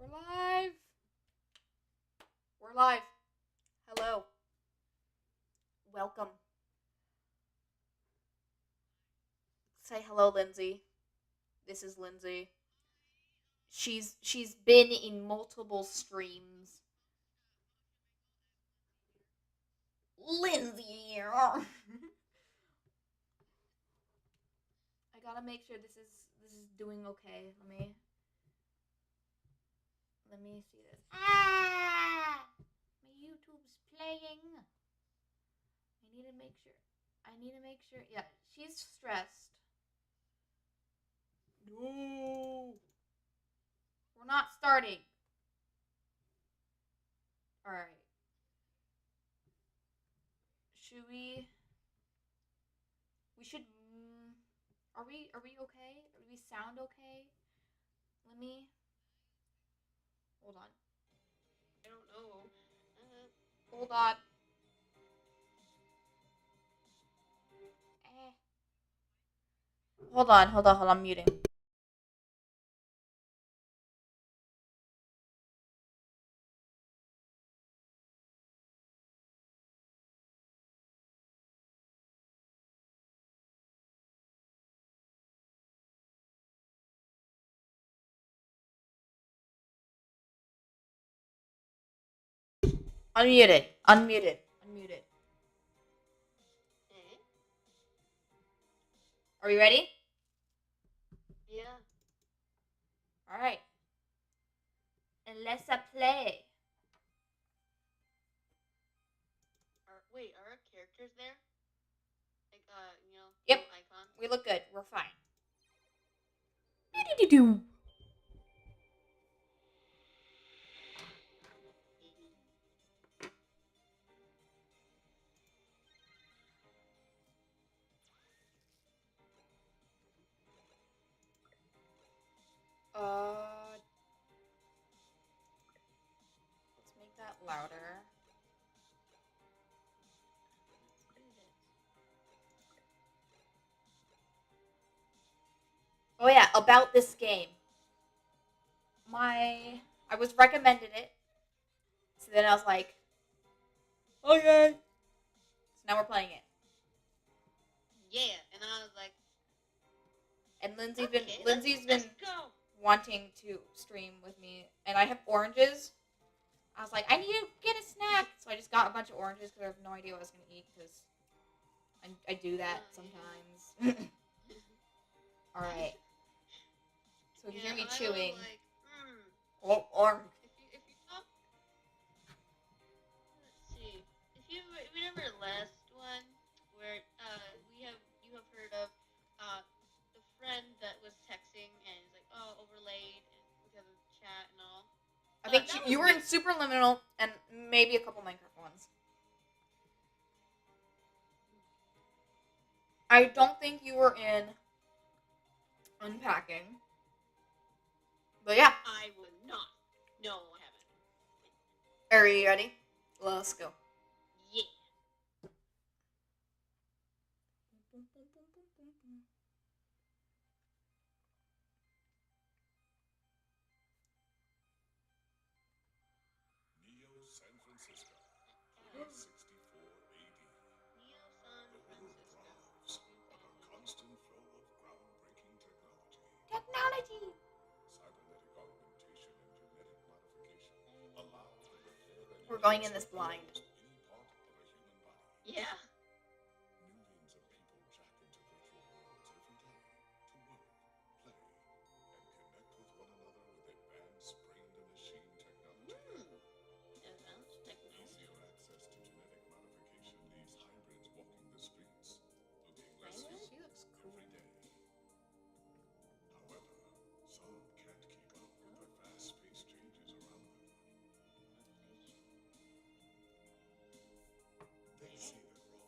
We're live. We're live. Hello. Welcome. Say hello, Lindsey. This is Lindsey. She's been in multiple streams. Lindsey. I gotta make sure this is doing okay. Let me see this. Ah! My YouTube's playing. I need to make sure. Yeah, she's stressed. No. We're not starting. Alright. Should we? We should. Are we okay? Do we sound okay? Let me. Hold on. I don't know. Hold on. Hold on. I'm muting. Unmuted. Are we ready? Yeah. Alright. And let's play. Are our characters there? Like, Yep. little icons? We look good. We're fine. Let's make that louder. Oh yeah, about this game. I was recommended it. So then I was like, okay. So now we're playing it. Yeah, and I was like, and okay, Lindsey's let's been go. wanting to stream with me, and I have oranges. I was like, I need to get a snack, so I just got a bunch of oranges because I have no idea what I was gonna eat because I do that sometimes. All right. So if you hear me chewing, like, orange. If you talk, let's see. If you remember the last one where you have heard of the friend that was texting and it's like, oh, overlaid and because of chat and all. I think you were in Superliminal and maybe a couple Minecraft ones. I don't think you were in Unpacking. But yeah. I would not. No, I haven't. Are you ready? Let's go. Yeah. San Francisco, 64 AD. San The world thrives on a constant flow of groundbreaking technology. Cybernetic augmentation and genetic modification allow the repair and We're going in this blind. any part of a human body. Yeah. Millions of people jack into virtual worlds every day to work, play, and connect with one another with advanced brain-to-machine technology. Advanced technology. Easier access to genetic modification leaves hybrids walking the streets, looking less She looks cool. every day. However, some can't keep up with the fast-paced changes around them. They say that raw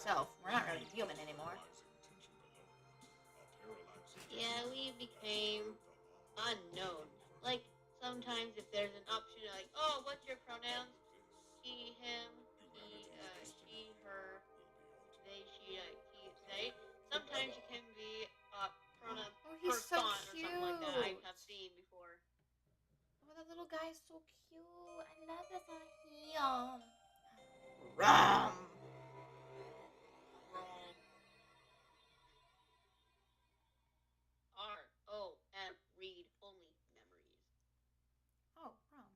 ourselves. We're not really human anymore. Yeah, we became unknown. Like, sometimes if there's an option, like, oh, what's your pronouns? He, him, he, she, her, they, she, he, they. Sometimes you can be pronoun Oh, he's so person or something like that. I cute. have seen before. Oh, that little guy is so cute. I love this on him. Rum. R-O-M, read only memories. Oh, rum.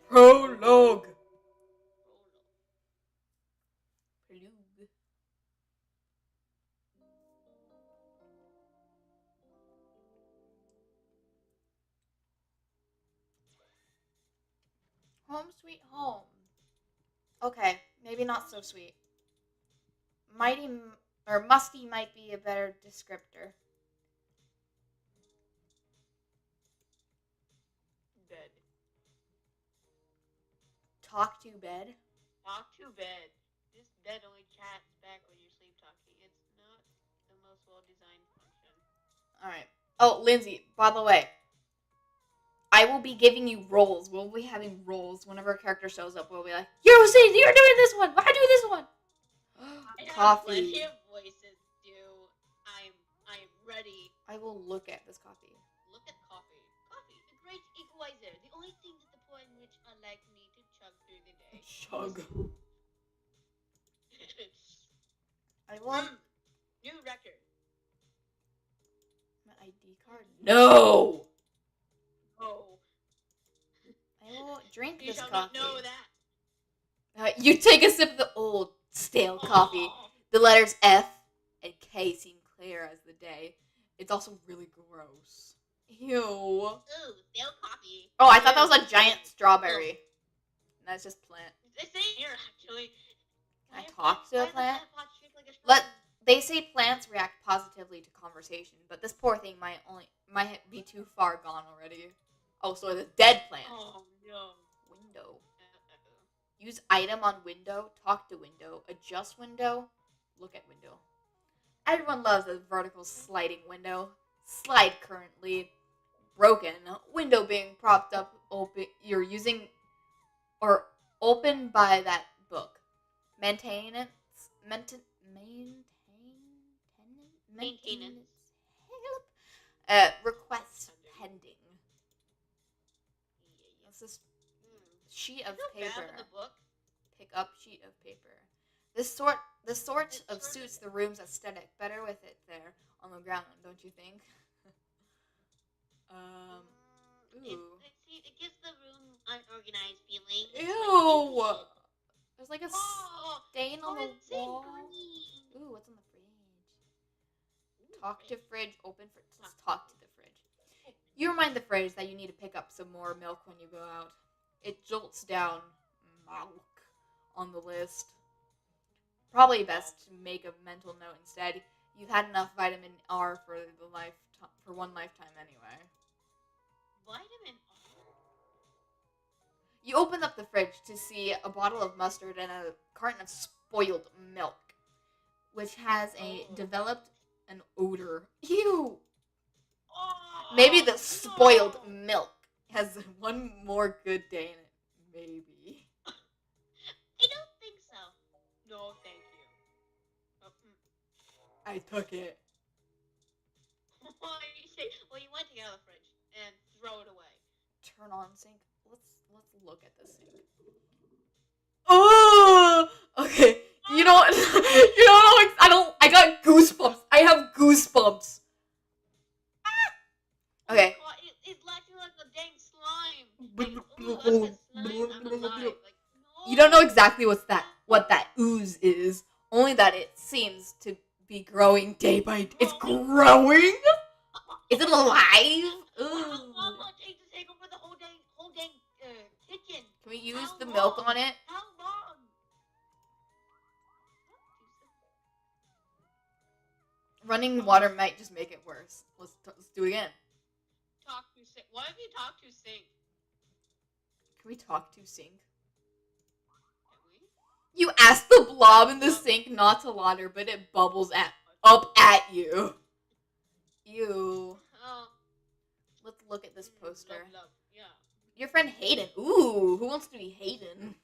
Prologue. Prologue. Home sweet home. Okay, maybe not so sweet. Mighty or musty might be a better descriptor. Bed. Talk to bed. Talk to bed. This bed only chats back when you're sleep talking. It's not the most well-designed function. Alright. Oh, Lindsay, by the way, I will be giving you roles. We'll be having roles. Whenever a character shows up, we'll be like, you're doing this one. I do this one. I have Coffee. plenty of voices, dude. I'm ready. I will look at this coffee. Look at coffee. Coffee, a great equalizer. The only thing that the point in which I like me to chug through the day. Chug. I want New record. my ID card. No. Oh. I will drink You this shall coffee. not know that. You take a sip of the old stale coffee. The letters F and K seem clear as the day. It's also really gross. Ew. Ooh, stale coffee. Oh, I thought that was a giant strawberry. That's just plant. They say here, actually. Can I talk to a plant? They say plants react positively to conversation, but this poor thing might be too far gone already. Oh, so it's a dead plant. Oh no. Window. Use item on window. Talk to window. Adjust window. Look at window. Everyone loves a vertical sliding window. Slide currently broken. Window being propped up. Open. You're using or open by that book. Maintenance. Request pending. This is sheet of paper. Pick up sheet of paper. The sort of suits the room's aesthetic better with it there on the ground, don't you think? Ooh. It gives the room unorganized feeling. Ew. There's like a stain on the wall. Ooh, what's on the fridge? Talk to fridge. Open fridge. Let's talk to the fridge. You remind the fridge that you need to pick up some more milk when you go out. It jolts down milk on the list. Probably best to make a mental note instead. You've had enough vitamin R for one lifetime anyway. Vitamin R? You open up the fridge to see a bottle of mustard and a carton of spoiled milk, which has developed an odor. Ew! Oh, Maybe the spoiled milk has one more good day in it. Maybe. I don't think so. No, thank you. I took it. Well, you went to get out of the fridge and throw it away. Turn on sink. Let's look at the sink. Oh, okay. You know what? I got goosebumps. I have goosebumps. Okay. It's acting like a dang slime. Like, You don't know exactly what that ooze is. Only that it seems to be growing day by day. It's growing? Is it alive? How long will it take to take over the whole dang kitchen? Can we use the milk on it? How long? running water might just make it worse. Let's do it again. Talk to sink. What if you talk to sink? Can we talk to sink? Can we? You asked the blob in the sink not to water, but it bubbles up at you. Ew. Oh. Let's look at this poster. Love. Yeah. Your friend Hayden. Ooh, who wants to be Hayden?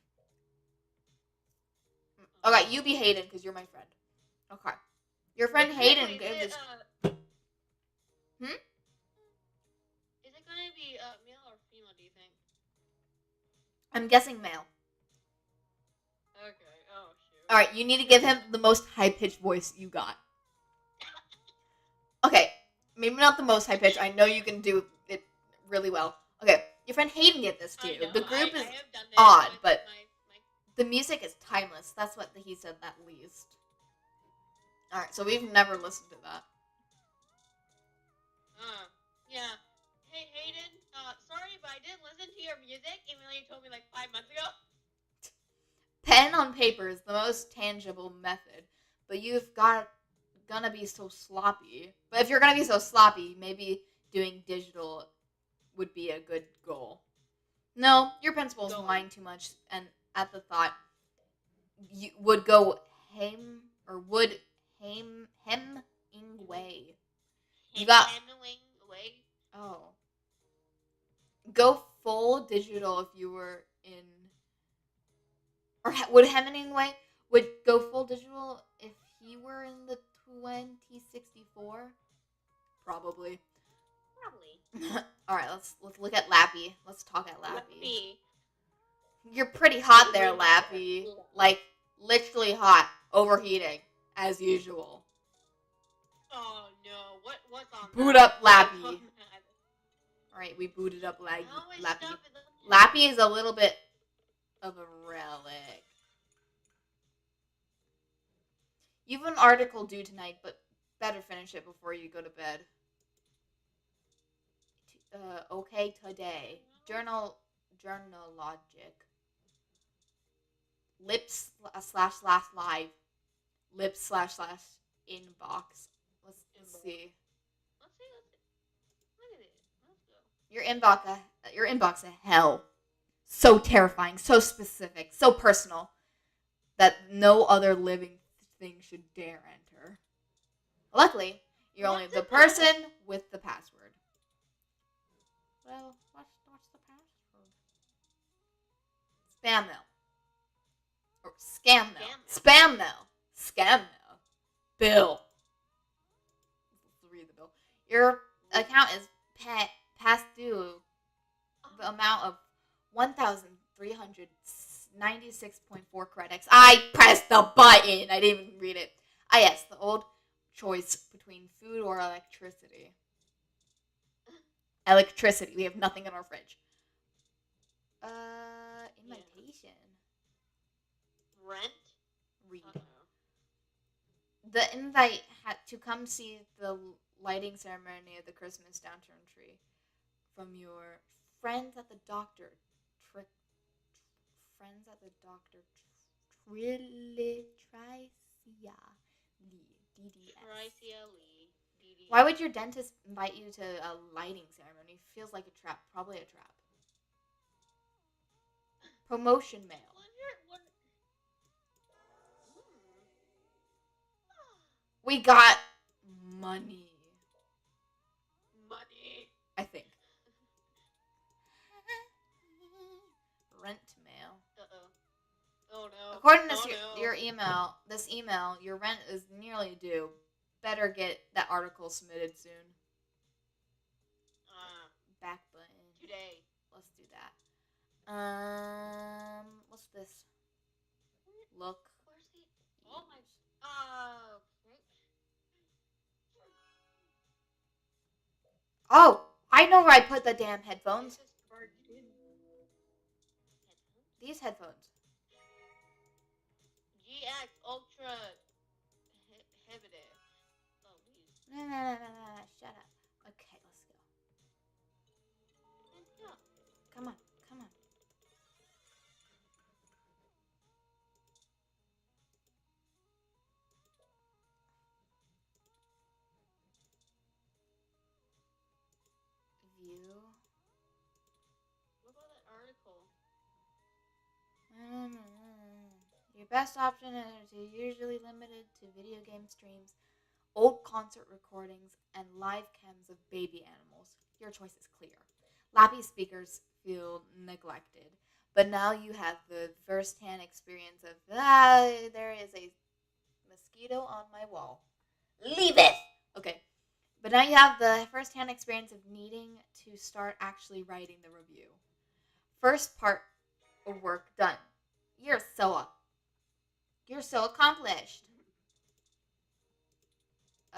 Okay, you be Hayden because you're my friend. Okay. Your friend Hayden gave this. Is it gonna be male or female? Do you think? I'm guessing male. Okay. Oh shoot. All right, you need to give him the most high-pitched voice you got. Okay, maybe not the most high-pitched. I know you can do it really well. Okay, your friend Hayden gave this to you. The group is odd, but the music is timeless. That's what he said at least. All right, so we've never listened to that. Yeah. Hey Hayden, sorry, but I didn't listen to your music even though you told me like 5 months ago. Pen on paper is the most tangible method, but gonna be so sloppy. But if you're gonna be so sloppy, maybe doing digital would be a good goal. No, your principal's whine too much, and at the thought, you would go Hemingway. You got Hemingway. Oh. Go full digital if you were in, or would Hemingway go full digital if he were in the 2064? Probably. All right, let's look at Lappy. Let's talk at Lappy. You're pretty hot there, Lappy. Like literally hot, overheating as usual. Oh no! What's on? Boot up Lappy. All right, we booted up Lappy. Lappy is a little bit of a relic. You have an article due tonight, but better finish it before you go to bed. Okay, today. Journalogic. Lips / live. Lips / inbox. Let's see. Let's see. Look at it. Let's go. Your inbox is hell. So terrifying, so specific, so personal that no other living thing should dare enter. Luckily, you're only the person with the password. Well, what's the password? Spam mail. Or scam mail. Spam mail. Scam mail. Bill. Let's read the bill. Your account is past due the amount of 1,396.4 credits. I pressed the button. I didn't even read it. Ah, yes, the old choice between food or electricity. Electricity. We have nothing in our fridge. Invitation. Rent? Read. The invite had to come see the lighting ceremony of the Christmas downturn tree from your friends at the doctor. Tricia Lee. DDS. Why would your dentist invite you to a lighting ceremony? Feels like a trap. Probably a trap. Promotion mail. We got money. I think. Rent mail. Oh no. According to your email, your rent is nearly due. Better get that article submitted soon. Back button. Today. Let's do that. What's this? Look. Where's the? Oh my. Oh, I know where I put the damn headphones. These headphones. GX Ultra Heavy. Oh, No, shut up. Okay, let's go. Come on. Your best option is usually limited to video game streams, old concert recordings, and live cams of baby animals. Your choice is clear. Lappy speakers feel neglected, but now you have the first-hand experience of there is a mosquito on my wall. Leave it. Okay, but now you have the first-hand experience of needing to start actually writing the review. First part of work done. You're so accomplished.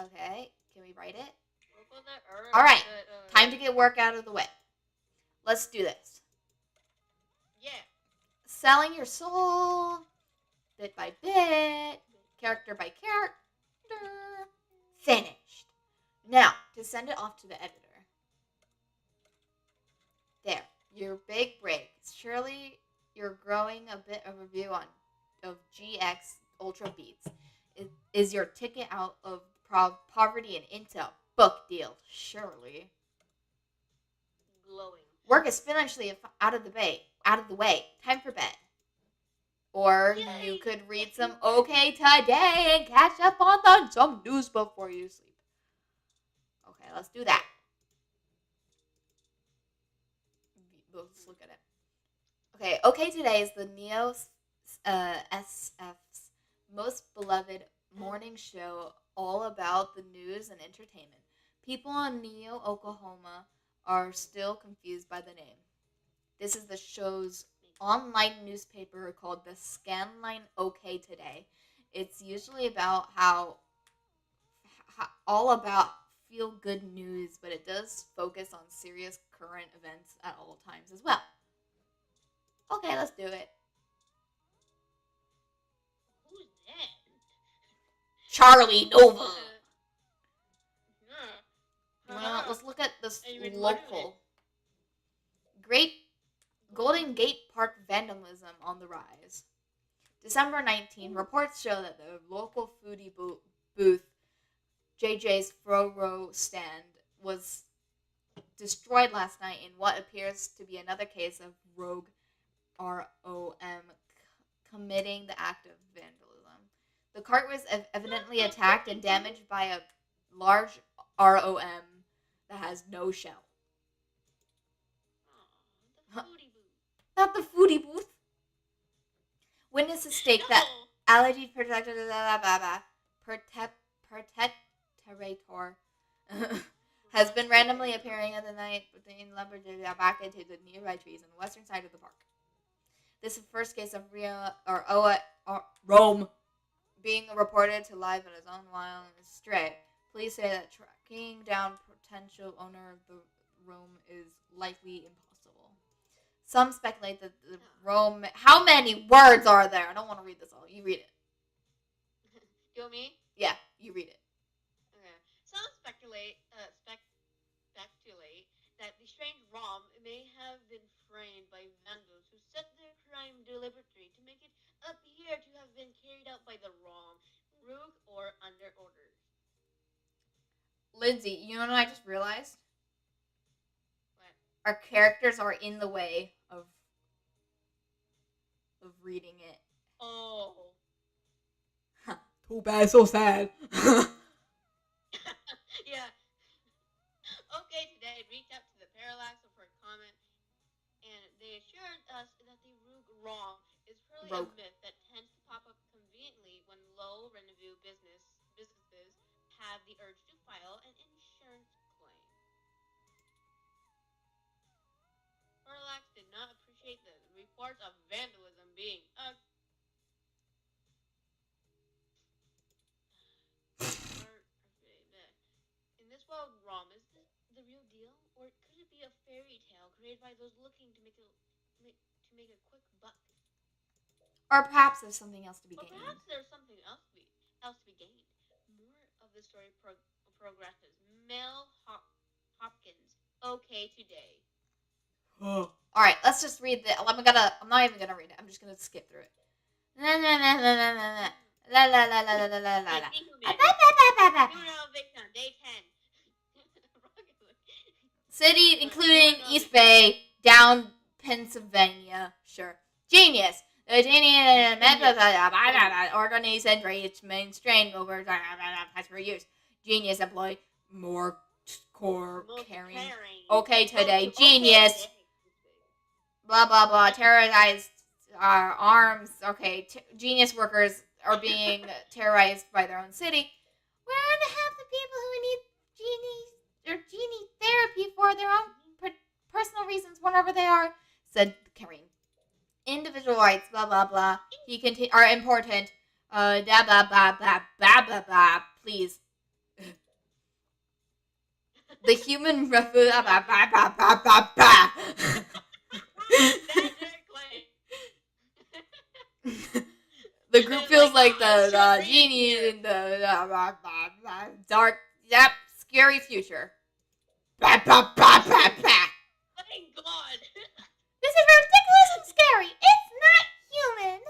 Okay, can we write it? All right, time to get work out of the way. Let's do this. Yeah. Selling your soul, bit by bit, character by character. Finished. Now, to send it off to the editor. There, your big break. Surely you're growing a bit of review of GX Ultra Beats. It is your ticket out of poverty and into a book deal. Surely. Glowing. Work is finally out of the way. Time for bed. Or Yay. you could read some OK Today and catch up on some news before you sleep. Okay, let's do that. Let's look at it. Okay, OK Today is the Neo SF's most beloved morning show, all about the news and entertainment. People in Neo, Oklahoma are still confused by the name. This is the show's online newspaper called the Scanline OK Today. It's usually about how all about feel-good news, but it does focus on serious current events at all times as well. Okay, let's do it. Who's that? Charlie Nova. Let's look at this local. Great Golden Gate Park vandalism on the rise. December 19, reports show that the local foodie booth, JJ's Fro stand, was destroyed last night in what appears to be another case of rogue ROM committing the act of vandalism. The cart was evidently attacked and damaged by a large ROM that has no shell. The foodie booth. Not the foodie booth. Witnesses state that allergy protector has been randomly appearing at the night between lumberjack back into the nearby trees on the western side of the park. This is the first case of Rome being reported to live in his own wild and stray. Police say that tracking down potential owner of the Rome is likely impossible. Some speculate that the Rome... How many words are there? I don't want to read this all. You read it. You want me? Yeah, you read it. Okay. Some speculate that the strange ROM may have been framed by vandals who set their crime deliberately to make it appear to have been carried out by the ROM, rogue or under orders. Lindsey, you know what I just realized? What? Our characters are in the way of reading it. Oh. Too bad, so sad. Yeah. Okay, today reached out to the Parallax for a comment, and they assured us that the rogue ROM is purely a myth that tends to pop up conveniently when low revenue businesses have the urge to file an insurance claim. Parallax did not appreciate the reports of vandalism being in this world, ROM, is this the real deal, or could it be a fairy tale created by those looking to make a quick buck? Or perhaps there's something else to be gained. Perhaps there's something else to be gained. More of the story progresses. Mel Hopkins. Okay, today. All right, let's just read the. I'm not even gonna read it. I'm just gonna skip through it. La la la la la la la la la la la la la. Day 10. City including East Bay, down Pennsylvania. Sure. Genius. Organize and reach mainstream over for years. Genius employ more core caring. Okay, today genius. Blah blah blah. Terrorized arms. Okay, genius workers are being terrorized by their own city. Where the half the people who need genie therapy for their own personal reasons, whatever they are, said Kareem. Individual rights, blah blah blah. Are important. Blah blah blah blah blah blah blah. Please. The human refuge. Blah blah blah blah blah blah. The group feels like the genie in the dark, scary future. Bah, bah, bah, bah, bah. Thank God. This is ridiculous and scary. It's not human.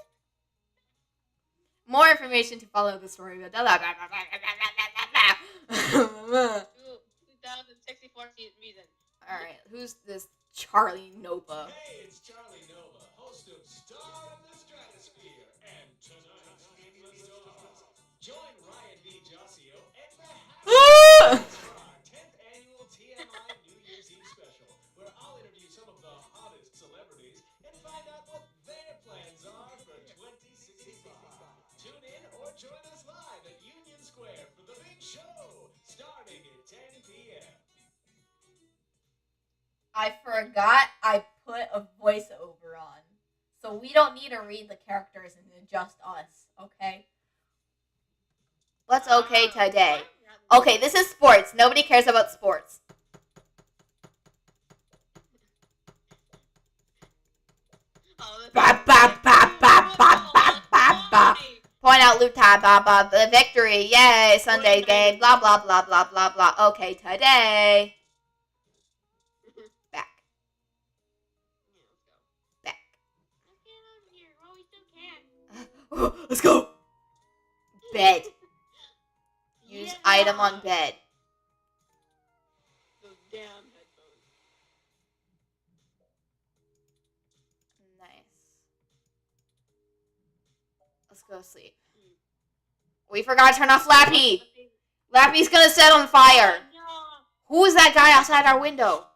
More information to follow the story. 2064 reason. Alright, who's this Charlie Nova? Hey, it's Charlie Nova, host of Star in the Stratosphere. And tonight in the stars, join Ryan D. Josio and the Happy for our 10th annual TMI New Year's Eve special, where I'll interview some of the hottest celebrities and find out what their plans are for 2065. Tune in or join us live at Union Square for the big show, starting at 10 p.m. I forgot I put a voiceover on. So we don't need to read the characters and just us, okay? What's okay today? Okay, this is sports. Nobody cares about sports. Ba ba ba ba ba ba ba ba. Point out loot time, blah blah. The victory, yay! Sunday game, blah blah blah blah blah blah. Okay, today. Back. Let's go. Bed. Use item on bed. Those damn headphones. Nice. Let's go sleep. We forgot to turn off Lappy. Lappy's gonna set on fire. No. Who is that guy outside our window?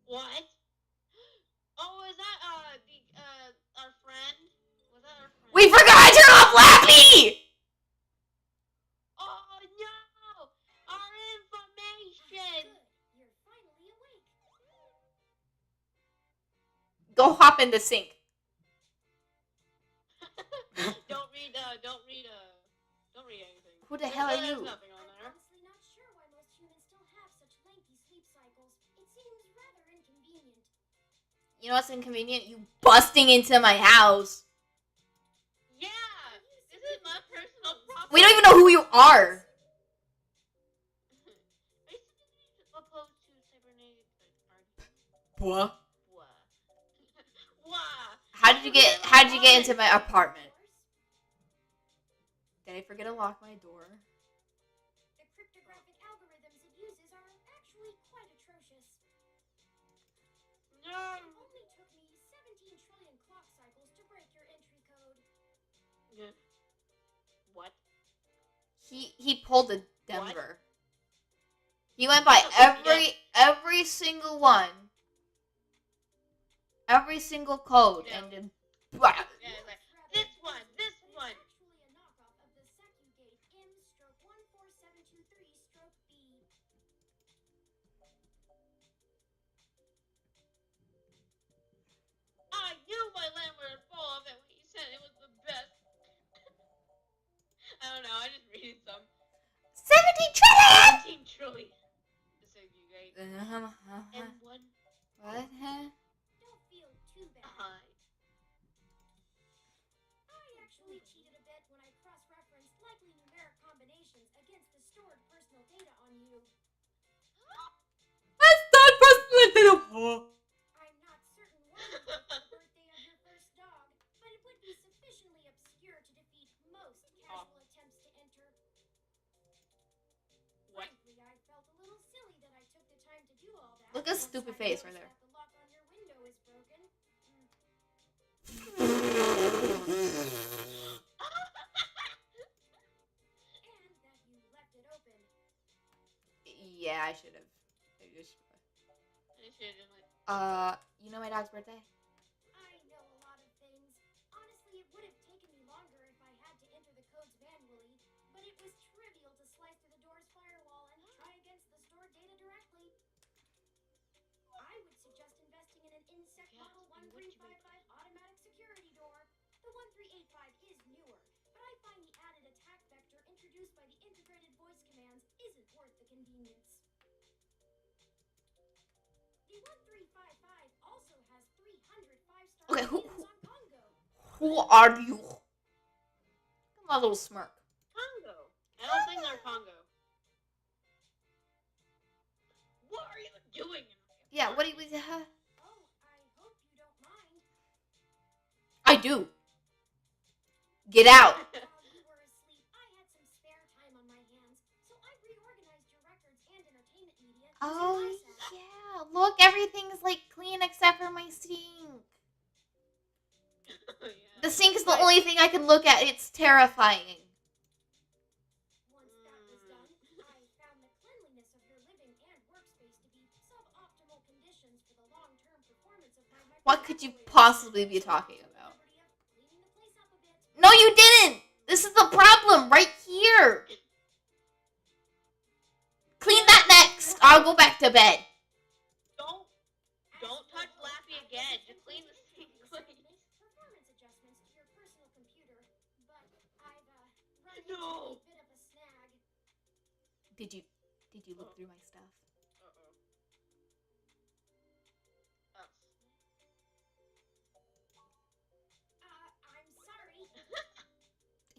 What? Oh, is that our friend? Was that our friend? We forgot to turn off Lappy. Oh no! Our information. You're finally awake. Go hop in the sink. Don't read anything. Who the hell are There's you? nothing on I'm there. honestly not sure why most humans still have such lengthy sleep cycles. It seems rather inconvenient. You know what's inconvenient? You busting into my house. Yeah, this is my personal property. We don't even know who you are. Are you opposed to cybernetic arguments? What? Wah. How did you get into my apartment? Did I forget to lock my door? The cryptographic algorithms it uses are actually quite atrocious. No. It only took me 17 trillion clock cycles to break your entry code. What? He pulled a Denver. He went by every single one. Every single code and then Yeah, it's like this one. It's actually a knockoff of the SecuGate M/14723-B. I knew my landlord was full of it when he said it was the best. I don't know. I just read some. 17 trillion! 17 trillion. The SecuGate. And one. What? Huh? Don't feel too bad. I actually cheated a bit when I cross-referenced likely numeric combinations against the stored personal data on you. That's not personal. I'm not certain when you took the birthday of your first dog, but it would be sufficiently obscure to defeat most casual attempts to enter. What? Frankly, I felt a little silly that I took the time to do all that. Look at his once stupid I face right noticed there. that the lock on your window is broken. I should have. I should have just went. You know my dog's birthday? I know a lot of things. Honestly, it would have taken me longer if I had to enter the codes manually, but it was trivial to slice through the door's firewall and try against the stored data directly. I would suggest investing in an Insect Yeah, Model and what you 1355 automatic security door. The 1385 is newer, but I find the added attack vector introduced by the integrated voice commands isn't worth the convenience. The 1355 also has 300 5-star Okay, ratings on Congo. Who are you? My little smirk. Congo. I don't think they're Congo. What are you doing? Yeah, what do you... Oh, I hope you don't mind. I do. Get out. While you were asleep, I had some spare time on my hands, so I reorganized your records and entertainment media using Oh, ISAC. yeah. Look, everything's like clean except for my sink. Yeah. The sink is the only thing I can look at. It's terrifying. Once that was done, I found the cleanliness of your living and workspace to be suboptimal conditions for the long-term performance of my What could you microwave. possibly be talking about? Liberty of cleaning the place up a bit. No, you didn't. This is the problem right here. Clean that next. I'll go back to bed. Don't touch Laffy again. Just clean the sink, please. Performance adjustments to your personal computer, but I've run into No. a bit of a snag. Did you look through my stuff? Uh-oh. I'm sorry.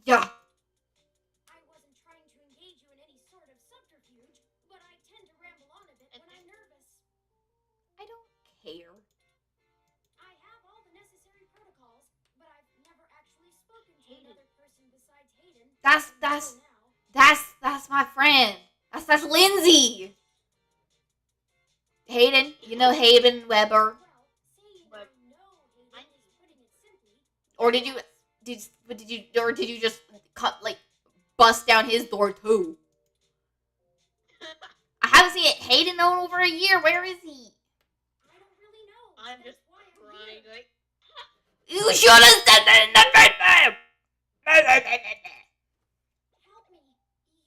Yeah. I wasn't trying to engage you in any sort of subterfuge, but I tend to ramble on a bit when I'm nervous. I don't care. I have all the necessary protocols, but I've never actually spoken to another person besides Hayden. That's my friend. That's Lindsey. Hayden, you know Hayden Weber. Well, saying I know Hayden is putting it simply. Or did you just bust down his door too? I haven't seen Hayden in over a year. Where is he? I don't really know. I'm That's just why I'm crying. here. Like, You should have said that in the first time. Help me.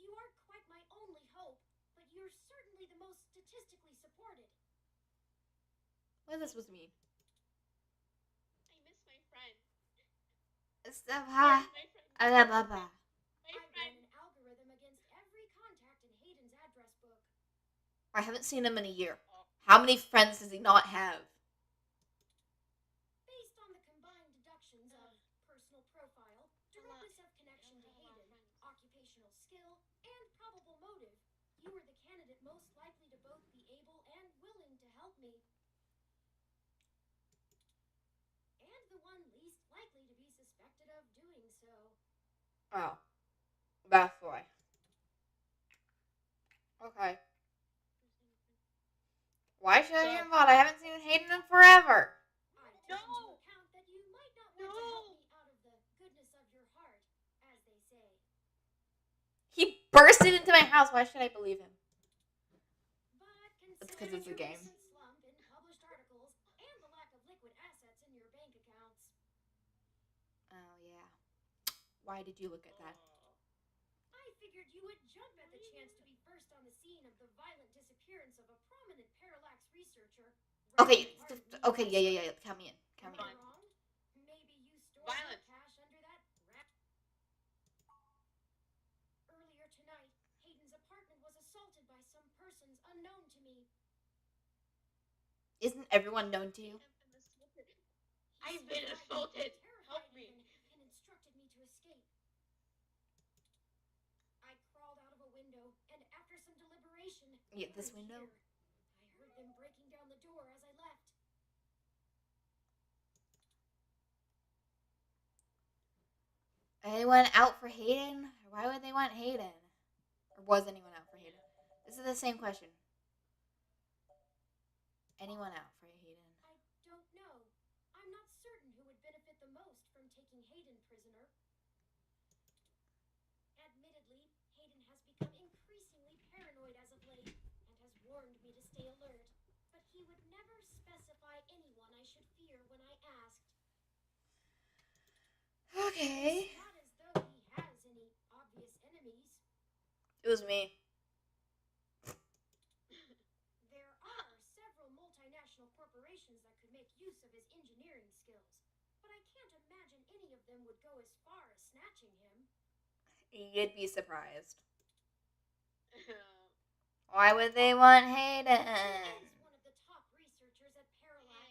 You are quite my only hope, but you're certainly the most statistically supported. What is this supposed to mean? I miss my friend. Stuff. Where's my friend? I My ran friend. an algorithm against every contact in Hayden's address book. I haven't seen him in a year. How many friends does he not have? Based on the combined deductions of personal profile, directness of connection to Hayden, occupational skill, and probable motive, you were the candidate most likely to both be able and willing to help me. And the one least likely to be suspected of doing so. Oh, that's why. Okay. Why should I be involved? I haven't seen Hayden in forever. I took into account that you might not want to help me out of the goodness of your heart, as they say. He bursted into my house. Why should I believe him? But That's 'cause considering it's a your game. recent slump in published articles and the lack of liquid assets in your bank accounts, Oh yeah. Why did you look at that? I figured you would jump at the chance to be first on the scene of the violent disappearance of a prominent parallax researcher. Okay. Pardon me. Okay. Yeah. Count me in. Am I wrong? Maybe you stored Violent. your cash under that rat. Earlier tonight, Hayden's apartment was assaulted by some persons unknown to me. Isn't everyone known to you? I've He been seemed assaulted. terrified Help me. even, and instructed me to escape. I crawled out of a window, and after some deliberation, Yeah, this I'm window? here. I heard them breaking down the door as I left. Anyone out for Hayden? Why would they want Hayden? Or was anyone out for Hayden? This is the same question. Anyone out for Hayden? I don't know. I'm not certain who would benefit the most from taking Hayden prisoner. Admittedly, Hayden has become increasingly paranoid as of late, and has should fear when I asked. Okay. It's not as though he has any obvious enemies. It was me. There are several multinational corporations that could make use of his engineering skills, but I can't imagine any of them would go as far as snatching him. You'd be surprised. Why would they want Hayden? He is one of the top researchers at Parallax,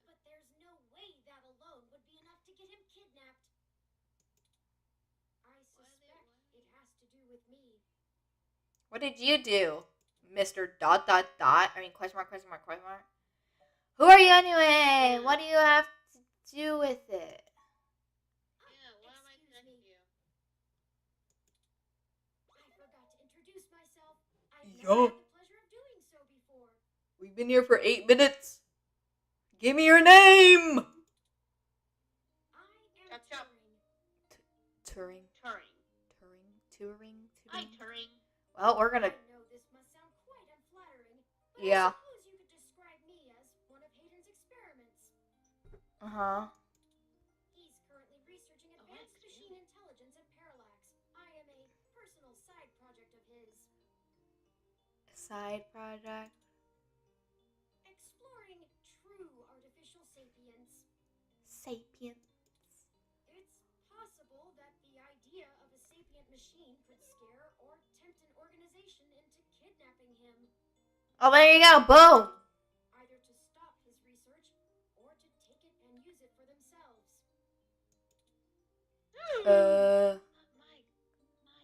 but there's no way that alone would be enough to get him kidnapped. I suspect it has to do with me. What did you do, Mr. ... I mean, question mark. Who are you anyway? What do you have to do with it? Yeah, why am I Excuse connected me. to you? I forgot to introduce myself. I've Yo. never had the pleasure of doing so before. We've been here for 8 minutes. Give me your name. I am Chop, chop. Turing. Turing. Hi, Turing. Well, we're gonna. I know this must sound quite unflattering, but Yeah. I suppose you could describe me as one of Hayden's experiments. He's currently researching advanced machine intelligence at Parallax. I am a personal side project of his. Side project. Exploring true artificial sapience. Sapiens. It's possible that the idea of a sapient machine could scare or tempt an organization into kidnapping him, Oh, there you go. Boom. either to stop his research or to take it and use it for themselves. My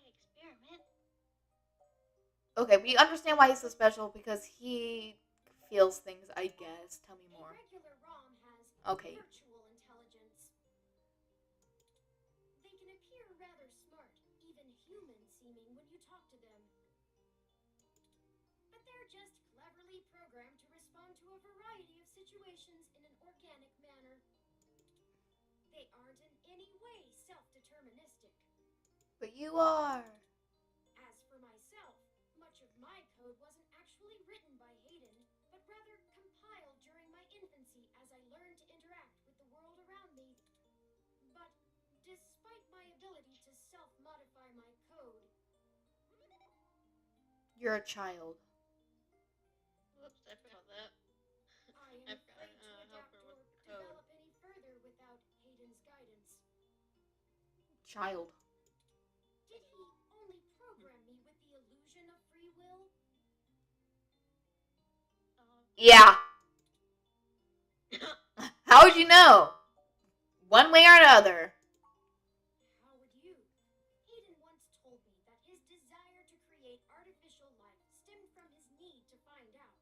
experiment. Okay, we understand why he's so special because he feels things, I guess. Tell me A more. regular ROM has Okay. virtual intelligence. They can appear rather smart, even human-seeming when you talk to them. But they're just cleverly programmed to respond to a variety of situations in an organic manner. They aren't in any way self-deterministic. But you are. As for myself, much of my code wasn't actually written by Hayden, but rather compiled during my infancy as I learned to interact with the world around me. But despite my ability to self-modify my code, You're a child. Whoops, I forgot that. I am I afraid to help adapt her or with code. develop any further without Hayden's guidance. Child. Did he only program me with the illusion of free will? Yeah. How would you know? One way or another. How would you? Hayden once told me that his desire to create artificial life stemmed from his need to find out.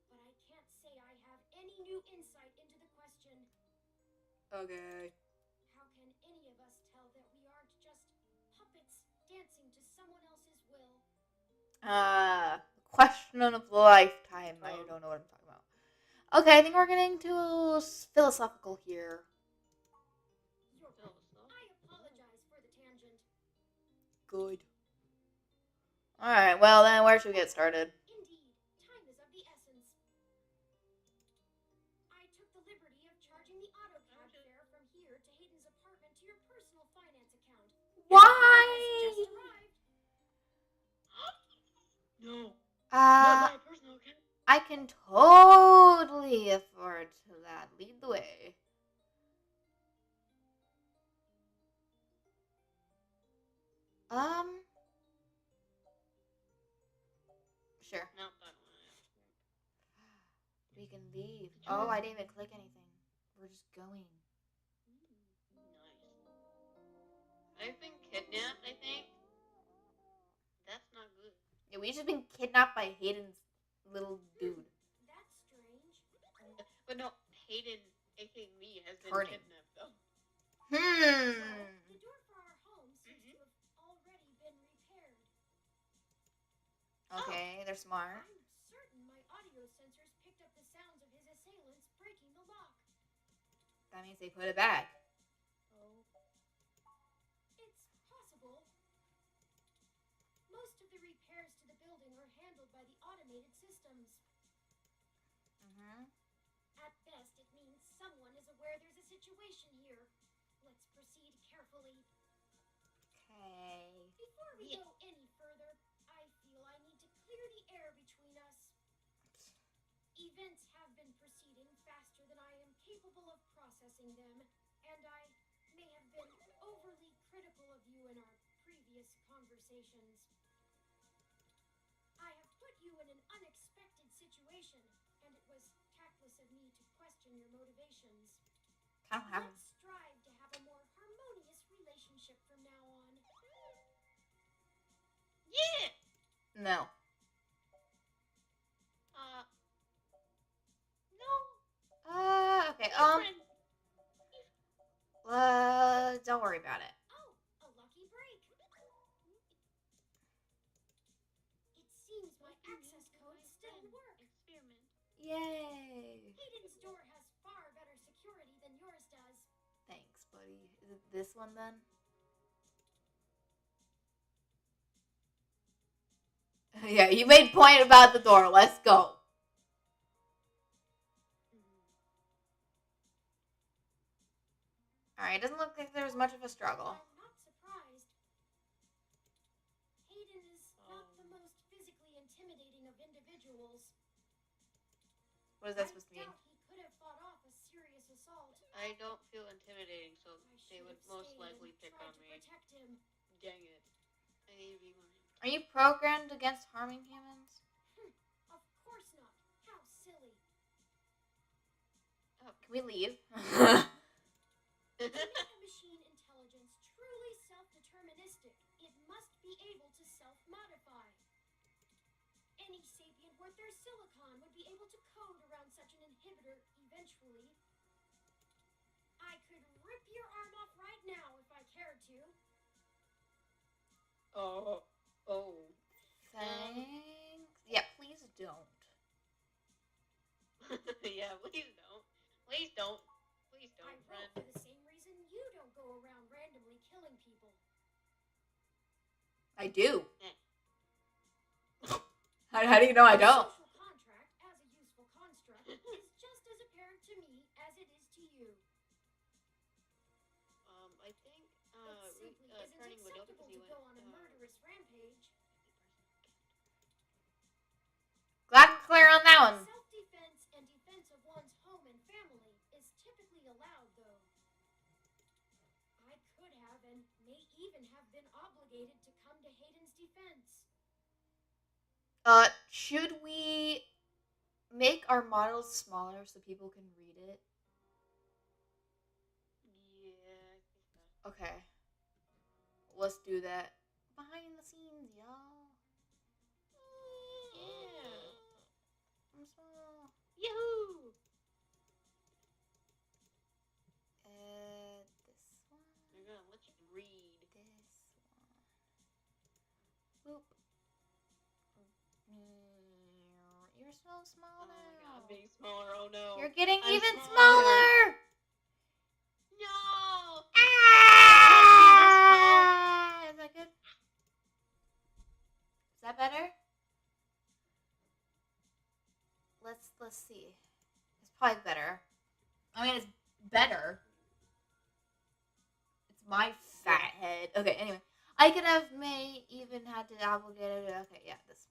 But I can't say I have any new insight into the question. Okay. How can any of us tell that we aren't just puppets dancing to someone else's will? Question of a lifetime. I don't know what I'm talking about. Okay, I think we're getting too philosophical here. I apologize for the tangent. Good. Alright, well then, where should we get started? Indeed, time is of the essence. I took the liberty of charging the AutoCAD fare from here to Hayden's apartment to your personal finance account. Why? Has just arrived. No. Not my personal account. I can totally afford to that. Lead the way. Sure. No, I don't want to. We can leave. Oh, I didn't even click anything. We're just going. Nice. I've been kidnapped, I think. That's not good. Yeah, we just been kidnapped by Hayden's little dude. That's strange. But no, Hayden, aka me, has been Turning. kidnapped, though. Well, the door for our home seems to have already been repaired. Okay, they're smart. I'm certain my audio sensors picked up the sounds of his assailants breaking the lock. That means they put it back. It's possible. Most of the repairs to the building are handled by the automated systems. At best, it means someone situation here. Let's proceed carefully. Okay. Before we go any further, I feel I need to clear the air between us. Events have been proceeding faster than I am capable of processing them, and I may have been overly critical of you in our previous conversations. I have put you in an unexpected situation, and it was tactless of me to question your motivations. I don't have. Let's strive to have a more harmonious relationship from now on. Yeah. No. No. Okay. Friend. Don't worry about it. Oh, a lucky break. It seems my access code still works. Experiment. Yay! Hayden's door has far better security than yours does. Thanks, buddy. Is it this one then? Yeah, you made point about the door. Let's go. Alright, doesn't look like there was much of a struggle. I'm not surprised. Hayden is not the most physically intimidating of individuals. What is that supposed to mean? I doubt he could have fought off a serious assault. I don't feel intimidating, so they would most likely pick on me. Protect him. Dang it. I need to be more. Are you programmed against harming humans? Of course not. How silly. Can we leave? To make a machine intelligence truly self-deterministic, it must be able to self-modify. Any sapient worth their silicon would be able to code around such an inhibitor eventually. I could rip your arm off right now if I cared to. Oh. Thanks. Yeah, please don't. Yeah, please don't. Please don't. Please I don't, wrote friend. for the same reason you don't go around randomly killing people. I do. How do you know I don't? Social contract, as a useful construct, is just as apparent to me as it is to you. I think It simply isn't turning Widow acceptable because he to go went on a murderous rampage. Glad and clear on that one. Self-defense and defense of one's home and family is typically allowed, though. I could have and may even have been obligated to come to Hayden's defense. Should we make our models smaller so people can read it? Yeah. Okay. Let's do that. Behind the scenes, y'all. Yeah. I'm small. Yahoo! This one. They're gonna let you read. This one. Boop. You're so small Oh now. my god, I'm being smaller. Oh no. You're getting I'm even smaller. smaller. No! Ah! Is that good? Is that better? Let's see. It's probably better. I mean, it's better. It's my fat head. Okay, anyway. I could have even had to obligate it. Okay, yeah, this.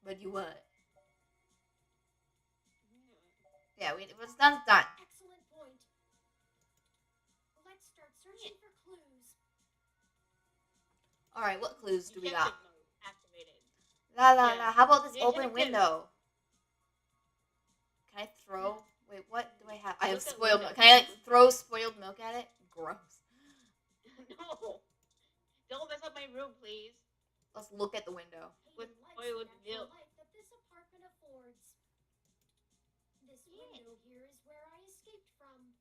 But you what? Yeah, what's done's done. Excellent point. Let's start searching for clues. Alright, what clues do we got? Detective mode activated. La. How about this open Detective. window? Can I throw? Wait, what do I have? I have Look at spoiled milk. windows. Can I throw spoiled milk at it? Gross. No! Don't mess up my room, please. Let's look at the window. With Hayden spoiled likes the natural milk. light that this apartment affords. This window here is where I escaped from.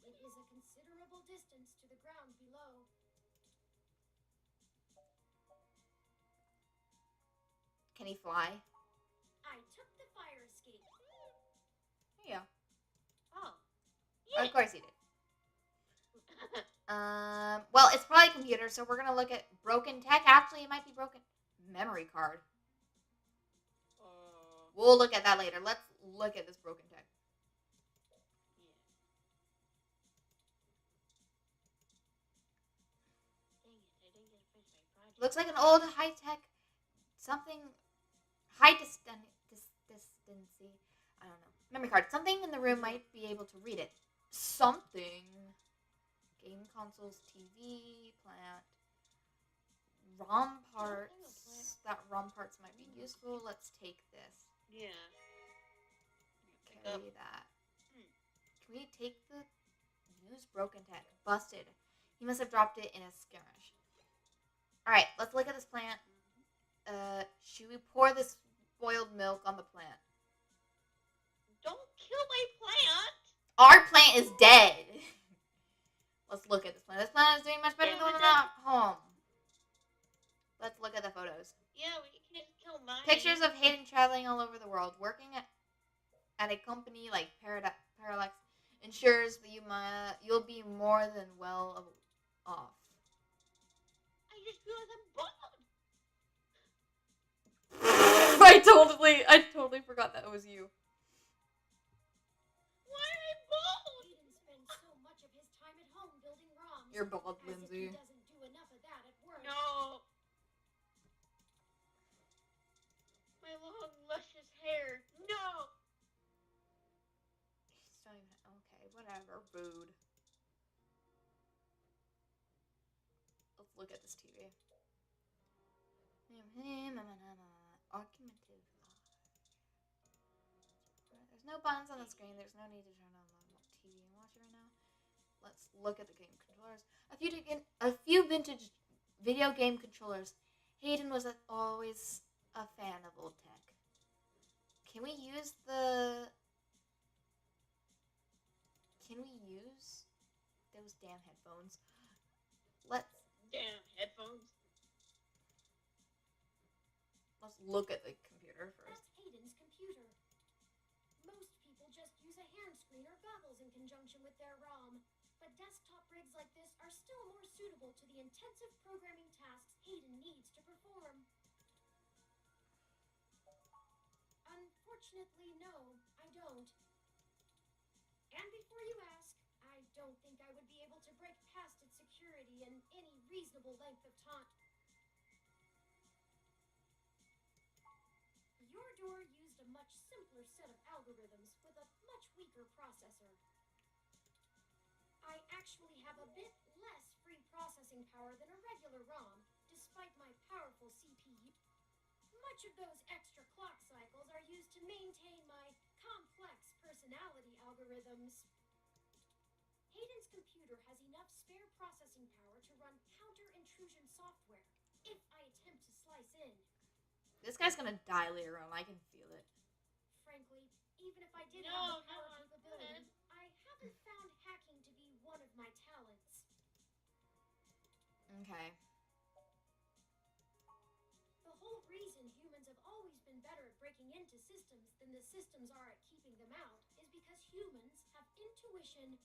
It is a considerable distance to the ground below. Can he fly? I took the fire escape. There you go. Oh. Of course he did. Well, it's probably a computer, so we're gonna look at broken tech. Actually, it might be broken memory card. We'll look at that later. Let's look at this broken tech. Yeah. Dang it! I didn't get to finish my project. Looks like an old high tech something high distancy. I don't know. Memory card. Something in the room might be able to read it. Something. Game consoles, TV, plant. ROM parts. That ROM parts might be useful. Let's take this. Yeah. Carry that. Can we take the used broken tech? Busted. He must have dropped it in a skirmish. Alright, let's look at this plant. Should we pour this boiled milk on the plant? Don't kill my plant! Our plant is dead. Let's look at this plant. This plant is doing much better Yeah, than but at home. Let's look at the photos. Yeah, we can just kill mine. Pictures of Hayden traveling all over the world, working at a company like Parallax ensures that you'll be more than well off. I just realized I'm bald. I totally forgot that was you. Why am I bald? Hayden spends so much of his time at home building ROMs. You're bald, as if Lindsay. he doesn't do enough of that at work. No. My long, luscious hair. No. Okay, whatever, booed. Let's look at this TV. Argumentative. There's no buttons on the screen. There's no need to turn on the TV and watch it right now. Let's look at the game controllers. A few vintage video game controllers. Hayden was always a fan of old tech. Can we use those damn headphones? Damn headphones. Let's look at the computer first. That's Hayden's computer. Most people just use a hand screen or goggles in conjunction with their ROM. But desktop rigs like this are still more suitable to the intensive programming tasks Hayden needs to perform. Unfortunately, no, I don't. And before you ask, I don't think I would be able to break past its security in any reasonable length of time. Your door used a much simpler set of algorithms with a much weaker processor. I actually have a bit less free processing power than a regular ROM, despite my powerful CPU. Much of those extra clock cycles are used to maintain my complex personality algorithms. Hayden's computer has enough spare processing power to run counter-intrusion software, if I attempt to slice in. This guy's gonna die later on. I can feel it. Frankly, even if I did No, have the power no, capability, I haven't found hacking to be one of my talents. Okay. The whole reason humans have always been better at breaking into systems than the systems are at keeping them out is because humans have intuition.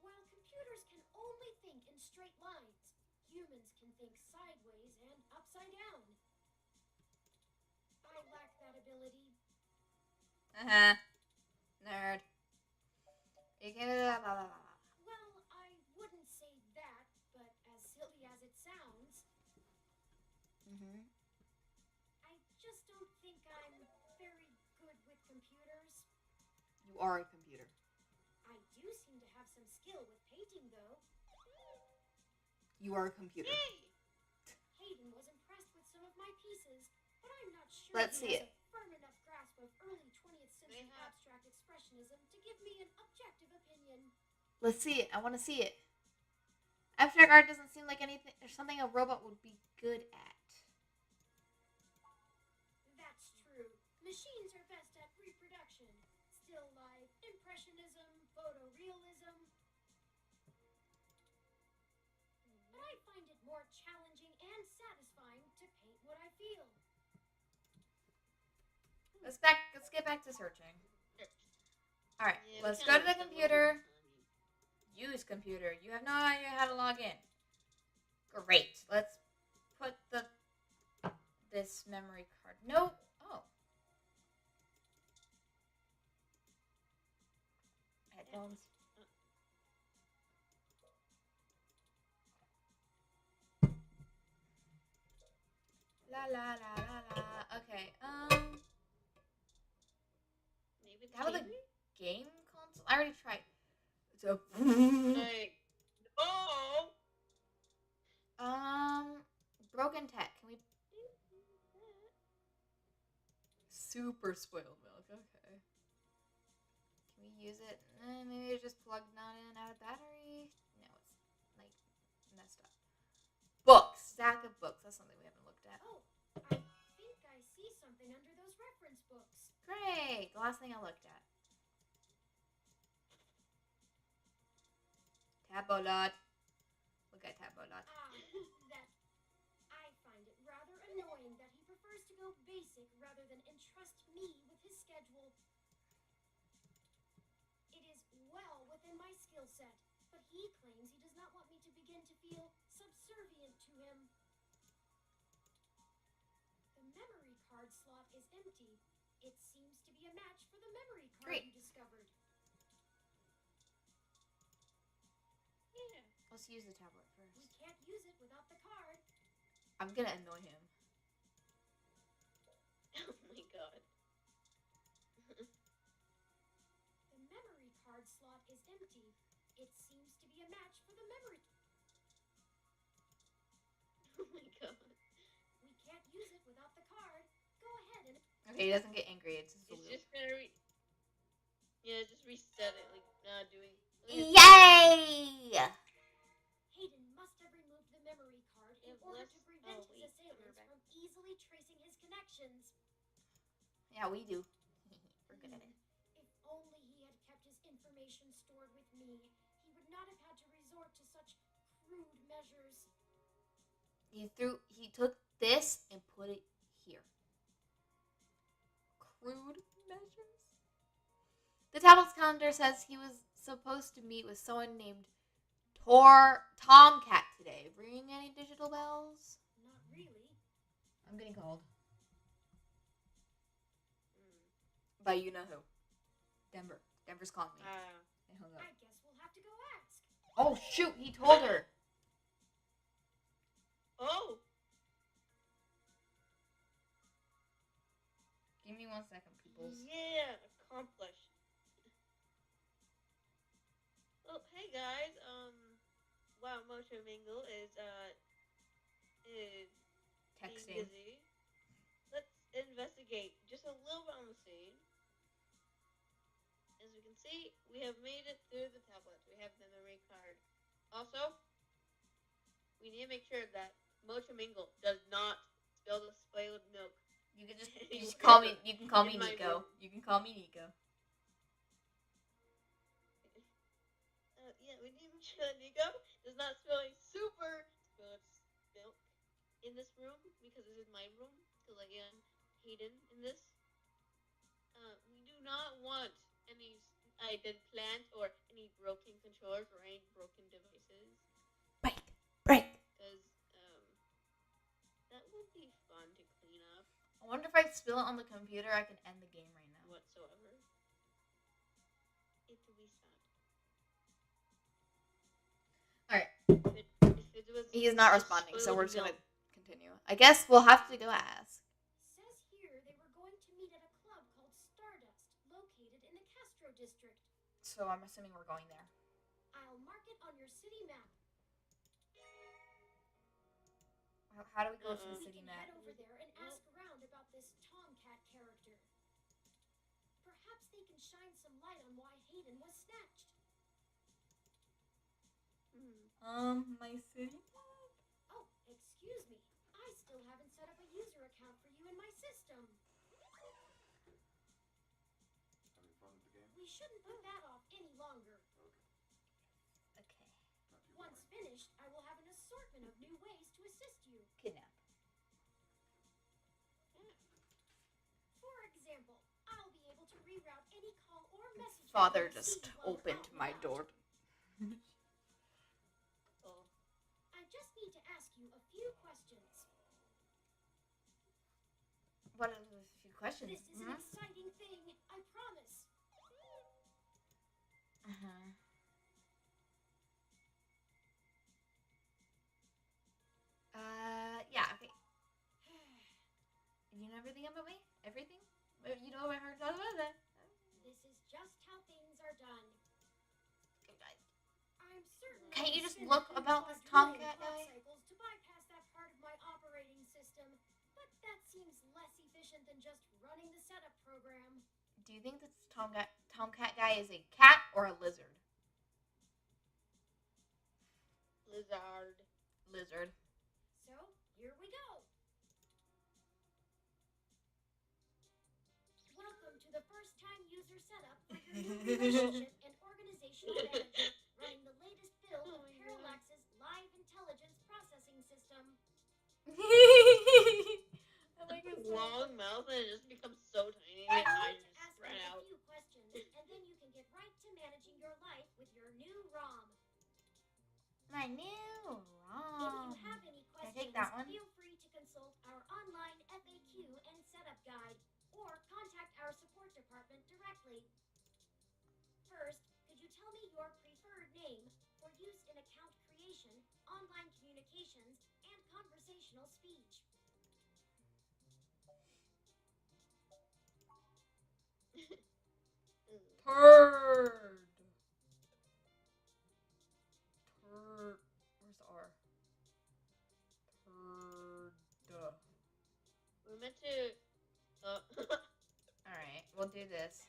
While computers can only think in straight lines, humans can think sideways and upside down. I lack that ability. Nerd. Well, I wouldn't say that, but as silly as it sounds, I just don't think I'm very good with computers. You are a computer. I do seem to have some skill with painting, though. You are a computer. Hey. Hayden was impressed with some of my pieces, but I'm not sure Let's he see has it. a firm enough grasp of early 20th century have- abstract expressionism to give me an objective opinion. Let's see it. I want to see it. Abstract art doesn't seem like anything or something a robot would be good at. That's true. Machines are best at reproduction. Still life, impressionism, photorealism. But I find it more challenging and satisfying to paint what I feel. Let's get back to searching. All right, Yeah, we let's kinda go to the wasted a little computer. time. Use computer. You have no idea how to log in. Great. Let's put this memory card. No. Oh. headphones. La la la la la. Okay. Maybe the How about TV? the game console? I already tried. So. Like, oh! Broken tech. Can we? Super spoiled milk. Okay. Can we use it? Maybe it's just plugged not in out of battery. No, it's like messed up. Books. Stack of books. That's something we haven't looked at. Oh, I think I see something under those reference books. Great. The last thing I looked at. Tabolot. Look at Tabolot. That I find it rather annoying that he prefers to go basic rather than entrust me with his schedule. It is well within my skill set, but he claims he does not want me to begin to feel subservient to him. The memory card slot is empty. It seems to be a match for the memory card Great. you discovered. Yeah. Let's use the tablet first. We can't use it without the card. I'm gonna annoy him. Oh my god. The memory card slot is empty. It seems to be a match for the memory. Oh my god. We can't use it without the card. Go ahead and. Okay, he doesn't get angry. It's just a It's loop. just gonna yeah, just reset it, like, doing... Yay! Hayden must have removed the memory card in order to prevent his assailants from easily tracing his connections. Yeah, we do. We're good at it. If only he had kept his information stored with me, he would not have had to resort to such crude measures. He took this and put it here. Crude measures? The tablet's calendar says he was supposed to meet with someone named Tomcat today. Ring any digital bells? Not really. I'm getting called. By you know who. Denver. Denver's calling me. I hung up. I guess we'll have to go ask. Oh shoot, he told her. Oh! Give me 1 second, peoples. Yeah, accomplished. Well, hey guys, wow, Mocho Mingle is being Texting. busy. Let's investigate just a little bit on the scene. As we can see, we have made it through the tablet. We have the memory card. Also, we need to make sure that Mocho Mingle does not spill the spoiled milk. You can call me. You can call me In my Nico. room. You can call me Nico. Yeah, we need to make sure that Nico does not spill a super spilled milk in this room, because this is my room, because I am Hayden in this. We do not want any dead plant or any broken controllers or any broken devices. Break. Because that would be fun to clean up. I wonder if I spill it on the computer, I can end the game right now. Whatsoever. It would be sad. Alright. If it was He's not responding, so we're just spoiled gonna continue. I guess we'll have to go ask. Says here they were going to meet at a club called Stardust, located in the Castro district. So I'm assuming we're going there. I'll mark it on your city map. How do we go to the We city can map? head over there and ask around about this Tomcat character. Perhaps they can shine some light on why Hayden was snatched. My city map? Oh, excuse me. I still haven't set up a user account for you in my system. Having fun with the game? We shouldn't put that off any longer. Okay. Not too Once boring. finished, I will have an assortment of new ways to assist you. Kidnap. For example, I'll be able to reroute any call or message. Father you just receive while opened out and my about. door. Oh. I just need to ask you a few questions. What are those few questions? This is an exciting thing, I promise. everything about me? Everything? You know I heard talk about that. This is just how things are done. Okay, guys. I'm certain. Can't you I just spent look a good about this quadrillion Tomcat guy? clock cycles to bypass that part of my operating system, but that seems less efficient than just running the setup program. Do you think this Tomcat guy is a cat or a lizard? Lizard. Lizard. So, here we go. Welcome to the first-time user setup for your new relationship and organizational manager, running the latest build of Parallax's live intelligence processing system. I like his Long mouth and it just becomes so tiny I and the need eyes to just ask spread you out. a few questions, and then you can get right to managing your life with your new ROM. My new If you have any Can I questions, take that one? feel free to consult our online FAQ and setup guide, or contact our support department directly. First, could you tell me your preferred name for use in account creation, online communications, and conversational speech? Turd. Turd. Where's the R? Turd. We meant to. Alright, we'll do this.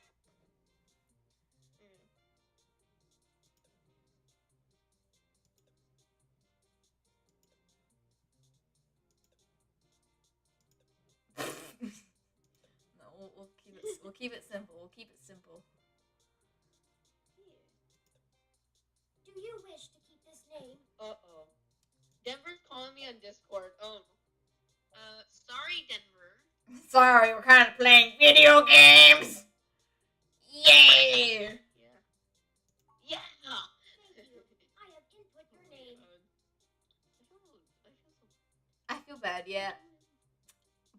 No, we'll keep it simple. We'll keep it simple. Do you wish to keep this name? Uh-oh. Denver's calling me on Discord. Oh. Sorry, Denver. Sorry, we're kind of playing video games. Yay! Yeah. Yeah! Thank you. I have input your name. I feel bad, yeah.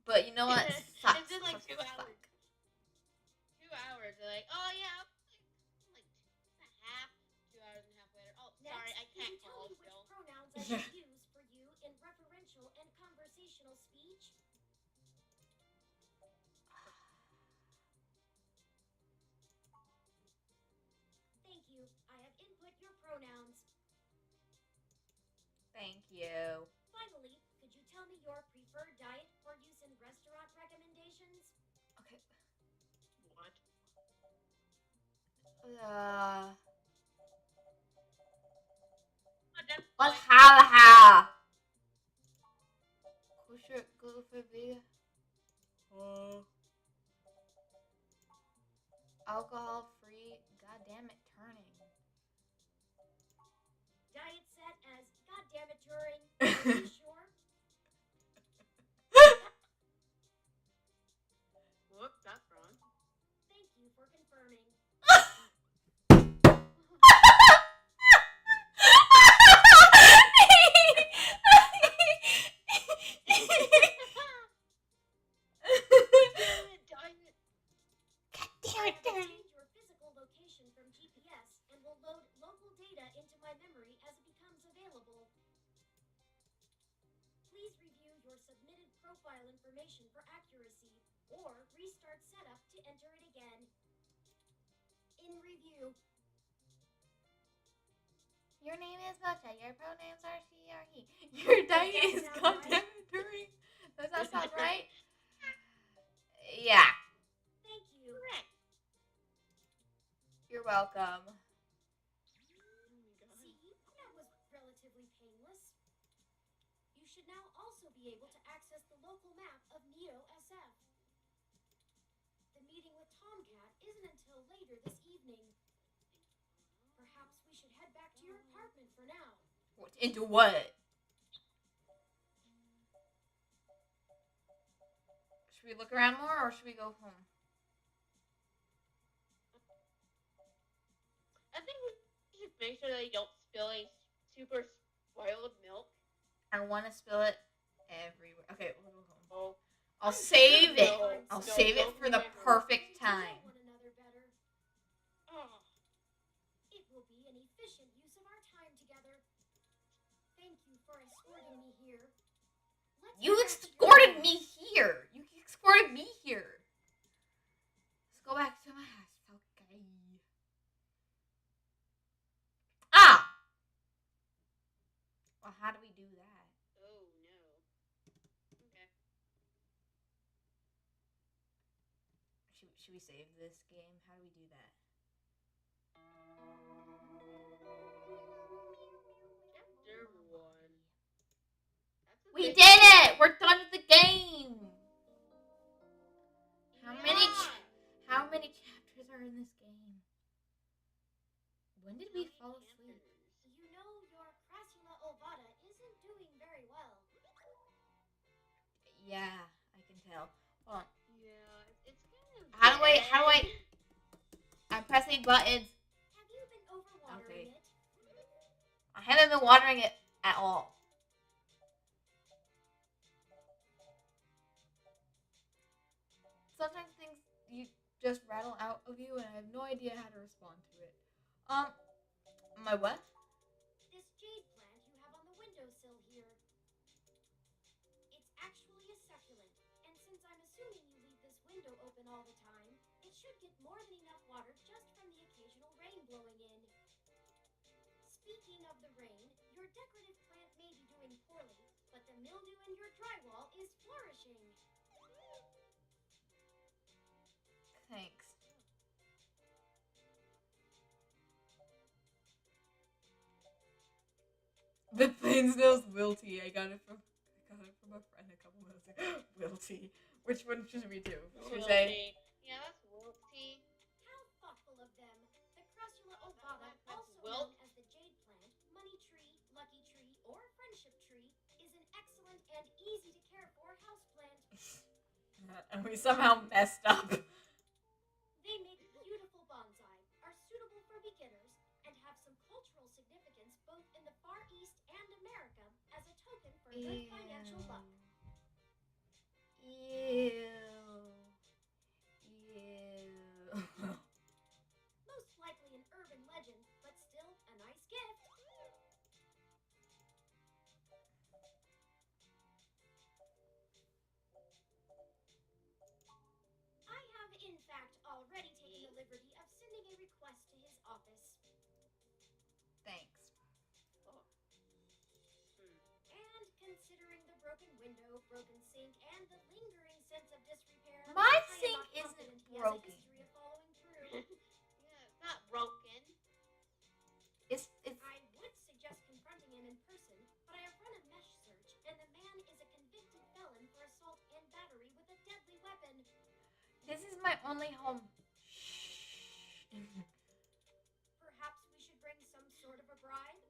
But you know what? Sucks. It's been like 2 Suck. hours. 2 hours. They're like, oh yeah, like 2 hours and a half later. Oh, Next, sorry, I can can't you tell call me which still. pronouns I should use for you in referential and conversational speech? Thank you. I have input your pronouns. Thank you. Finally, could you tell me your preferred diet for use in restaurant recommendations? Okay. What? What's halaha? Kosher gluten-free. Alcohol-free. Goddamn it, turning. Diet set as goddammit during. Are you sure? Whoops, that's wrong. Thank you for confirming. I have obtained your physical location from GPS and will load local data into my memory as it becomes available. Please review your submitted profile information for accuracy, or restart setup to enter it again. In review. Your name is Mocha. Your pronouns are she or he. Your diet is goddamn during. Does that sound right? Yeah. Thank you. Correct. You're welcome. See, that was relatively painless. You should now also be able to access the local map of Neo SF. The meeting with Tomcat isn't until later this evening. Perhaps we should head back to your apartment for now. Into what? Should we look around more or should we go home? I think we should make sure that you don't spill a super spoiled milk. I want to spill it everywhere. Okay, we'll go home. Oh. I'll save it. No, I'll no, save it don't for the do it. perfect Get to know time. one another better. Oh. It will be an efficient use of our time together. Thank you for escorting me here. Let's You get back to your escorted room. me here. You escorted transported me here? Let's go back to my house. Okay. Ah! Well, how do we do that? Oh no. Okay. Should we save this game? How do we do that? Chapter 1. That's a We big did one. it! We're done with the game! How Yeah. many chapters are in this game? When did we fall asleep? You know, your Crassula ovata isn't doing very well. Yeah, I can tell. Hold on. Yeah, it's kind of. How do I- dead. I'm pressing buttons. Have you been overwatering Okay. it? I haven't been watering it at all. Sometimes things you just rattle out of you, and I have no idea how to respond to it. My what? This jade plant you have on the windowsill here. It's actually a succulent, and since I'm assuming you leave this window open all the time, it should get more than enough water just from the occasional rain blowing in. Speaking of the rain, your decorative plant may be doing poorly, but the mildew in your drywall is flourishing. Thanks. The plain snail's wilty. I got it from a friend a couple minutes ago. Wilty. Which one should we do? Should we say? Wilty. Yeah, that's wilty. How thoughtful of them. The Crassula ovata, That's also wilt. known as the jade plant, money tree, lucky tree, or friendship tree, is an excellent and easy to care for houseplant. And we somehow messed up. They make beautiful bonsai, are suitable for beginners, and have some cultural significance both in the Far East and America as a token for good financial luck. Ew. Most likely an urban legend, but still a nice gift. I have, in fact, already taken the liberty of sending a request to his office. Thanks. And considering the broken window, broken sink, and the lingering sense of disrepair, My I am sink not isn't confident he broken. has a history of following through. Yeah, it's not broken. It's I would suggest confronting him in person, but I have run a mesh search, and the man is a convicted felon for assault and battery with a deadly weapon. this is my only home. Perhaps we should bring some sort of a bribe? I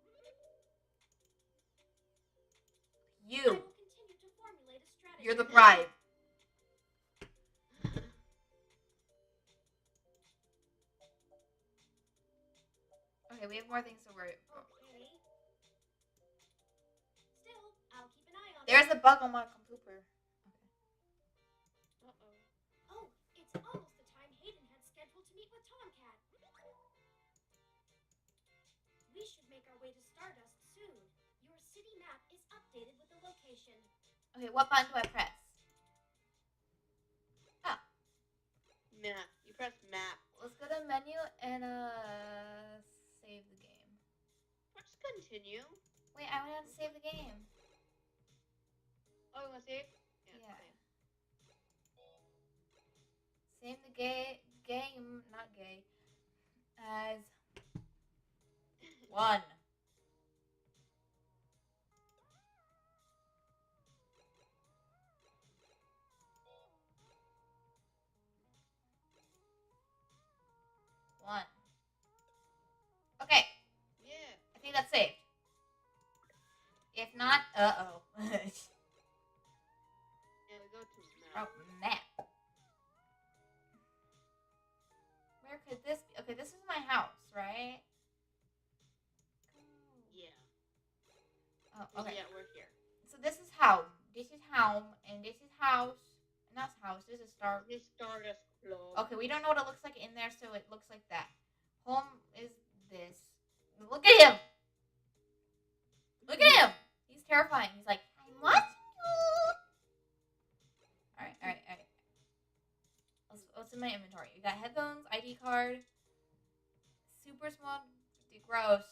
You. will continue to formulate a strategy. You're the bribe. Okay, we have more things to worry about. Okay. Still, I'll keep an eye on There's it. a bug on my computer. Uh-oh. Oh, it's almost the time Hayden had scheduled to meet with Tomcat. We should make our way to Stardust soon. Your city map is updated with the location. Okay, what button do I press? Map. You press map. Let's go to menu and save the game. Or just continue. Wait, I want to save the game. Oh, you want to save? Yeah. Save. Save the game, not gay, as 1. Okay, Yeah. I think that's saved. If not, uh-oh. Yeah, we go to Oh, map. map. Where could this be? Okay, this is my house, right? Yeah. Oh, okay. Yeah, we're here. So this is home. This is home, and this is house. And that's house. This is star. This Stardust Club. Okay, we don't know what it looks like in there, so it looks like that. Home is this. Look at him! Look at him! He's terrifying. He's like, I'm watching you! Alright. card. Super small. Gross.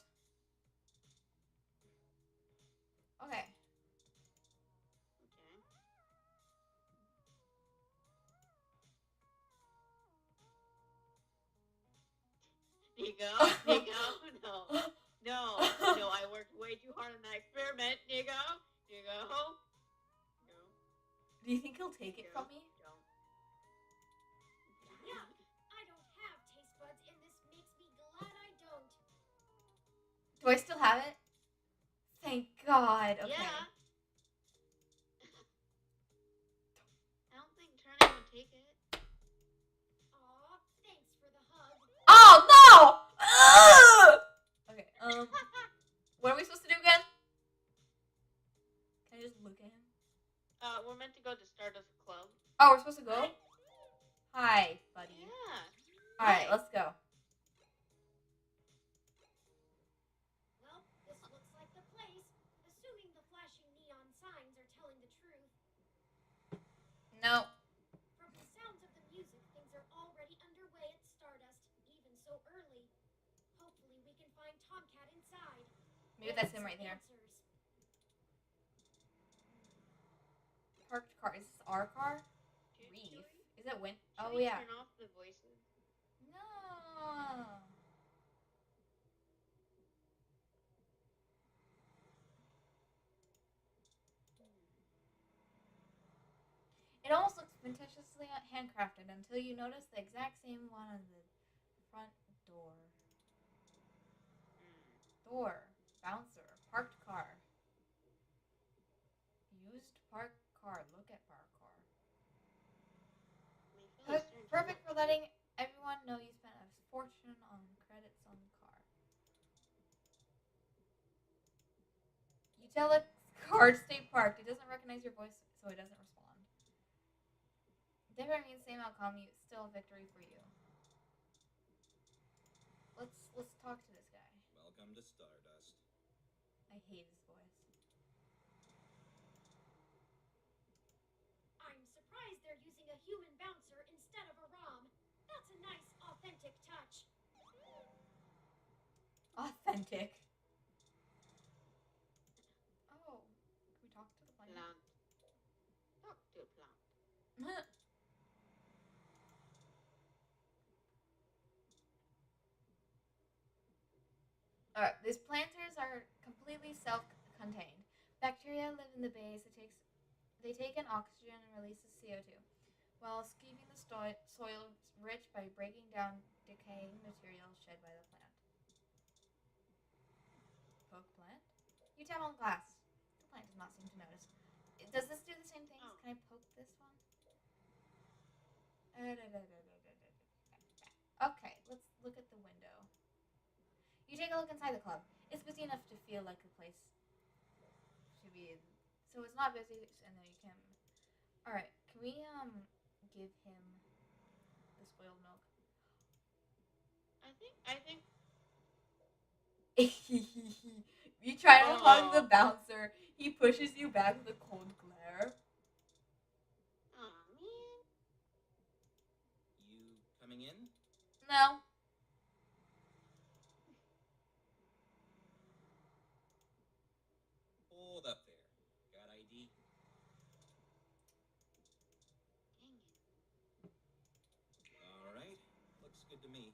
Okay. Okay. Nico, no. No, I worked way too hard on that experiment, Nico. No. Do you think he'll take it from me? Don't. Yuck! I don't have taste buds, and this makes me glad I don't. Do I still have it? Thank God. Okay. Yeah. I don't think Turning would take it. Aw, thanks for the hug. Oh no! Ugh! Okay. What are we supposed to do again? Can I just look at him? We're meant to go to Stardust Club. Oh, we're supposed to go? Hi, buddy. Yeah. Alright, let's go. Well, this looks like the place. Assuming the flashing neon signs are telling the truth. No. From the sounds of the music, things are already underway at Stardust, even so early. Hopefully we can find Tomcat inside. Maybe that's him right there. Answers. Parked car. Is this our car? Should Reef. we- Is it Win? should Oh, we yeah. turn off the voices? No. It almost looks vintageously handcrafted until you notice the exact same one on the front door. Door. Bouncer. Parked car. Used parked car. Look at parked car. Perfect for letting everyone know you spent a fortune on credits on the car. You tell the car to stay parked. It doesn't recognize your voice, so it doesn't respond. Different means same outcome. Still a victory for you. Let's talk to this guy. Welcome to Stardust. I hate his voice. I'm surprised they're using a human bouncer instead of a ROM. That's a nice, authentic touch. Authentic. Oh, can we talk to the plant? Talk to a plant. Alright, these planters are completely self-contained. Bacteria live in the base. They take in oxygen and releases CO2, while keeping the soil rich by breaking down decaying materials shed by the plant. Poke plant? You tap on glass. The plant does not seem to notice. Does this do the same things? Oh. Can I poke this one? Okay, let's look at the window. You take a look inside the club. It's busy enough to feel like a place to be in. So it's not busy, and then you can. All right, can we give him the spoiled milk? I think. You try to hug the bouncer. He pushes you back with a cold glare. Aw, man. You coming in? No. Hold up there. Got ID? Dang it. Alright. Looks good to me.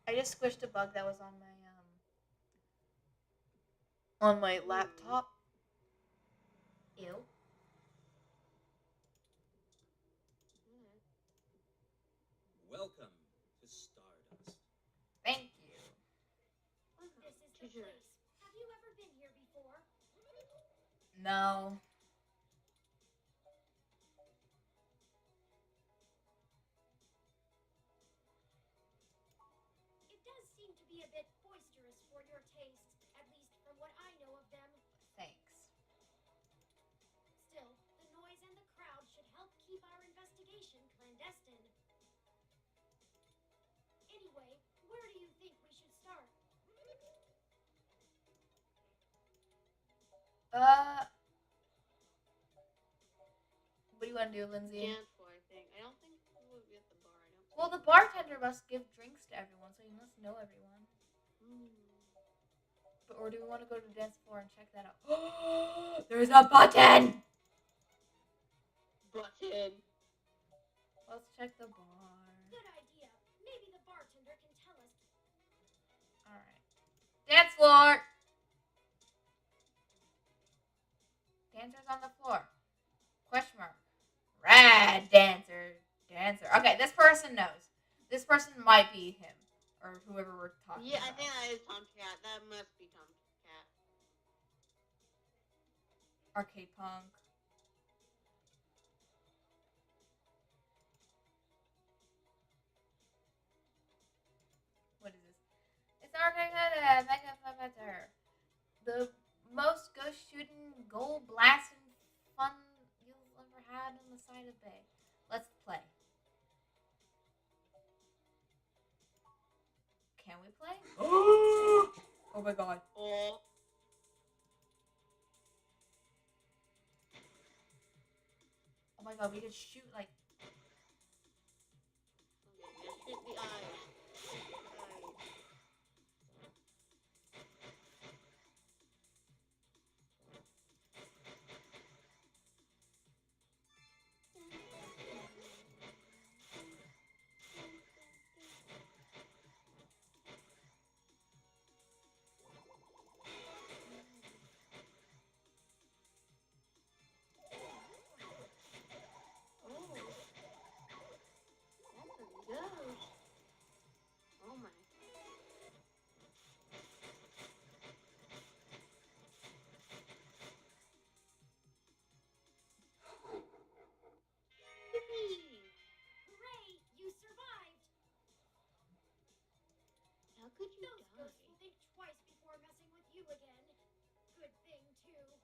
I just squished a bug that was on my laptop. Ew. Welcome to Stardust. Thank you. This is the place. Have you ever been here before? No. It does seem to be a bit boisterous for your taste, at least from what I know of them. Thanks. Still, the noise and the crowd should help keep our investigation clandestine. Anyway, where do you think we should start? What do you want to do, Lindsay? Dance floor, I think. I don't think we would be at the bar. Well, the bartender must give drinks to everyone, so he must know everyone. Or do we want to go to the dance floor and check that out? There's a button! Button. Let's check the bar. Good idea. Maybe the bartender can tell us. Alright. Dance floor! Dancers on the floor. Question mark. Rad dancer. Dancer. Okay, this person knows. This person might be him. Or whoever we're talking Yeah, about. I think that is Tomcat. That must be Tomcat. Arcade punk. What is this? It's arcade mega better. The most ghost shooting, goal blasting fun you've ever had on the side of Bay. Let's play. Can we play? Oh my god. Oh. Oh my god, we could shoot like. Okay, let's shoot the eyes. Oh my. Yippee! Hooray! You survived! How could you Those die? ghosts will think twice before messing with you again. Good thing, too.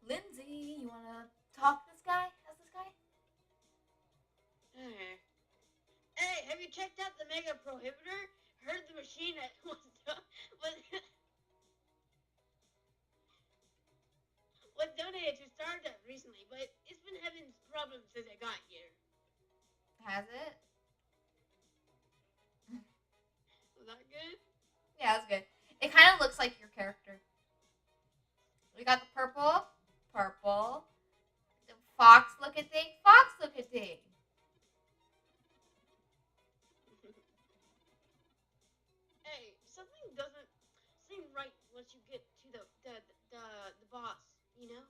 Lindsey, you wanna talk to this guy? How's this guy? Hey, have you checked out the Mega Prohibitor? Heard the machine that was donated to Stardust recently, but it's been having problems since I got here. Has it? Was that good? Yeah, that's good. It kind of looks like your character. We got the purple, purple. The fox looking thing, fox looking thing. Hey, something doesn't seem right once you get to the boss, you know?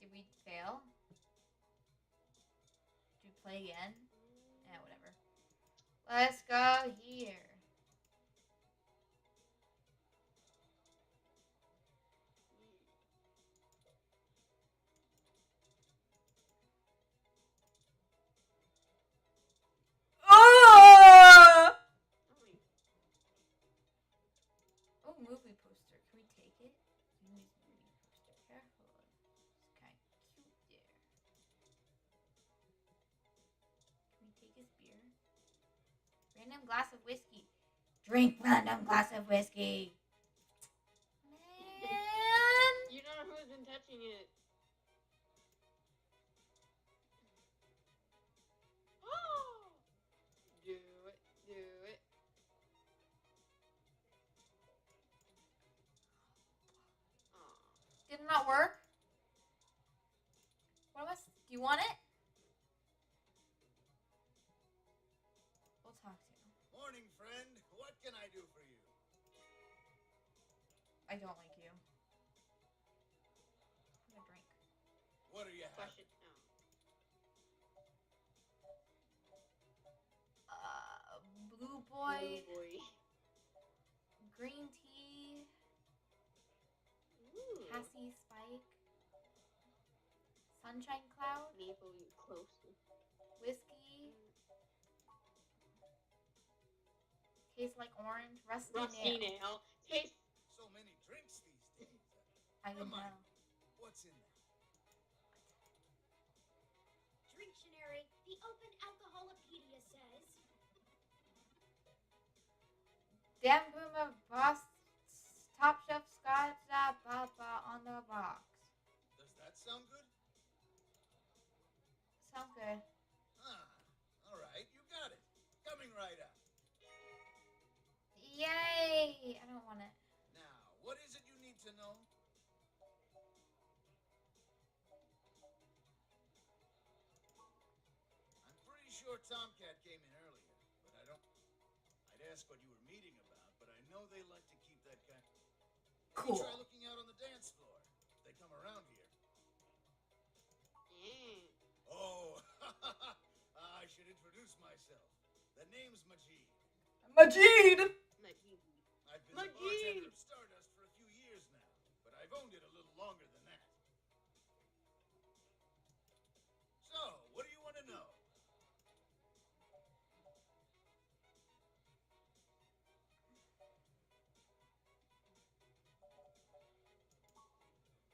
Did we fail? Did we play again? Yeah, whatever. Let's go here. Oh! Oh, movie poster. Can we take it? Use movie poster. Careful. It's kind of cute there. Can we take his beer? Random glass of whiskey. Drink random glass of whiskey. Man. You don't know who's been touching it. Oh! Do it, do it. Aw. Did it not work? What was? Do you want it? We'll talk to you. Morning, friend. What can I do for you? I don't like you. I'm gonna drink. What are you having? Question. Blue boy, Oh boy. green tea, Ooh. Cassie Spike, sunshine cloud, Maple, you close. whiskey. Tastes like orange, rusty Rusty nail. nail. Taste. So many drinks these days. I can Come on. tell. What's in there? Dictionary, the Open Alcoholopedia says, Damn boomer boss top shelf scotch papa on the box. Does that sound good? Sounds good. All right, you got it. Coming right up. Yay! I don't want it. Now, what is it you need to know? I'm pretty sure Tomcat came in earlier, but I don't. I'd ask what you were meeting about, but I know they like to keep that kind. Maybe Cool. try looking out on the dance floor. If they come around here. Oh, I should introduce myself. The name's Majid. Majid! I've been the bartender of Stardust for a few years now, but I've owned it a little longer than that. So, what do you want to know?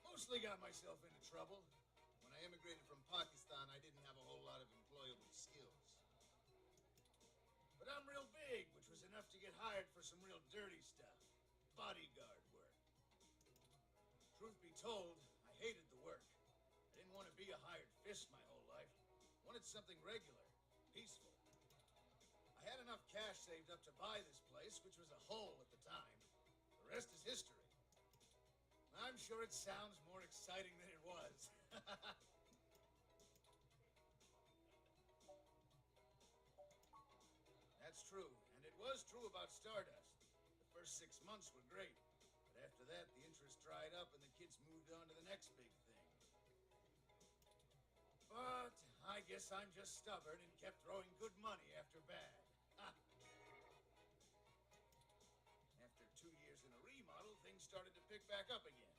Mostly got myself into trouble. When I immigrated from Pakistan, I didn't have a whole lot of employable skills. But I'm real big, which was enough to get hired for some real dirty stuff. Bodyguard work. Truth be told, I hated the work. I didn't want to be a hired fist my whole life. Wanted something regular, peaceful. I had enough cash saved up to buy this place, which was a hole at the time. The rest is history. I'm sure it sounds more exciting than it was. That's true, and it was true about Stardust. The first 6 months were great, but after that, the interest dried up and the kids moved on to the next big thing. But I guess I'm just stubborn and kept throwing good money after bad. After 2 years in a remodel, things started to pick back up again.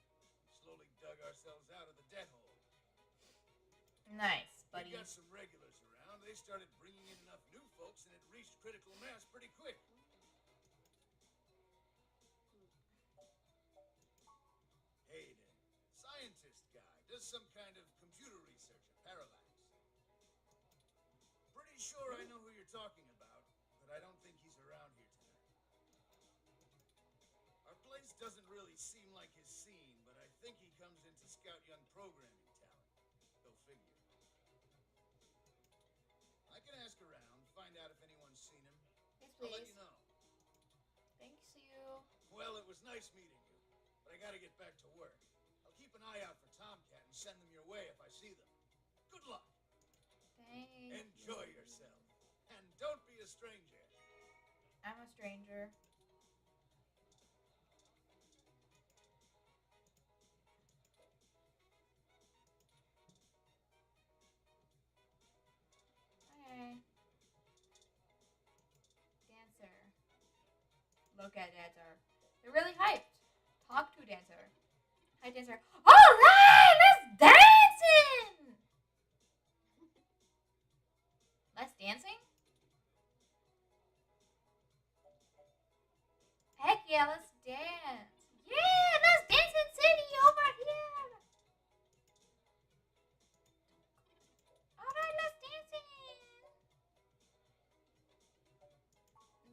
We slowly dug ourselves out of the debt hole. Nice, buddy. We got some regulars around. They started bringing in enough new folks, and it reached critical mass pretty quick. Hayden, scientist guy, does some kind of computer research at Parallax. Pretty sure I know who you're talking about, but I don't think he's around here tonight. Our place doesn't really seem like his scene, but I think he comes in to scout young programming talent. Go figure. I can ask around, find out if anyone's seen him. Yes, I'll let please. you know. Thanks, you. Well, it was nice meeting you, but I gotta get back to work. I'll keep an eye out for Tomcat and send them your way if I see them. Good luck. Thank Enjoy you. yourself. And don't be a stranger. I'm a stranger. Okay. Dancer. Look at Dancer. They're really hyped. Talk to Dancer. Hi, Dancer. Alright! Let's dancing! Less dancing? Heck yeah, let's dance. Yeah, let's dance in city over here. Alright, let's dance in.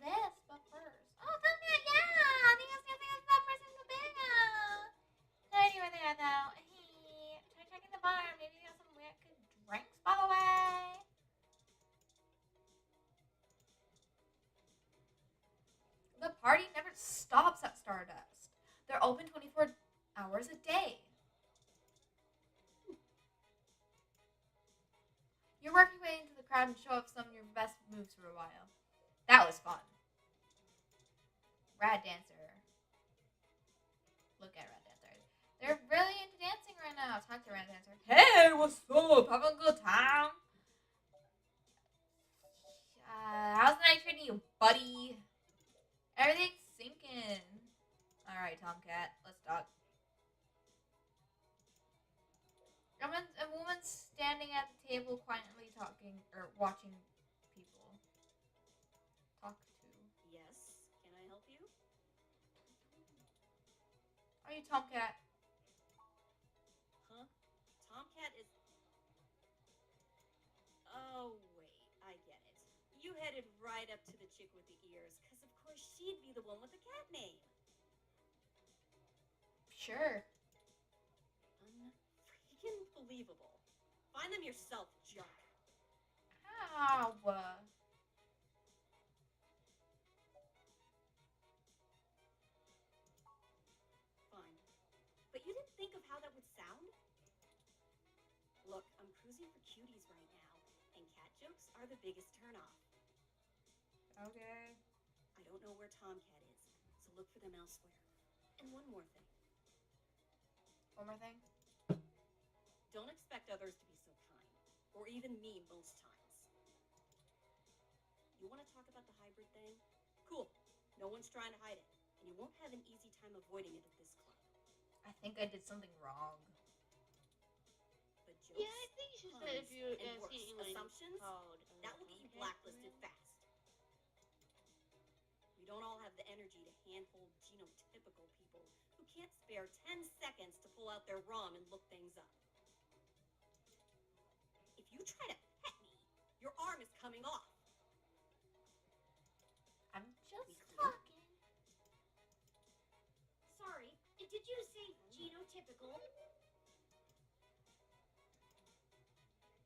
This, but first. Oh, come here, yeah. Dios, dios, the person in the bag. Hi, you were there, though. Hey, try checking the bar. Maybe they got some weird good drinks, by the way. The party never stops at Stardust. They're open 24 hours a day. You work your way into the crowd and show off some of your best moves for a while. That was fun. Rad Dancer. Look at Rad Dancer. They're really into dancing right now. Talk to Rad Dancer. Hey, what's up? Having a good time? How's the night treating you, buddy? Everything's sinking. Alright, Tomcat. Let's talk. A woman standing at the table quietly talking or watching people. Talk to. Yes, can I help you? Are you Tomcat? Huh? Tomcat is... Oh, wait, I get it. You headed right up to the chick with the ears, because of course she'd be the one with the cat name. Sure. Unfreaking believable. Find them yourself, jerk. Ow. Fine. But you didn't think of how that would sound? Look, I'm cruising for cuties right now, and cat jokes are the biggest turnoff. Okay. I don't know where Tomcat is, so look for them elsewhere. And one more thing. One more thing. Don't expect others to be so kind, or even me most times. You want to talk about the hybrid thing? Cool. No one's trying to hide it, and you won't have an easy time avoiding it at this club. I think I did something wrong. But jokes, Yeah, I think you should say if puns, you and worse, see anyone assumptions, called that will get you Tomcat blacklisted around. fast. We don't all have the energy to handhold genotypical people who can't spare 10 seconds to pull out their ROM and look things up. If you try to pet me, your arm is coming off. I'm just We clear? talking. Sorry, did you say genotypical?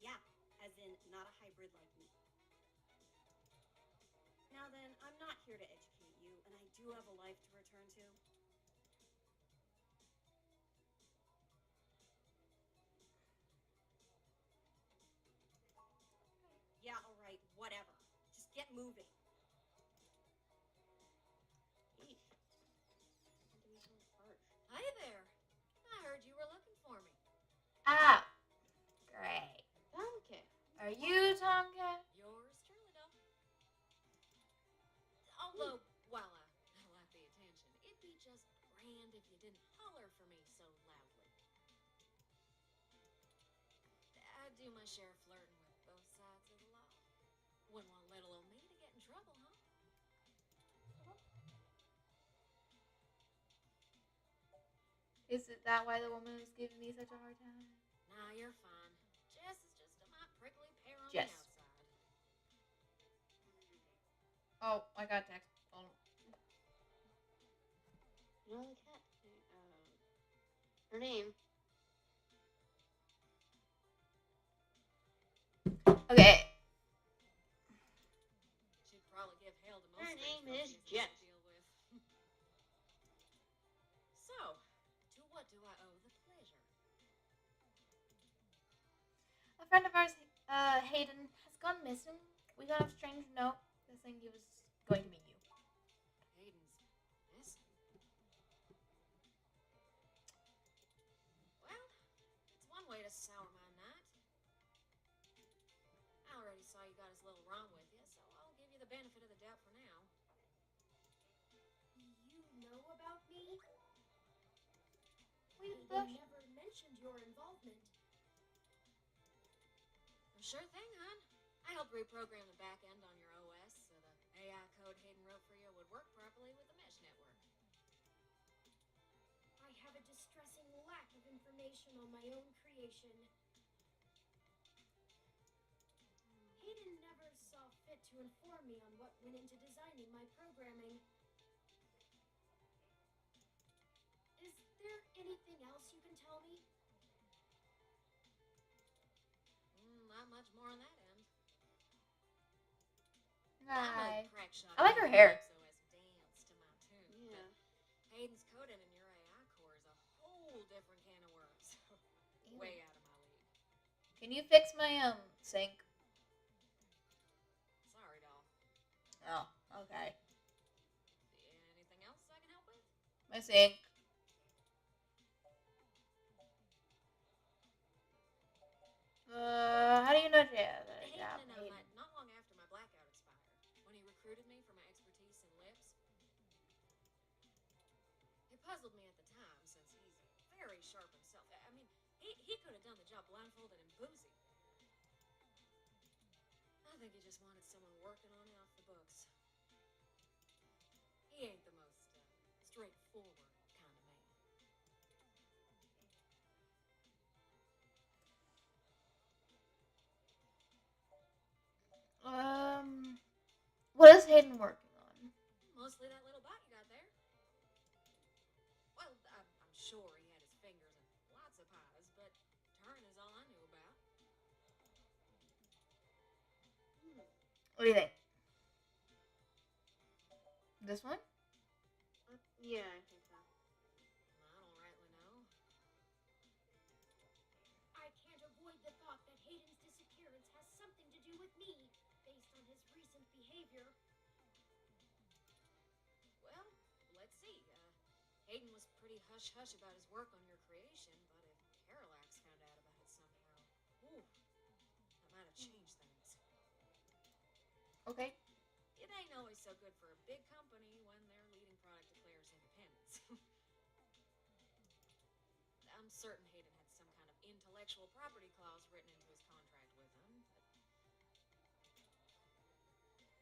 Yeah, as in not a hybrid like me. Now then, I'm not here to educate you, and I do have a life to return to. Yeah, alright, whatever. Just get moving. Yeesh. Had to be so harsh. Hi there. I heard you were looking for me. Ah. Great. Tomcat. Are you Tomcat? Yours truly, though. Although, while I like the attention, it'd be just grand if you didn't holler for me so loudly. I do my share of flirting with both sides of the law. Wouldn't want little old me to get in trouble, huh? Is it that why the woman was giving me such a hard time? Nah, you're fine. Jess is just a mite prickly pear on Jess. the outside. Oh, I got text. Oh. You know the cat. Her name. Okay. She'd probably give hell to most Her strange name folks is she has Jess. to deal with. So, to what do I owe the pleasure? A friend of ours, Hayden, has gone missing. We got a strange note saying he was going to meet you. Hayden's missing. Well, it's one way to sour my night. I already saw you got his little ROM with you, so I'll give you the benefit of the doubt for now. You know about me? We Hayden never mentioned your involvement. Sure thing, hon. I helped reprogram the back end on your OS so the AI code Hayden wrote for you would work properly with the mesh network. I have a distressing lack of information on my own creation. Hayden never saw fit to inform me on what went into designing my programming. Is there anything else you can tell me? Not much more on that end. Hi. I'm a crack shot I like her at hair. making OS dance to my tune. Yeah. But Hayden's coding in your AI core is a whole different can of worms. Way out of my league. Can you fix my sink? Sorry, doll. Oh, okay. Anything else I can help with? My sink. How do you know that? Hayden and I met not long after my blackout expired, when he recruited me for my expertise in lips. It puzzled me at the time, since he's very sharp himself. I mean, he could have done the job blindfolded and boozy. I think he just wanted someone working on it off the books. He ain't the most straightforward kind of man. What is Hayden working on? Most sure he had his fingers in lots of pies, but turn is all I knew about. What do you think? This one? Yeah, I think so. I don't rightly know. I can't avoid the thought that Hayden's disappearance has something to do with me, based on his recent behavior. Well, let's see. Hayden was pretty hush-hush about his work on your creation, but if Parallax found out about it somehow, ooh, that might have changed things. Okay. It ain't always so good for a big company when their leading product declares independence. I'm certain Hayden had some kind of intellectual property clause written into his contract with him, but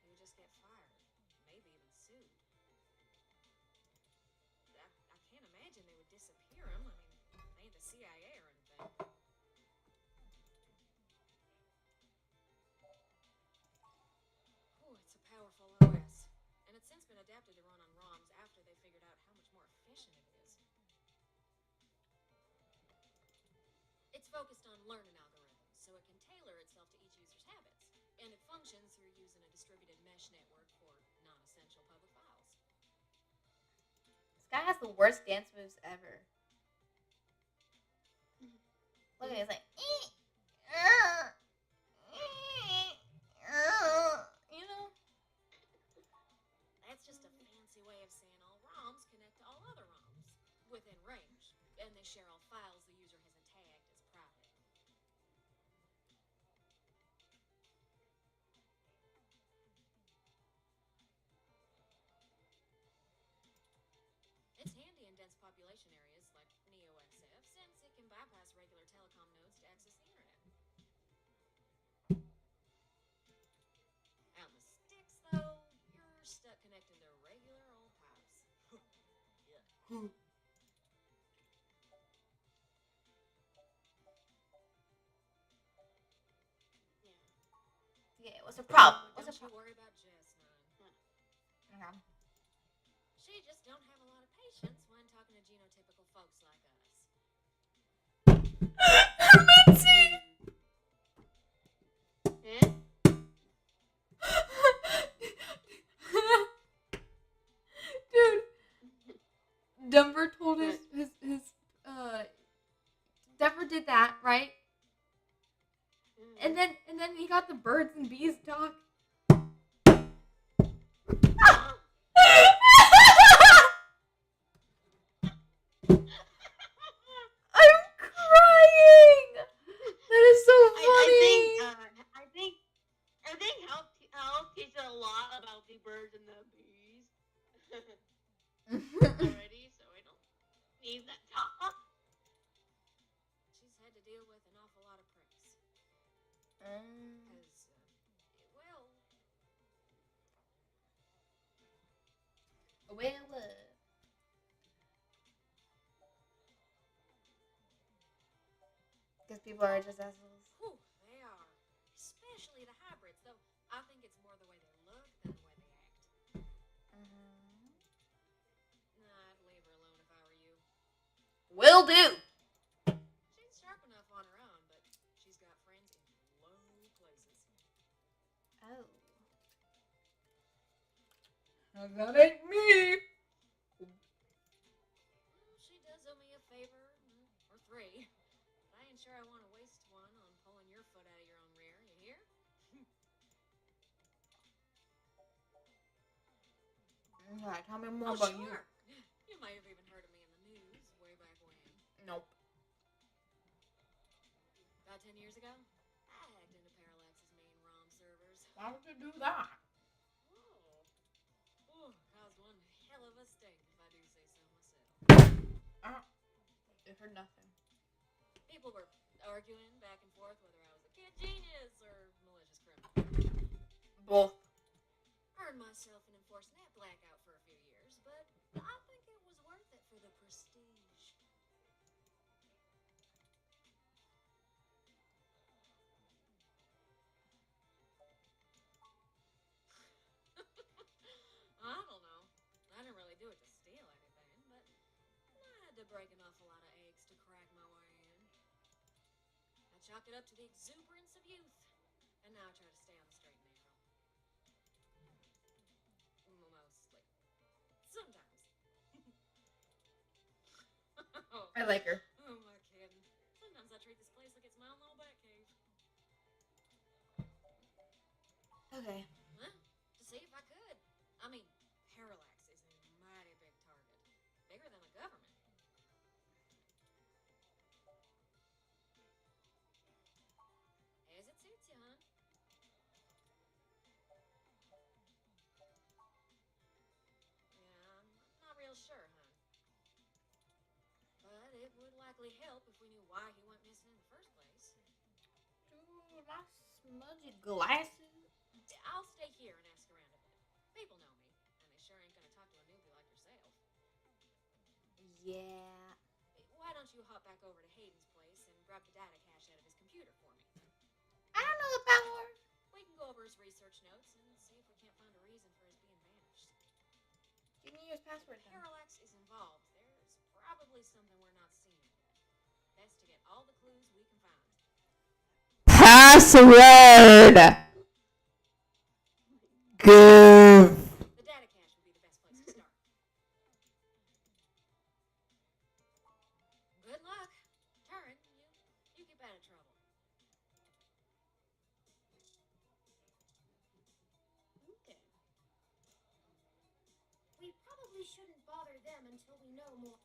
he would just get fired, maybe even sued. I can't imagine they would disappear him. I mean, they ain't the CIA or anything. Oh, it's a powerful OS. And it's since been adapted to run on ROMs after they figured out how much more efficient it is. It's focused on learning algorithms, so it can tailor itself to each user's habits. And it functions through using a distributed mesh network for non-essential public files. This guy has the worst dance moves ever. Look at it, it's like, you know? That's just a fancy way of saying all ROMs connect to all other ROMs within range, and they share all files the user hasn't tagged as private. It's handy in dense population areas like NeoXF since it can bypass regular telecom nodes to access the internet. Out in the sticks, though, you're stuck connecting to regular old pipes. Yeah. Yeah, what's the problem? But What's the don't you problem? worry about Jess none. Okay. She just don't have a lot of patience when talking to genotypical folks like us. Lindsey! Eh? Dude, Denver told his Denver did that, right? And then he got the birds and bees talk. I'm crying. That is so funny. I think help teaches a lot about the birds and the bees already, so I don't need that talk. She's had to deal with an awful lot of pricks. Because, because people are just assholes. whew, they are. Especially the hybrids, though I think it's more the way they look than the way they act. Nah, I'd leave her alone if I were you. Will do. She's sharp enough on her own, but she's got friends in low places. Oh. That ain't me. She does owe me a favor, or three. But I ain't sure I want to waste one on pulling your foot out of your own rear, you hear? Okay, tell me more about you. You might have even heard of me in the news way back when. Nope. About 10 years ago, I hacked into Parallax's main ROM servers. Why would you do that? Caused one hell of a stink, if I do say so myself. It heard nothing. People were arguing back and forth whether I was a kid genius or malicious criminal. Both. Earned myself an enforced net blackout for a few years, but I think it was worth it for the prestige. I don't know. I didn't really do it to steal anything, but I had to break an awful lot of eggs to crack my way in. I chalk it up to the exuberance of youth, and now I try to stay on the straight and narrow. Mostly. Sometimes. I like her. Who am I kidding? Sometimes I treat this place like it's my own little bat cave. Okay. Well, to see if I could. I mean, Parallax is a mighty big target. Bigger than the government. As it suits you, hon. Yeah, I'm not real sure, hon. But it would likely help if we knew why he went missing in the first place. Dude, my smudgy glasses. I'll stay here and ask around a bit. People know me, and they sure ain't gonna talk to a newbie like yourself. Yeah. Why don't you hop back over to Hayden's place and grab the data cache out of his computer for me? I don't know the power. We can go over his research notes and see if we can't find a reason for his being vanished. Give me your password then. Parallax is involved. There's probably something we're not seeing yet. Best to get all the clues we can find. Password. Give. The data cache would be the best place to start. Good luck. Turin, you keep out of trouble. Okay. We probably shouldn't bother them until we know more.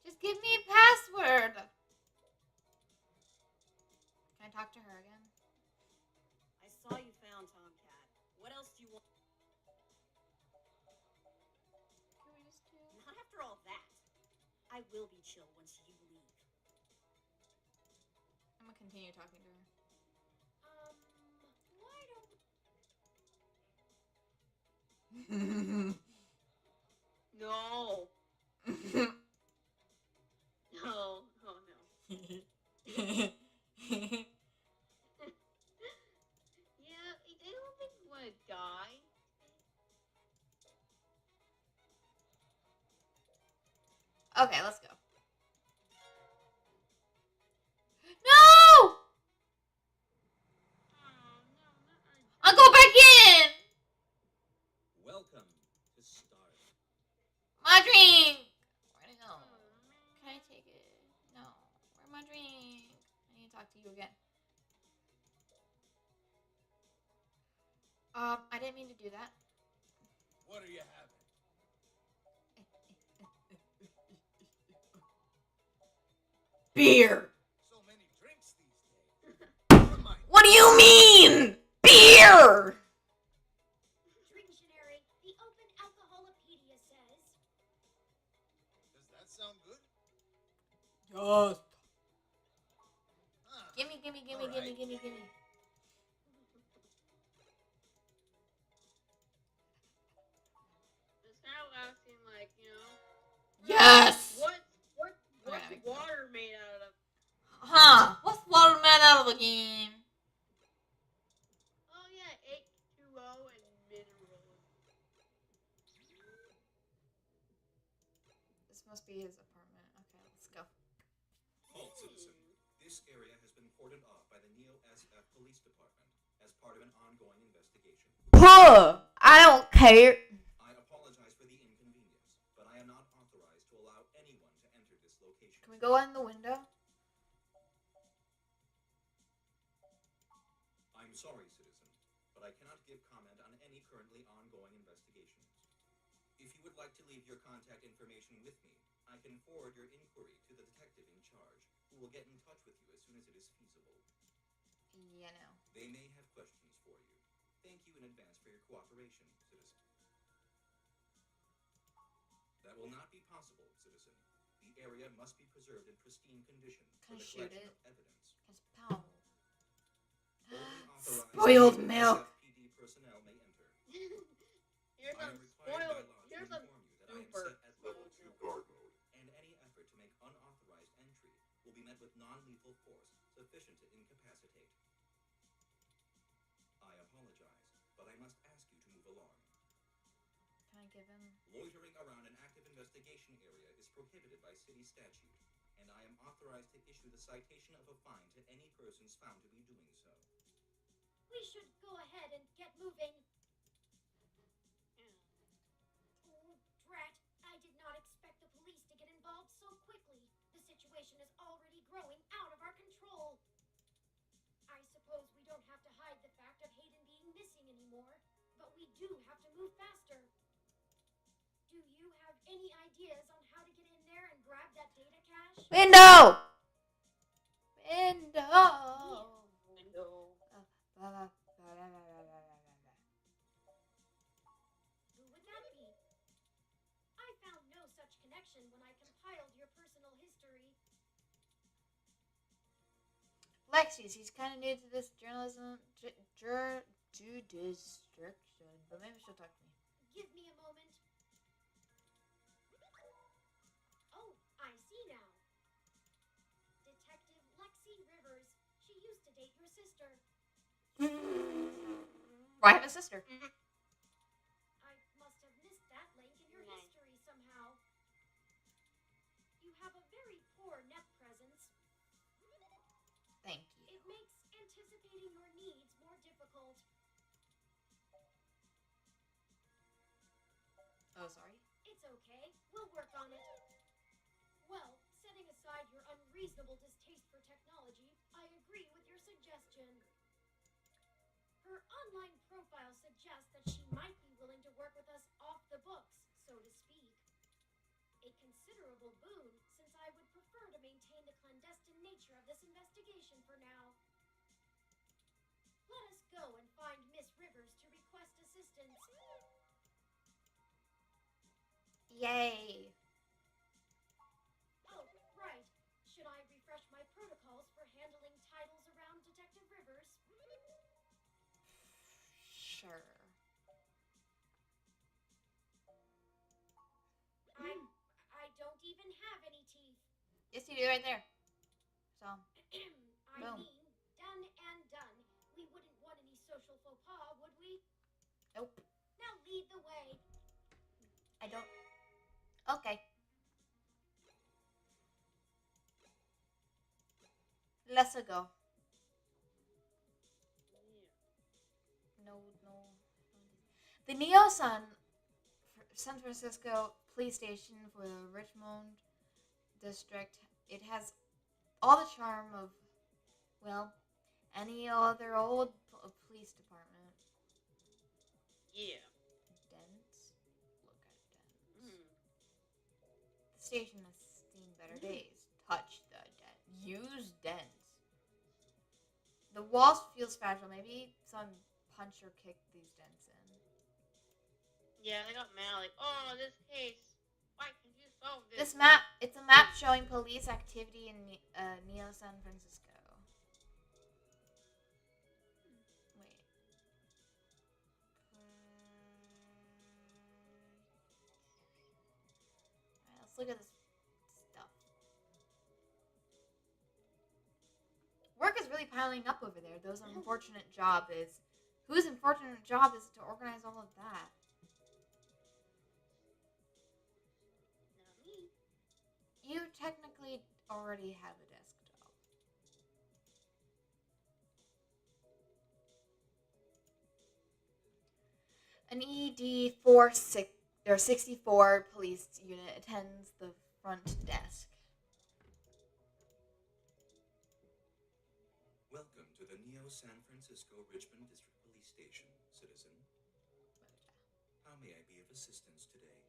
Just give me a password. Can I talk to her again? I saw you found Tomcat. What else do you want? Can we just do? Not after all that. I will be chill once you leave. I'm gonna continue talking to her. Why don't No. No. Oh no. Yeah, I don't think you want to die. Okay, let's go. No! Oh no, not I'll go back in. Welcome to Stardom. My drink. Where'd it go? Can I take it? No. Where's my drink? I need to talk to you again. I didn't mean to do that. What are you having? Beer. So many drinks these days. What am I? What do you mean? Beer. Dictionary, the Open Alcoholopedia says. Does that sound good? Just. Huh. Gimme. It's kind of asking, like, you know. Yes. What's Okay. water made out of? Huh? What's water made out of again? Oh yeah, H2O and minerals. This must be his apartment. Okay, let's go. Halt, citizen. This area has been cordoned off by the Neo-SF Police Department as part of an ongoing investigation. Puh! I don't care. I apologize for the inconvenience, but I am not authorized to allow anyone to enter this location. Can we go in the window? I'm sorry, citizen, but I cannot give comment on any currently ongoing investigations. If you would like to leave your contact information with me, I can forward your inquiry to the detective in charge, who will get in touch with you as soon as it is feasible. Yeah, no. They may have questions for you. Thank you in advance for your cooperation, citizen. That will not be possible, citizen. The area must be preserved in pristine condition Can I for the shoot collection it? of evidence. Just pow. Only authorized Spoiled milk. PD personnel may enter. Here's I some am required by spoiled. law to Here's some inform you that I am super. set at level 2 guard mode, and any effort to make unauthorized entry will be met with non-lethal force sufficient to incapacitate. I apologize, but I must ask you to move along. Can I give him? Loitering around an active investigation area is prohibited by city statute, and I am authorized to issue the citation of a fine to any persons found to be doing so. We should go ahead and get moving. Yeah. Oh, drat. I did not expect the police to get involved so quickly. The situation is already growing out of our control. I suppose we don't have to hide the fact of Hayden being missing anymore, but we do have to move faster. Do you have any ideas on how to get in there and grab that data cache? Window! Window. Who would that be? I found no such connection when I compiled your personal history. Lexi's, he's kind of new to this journalism, distraction, but maybe she'll talk to me. Give me a moment. Oh, I see now. Detective Lexi Rivers. She used to date your sister. I have a sister. I must have missed that link in your Nice. history somehow. You have a very poor net presence. Thank you. It makes anticipating your needs more difficult. Oh, sorry. It's okay. We'll work on it. Well, setting aside your unreasonable distaste for technology, I agree with your suggestion. Her online profile suggests that she might be willing to work with us off the books, so to speak. A considerable boon, since I would prefer to maintain the clandestine nature of this investigation for now. Let us go and find Miss Rivers to request assistance. Yay. Oh, right. Should I refresh my protocols for handling titles around Detective Rivers? Sure. I don't even have any teeth. Yes, you do right there. So, I Boom. mean, done and done. We wouldn't want any social faux pas, would we? nope. Now lead the way. I don't. Okay. Let's go. No. The Neo San Francisco police station for the Richmond district. It has all the charm of, well, any other old police department. Yeah. Dents. Look at dents. Mm. The station has seen better days. Touch the dent. Use dents. The walls feels fragile. Maybe some punch or kick these dents in. Yeah, they got mad like, oh, this case. Why can't you solve this? This map, it's a map showing police activity in Neo San Francisco. Wait. Alright, let's look at this stuff. Work is really piling up over there. Whose unfortunate job is to organize all of that? Not me. You technically already have a desk job. An ED 64 police unit attends the front desk. Welcome to the Neo San Francisco Richmond District Police Station, citizen. How may I be of assistance today?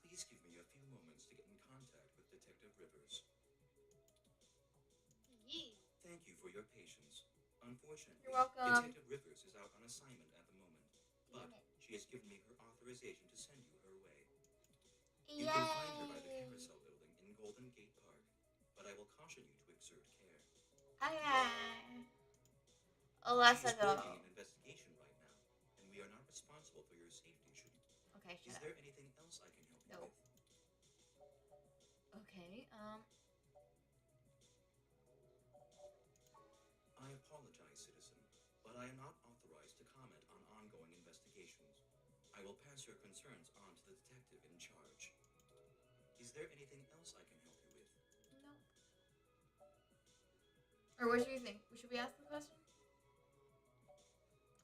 Please give me a few moments to get in contact with Detective Rivers. Yeah. Thank you for your patience. Unfortunately, You're welcome. Detective Rivers is out on assignment at the moment, but she has given me her authorization to send you her way. You can find her by the Carousel Building in Golden Gate Park, but I will caution you to exert care. Okay. She Let's is go. working an investigation right now, and we are not responsible for your safety. Okay, Is shut there anything else I can help you Nope. with? up. Okay, I apologize, citizen, but I am not authorized to comment on ongoing investigations. I will pass your concerns on to the detective in charge. Is there anything else I can help you with? No. Or what do you think? Should we ask the question?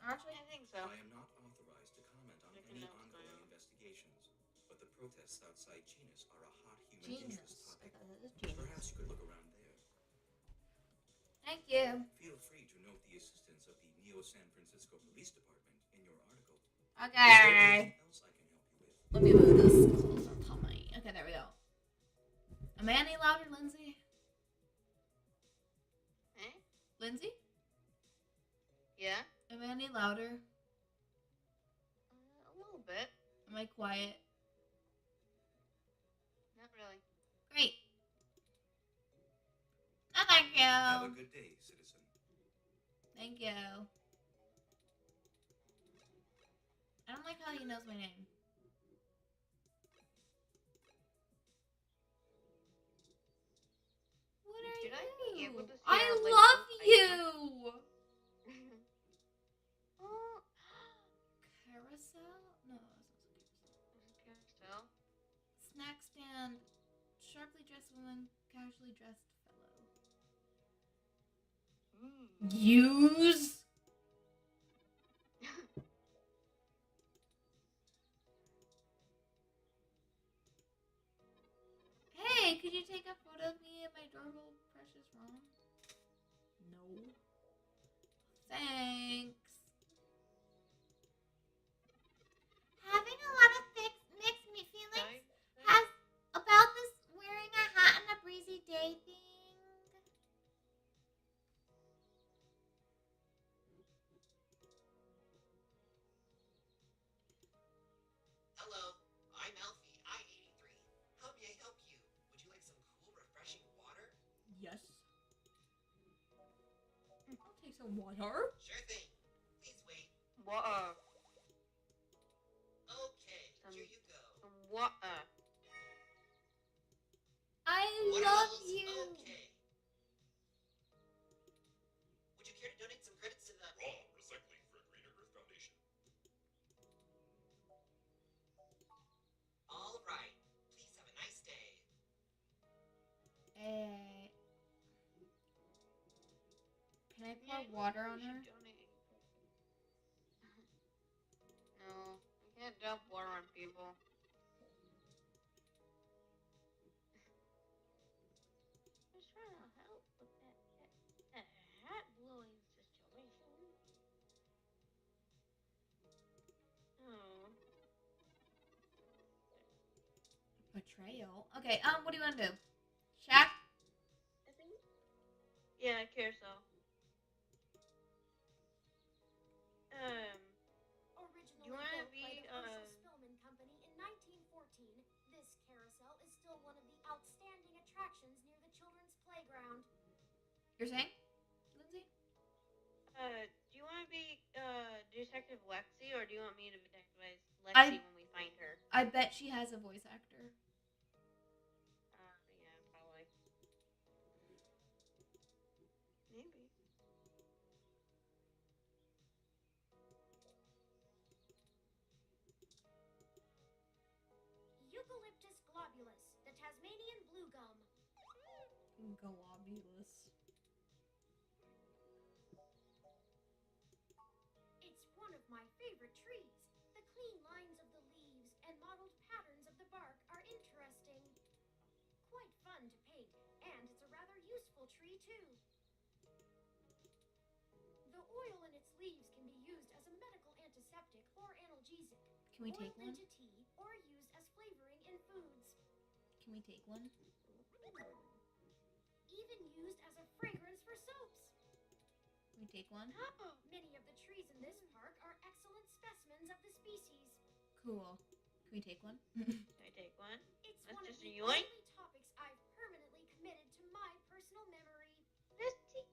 Actually, I think so. I am not authorized to comment on I can any know what's going ongoing on. investigations, but the protests outside Genus are a hot human Genus. interest I topic. thought it was Genus. Perhaps you could look around there. Thank you. Feel free to note the assistance of the Neo San Francisco Police Department in your article. Is there Okay. anything else I can help you with? Let me move this closer to me. Okay, there we go. Am I any louder, Lindsay? Eh? Lindsay? Yeah? Am I any louder? A little bit. Am I quiet? Not really. Great. Oh, thank Have a you. good day, citizen. Thank you. I don't like how he knows my name. What are Should I be you? able to see I our, like, love little you. Oh. Carousel? No, it's not carousel. There's a carousel. Snack stand. Sharply dressed woman. Casually dressed fellow. Use. Hey, could you take a photo of me and my adorable precious mom? No. Thanks. Having a lot of mixed feelings has about this wearing a hat and a breezy day thing. Hello, I'm Alfie, I-83. How may I help you? Would you like some cool, refreshing water? Yes. I'll take some water. Sure thing. Please wait. What? Okay, here you go. What? I Water love levels? you. Okay. Would you care to donate some credits to the Raw Recycling for a Greener Earth Foundation. All right. Please have a nice day. Can I pour water on her? No, I can't dump water on people. Just trying to help with that hat blowing situation. Oh. Betrayal. Okay. What do you want to do? Shaq? I think. Yeah, carousel. Originally You wanna built by be, the Herschel Spillman Company in 1914, this carousel is still one of the outstanding attractions near the children's playground. You're saying, Lindsay? Do you want to be Detective Lexi, or do you want me to be Detective Lexi when we find her? I bet she has a voice actor. Yeah, probably. Maybe. Eucalyptus globulus, the Tasmanian blue gum. Globulus. It's one of my favorite trees. The clean lines of the leaves and mottled patterns of the bark are interesting. Quite fun to paint, and it's a rather useful tree too. The oil in its leaves can be used as a medical antiseptic or analgesic. Can we take one? Boiled into tea or used as flavoring in foods. Can we take one? Even used as a fragrance for soaps. Can we take one? Oh. Many of the trees in this park are excellent specimens of the species. Cool. Can we take one? Can I take one? It's That's one of just the a yoink. only topics I've permanently committed to my personal memory. Let's see.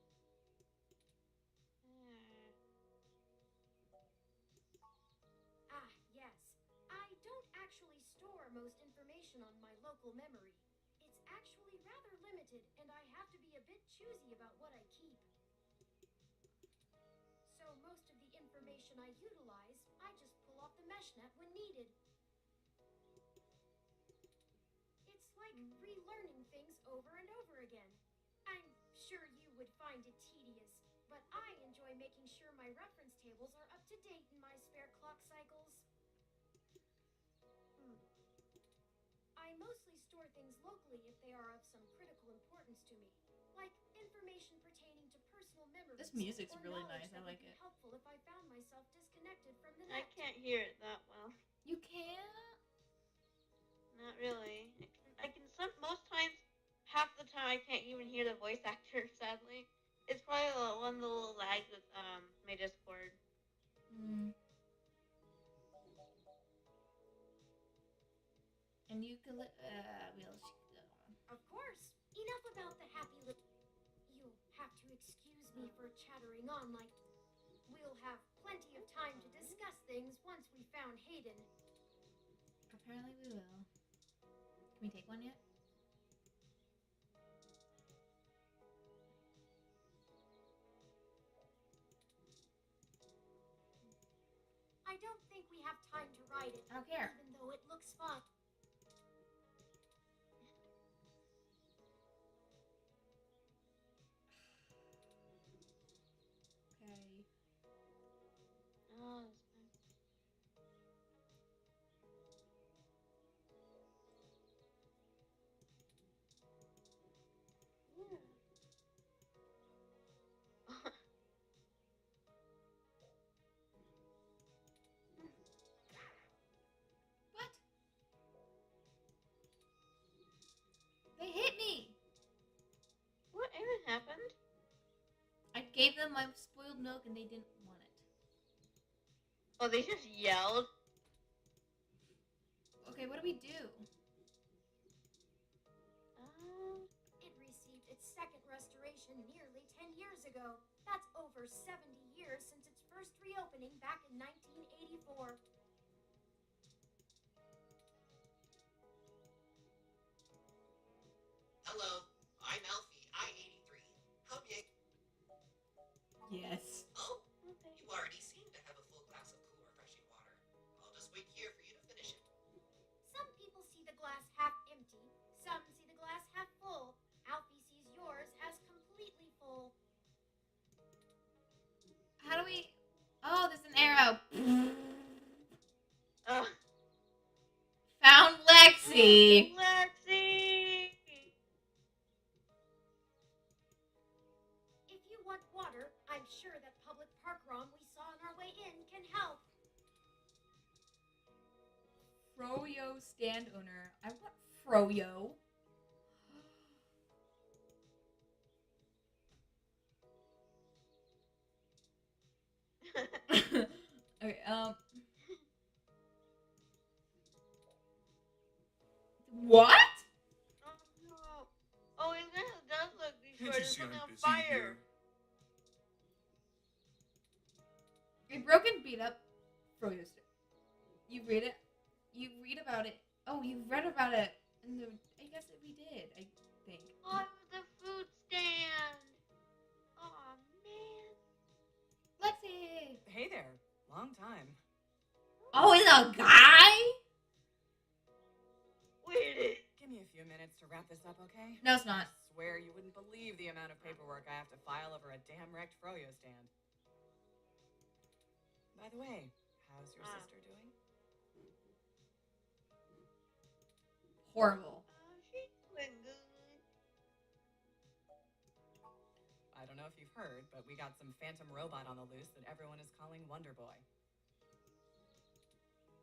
Ah, yes. I don't actually store most information on my local memory. It's actually rather limited, and I have to be a bit choosy about what I keep. So most of the information I utilize, I just pull off the mesh net when needed. It's like relearning things over and over again. I'm sure you would find it tedious, but I enjoy making sure my reference tables are up to date in my spare clock cycles. I mostly store things locally if they are of some critical importance to me, like information pertaining to personal memories. This music's or really knowledge nice. I that would like be it. helpful if I found myself disconnected from the I net. can't hear it that well. You can't? Not really. Most times, half the time I can't even hear the voice actor. Sadly, it's probably one of the little lags with my Discord. Mm. And you can Of course. Enough about the happy little. You'll have to excuse me for chattering on like. We'll have plenty of time to discuss things once we found Hayden. Apparently we will. Can we take one yet? I don't think we have time to ride it. I don't care. Even though it looks fun. Okay. Oh, that's fine. Yeah. What? They hit me! What even happened? I gave them my spoiled milk and they didn't want it. Oh, they just yelled. Okay, what do we do? It received its second restoration nearly 10 years ago. That's over 70 years since its first reopening back in 1984. Hello, I'm Alfie, I-83. How may I... Yes. Oh, Okay. you already seem to have a full glass of cool, refreshing water. I'll just wait here for you to finish it. Some people see the glass half empty, some see the glass half full. Alfie sees yours as completely full. How do we... Oh, there's an arrow. Found Lexi. Lexi! If you want water, I'm sure that public park ROM we saw on our way in can help. Froyo stand owner. I want Froyo. Okay, what? Oh no! Oh, it kind of does look Can't short. you It's see I'm something on busy fire. A broken, beat up Froyo stand. You read it? You read about it. Oh, you read about it. In the, I guess that we did, I think. Oh, it was a food stand. Oh man. Lexi! Hey there. Long time. Oh, it's a guy? Wait. Give me a few minutes to wrap this up, okay? No, it's not. I swear you wouldn't believe the amount of paperwork I have to file over a damn wrecked Froyo stand. By the way, how's your sister doing? Horrible. She's doing good. I don't know if you've heard, but we got some phantom robot on the loose that everyone is calling Wonder Boy.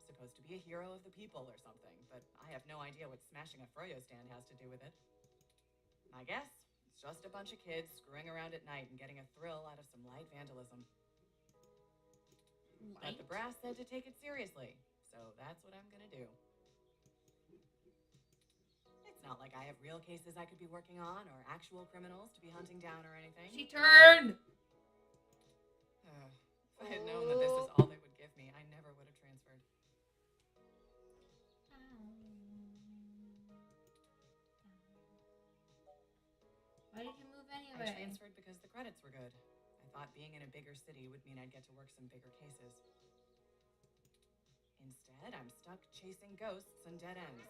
Supposed to be a hero of the people or something, but I have no idea what smashing a Froyo stand has to do with it. I guess it's just a bunch of kids screwing around at night and getting a thrill out of some light vandalism. But the brass said to take it seriously, so that's what I'm gonna do. It's not like I have real cases I could be working on or actual criminals to be hunting down or anything. She turned! If I had known that this is all they would give me, I never would have transferred. Why did you move I anyway? transferred because the credits were good. I thought being in a bigger city would mean I'd get to work some bigger cases. Instead, I'm stuck chasing ghosts and dead ends.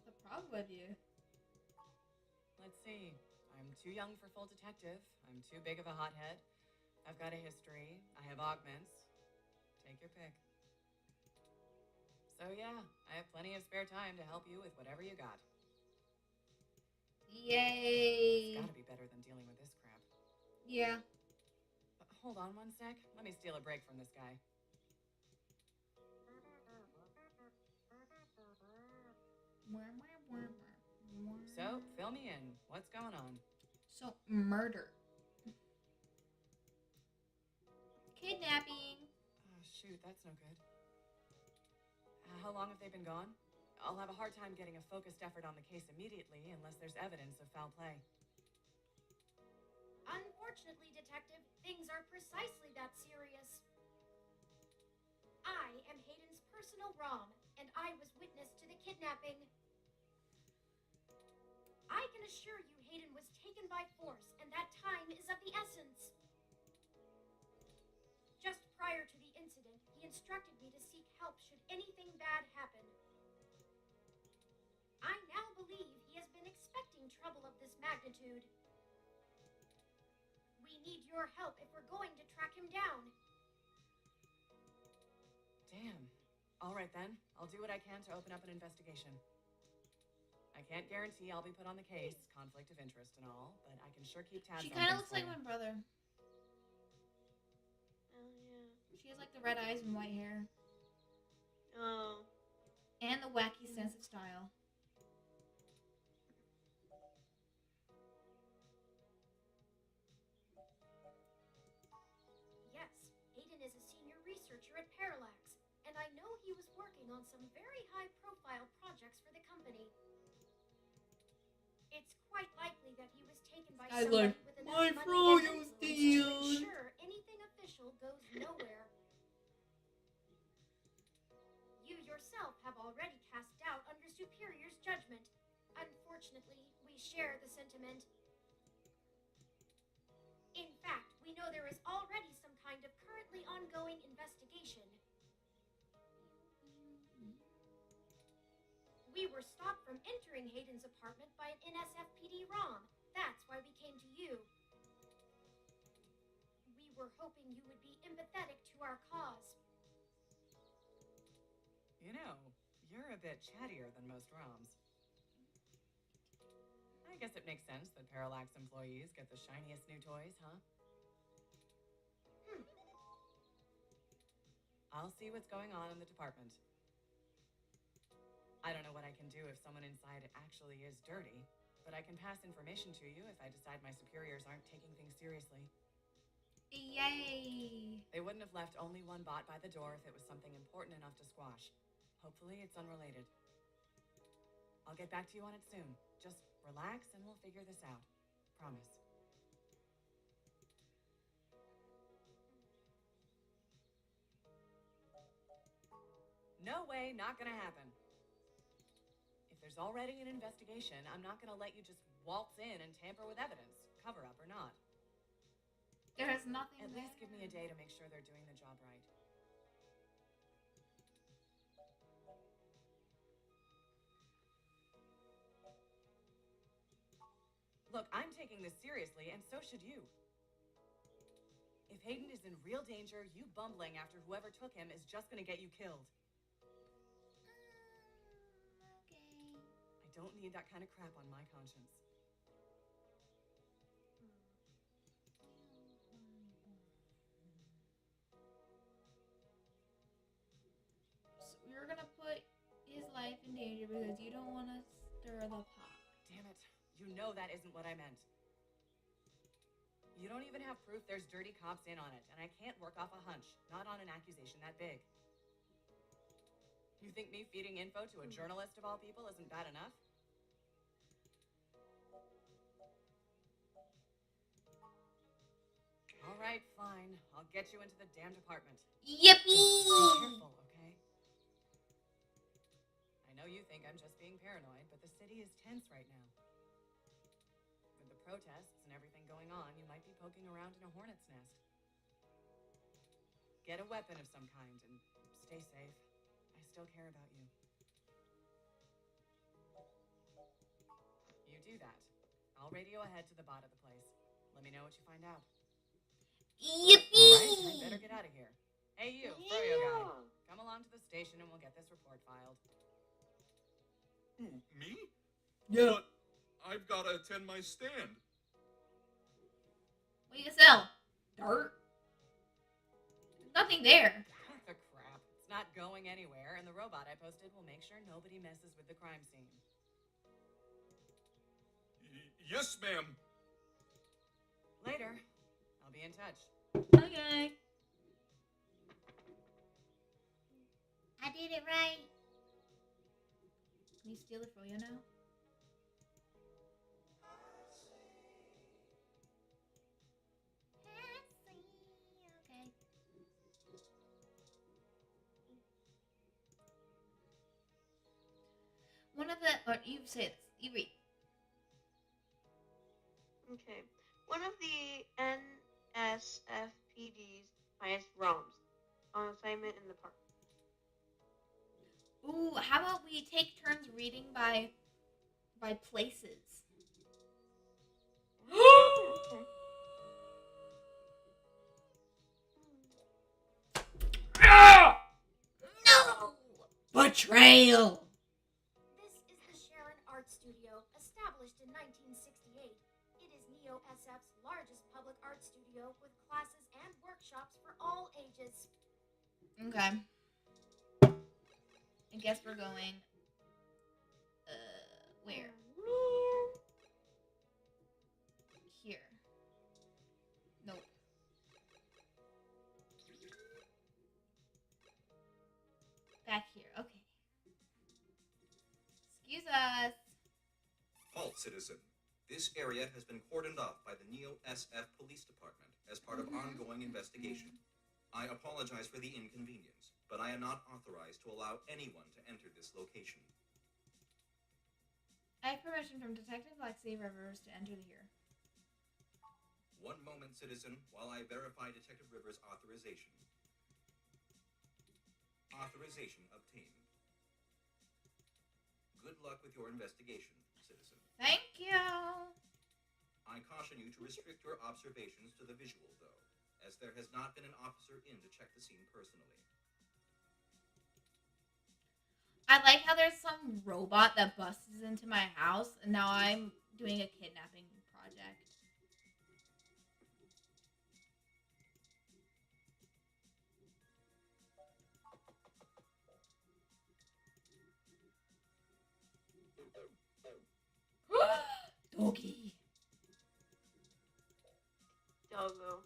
What's the problem with you? Let's see. I'm too young for full detective. I'm too big of a hothead. I've got a history. I have augments. Take your pick. So yeah, I have plenty of spare time to help you with whatever you got. Yay! It's gotta be better than dealing with this crap. Yeah. Hold on one sec. Let me steal a break from this guy. So, fill me in. What's going on? So, murder. Kidnapping. Oh, shoot, that's no good. How long have they been gone? I'll have a hard time getting a focused effort on the case immediately unless there's evidence of foul play. Unfortunately, Detective, things are precisely that serious. I am Hayden's personal Rom, and I was witness to the kidnapping. I can assure you Hayden was taken by force, and that time is of the essence. Just prior to the incident, he instructed me to seek help should anything bad happen. I now believe he has been expecting trouble of this magnitude. We need your help if we're going to track him down. Damn. All right then. I'll do what I can to open up an investigation. I can't guarantee I'll be put on the case, conflict of interest and all, but I can sure keep tabs on She things. kind of looks for like you. my brother. Oh yeah. She has like the red eyes and white hair. Oh. And the wacky sense of style. Yes, Hayden is a senior researcher at Parallax, and I know he was working on some very high-profile projects for the company. It's quite likely that he was taken by Guy's somebody like, with "My enough money froyo and influence to steals." ensure anything official goes nowhere. You yourself have already cast doubt on your superior's judgment. Unfortunately, we share the sentiment. In fact, we know there is already some kind of currently ongoing investigation. We were stopped from entering Hayden's apartment by an NSFPD ROM. That's why we came to you. We were hoping you would be empathetic to our cause. You know, you're a bit chattier than most ROMs. I guess it makes sense that Parallax employees get the shiniest new toys, huh? I'll see what's going on in the department. I don't know what I can do if someone inside actually is dirty, but I can pass information to you if I decide my superiors aren't taking things seriously. Yay! They wouldn't have left only one bot by the door if it was something important enough to squash. Hopefully it's unrelated. I'll get back to you on it soon. Just relax and we'll figure this out. Promise. No way, not gonna happen. If there's already an investigation, I'm not gonna let you just waltz in and tamper with evidence, cover up or not. There is nothing At there. least give me a day to make sure they're doing the job right. Look, I'm taking this seriously, and so should you. If Hayden is in real danger, you bumbling after whoever took him is just gonna get you killed. Okay. I don't need that kind of crap on my conscience. So you're gonna put his life in danger because you don't want to stir the pot. Damn it. You know that isn't what I meant. You don't even have proof there's dirty cops in on it, and I can't work off a hunch, not on an accusation that big. You think me feeding info to a journalist of all people isn't bad enough? All right, fine. I'll get you into the damn department. Yippee! Be careful, okay? I know you think I'm just being paranoid, but the city is tense right now. With the protests and everything going on, you might be poking around in a hornet's nest. get a weapon of some kind, and stay safe. I still care about you. You do that. I'll radio ahead to the bot of the place. Let me know what you find out. Yippee! All right, I better get out of here. Hey, you, Froyo guy. Come along to the station and we'll get this report filed. Who, me? Yeah. But I've got to attend my stand. What do you sell? Dirt? There's nothing there. The crap. It's not going anywhere, and the robot I posted will make sure nobody messes with the crime scene. Yes, ma'am. Later. I'll be in touch. Okay. I did it right. Can you steal it for you now? Okay. One of the, or you say this, you read. Okay. One of the NSFPD's highest realms on assignment in the park. Ooh, how about we take turns reading by places? Okay. No! Betrayal! This is the Sharon Art Studio, established in 1968. It is Neo SF's largest public art studio with classes and workshops for all ages. Okay. I guess we're going. Where? Here. Nope. Back here. Okay. Excuse us. Halt, citizen. This area has been cordoned off by the Neo SF Police Department as part of ongoing investigation. I apologize for the inconvenience, but I am not authorized to allow anyone to enter this location. I have permission from Detective Lexi Rivers to enter here. One moment, citizen, while I verify Detective Rivers' authorization. Authorization obtained. Good luck with your investigation, citizen. Thank you. I caution you to restrict your observations to the visual, though, as there has not been an officer in to check the scene personally. I like how there's some robot that busts into my house, and now I'm doing a kidnapping project. Doggy. Doggo.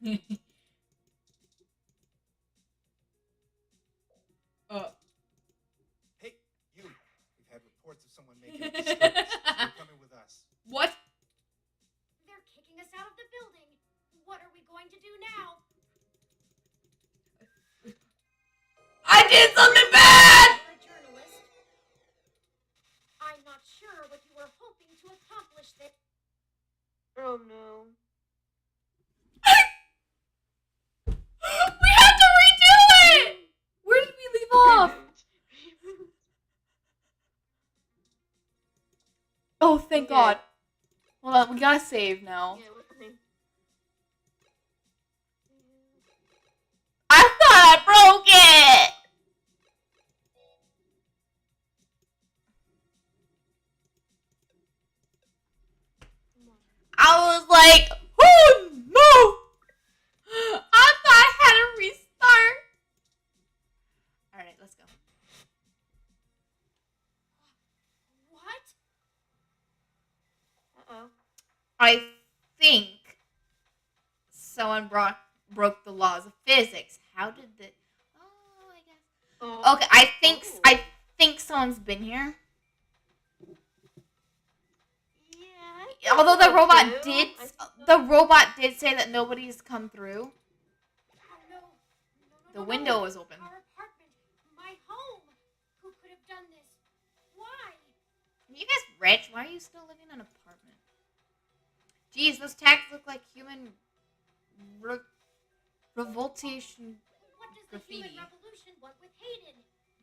Hey, you. We've had reports of someone making a disturbance. You're coming with us. What? They're kicking us out of the building. What are we going to do now? I did something bad! You're a journalist. I'm not sure what you were hoping to accomplish there. Oh no. We have to redo it! Where did we leave off? Oh, thank Okay. God. Hold on, we gotta save now. Yeah, what's the name? I thought I broke it! I was like, oh no! I thought I had to restart. Alright, let's go. What? Uh-oh. I think someone broke the laws of physics. How did the... Oh, I guess... Oh. Okay, I think someone's been here. Yeah. Although the robot robot did say that nobody's come through. Oh, no. The window was open. Our apartment. My home. Who could have done this? Why? Are you guys rich? Why are you still living in an apartment? Geez, those tags look like human re- revoltation What does the graffiti. human revolution want with Hayden?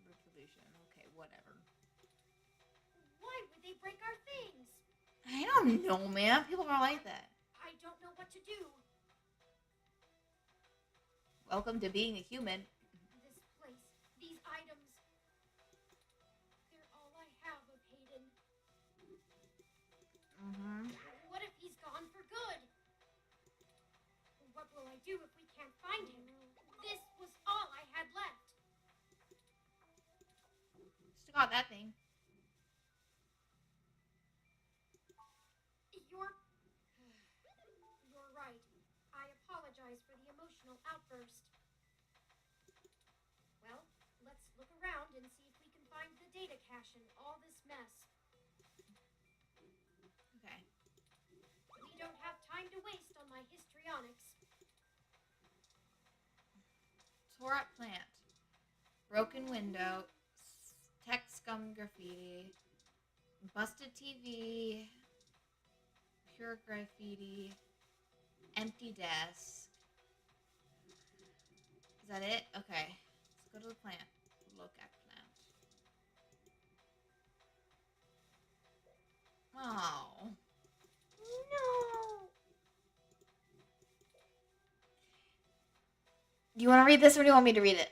Revolution. Okay, whatever. Why would they break our things? I don't know, man. People are like that. I don't know what to do. Welcome to being a human. This place, these items, they're all I have of Hayden. Mm-hmm. What if he's gone for good? What will I do if we can't find him? This was all I had left. Still got that thing. You're right. I apologize for the emotional outburst. Well, let's look around and see if we can find the data cache in all this mess. Okay. We don't have time to waste on my histrionics. Tore up plant. Broken window. Tech scum graffiti. Busted TV. Pure graffiti. Empty desk. Is that it? Okay. Let's go to the plant. Look at plant. Oh. No. Do you want to read this or do you want me to read it?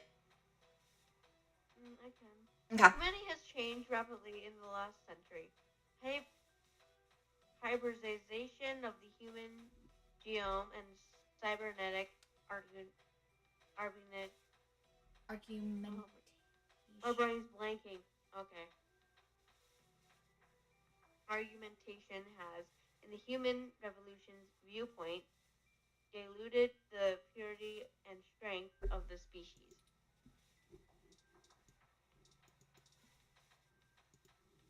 I can. Okay. Humanity has changed rapidly in the last century. Hybridization of the human genome and cybernetic argument. My brain's blanking. Okay. Argumentation has, in the human revolution's viewpoint, diluted the purity and strength of the species.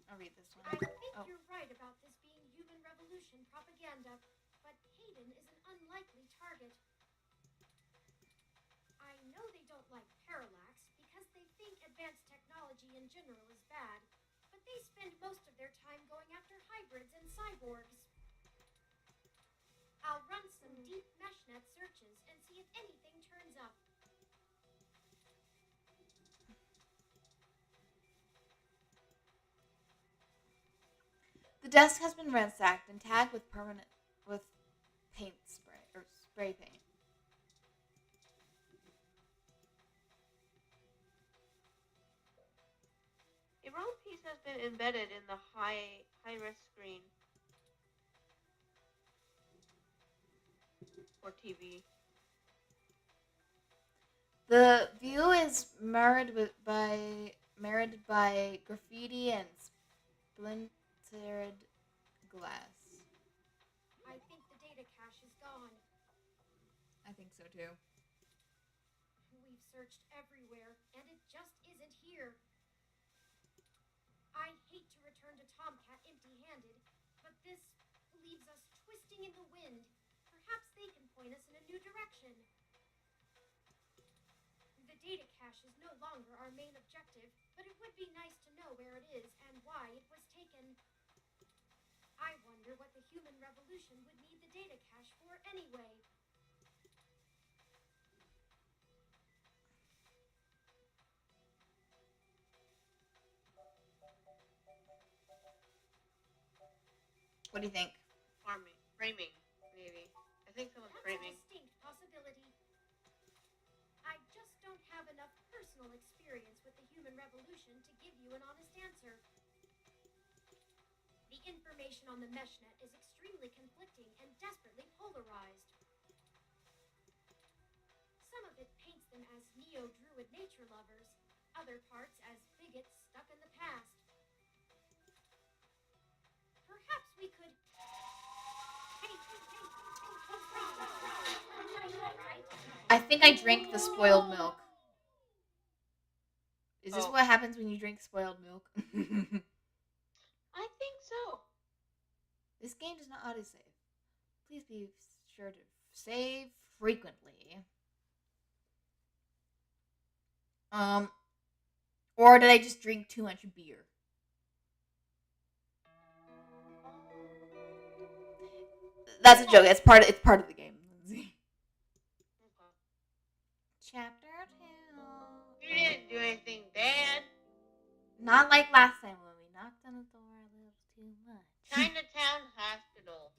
I'll read this one. I think you're right about this being human revolution propaganda, but Hayden is an unlikely target. I know they don't like Parallax because they think advanced technology in general is bad, but they spend most of their time going after hybrids and cyborgs. I'll run some deep meshnet searches and see if anything turns up. The desk has been ransacked and tagged with paint spray or spray paint. A round piece has been embedded in the high-res screen or TV. The view is marred by graffiti and splintered glass. I think the data cache is gone. I think so too. We've searched everywhere, and it just isn't here. I hate to return to Tomcat empty-handed, but this leaves us twisting in the wind. Perhaps they can point us in a new direction. The data cache is no longer our main objective, but it would be nice to know where it is and why it was taken. I wonder what the human revolution would need the data cache for anyway. What do you think? Framing, maybe. I think someone's That's framing. a distinct possibility. I just don't have enough personal experience with the human revolution to give you an honest answer. The information on the meshnet is extremely conflicting and desperately polarized. Some of it paints them as neo-druid nature lovers, other parts as bigots stuck in the past. Perhaps we could... I think I drank the spoiled milk. Is this what happens when you drink spoiled milk? I think so. This game does not autosave. Please be sure to save frequently. Or did I just drink too much beer? That's a joke. It's part of the game, Lindsay. Okay. Chapter You didn't do anything bad. 2. Not like last time when we knocked on the door a little too much. Chinatown Hospital.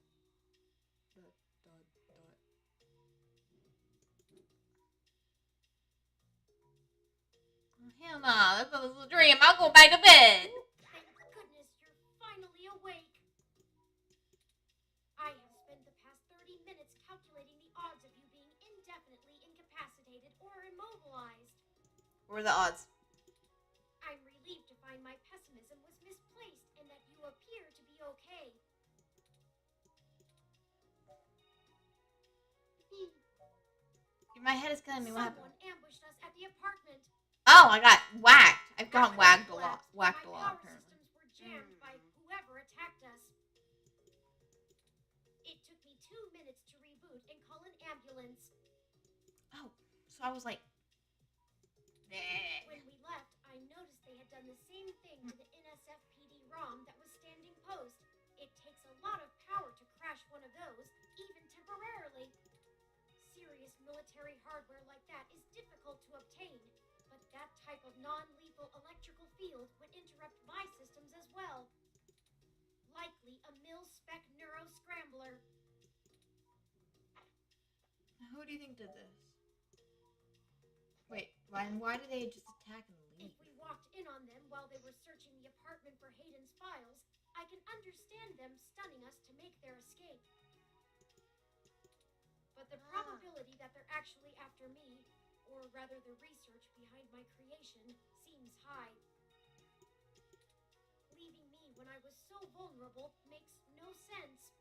Oh, hell no, that's a little dream. I'll go back to bed. Thank goodness you're finally awake. I have spent the past 30 minutes calculating the odds of you being indefinitely incapacitated or immobilized. What are the odds? I'm relieved to find my pessimism was misplaced and that you appear to be okay. My head is killing me. What Someone happened? ambushed us at the apartment. Oh, I got whacked. I've gotten whacked a lot. Whacked a My lot, power apparently. systems were jammed by whoever attacked us. It took me 2 minutes to reboot and call an ambulance. Oh, so I was like, When we left, I noticed they had done the same thing to the NSFPD ROM that was standing post. It takes a lot of power to crash one of those, even temporarily. Serious military hardware like that is difficult to obtain, but that type of non-lethal electrical field would interrupt my systems as well. Likely a mil-spec neuro-scrambler. who do you think did this? Wait, why did they just attack and leave? If we walked in on them while they were searching the apartment for Hayden's files, I can understand them stunning us to make their escape. But the probability that they're actually after me, or rather the research behind my creation, seems high. Leaving me when I was so vulnerable makes no sense.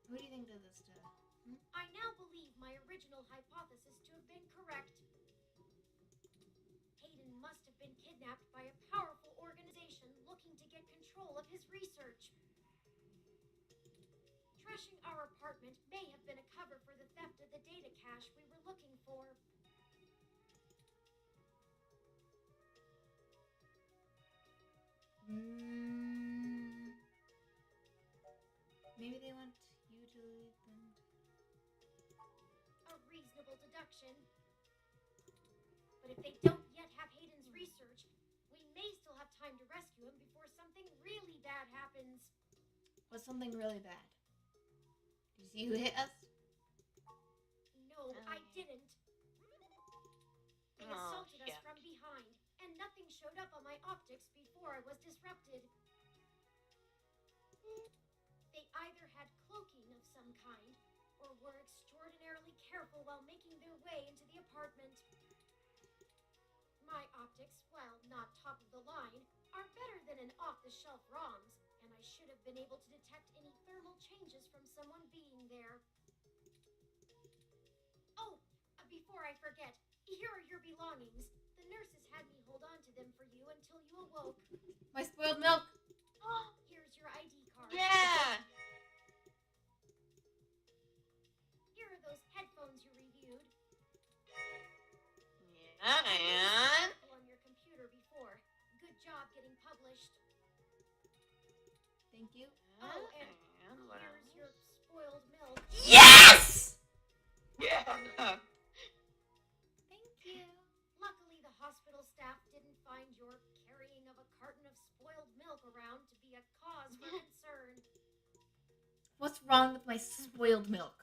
Who do you think did this to? I now believe my original hypothesis to have been correct. Hayden must have been kidnapped by a powerful organization looking to get control of his research. Trashing our apartment may have been a cover for the theft of the data cache we were looking for. Maybe they want you to lead them. A reasonable deduction. But if they don't yet have Hayden's research, we may still have time to rescue him before something really bad happens. What's something really bad? Did you see who hit us? No, I didn't. They assaulted us from behind, and nothing showed up on my optics before I was disrupted. They either had cloaking of some kind, or were extraordinarily careful while making their way into the apartment. My optics, while not top of the line, are better than an off-the-shelf ROM's, and I should have been able to detect any thermal changes from someone being there. Oh, before I forget, here are your belongings. The nurses had me hold on to them for you until you awoke. My spoiled milk. Oh, here's your ID card. Yeah. Here are those headphones you reviewed. Yeah, and On your computer before. Good job getting published. Thank you. Oh, and here's your spoiled milk. Yes! Yeah. Thank you. Luckily, the hospital staff didn't find your carrying of a carton of spoiled milk around to be a cause for concern. What's wrong with my spoiled milk?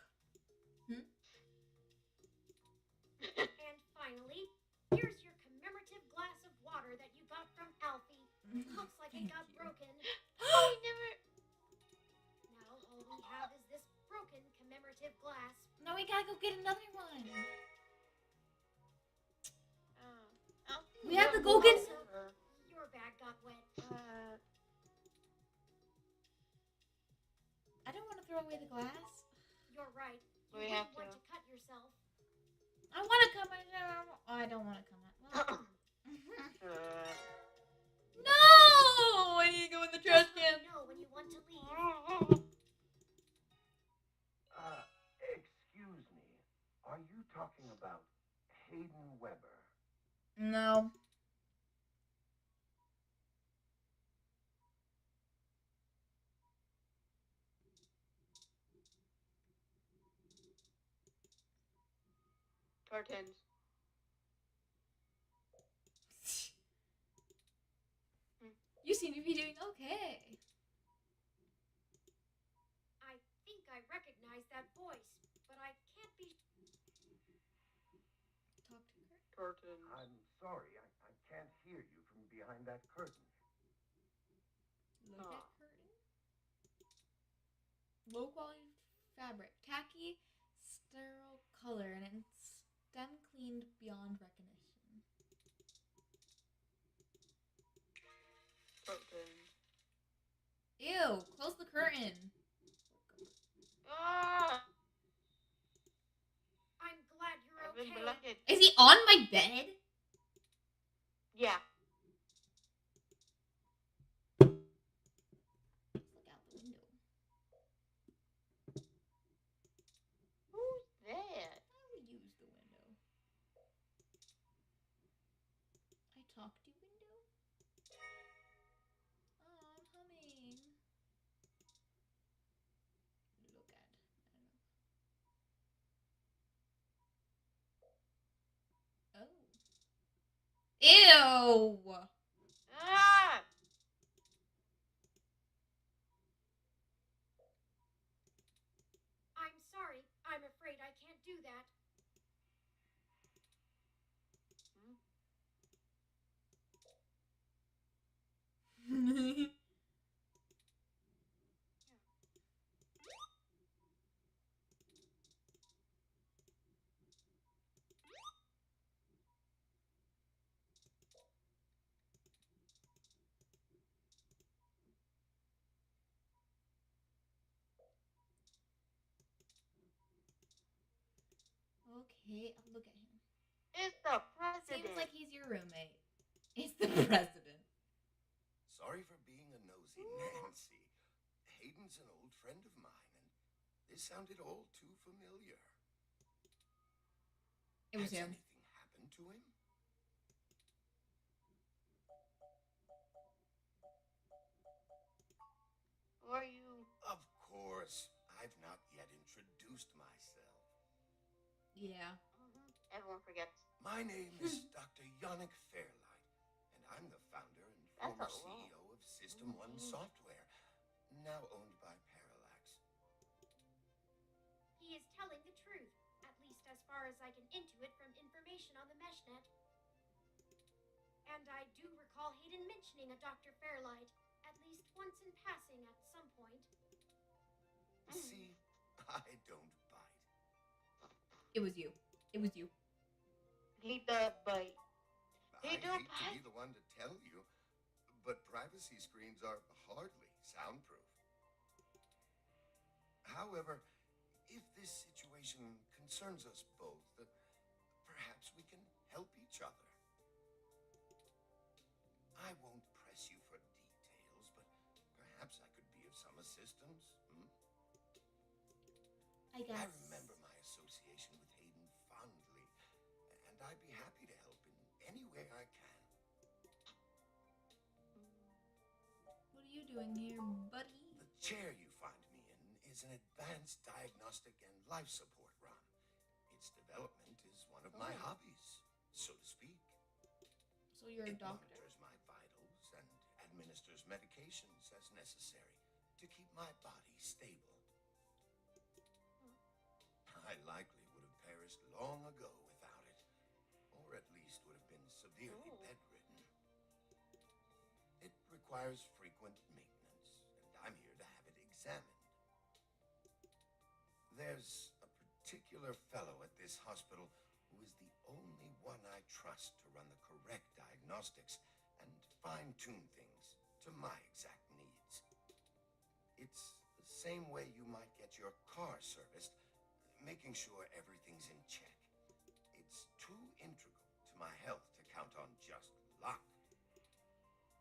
And finally, here's your commemorative glass of water that you got from Alfie. Looks like it got broken. Oh, we never. Now all we have is this broken commemorative glass. No, we gotta go get another one. We have to go get. Your bag got wet. I don't want to throw away the glass. You're right. You We have wouldn't want to. to cut yourself. I want to cut myself. Oh, I don't want to come out. No! I need to go in the trash Just let can. me know when you want to leave. Excuse me. Are you talking about Hayden Weber? No. Curtains. You seem to be doing okay. I think I recognize that voice, but I can't be. Talk to Kurt. Curtains. I'm sorry, I can't hear you from behind that curtain. Look at curtain. Low quality fabric, tacky, sterile color, and stem cleaned beyond recognition. Curtains. Ew! Close the curtain. Ah! I'm glad you're I've been okay. blinded. Is he on my bed? Yeah. Let's look out the window. Who's that? I will use the window. I talk to window. Oh, I'm humming. Look at. I don't know. Oh. Ew. Ah! I'm sorry. I'm afraid I can't do that. Okay, I'll look at him. It's the president. Seems like he's your roommate. It's the president. Sorry for being a nosy Nancy. Hayden's an old friend of mine, and this sounded all too familiar. It was Has him. anything happened to him? Who are you? Of course. I've not yet introduced myself. Yeah. Everyone forgets. My name is Dr. Yannick Fairlight, and I'm the founder and That's former a lot. CEO of System 1 Software, now owned by Parallax. He is telling the truth, at least as far as I can intuit from information on the meshnet. And I do recall Hayden mentioning a Dr. Fairlight, at least once in passing at some point. See, I don't bite. It was you. It was you. He does bite. I He do hate to bite. be the one to tell you, but privacy screens are hardly soundproof. However, if this situation concerns us both, perhaps we can help each other. I won't press you for details, but perhaps I could be of some assistance. I guess. I remember my association with Hayden fondly, and I'd be happy to help in any way I can. What are you doing here, buddy? The chair you find me in is an advanced diagnostic and life support run. Its development is one of my hobbies, so to speak. So you're a It doctor? monitors my vitals and administers medications as necessary to keep my body stable. I likely would have perished long ago without it, or at least would have been severely bedridden. It requires frequent maintenance, and I'm here to have it examined. There's a particular fellow at this hospital who is the only one I trust to run the correct diagnostics and fine-tune things to my exact needs. It's the same way you might get your car serviced, making sure everything's in check. It's too integral to my health to count on just luck.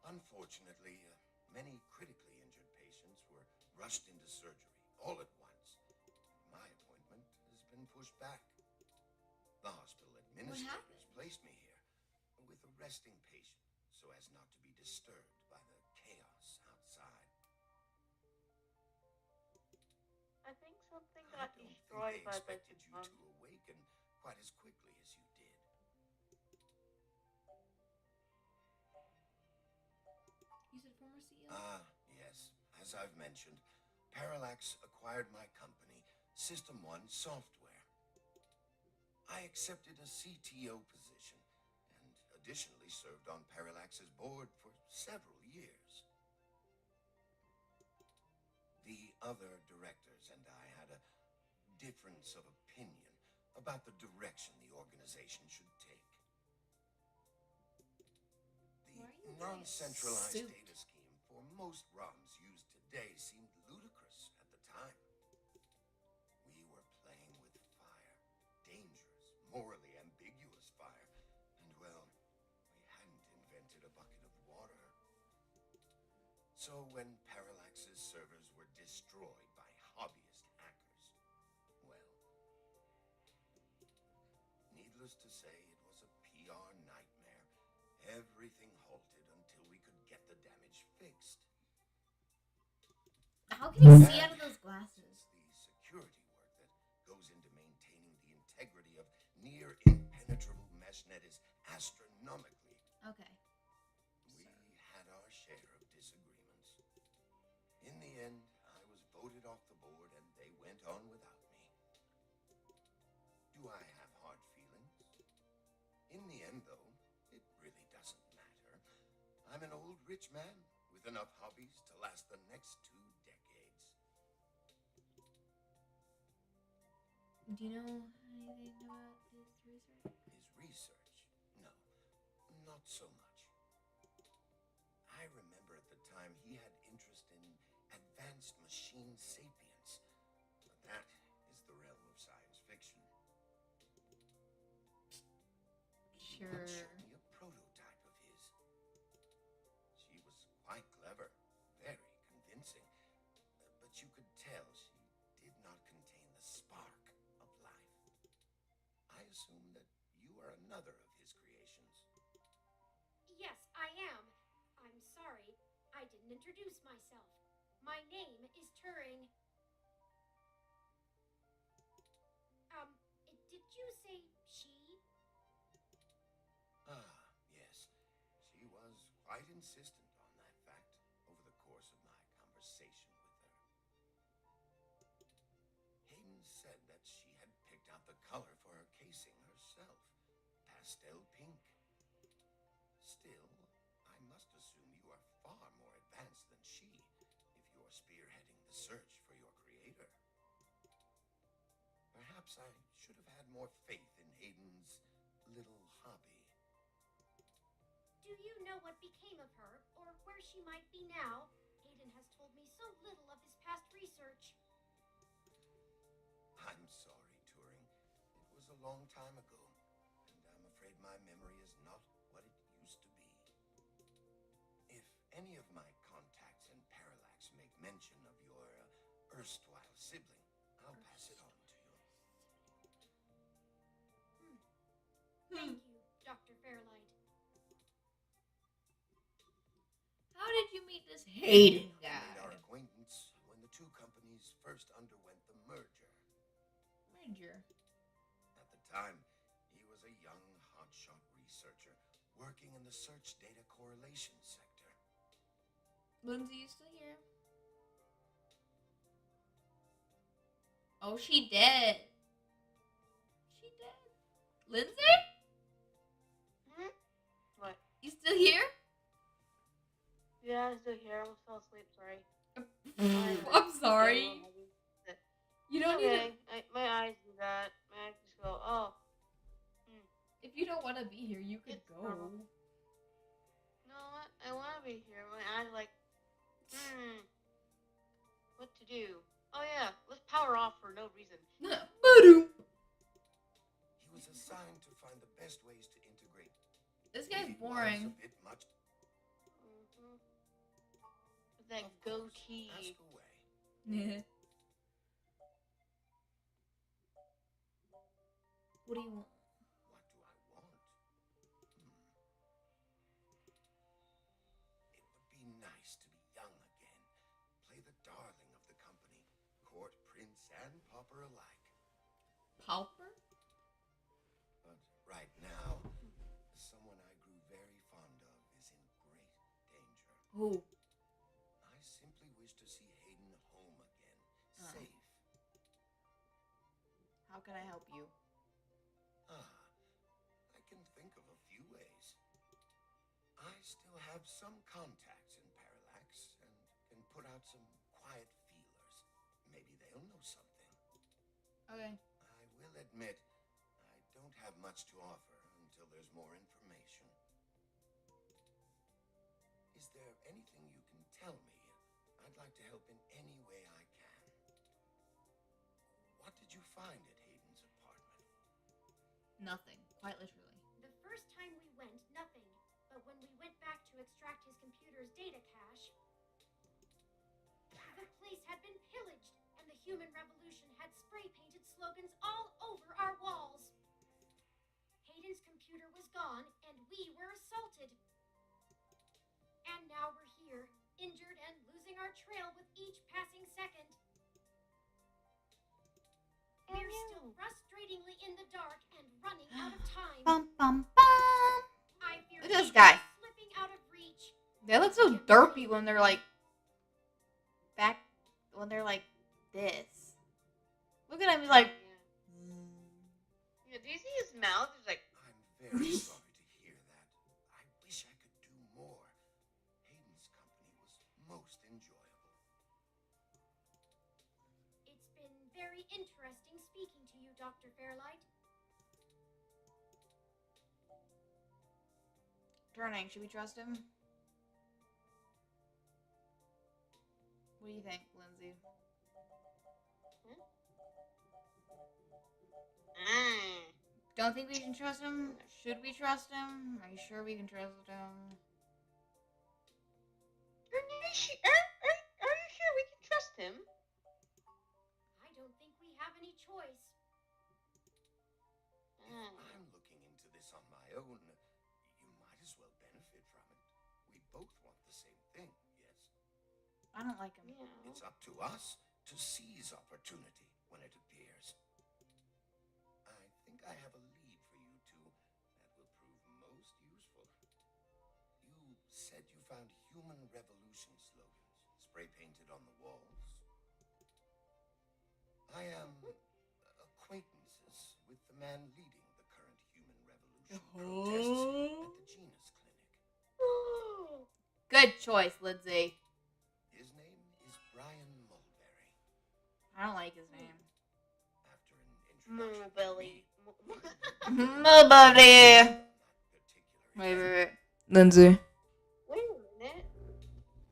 Unfortunately, many critically injured patients were rushed into surgery all at once. My appointment has been pushed back. The hospital administrators placed me here with a resting patient so as not to be disturbed by the chaos outside. I think something I got don't think destroyed they by the expected you chipmunk. to awaken quite as quickly as you did. You said former CEO? Ah, yes. As I've mentioned, Parallax acquired my company, System 1 Software. I accepted a CTO position and additionally served on Parallax's board for several years. The other directors and I had a difference of opinion about the direction the organization should take. Why are you The wearing a non-centralized suit? data scheme for most ROMs used today seemed ludicrous at the time. We were playing with fire, dangerous, morally ambiguous fire, and well, we hadn't invented a bucket of water. So when Parallax's servers were destroyed by hobbyist hackers, well, needless to say, it was a PR nightmare. Everything halted until we could get the damage fixed. How can you see out of those glasses? Since the security work that goes into maintaining the integrity of near impenetrable meshnet is astronomically, Okay. we had our share of disagreements. In the end, I was voted off the board and they went on without me. Do I have hard feelings? In the end, though, it really doesn't matter. I'm an old rich man with enough hobbies to last the next 2 decades. Do you know anything about his research? His research? No, not so much. I remember at the time he had interest in advanced machine sapience, but that is the realm of science fiction. He once Sure. showed me a prototype of his. She was quite clever, very convincing, but you could tell she did not contain the spark of life. I assume that you are another of his creations. Yes, I am. I'm sorry. I didn't introduce myself. My name is Turing. Did you say she? Ah, yes. She was quite insistent on that fact over the course of my conversation with her. Hayden said that she had picked out the color for her casing herself, pastel pink. Still, I must assume you are far more advanced than she if you're spearheading the search for your creator. Perhaps I should have had more faith in Hayden's little hobby. Do you know what became of her, or where she might be now? Hayden has told me so little of his past research. I'm sorry, Turing. It was a long time ago, and I'm afraid my memory is not what it used to be. If any of my contacts in Parallax make mention of your erstwhile sibling, I'll pass it on to you. Thank you, Dr. Fairlight. How did you meet this Hayden We made our guy? acquaintance when the two companies first underwent the merger. Ranger. At the time, he was a young, hotshot researcher working in the search data correlation sector. Lindsey, you still here? Oh, she dead. She dead. Lindsey? Hmm? What? You still here? Yeah, I'm still here. I almost fell asleep. Sorry. I'm sorry. You don't need Okay, to. my eyes do that. My eyes just go, oh. If you don't want to be here, you could It's go. normal. No, I want to be here. My eyes are like, what to do? Oh yeah, let's power off for no reason. Ba-doom. He was assigned to find the best ways to integrate. This guy's He was boring. a bit much. With that Of course, goatee. ask away. Yeah. What do you want? What do I want? It would be nice to be young again. Play the darling of the company. Court prince and pauper alike. Pauper? Who? I simply wish to see Hayden home again, Oh. safe. How can I help you? I can think of a few ways. I still have some contacts in Parallax and can put out some quiet feelers. Maybe they'll know something. Okay. I will admit, I don't have much to offer until there's more information. Is there anything you can tell me? I'd like to help in any way I can. What did you find at Hayden's apartment? Nothing. Quite literally. The first time we went, nothing. But when we went back to extract his computer's data cache, the place had been pillaged, and the human revolution had spray-painted slogans all over our walls. Hayden's computer was gone, and we were assaulted. And now we're here, injured and losing our trail with each passing second. We're still frustratingly in the dark and running out of time. Bum bum bum. I fear Look at this Hayden guy. is slipping out of reach. They look so derpy when they're like back when they're like this. Look at him, he's like Yeah, do you see his mouth? It's like, I'm very sorry to hear that. I wish I could do more. Hayden's company was most enjoyable. It's been very interesting speaking to you, Dr. Fairlight. turning. Should we trust him? What do you think, Lindsay? Don't think we can trust him? Should we trust him? Are you sure we can trust him? Are you sure we can trust him? I don't think we have any choice. If I'm looking into this on my own, you might as well benefit from it. We both want the same thing, yes? I don't like him. Yeah. It's up to us to seize opportunity when it appears. I think I have a lead for you two that will prove most useful. You said you found human revolution slogans spray-painted on the walls. I am acquaintances with the man leading the current human revolution protests at the Genus Clinic. Good choice, Lindsay. His name is Brian Mulberry. I don't like his name. After an introduction Belly. Nobody. Wait. Lindsay. Wait a minute.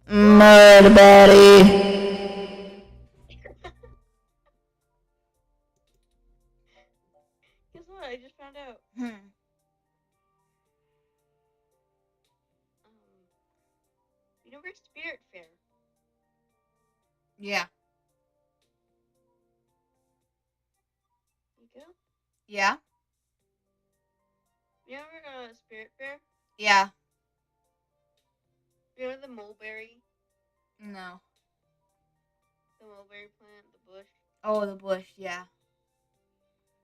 Nobody. Guess what? I just found out. You know, we're Spirit Fair. Yeah. You go? Yeah? You know, Spirit Fair? Yeah. You know the mulberry? No. The mulberry plant, the bush? Oh, the bush, yeah.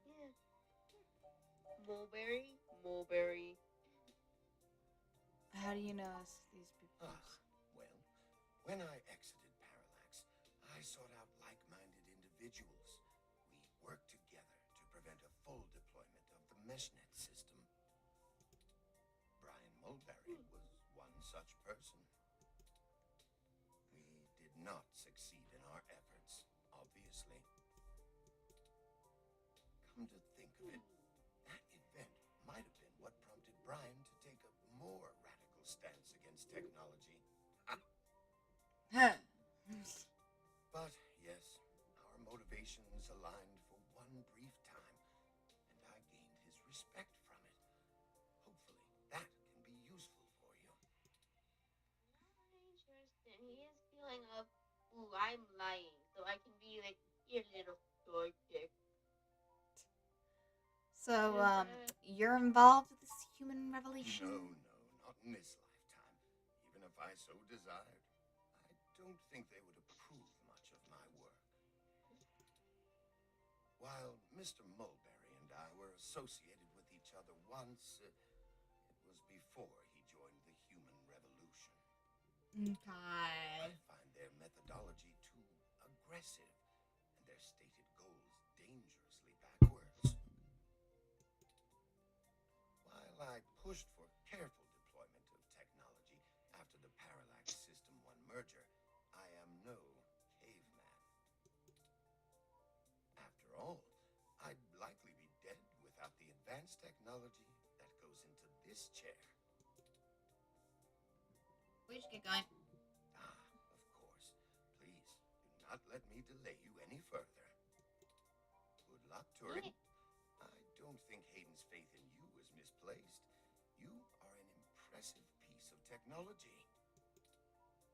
Yeah. Mulberry? Mulberry. How do you know these people? Well, when I exited Parallax, I sought out like-minded individuals. We worked together to prevent a full deployment of the meshnet system. Brian Mulberry was one such person. We did not succeed in our efforts, obviously. Come to think of it, that event might have been what prompted Brian to take a more radical stance against technology. But yes, our motivations aligned for one brief time, and I gained his respect from it. Hopefully, that can be useful for you. Interesting. He is feeling of, ooh, I'm lying, so I can be like your little sidekick. So, you're involved with this human revolution? No, not in this lifetime. Even if I so desired, I don't think they would approve much of my work. While Mr. Mulberry and I were associated with each other once, it was before he joined the human revolution. I Okay. find their methodology too aggressive and their stated goals dangerously backwards. While I pushed for careful deployment of technology after the Parallax System 1 merger, I am no caveman. After all, I'd likely be dead without the advanced technology that goes into this chair. We should get going. Ah, of course. Please, do not let me delay you any further. Good luck, Turing. I don't think Hayden's faith in you is misplaced. You are an impressive piece of technology.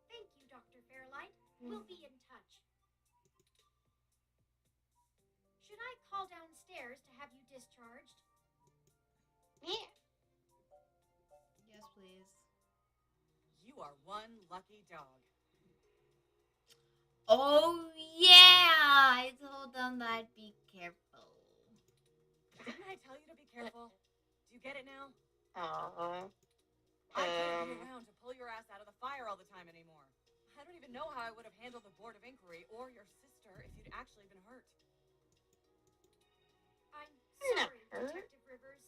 Thank you, Dr. Fairlight. We'll be in touch. Should I call downstairs to have you discharged? Yeah. Yes, please. You are one lucky dog. Oh yeah, I told them that I'd be careful. Didn't I tell you to be careful? Do you get it now? Aww. I couldn't be around to pull your ass out of the fire all the time anymore. I don't even know how I would have handled the Board of Inquiry or your sister if you'd actually been hurt. I'm You're not sorry, hurt. Detective Rivers.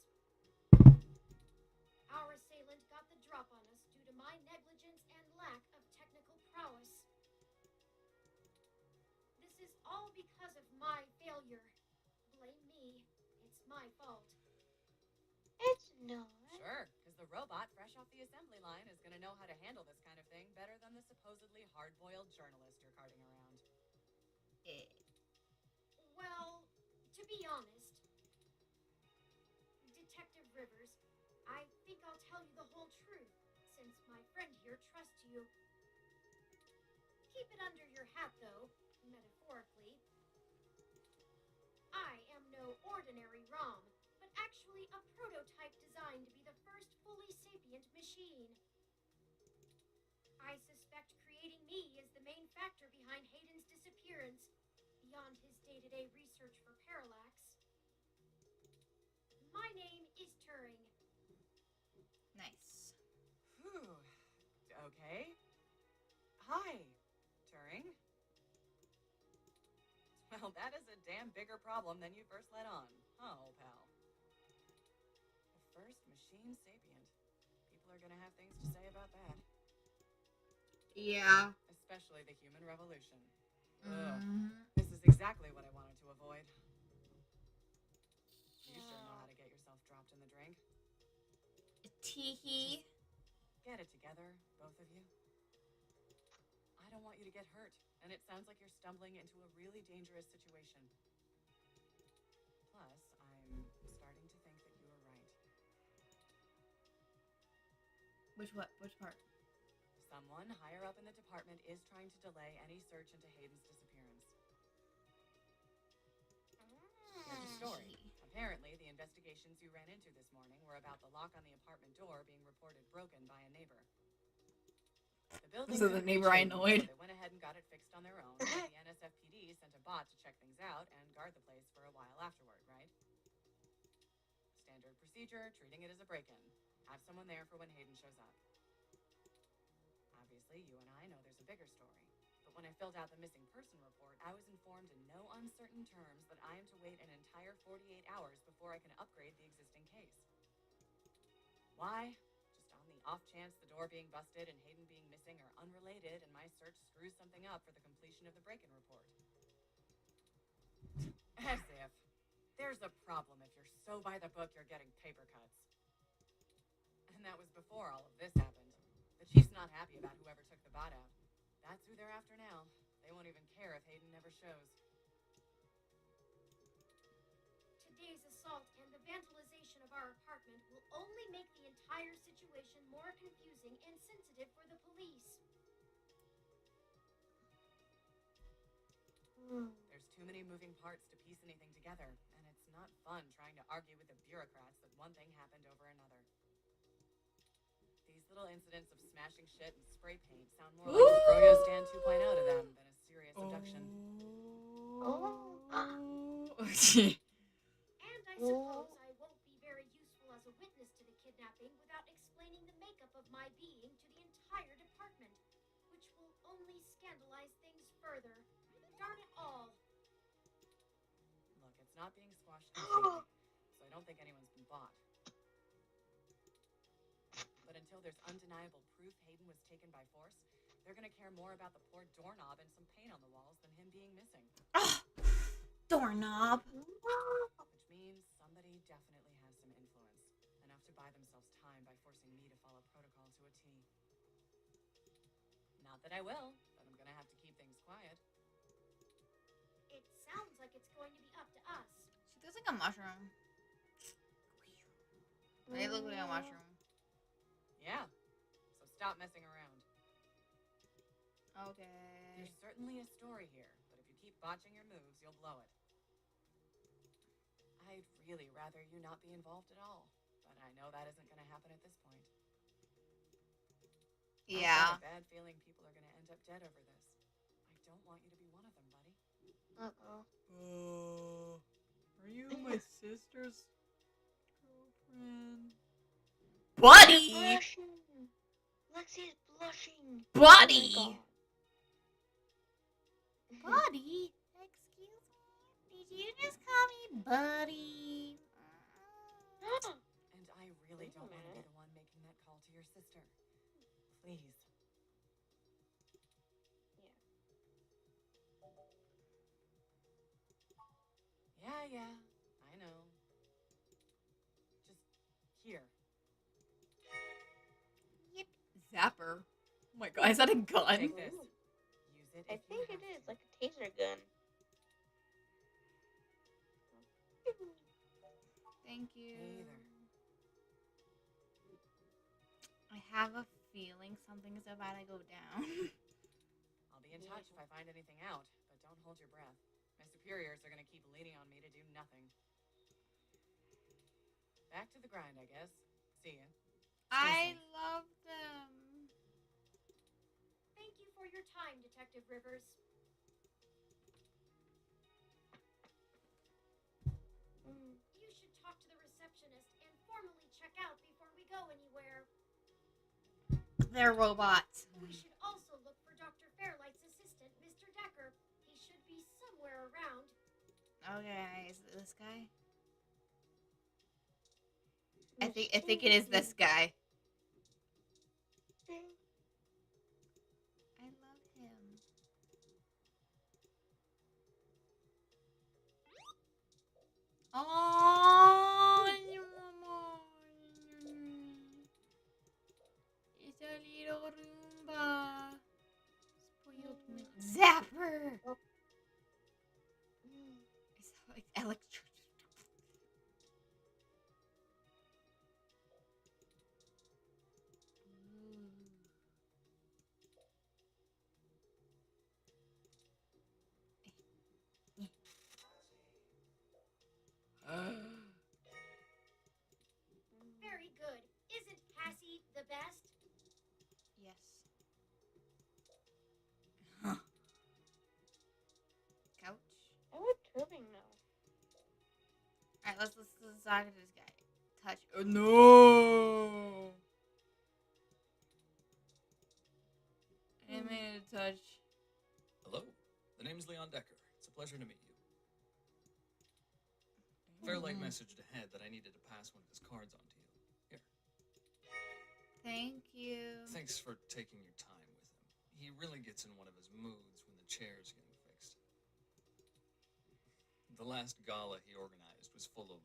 Our assailant got the drop on us due to my negligence and lack of technical prowess. This is all because of my failure. Blame me. It's my fault. It's not. Sure, because the robot fresh off the assembly line is going to know how to handle this kind of thing better than the supposedly hard-boiled journalist you're carting around. Well, to be honest, Detective Rivers, I think I'll tell you the whole truth, since my friend here trusts you. Keep it under your hat, though, metaphorically. I am no ordinary ROM, but actually a prototype designed to be the first fully sapient machine. I suspect creating me is the main factor behind Hayden's disappearance, beyond his day-to-day research for Parallax. My name is Turing. Nice. Whew. Okay. Hi, Turing. Well, that is a damn bigger problem than you first let on, huh, old pal? The first machine sapient. People are gonna have things to say about that. Yeah. Especially the human revolution. Mm-hmm. This is exactly what I wanted to avoid. You sure know how to get yourself dropped in the drink. Teehee. Get it together, both of you. I don't want you to get hurt, and it sounds like you're stumbling into a really dangerous situation. Plus, I'm starting to think that you were right. Which part? Someone higher up in the department is trying to delay any search into Hayden's disappearance. Here's the story. Apparently, the investigations you ran into this morning were about the lock on the apartment door being reported broken by a neighbor. The building So the couldn't neighbor reach Hayden, annoyed. so they went ahead and got it fixed on their own. And the NSFPD sent a bot to check things out and guard the place for a while afterward, right? Standard procedure, treating it as a break-in. Have someone there for when Hayden shows up. Obviously, you and I know there's a bigger story. But when I filled out the missing person report, I was informed in no uncertain terms that I am to wait an entire 48 hours before I can upgrade the existing case. Why? Just on the off chance the door being busted and Hayden being missing are unrelated and my search screws something up for the completion of the break-in report. As if. There's a problem if you're so by the book you're getting paper cuts. And that was before all of this happened. The chief's not happy about whoever took the bot out. That's who they're after now. They won't even care if Hayden never shows. Today's assault and the vandalization of our apartment will only make the entire situation more confusing and sensitive for the police. There's too many moving parts to piece anything together, and it's not fun trying to argue with the bureaucrats that one thing happened over another. These little incidents of smashing shit and spray paint sound more like a Froyo Stand 2.0 to them than a serious abduction. And I suppose I won't be very useful as a witness to the kidnapping without explaining the makeup of my being to the entire department. farther. Darn it all. Look, it's not being squashed completely, so I don't think anyone's been bought. But until there's undeniable proof Hayden was taken by force, they're gonna care more about the poor doorknob and some paint on the walls than him being missing. Doorknob. Which means somebody definitely has some influence. Enough to buy themselves time by forcing me to follow protocol to a T. Not that I will, but I'm gonna have to keep things quiet. It sounds like it's going to be up to us. She looks like a mushroom. They look like a mushroom. Yeah, so stop messing around. Okay. There's certainly a story here, but if you keep botching your moves, you'll blow it. I'd really rather you not be involved at all, but I know that isn't going to happen at this point. Yeah. I've got a bad feeling people are going to end up dead over this. I don't want you to be one of them, buddy. Are you my sister's girlfriend? Buddy! Blushing. Lexi's blushing. Buddy! Oh Buddy? Excuse me? Did you just call me Buddy? And I really don't want to be the one making that call to your sister. Please. Yeah, I know. Just here. Yep. Zapper. Oh my god, is that a gun? Take this. Use it. I if you think have it is to. like a taser gun. Thank you. Me either. I have a feeling something's about to go down. I'll be in touch if I find anything out, but don't hold your breath. My superiors are going to keep leaning on me to do nothing. Back to the grind, I guess. See ya. I love them. Thank you for your time, Detective Rivers. You should talk to the receptionist and formally check out before we go anywhere. They're robots. We should also look for Dr. Fairlight's assistant, Mr. Decker. He should be somewhere around. Okay, is it this guy? I think it is this guy. I love him. Oh, it's a little Roomba. Spoiled me. Zapper. It's like electric. Very good. Isn't Cassie the best? Yes. Huh. Couch. I like turning now. Alright, let's talk to this guy. Touch. Oh no! I made a touch. Hello, the name's Leon Decker. It's a pleasure to meet you. Fairlight messaged ahead that I needed to pass one of his cards on to you. Here. Thank you. Thanks for taking your time with him. He really gets in one of his moods when the chair's getting fixed. The last gala he organized was full of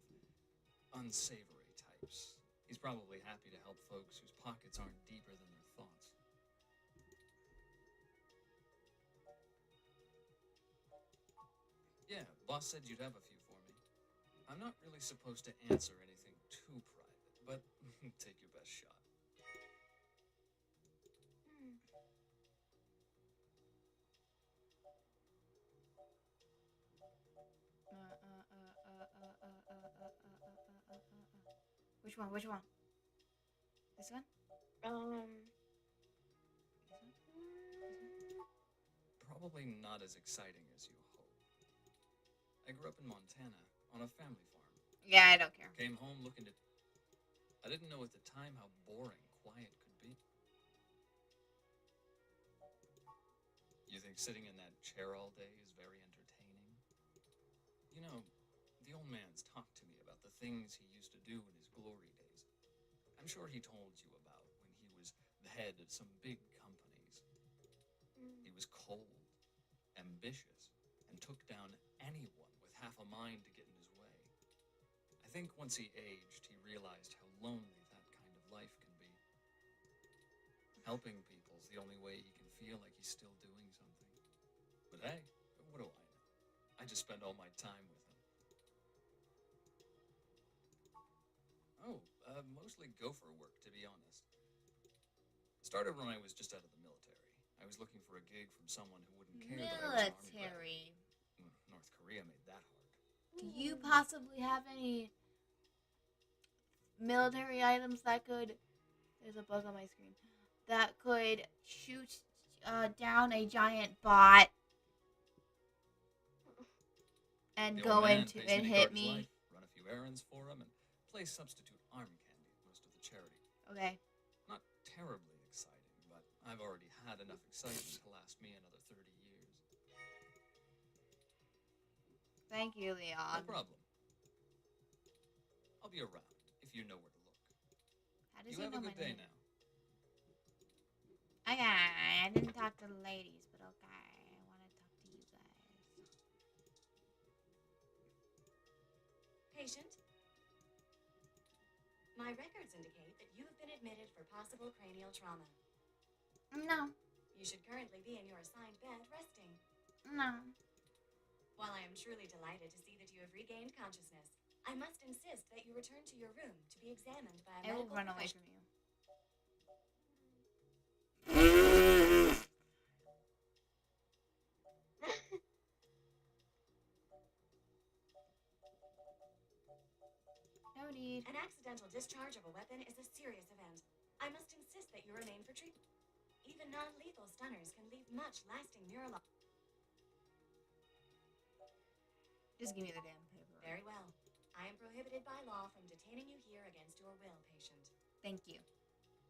unsavory types. He's probably happy to help folks whose pockets aren't deeper than their thoughts. Yeah, boss said you'd have a few for me. I'm not really supposed to answer anything too private, but take your best shot. Which one? Which one? This one? Probably not as exciting as you hope. I grew up in Montana on a family farm. Yeah, I don't care. Came home looking to... I didn't know at the time how boring quiet could be. You think sitting in that chair all day is very entertaining? You know, the old man's talked to me about the things he used to do in his glory days. I'm sure he told you about when he was the head of some big companies. He was cold, ambitious, and took down anyone with half a mind to get in his way. I think once he aged, he realized how lonely that kind of life can be. Helping people's the only way he can feel like he's still doing something. But hey, what do I know? I just spend all my time with him. Oh, mostly gopher work, to be honest. Started when I was just out of the military. I was looking for a gig from someone who wouldn't care that I was an army brat. Military. North Korea made that hard. Do you possibly have any military items that could... There's a bug on my screen. That could shoot down a giant bot and The go old man into pays and me to hit guard his me. life, run a few errands for him, and play substitute arm candy at most of the charity. Okay. Not terribly exciting, but I've already had enough excitement to last me another 30 years. Thank you, No Leon. problem. I'll be around if you know where to look. How does You he have know a my good day name? now. Okay, I didn't talk to the ladies, but okay. I want to talk to you guys. Patient? My records indicate that you have been admitted for possible cranial trauma. No. You should currently be in your assigned bed resting. No. While I am truly delighted to see that you have regained consciousness, I must insist that you return to your room to be examined by a I will medical run away professional. from you. No need. An accidental discharge of a weapon is a serious event. I must insist that you remain for treatment. Even non-lethal stunners can leave much lasting neurological... Just give me the damn paper. Very well. I am prohibited by law from detaining you here against your will, patient. Thank you.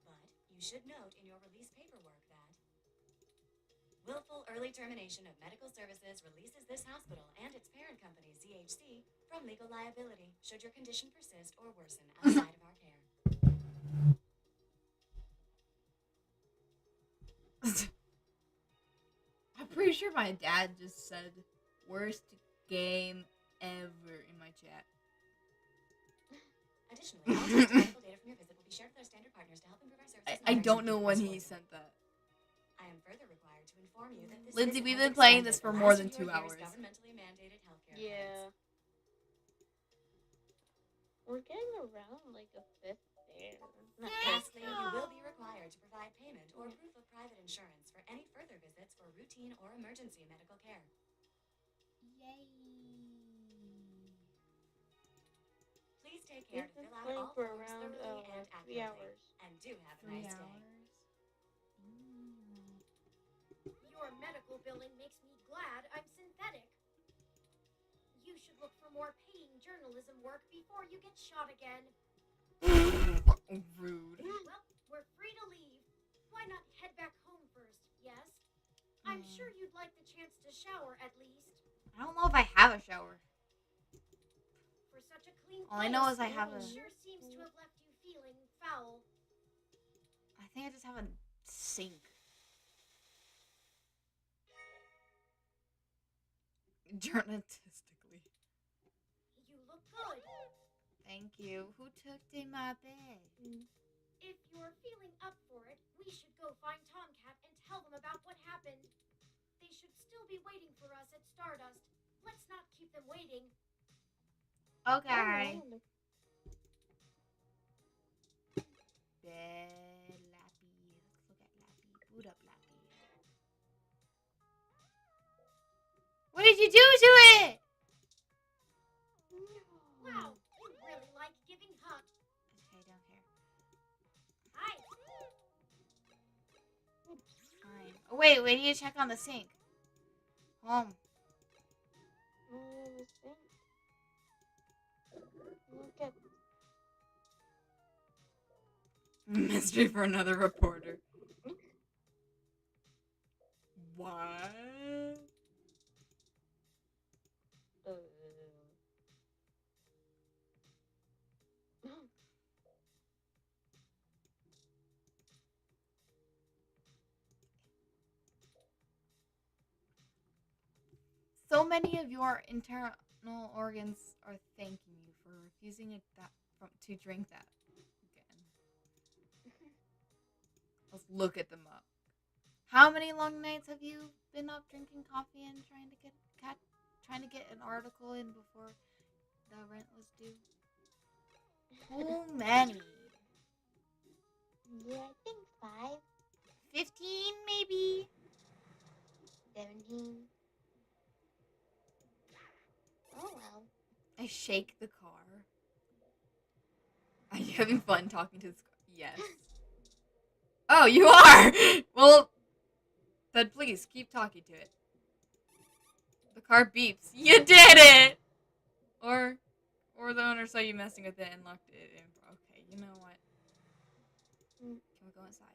But you should note in your release paperwork that willful early termination of medical services releases this hospital and its parent company, ZHC, from legal liability should your condition persist or worsen outside of our care. I'm pretty sure my dad just said worst game ever in my chat. Additionally, all medical data from your visit will be shared with our standard partners to help improve our services. I don't know when he sent that. I am further required to inform you that this Lindsay, visit we've has been playing extended this for the more last than of your 2 year's hours. governmentally mandated healthcare Yeah. plans. We're getting around like a fifth there. Not Lastly, you will be required to provide payment or proof of private insurance for any further visits for routine or emergency medical care. Yay. Please take care We've to been fill out playing all for forms around thoroughly and like 3 accurately. hours. And do have a 3 nice day. hours. Your medical billing makes me glad I'm synthetic. You should look for more paying journalism work before you get shot again. Rude. Well, we're free to leave. Why not head back home first, yes? I'm sure you'd like the chance to shower at least. I don't know if I have a shower. For such a clean All I know is I place, have it a... sure seems to have left you feeling foul. I think I just have a sink. Journalistically. You look good. Thank you. Who took in my bed? If you're feeling up for it, we should go find Tomcat and tell them about what happened. They should still be waiting for us at Stardust. Let's not keep them waiting. Okay. Bed, Lappy. Let's look at Lappy. Boot up, Lappy. What did you do to it? Wow, you really like giving hugs. Okay, don't care. Hi. Fine. Oh, wait, we need to check on the sink. Home. Look at Mystery for another reporter. What? So many of your internal organs are thanking you for refusing to drink that again. Let's look at them up. How many long nights have you been up drinking coffee and trying to get an article in before the rent was due? Too many. Yeah, I think 5, 15 maybe. 17. Oh well. I shake the car. Are you having fun talking to this car? Yes. Oh, you are! Well, then please keep talking to it. The car beeps. You did it! Or the owner saw you messing with it and locked it in. Okay, you know what? Can we go inside?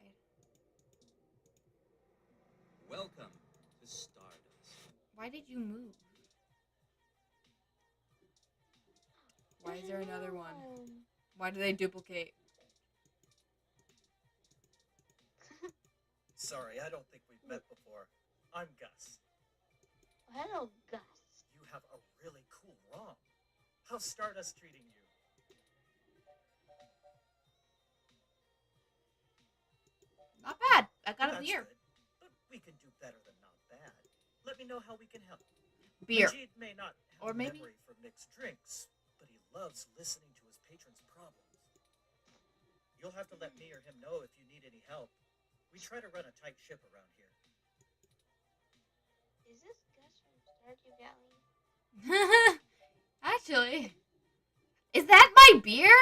Welcome to Stardust. Why did you move? Why is there another one? Why do they duplicate? Sorry, I don't think we've met before. I'm Gus. Hello, Gus. You have a really cool ROM. How's Stardust treating you? Not bad. I got a That's beer. good, but we can do better than not bad. Let me know how we can help. Beer. Majid may not have Or a maybe- memory for mixed drinks, but he loves listening to his patrons' problems. You'll have to let me or him know if you need any help. We try to run a tight ship around here. Is this Gus from Stardew Valley? Actually. Is that my beer?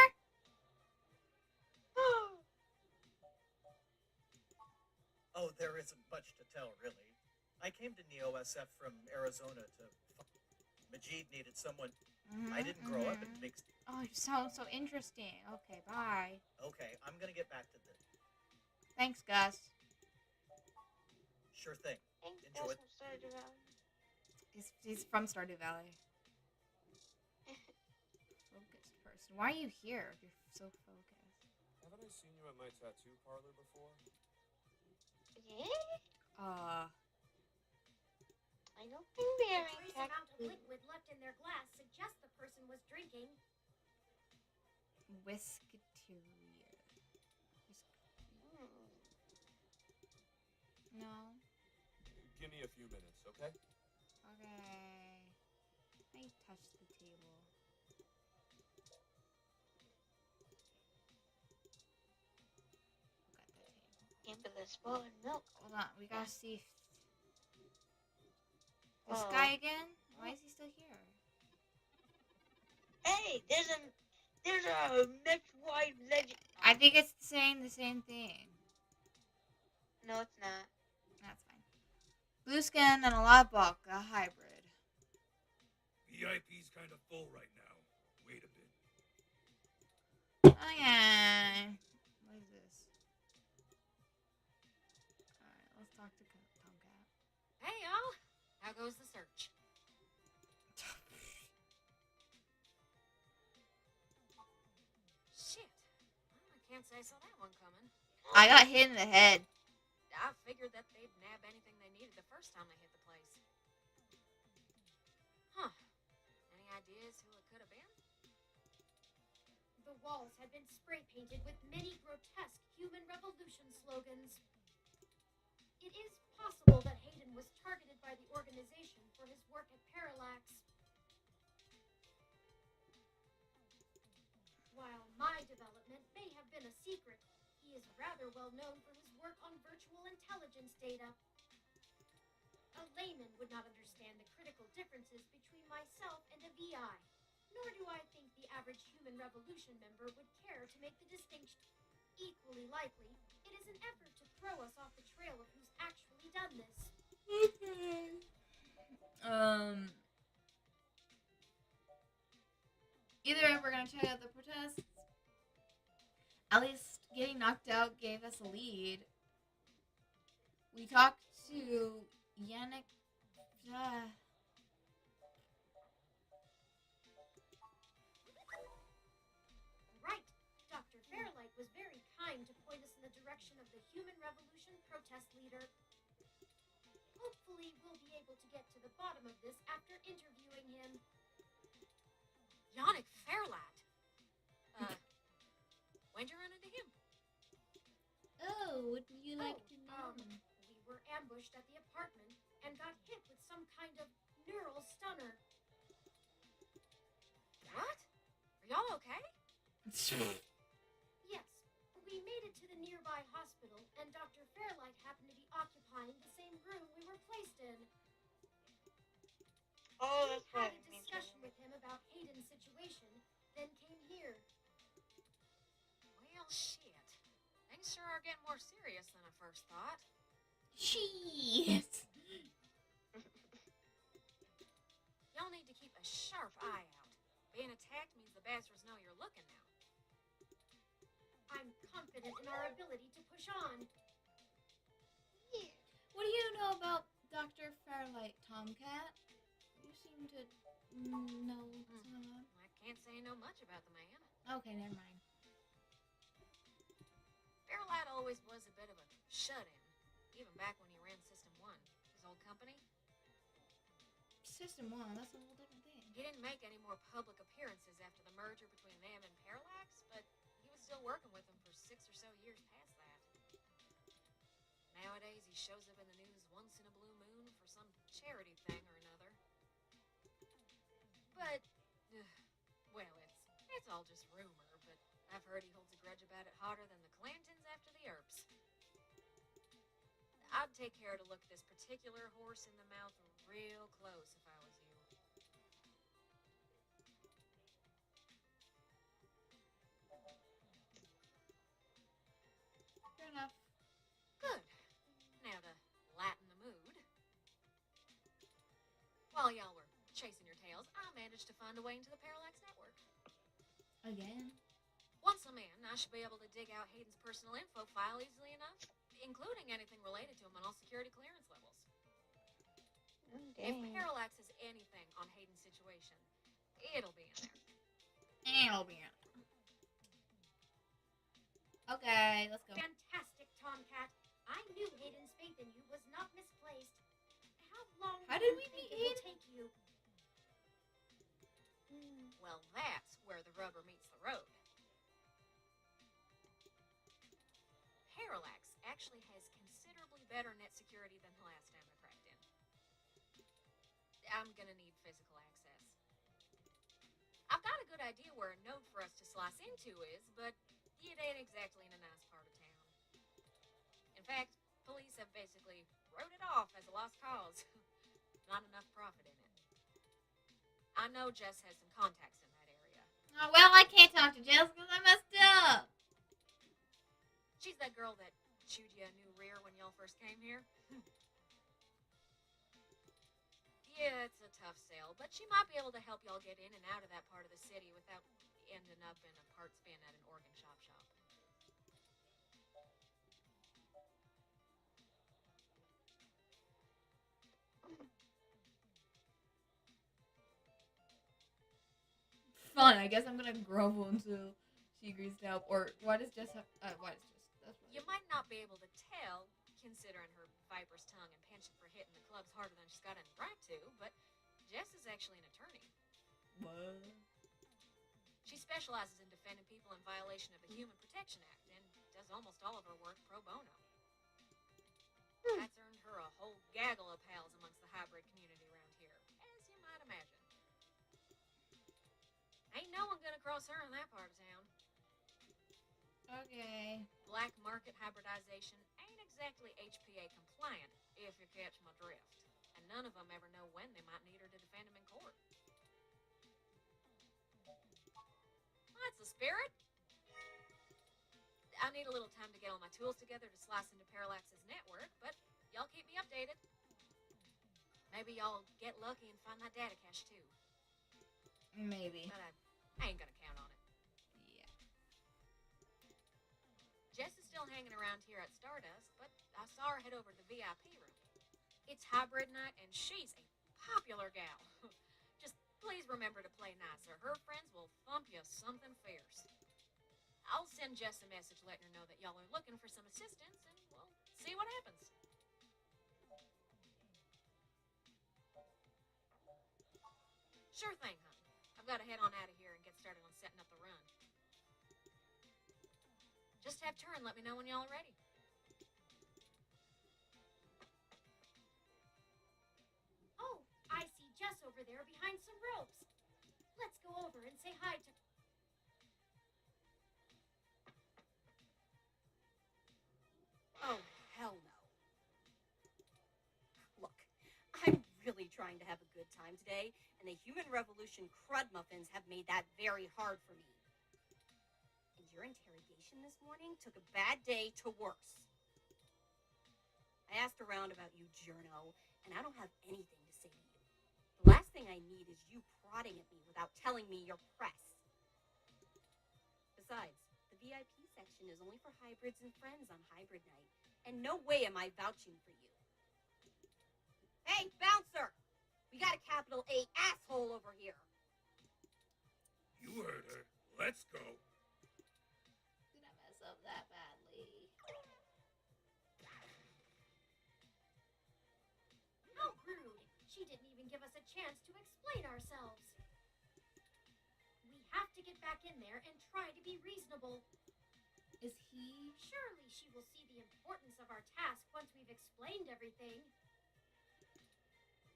Oh, there isn't much to tell, really. I came to NeoSF from Arizona to... Majid needed someone... I didn't grow up in mixed... Oh, you sound so interesting. Okay, bye. Okay, I'm gonna get back to this. Thanks, Gus. Sure thing. Thanks, Enjoy. Gus from Stardew Valley. He's from Stardew Valley. Focused person. Why are you here if you're so focused? Haven't I seen you at my tattoo parlor before? Yeah? I don't think we The are trace in amount of tattoo. liquid left in their glass suggests the person was drinking. Whisketeria. No. Give me a few minutes, okay? Okay. I touched the table. Look at the table. Give me the spoiled milk. Hold on, we gotta see if this Oh. guy again. Why is he still here? Hey, there's a next wide legend. I think it's saying the same thing. No, it's not. That's fine. Blue skin and a lot of bulk, a hybrid. VIP's kind of full right now. Wait a bit. Okay. What is this? Alright, let's talk to Tomcat. Hey, y'all. How goes the search? Shit. Well, I can't say I saw that one coming. I got hit in the head. I figured that they'd nab anything they needed the first time they hit the place. Huh. Any ideas who it could have been? The walls had been spray painted with many grotesque human revolution slogans. It is possible that Hayden was targeted by the organization for his work at Parallax. While my development may have been a secret, he is rather well known for his work on virtual intelligence data. A layman would not understand the critical differences between myself and a VI, nor do I think the average human revolution member would care to make the distinction. Equally likely, it is an effort to throw us off the trail of who's actually done this. Either way, we're gonna check out the protests. At least getting knocked out gave us a lead. We talked to Yannick. Right. Dr. Fairlight was very kind to point us in the direction of the Human Revolution protest leader. Hopefully, we'll be able to get to the bottom of this after interviewing him. Yannick Fairlat. When'd you run into him? Oh, would you like to know? We were ambushed at the apartment and got hit with some kind of neural stunner. What? Are y'all okay? Yes, we made it to the nearby hospital, and Dr. Fairlight happened to be occupying the same room we were placed in. Oh, that's We had right. a discussion with him about Hayden's situation, then came here. Well, shit. Things sure are getting more serious than I first thought. Jeez. Y'all need to keep a sharp eye out. Being attacked means the bastards know you're looking now. I'm confident in our ability to push on. What do you know about Dr. Fairlight, Tomcat? You seem to know some. I can't say I know much about the man. Okay, never mind. Fairlight always was a bit of a shut-in, even back when he ran System 1, his old company. System 1, that's a whole different thing. He didn't make any more public appearances after the merger between them and Parallax, but he was still working with them for 6 or so years past that. Nowadays, he shows up in the news once in a blue moon for some charity thing or another. But, well, it's all just rumor, but I've heard he holds a grudge about it hotter than the Clantons after the Earps. I'd take care to look this particular horse in the mouth real close if I was you. Fair enough. Good. Now to lighten the mood. While y'all were chasing your tails, I managed to find a way into the Parallax network. Again? Once I'm in, I should be able to dig out Hayden's personal info file easily enough, including anything related to him on all security clearance levels. If Parallax has anything on Hayden's situation, it'll be in there. It'll be in there. Okay, let's go. Fantastic, Tomcat. I knew Hayden's faith in you was not misplaced. How long How do did you we think meet it will Hayden? take you? Well, that's where the rubber meets the road. Parallax actually has considerably better net security than the last time I cracked in. I'm gonna need physical access. I've got a good idea where a node for us to slice into is, but it ain't exactly in a nice part of town. In fact, police have basically wrote it off as a lost cause. Not enough profit in it. I know Jess has some contacts in that area. Oh, well, I can't talk to Jess because I messed up. She's that girl that chewed you a new rear when y'all first came here. Yeah, it's a tough sell, but she might be able to help y'all get in and out of that part of the city without ending up in a parts bin at an organ shop. Fun. I guess I'm gonna grovel until she agrees to help. Or why does Jess have? Why does Jess? That's right. You might not be able to tell, considering her viper's tongue and penchant for hitting the clubs harder than she's got any right to, but Jess is actually an attorney. What? She specializes in defending people in violation of the Human Protection Act and does almost all of her work pro bono. That's earned her a whole gaggle of pals amongst the hybrid community around here, as you might imagine. Ain't no one gonna cross her in that part of town. Okay. Black market hybridization ain't exactly HPA compliant, if you catch my drift. And none of them ever know when they might need her to defend them in court. That's the spirit. I need a little time to get all my tools together to slice into Parallax's network, but y'all keep me updated. Maybe y'all get lucky and find that data cache too. Maybe. But I ain't gonna count on it. Yeah. Jess is still hanging around here at Stardust, but I saw her head over to the VIP room. It's hybrid night, and she's a popular gal. Just please remember to play nice, or her friends will thump you something fierce. I'll send Jess a message letting her know that y'all are looking for some assistance, and we'll see what happens. Sure thing, hon. I've got to head on out of here and get started on setting up the run. Just have turn. Let me know when y'all are ready. Oh, I see Jess over there behind some ropes. Let's go over and say hi to... Oh, hell no. Look, I'm really trying to have a good time today, and the Human Revolution crud muffins have made that very hard for me. And your interrogation this morning took a bad day to worse. I asked around about you, Journo, and I don't have anything to say to you. The last thing I need is you prodding at me without telling me you're press. Besides, the VIP section is only for hybrids and friends on hybrid night, and no way am I vouching for you. Hey, bouncer! We got a capital A asshole over here. You heard her. Let's go. Did I mess up that badly? How rude. She didn't even give us a chance to explain ourselves. We have to get back in there and try to be reasonable. Is he? Surely she will see the importance of our task once we've explained everything.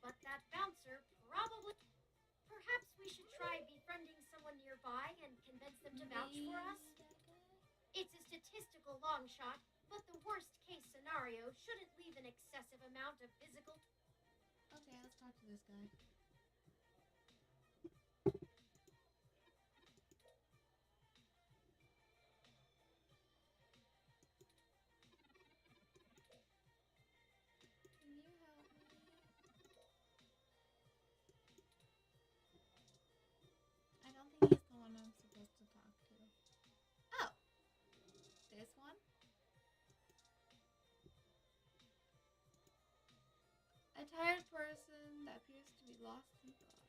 But that bouncer probably... Perhaps we should try befriending someone nearby and convince them to vouch for us? It's a statistical long shot, but the worst case scenario shouldn't leave an excessive amount of physical... Okay, let's talk to this guy. Can you help me? I don't think he's the one I'm supposed to talk to. Oh, this one? A tired person that appears to be lost in thought.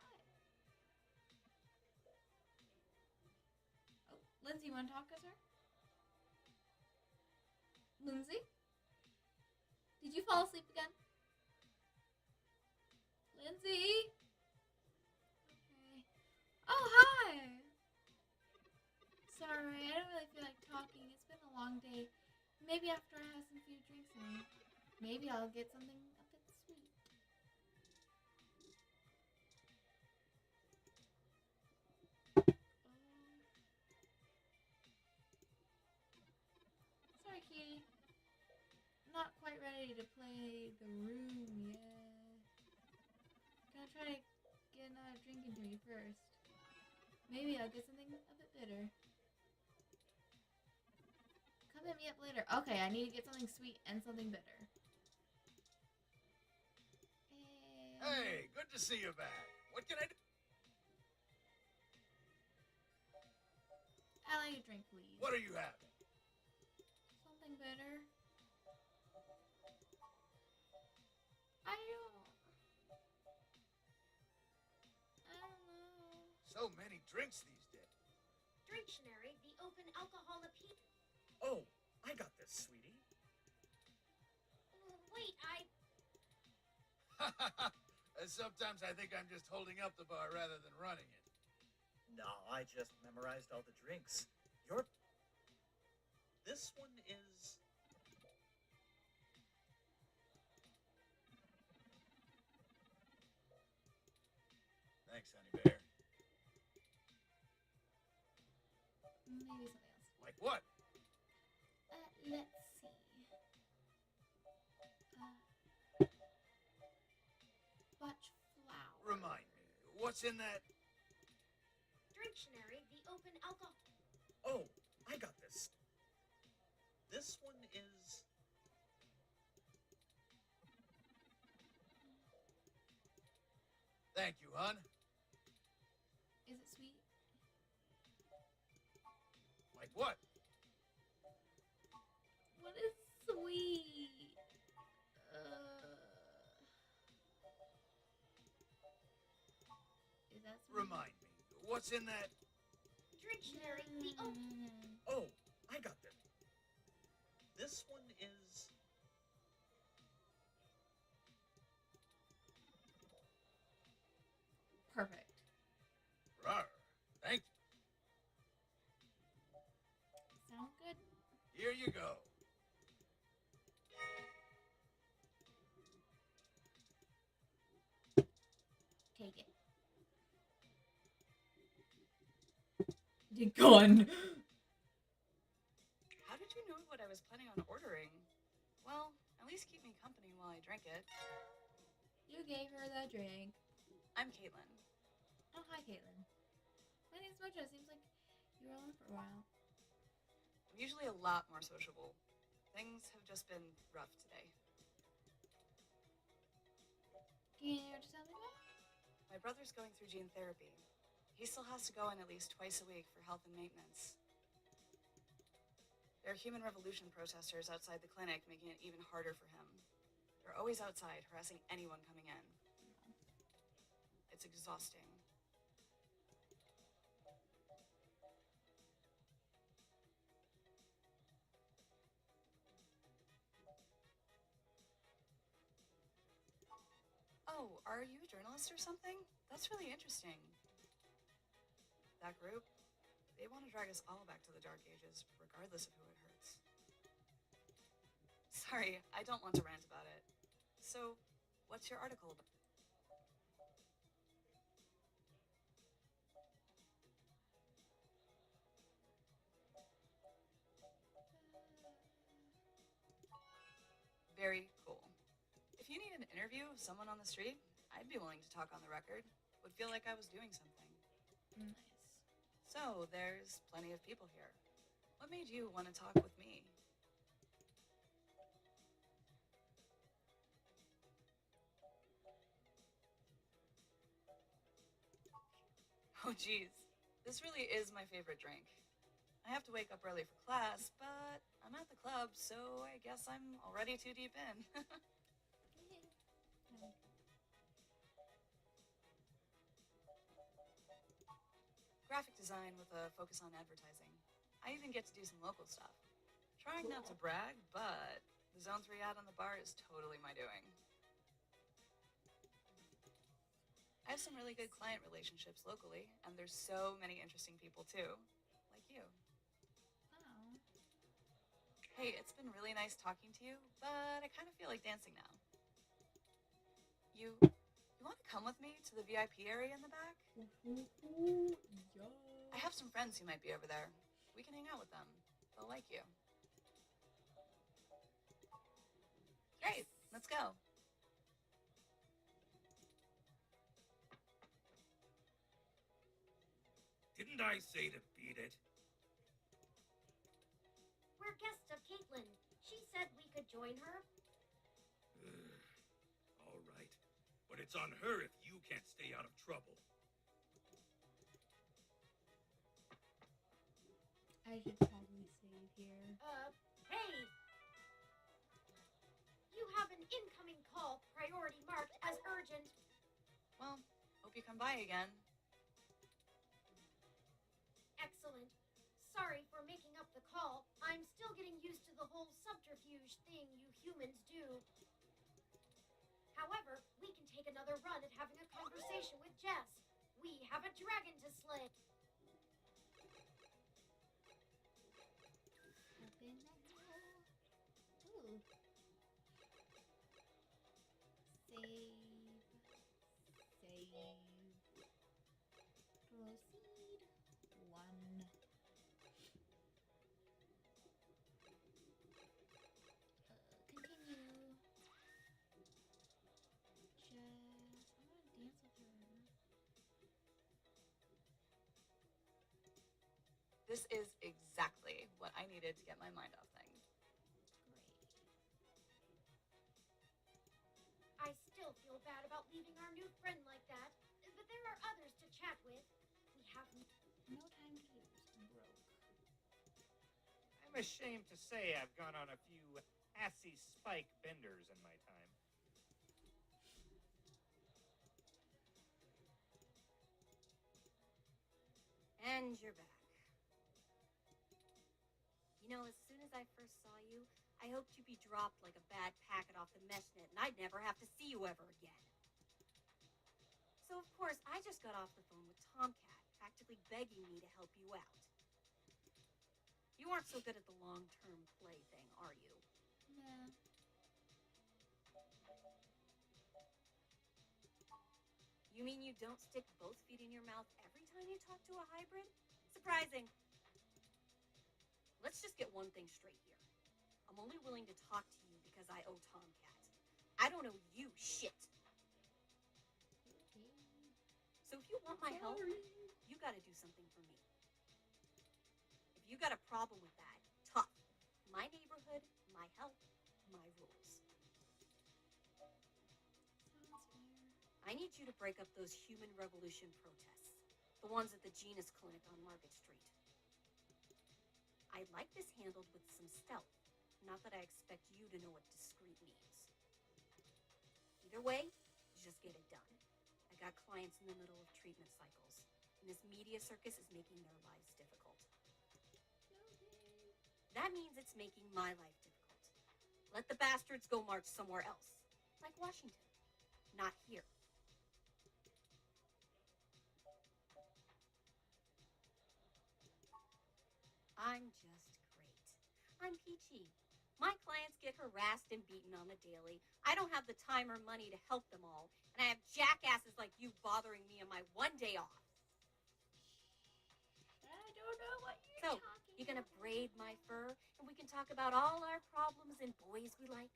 Hi. Oh, Lindsey, want to talk to her? Lindsey? Did you fall asleep again? Lindsey? Okay. Oh, hi! Sorry, I don't really feel like talking. It's been a long day. Maybe after I have some few drinks in me. Maybe I'll get something a bit sweet. Sorry, Kitty. Not quite ready to play the room yet. Gonna try to get another drink into me first. Maybe I'll get something a bit bitter. Come hit me up later. Okay, I need to get something sweet and something bitter. Hey, good to see you back. What can I do? I like a drink, please. What are you having? Something bitter. I don't know. So many drinks these days. Dictionary, the open alcohol appeal... Oh, I got this, sweetie. Wait, Sometimes I think I'm just holding up the bar rather than running it. No, I just memorized all the drinks. This one is... Thanks, honey bear. Maybe something else. Like what? Let's see. Butch flower. Remind me, what's in that? Dictionary, the open alcohol... Oh, I got this. This one is... Thank you, hon. Is it sweet? Like what? What is sweet? that song? Remind me, what's in that? Dictionary. The Oh, I got them. This one is Perfect. Rawr. Thank you. Sound good? Here you go. Take it. The gun. How did you know what I was planning on ordering? Well, at least keep me company while I drink it. You gave her the drink. I'm Caitlin. Oh, hi, Caitlin. My name's Mojo. Seems like you were alone for a while. I'm usually a lot more sociable. Things have just been rough today. Can you just tell me about? My brother's going through gene therapy. He still has to go in at least twice a week for health and maintenance. There are human revolution protesters outside the clinic, making it even harder for him. They're always outside, harassing anyone coming in. It's exhausting. Oh, are you a journalist or something? That's really interesting. That group, they want to drag us all back to the Dark Ages, regardless of who it hurts. Sorry, I don't want to rant about it. So, what's your article about? Very cool. If you need an interview of someone on the street, I'd be willing to talk on the record. Would feel like I was doing something. Nice. So, there's plenty of people here. What made you want to talk with me? Oh, geez. This really is my favorite drink. I have to wake up early for class, but I'm at the club, so I guess I'm already too deep in. Graphic design with a focus on advertising. I even get to do some local stuff. Trying not to brag, but the Zone 3 ad on the bar is totally my doing. I have some really good client relationships locally, and there's so many interesting people too, like you. Oh. Hey, it's been really nice talking to you, but I kind of feel like dancing now. You want to come with me to the VIP area in the back? I have some friends who might be over there. We can hang out with them. They'll like you. Great, let's go. Didn't I say to beat it? We're guests of Caitlin. She said we could join her. All right. But it's on her if you can't stay out of trouble. I should probably save here. Hey! You have an incoming call, priority marked as urgent. Well, hope you come by again. Excellent. Sorry for making up the call. I'm still getting used to the whole subterfuge thing you humans do. However, we can take another run at having a conversation with Jess. We have a dragon to slay. Ooh. Save. Proceed. 1. Continue. Jess. I want to dance with her. This is exactly what I needed to get my mind off things. I still feel bad about leaving our new friend like that, but there are others to chat with. We have no time to lose. I'm broke. I'm ashamed to say I've gone on a few assy spike benders in my time. And you're back. You know, as soon as I first saw you, I hoped you'd be dropped like a bad packet off the mesh net and I'd never have to see you ever again. So, of course, I just got off the phone with Tomcat, practically begging me to help you out. You aren't so good at the long-term play thing, are you? Nah. You mean you don't stick both feet in your mouth every time you talk to a hybrid? Surprising. Let's just get one thing straight here. I'm only willing to talk to you because I owe Tomcat. I don't owe you shit. So if you want my help, you gotta do something for me. If you got a problem with that, tough. My neighborhood, my help, my rules. I need you to break up those Human Revolution protests. The ones at the Genus Clinic on Market Street. I'd like this handled with some stealth. Not that I expect you to know what discreet means. Either way, just get it done. I got clients in the middle of treatment cycles, and this media circus is making their lives difficult. That means it's making my life difficult. Let the bastards go march somewhere else, like Washington, not here. I'm just great. I'm peachy. My clients get harassed and beaten on the daily. I don't have the time or money to help them all, and I have jackasses like you bothering me on my one day off. I don't know what you're So, talking you gonna about. braid my fur, and we can talk about all our problems and boys we like?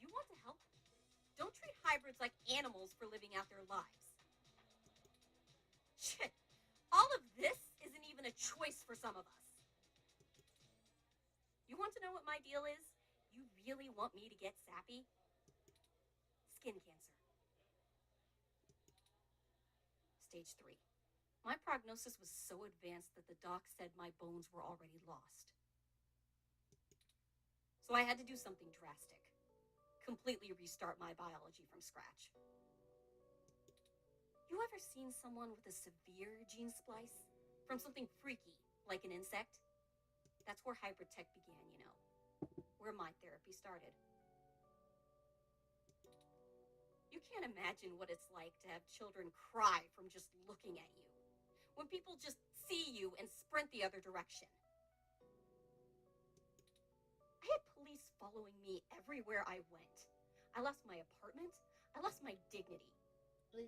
You want to help? Don't treat hybrids like animals for living out their lives. Shit, all of this isn't even a choice for some of us. You want to know what my deal is? You really want me to get sappy? Skin cancer. Stage 3. My prognosis was so advanced that the doc said my bones were already lost. So I had to do something drastic. Completely restart my biology from scratch. You ever seen someone with a severe gene splice? From something freaky, like an insect? That's where hybrid tech began, you know. Where my therapy started. You can't imagine what it's like to have children cry from just looking at you. When people just see you and sprint the other direction. I had police following me everywhere I went. I lost my apartment. I lost my dignity. Sorry?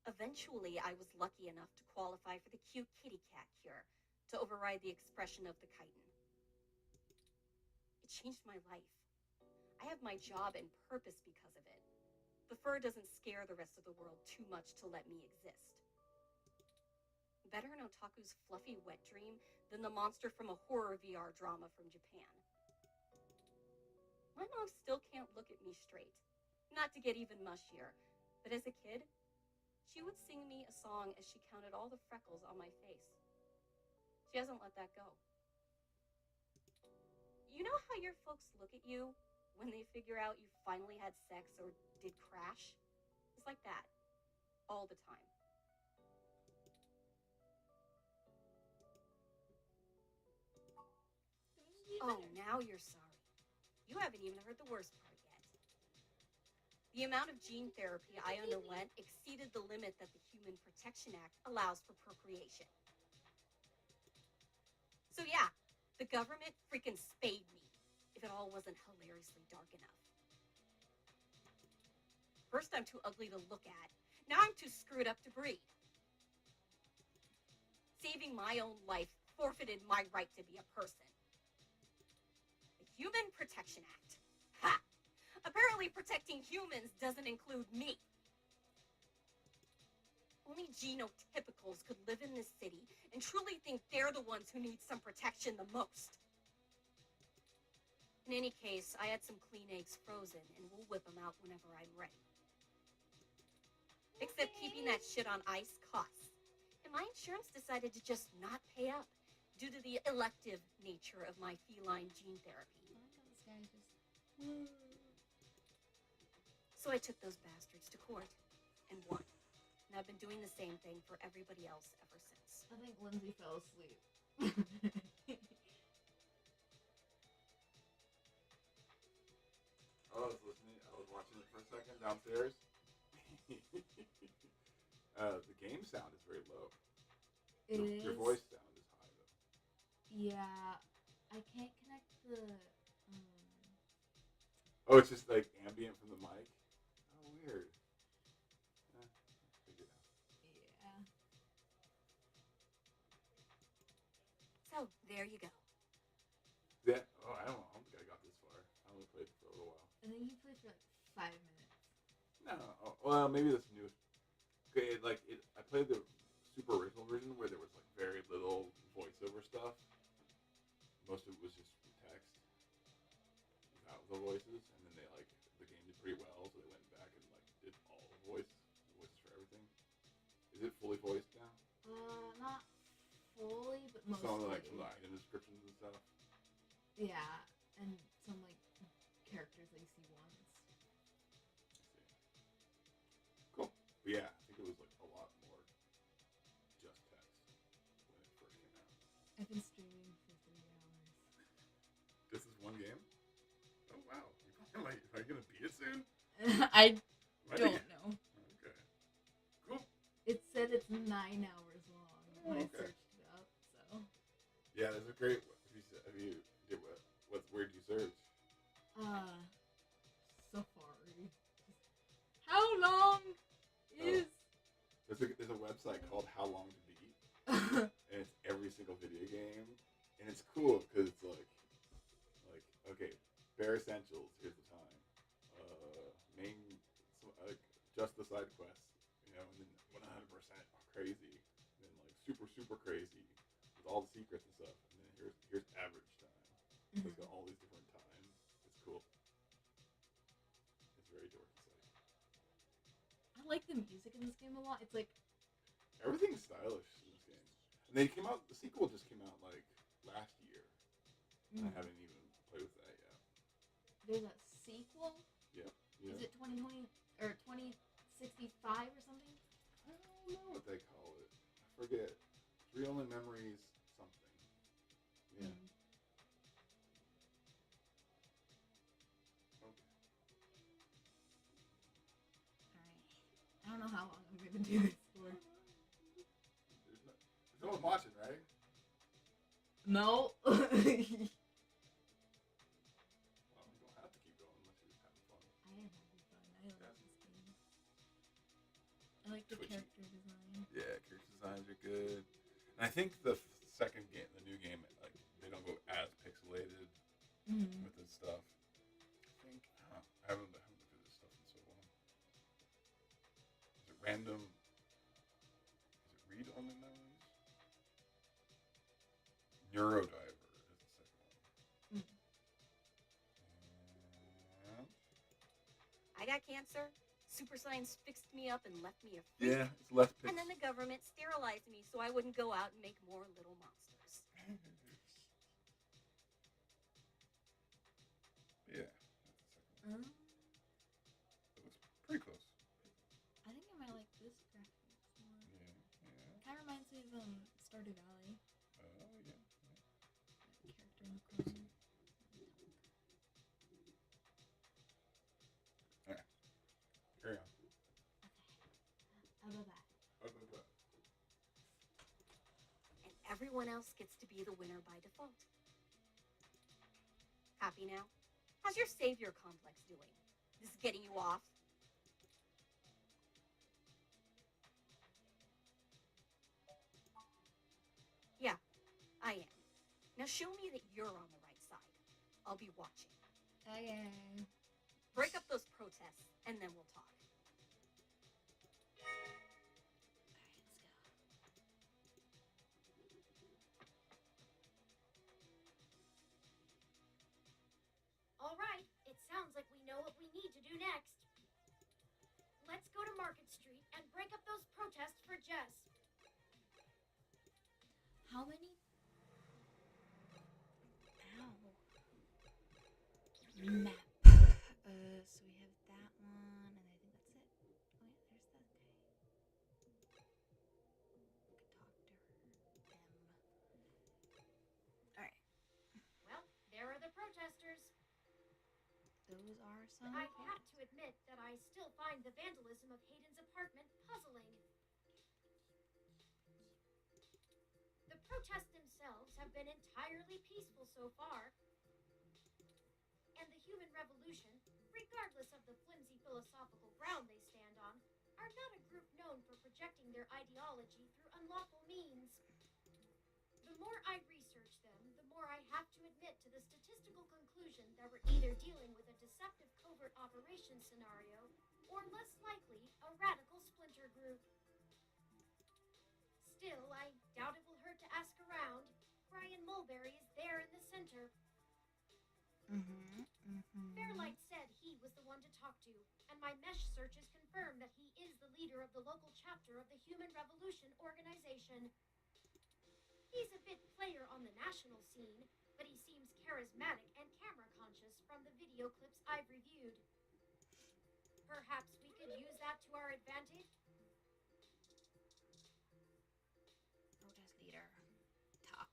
Eventually, I was lucky enough to qualify for the cute kitty cat cure to override the expression of the chitin. It changed my life. I have my job and purpose because of it. The fur doesn't scare the rest of the world too much to let me exist. Better in Otaku's fluffy wet dream than the monster from a horror VR drama from Japan. My mom still can't look at me straight. Not to get even mushier, but as a kid, she would sing me a song as she counted all the freckles on my face. She hasn't let that go. You know how your folks look at you when they figure out you finally had sex or did crash? It's like that. All the time. Oh, now you're sorry. You haven't even heard the worst part yet. The amount of gene therapy I underwent exceeded the limit that the Human Protection Act allows for procreation. So yeah, the government freaking spayed me, if it all wasn't hilariously dark enough. First I'm too ugly to look at, now I'm too screwed up to breed. Saving my own life forfeited my right to be a person. The Human Protection Act. Ha! Apparently protecting humans doesn't include me. Only genotypicals could live in this city and truly think they're the ones who need some protection the most. In any case, I had some clean eggs frozen, and we'll whip them out whenever I'm ready. Except keeping that shit on ice costs. And my insurance decided to just not pay up due to the elective nature of my feline gene therapy. I like how this guy just So I took those bastards to court and won. And I've been doing the same thing for everybody else ever since. I think Lindsay fell asleep. I was listening. I was watching it for a second downstairs. The game sound is very low. Your voice sound is high though. Yeah, I can't connect the. Oh, it's just like ambient from the mic. Oh, weird. Figure it out. Yeah. So there you go. Yeah. Oh, I don't know. I don't think I got this far. I only played for a little while. I think you played for like 5 minutes. No. Oh, well, maybe this new. Okay, I played the super original version where there was like very little voiceover stuff. Most of it was just text without the voices, and then the game did pretty well, so they went back and did all the voices for everything. Is it fully voiced now? Not fully, but mostly. Some of the item descriptions and stuff. Yeah, and some characters that you see once. Cool. But yeah, I think it was a lot more just text when it first came out. I've been streaming for 3 hours. This is one game? Oh wow. Are you gonna beat it soon? I don't know. Okay. Cool. It said it's 9 hours long when I searched it up, so. Yeah, there's a great. Where did you search? Safari. How long is? There's a website called How Long to Beat, and it's every single video game, and it's cool because it's okay, bare essentials. Here's the time. Just the side quests, and then 100% crazy, and then super crazy with all the secrets and stuff, and then here's average time. So it's got all these different times. It's cool. It's very dorky site. I like the music in this game a lot. It's Everything's stylish in this game. And they came out. The sequel just came out last year. And I haven't even played with that yet. There's a sequel. Yep. Is it 2020 or 2065 or something? I don't know what they call it. I forget. Real in Memories something. Yeah. Okay. Alright. I don't know how long I'm going to do this for. There's no one watching, right? No. Well, you don't have to keep going unless you're just having fun. I am having fun. I love this game. I like the character design. Yeah, character designs are good. And I think the second game, the new game, they don't go as pixelated with this stuff. I think I haven't looked at this stuff in so long. Is it random? Is it read-only memories? Neurodiver is the second one. And I got cancer. Super Science fixed me up and left me a freak. yeah, it's less And then the government sterilized me so I wouldn't go out and make more little monsters. Yeah, that's the second one. It looks pretty close. I think I might like this graphics more. Yeah. It kind of reminds me of Stardew Valley. Oh yeah. That character in the corner. Alright. Carry on. How about that? And everyone else gets to be the winner by default. Happy now? How's your savior complex doing? This is getting you off? Yeah, I am. Now show me that you're on the right side. I'll be watching. Okay. Break up those protests, and then we'll talk. All right, it sounds like we know what we need to do next. Let's go to Market Street and break up those protests for Jess. How many? Ow. Map. Those are But some I points. have to admit that I still find the vandalism of Hayden's apartment puzzling. The protests themselves have been entirely peaceful so far, and the human revolution, regardless of the flimsy philosophical ground they stand on, are not a group known for projecting their ideology through unlawful means. The more I research them, the more I have to admit to the statistical conclusion that we're either dealing with a deceptive covert operations scenario, or less likely, a radical splinter group. Still, I doubt it will hurt to ask around. Brian Mulberry is there in the center. Fairlight said he was the one to talk to, and my mesh searches confirm that he is the leader of the local chapter of the Human Revolution organization. He's a bit player on the national scene, but he seems charismatic and camera conscious from the video clips I've reviewed. Perhaps we could use that to our advantage? Protest leader. Talk.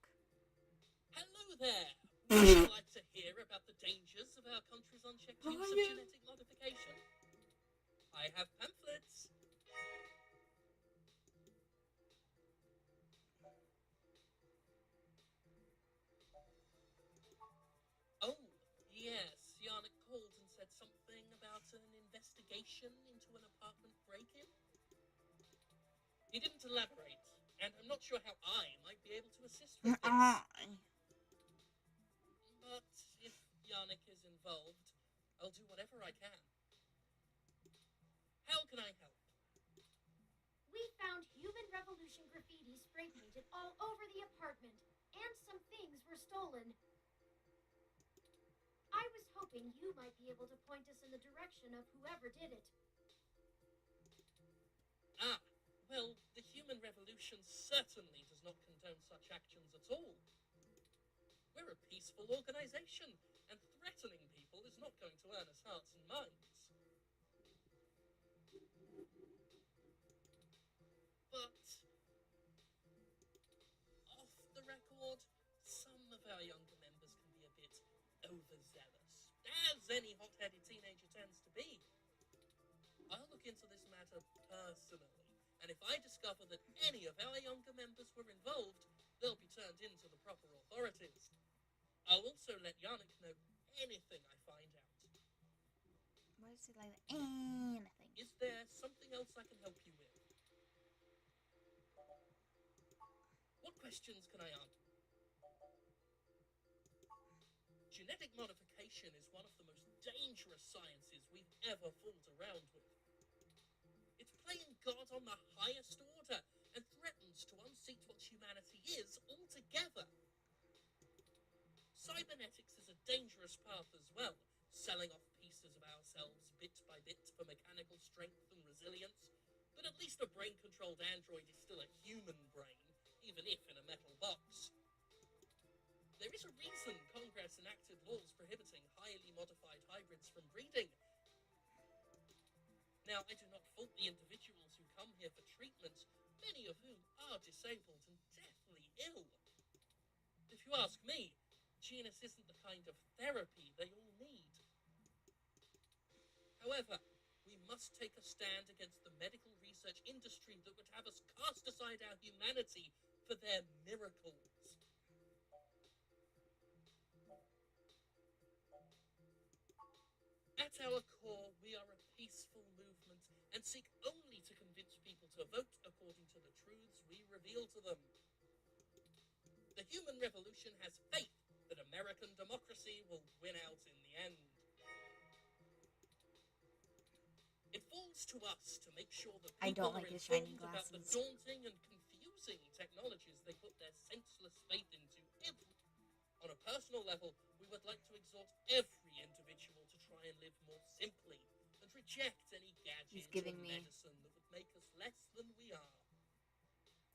Hello there. Would you like to hear about the dangers of our country's unchecked use of genetic modification? I have pamphlets. Oh, yes. Yannick called and said something about an investigation into an apartment break-in. He didn't elaborate, and I'm not sure how I might be able to assist with this. But if Yannick is involved, I'll do whatever I can. How can I help? We found Human Revolution graffiti spray painted all over the apartment, and some things were stolen. I was hoping you might be able to point us in the direction of whoever did it. Ah, well, the Human Revolution certainly does not condone such actions at all. We're a peaceful organization, and threatening people is not going to earn us hearts and minds. But off the record, some of our younger members can be a bit overzealous, as any hot-headed teenager tends to be. I'll look into this matter personally, and if I discover that any of our younger members were involved, they'll be turned in to the proper authorities. I'll also let Yannick know anything I find out. What is it like? Anything. Is there something else I can help you with? What questions can I answer? Genetic modification is one of the most dangerous sciences we've ever fooled around with. It's playing God on the highest order and threatens to unseat what humanity is altogether. Cybernetics is a dangerous path as well, selling off pieces of ourselves bit by bit for mechanical strength and resilience. But at least a brain-controlled android is still a human brain, even if in a metal box. There is a reason Congress enacted laws prohibiting highly modified hybrids from breeding. Now, I do not fault the individuals who come here for treatment, many of whom are disabled and deathly ill. If you ask me, genus isn't the kind of therapy they all need. However, we must take a stand against the medical research industry that would have us cast aside our humanity for their miracles. At our core, we are a peaceful movement and seek only to convince people to vote according to the truths we reveal to them. The Human Revolution has faith that American democracy will win out in the end. It falls to us to make sure that I people don't are like his shiny informed about the glasses. daunting and confusing technologies they put their senseless faith into. On a personal level, we would like to exhort every individual to try and live more simply and reject any gadget or giving me- medicine that would make us less than we are.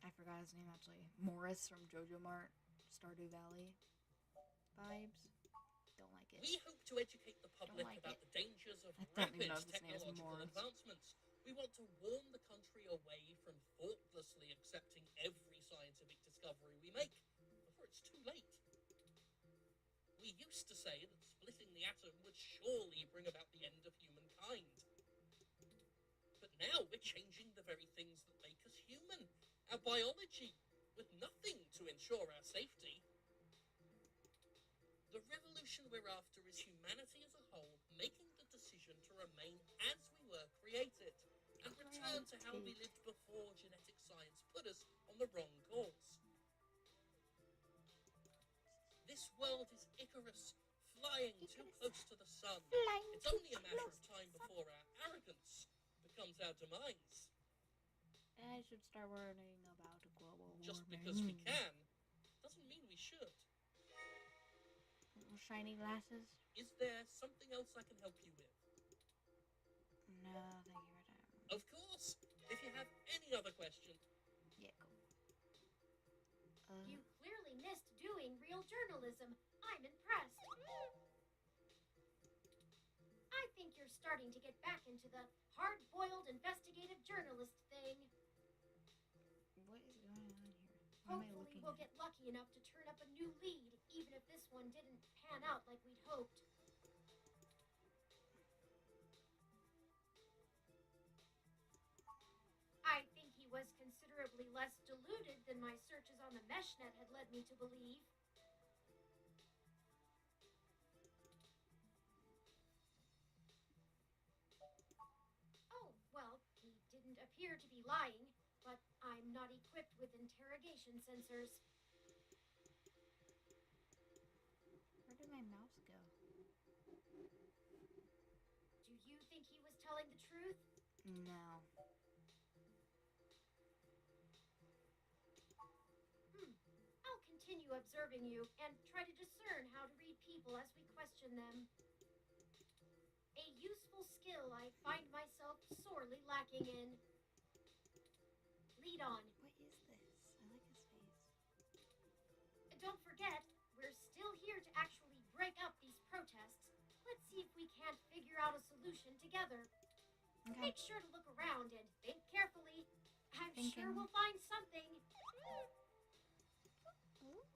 I forgot his name actually. Morris from JoJo Mart, Stardew Valley vibes. Don't like it. We hope to educate the public like about it. the dangers of I don't rapid even know if his name is technological Morris. advancements. We want to warn the country away from thoughtlessly accepting every scientific discovery we make before it's too late. We used to say that splitting the atom would surely bring about the end of humankind. But now we're changing the very things that make us human, our biology, with nothing to ensure our safety. The revolution we're after is humanity as a whole making the decision to remain as we were created and return to how we lived before genetic science put us on the wrong course. This world is Icarus, flying too close to the sun. It's only a matter of time before our arrogance becomes our demise. I should start worrying about global warming. Just because we can, doesn't mean we should. Little shiny glasses? Is there something else I can help you with? No, thank you, madam. Of course. If you have any other questions. Yeah, cool. You clearly missed doing real journalism. I'm impressed. I think you're starting to get back into the hard-boiled investigative journalist thing. What is going on here? What am I Hopefully looking we'll at? get lucky enough to turn up a new lead, even if this one didn't pan out like we'd hoped. I think he was considerably less deluded than my searches on the meshnet had led me to believe. Oh, well, he didn't appear to be lying, but I'm not equipped with interrogation sensors. Where did my mouse go? Do you think he was telling the truth? No. I'll continue observing you and try to discern how to read people as we question them. A useful skill I find myself sorely lacking in. Lead on. What is this? I like his face. Don't forget, we're still here to actually break up these protests. Let's see if we can't figure out a solution together. Okay. Make sure to look around and think carefully. I'm sure Thinking. we'll find something. Ooh.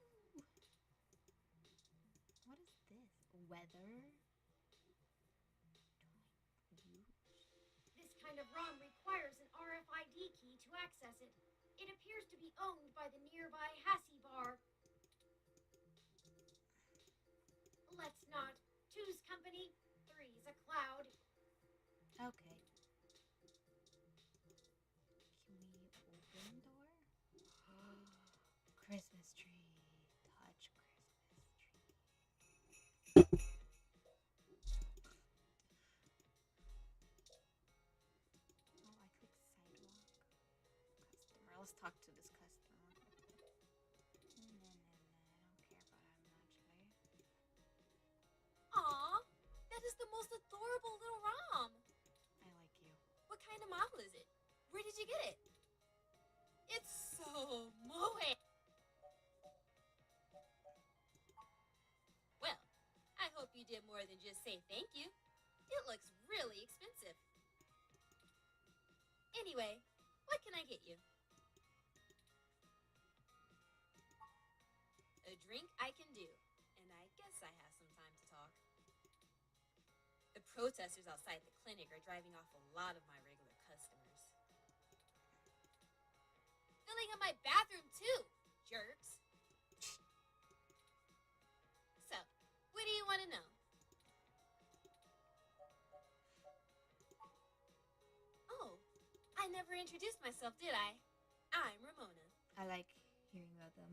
What is this? Weather? This kind of ROM requires an RFID key to access it. It appears to be owned by the nearby Hassie Bar. Let's not. Two's company, three's a cloud. Okay. Can we open the door? Christmas tree. Touch Christmas tree. Oh, I clicked sidewalk. Customer. Let's talk to this customer. No, I don't care about him actually. Aw, that is the most adorable little ROM. I like you. What kind of model is it? Where did you get it? It's so moe. Well, I hope you did more than just say thank you. It looks really expensive. Anyway, what can I get you? A drink I can do, and I guess I have some time to talk. The protesters outside the clinic are driving off a lot of my regular customers. Filling up my bathroom too, jerks. So, what do you want to know? Oh, I never introduced myself, did I? I'm Ramona. I like hearing about them.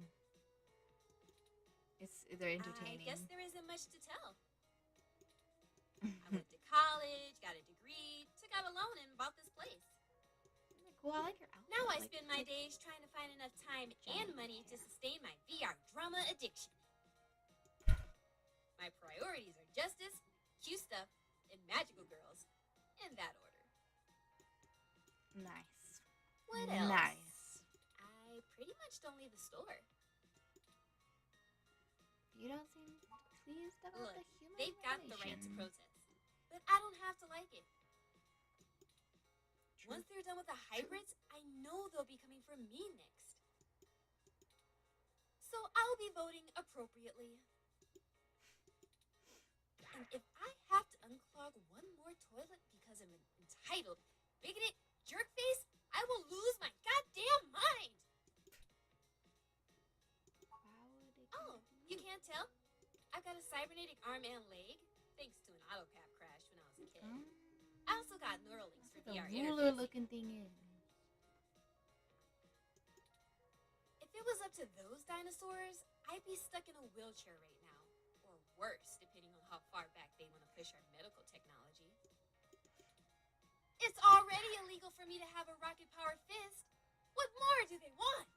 They're entertaining. I guess there isn't much to tell. I went to college, got a degree, took out a loan, and bought this place. Cool, I like your outfit. Now I Like, spend my days trying to find enough time and money to sustain my VR drama addiction. My priorities are justice, cute stuff, and magical girls. In that order. Nice. What else? Nice. I pretty much don't leave the store. You don't seem pleased about Look, the human they've got the right to relation. protest. But I don't have to like it. Once they're done with the hybrids, I know they'll be coming for me next. So I'll be voting appropriately. And if I have to unclog one more toilet because I'm an entitled, bigoted jerkface, I will lose my goddamn mind. Oh, you can't tell? I've got a cybernetic arm and leg, thanks to an autocap crash when I was a kid. I also got Neuralinks for The VR ruler interfacing. looking thing is. If it was up to those dinosaurs, I'd be stuck in a wheelchair right now. Or worse, depending on how far back they want to push our medical technology. It's already illegal for me to have a rocket-powered fist. What more do they want?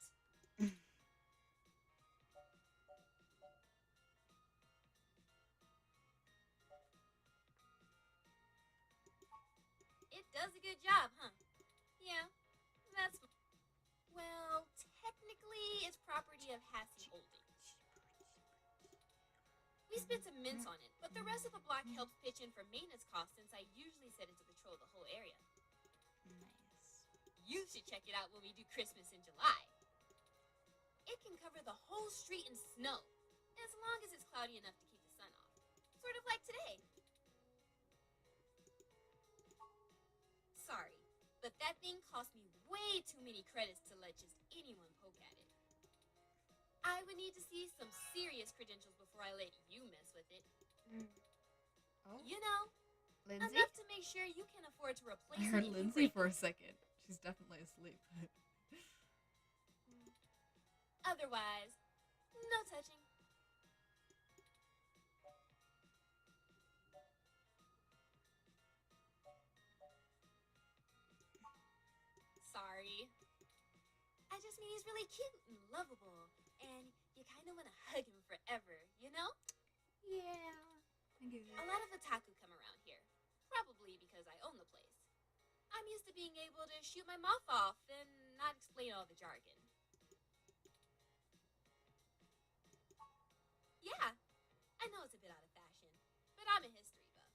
It does a good job, huh? Yeah, that's... Well, technically, it's property of Hassie Holdings. We spent some mints on it, but the rest of the block helps pitch in for maintenance costs since I usually set it to control the whole area. Nice. You should check it out when we do Christmas in July. It can cover the whole street in snow, as long as it's cloudy enough to keep the sun off. Sort of like today. Sorry, but that thing cost me way too many credits to let just anyone poke at it. I would need to see some serious credentials before I let you mess with it. Oh. You know, Lindsey? enough to make sure you can afford to replace I it heard if you Lindsey break for a it. second. She's definitely asleep. Otherwise, no touching. Sorry. I just mean he's really cute and lovable, and you kind of want to hug him forever, you know? Yeah. A lot of otaku come around here, probably because I own the place. I'm used to being able to shoot my mouth off and not explain all the jargon. Yeah, I know it's a bit out of fashion, but I'm a history buff.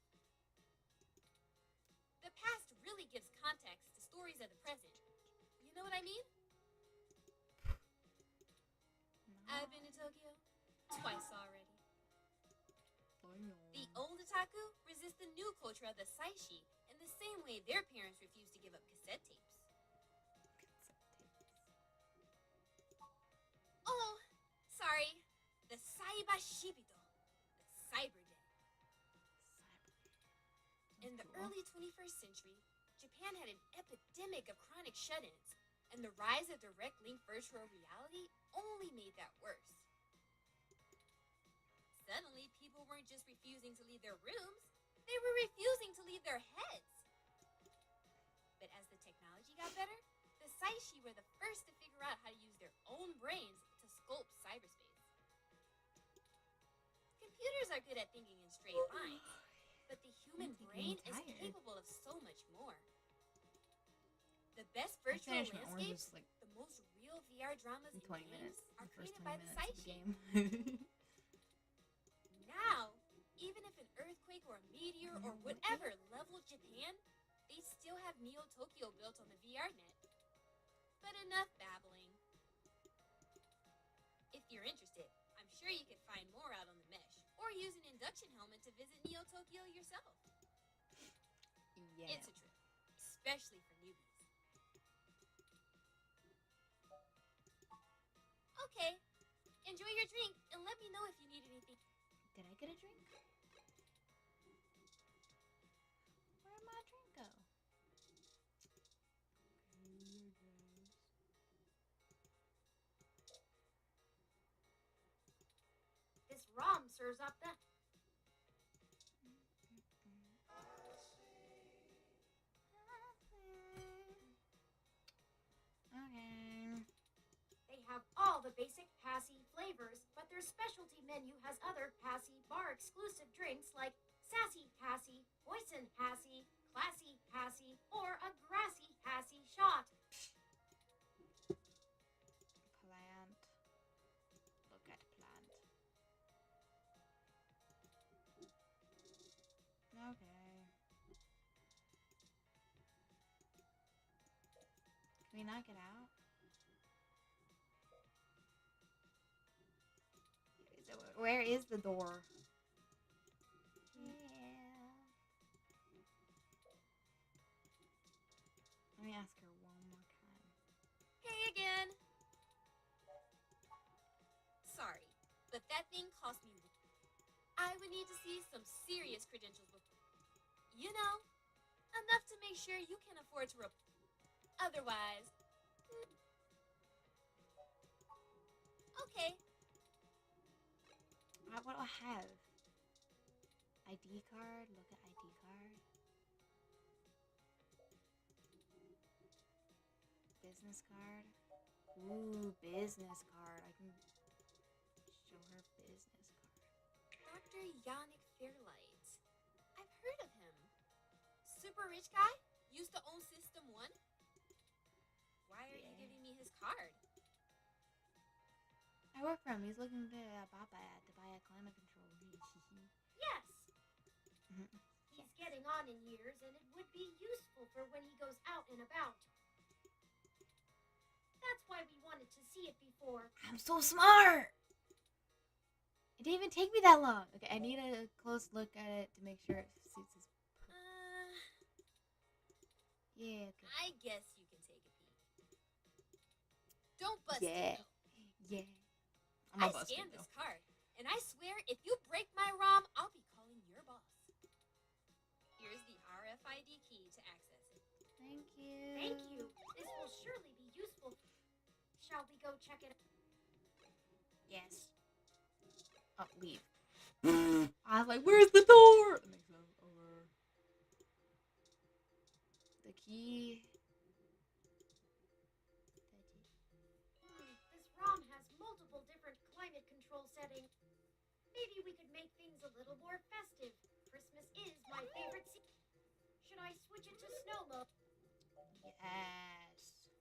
The past really gives context to stories of the present. You know what I mean? I've been to Tokyo twice already. The old otaku resist the new culture of the saishi in the same way their parents refuse to give up cassette tapes. Oh, sorry. The Saiba Shibito. The Cyber Day. In the early 21st century, Japan had an epidemic of chronic shut-ins, and the rise of direct link virtual reality only made that worse. Suddenly, people weren't just refusing to leave their rooms, they were refusing to leave their heads. But as the technology got better, the Saishi were the first to figure out how to use their own brains to sculpt cyberspace. Computers are good at thinking in straight lines, but the human brain is capable of so much more. The best virtual finished my landscapes, oranges, like, the most real VR dramas in and 20 games minutes. are The first created 20 by the minutes of the Saishi. game. Now, even if an earthquake or a meteor or whatever leveled Japan, they still have Neo Tokyo built on the VR net. But enough babbling. If you're interested, I'm sure you can find more out on the mesh, or use an induction helmet to visit Neo Tokyo yourself. Yeah. It's a trip, especially for newbies. Okay, enjoy your drink and let me know if you need anything. Did I get a drink? Where'd my drink go? This ROM serves up the... Okay. They have all the basic Passy flavors, but their specialty menu has other Passy bar exclusive drinks like Sassy Passy, Poison Passy, Classy Passy, or a Grassy Passy shot. Plant. Look at plant. Okay. Can we knock it out? Where is the door? but that thing cost me. I would need to see some serious credentials before. You know, enough to make sure you can afford to otherwise. Okay. What do I have? ID card? Look at ID card. Business card. Ooh, business card. I can show her business card. Dr. Yannick Fairlight. I've heard of him. Super rich guy? Used to own System 1? Why are you giving me his card? I work for him. He's looking to buy a climate control. Yes. He's getting on in years, and it would be useful for when he goes out and about. That's why we wanted to see it before. I'm so smart! It didn't even take me that long. Okay, I need a close look at it to make sure it suits his... Yeah, okay. I guess you can take a peek. Don't bust Yeah. it, though. Yeah. I scanned this card, and I swear if you break my ROM, I'll be calling your boss. Here's the RFID key to access it. Thank you. Thank you. This will surely be useful. Shall we go check it out? Yes. Oh, leave. I was like, where's the door? That makes sense. Over. The key. This ROM has multiple different climate control settings. Maybe we could make things a little more festive. Christmas is my favorite season. Should I switch it to snow mode? Yes.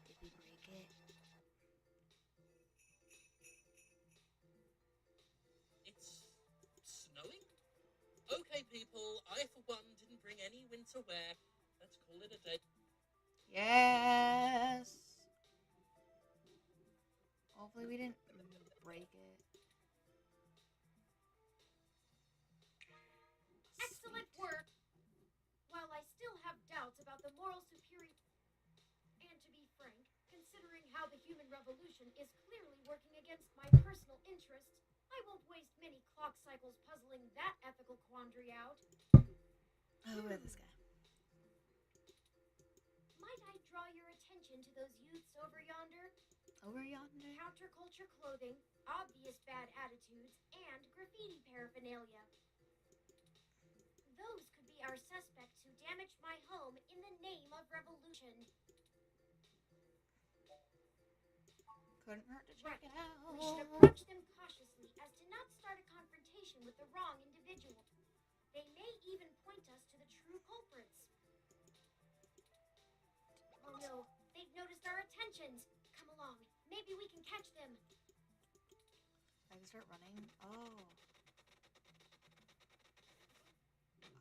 Did we break it? It's snowing? Okay, people, I for one didn't bring any winter wear. Let's call it a day. Yes. Hopefully we didn't break it. Excellent work. While I still have doubts about the moral superiority, and to be frank, considering how the human revolution is clearly working against my personal interests, I won't waste many clock cycles puzzling that ethical quandary out. Oh, look at this guy. Might I draw your attention to those youths over yonder? Over yonder? Counterculture clothing, obvious bad attitudes, and graffiti paraphernalia. Those could be our suspects who damaged my home in the name of revolution. Couldn't hurt to check it out. We should approach them cautiously as to not start a confrontation with the wrong individual. They may even point us to the true culprits. Oh no, they've noticed our attentions. Come along, maybe we can catch them. I can start running. Oh.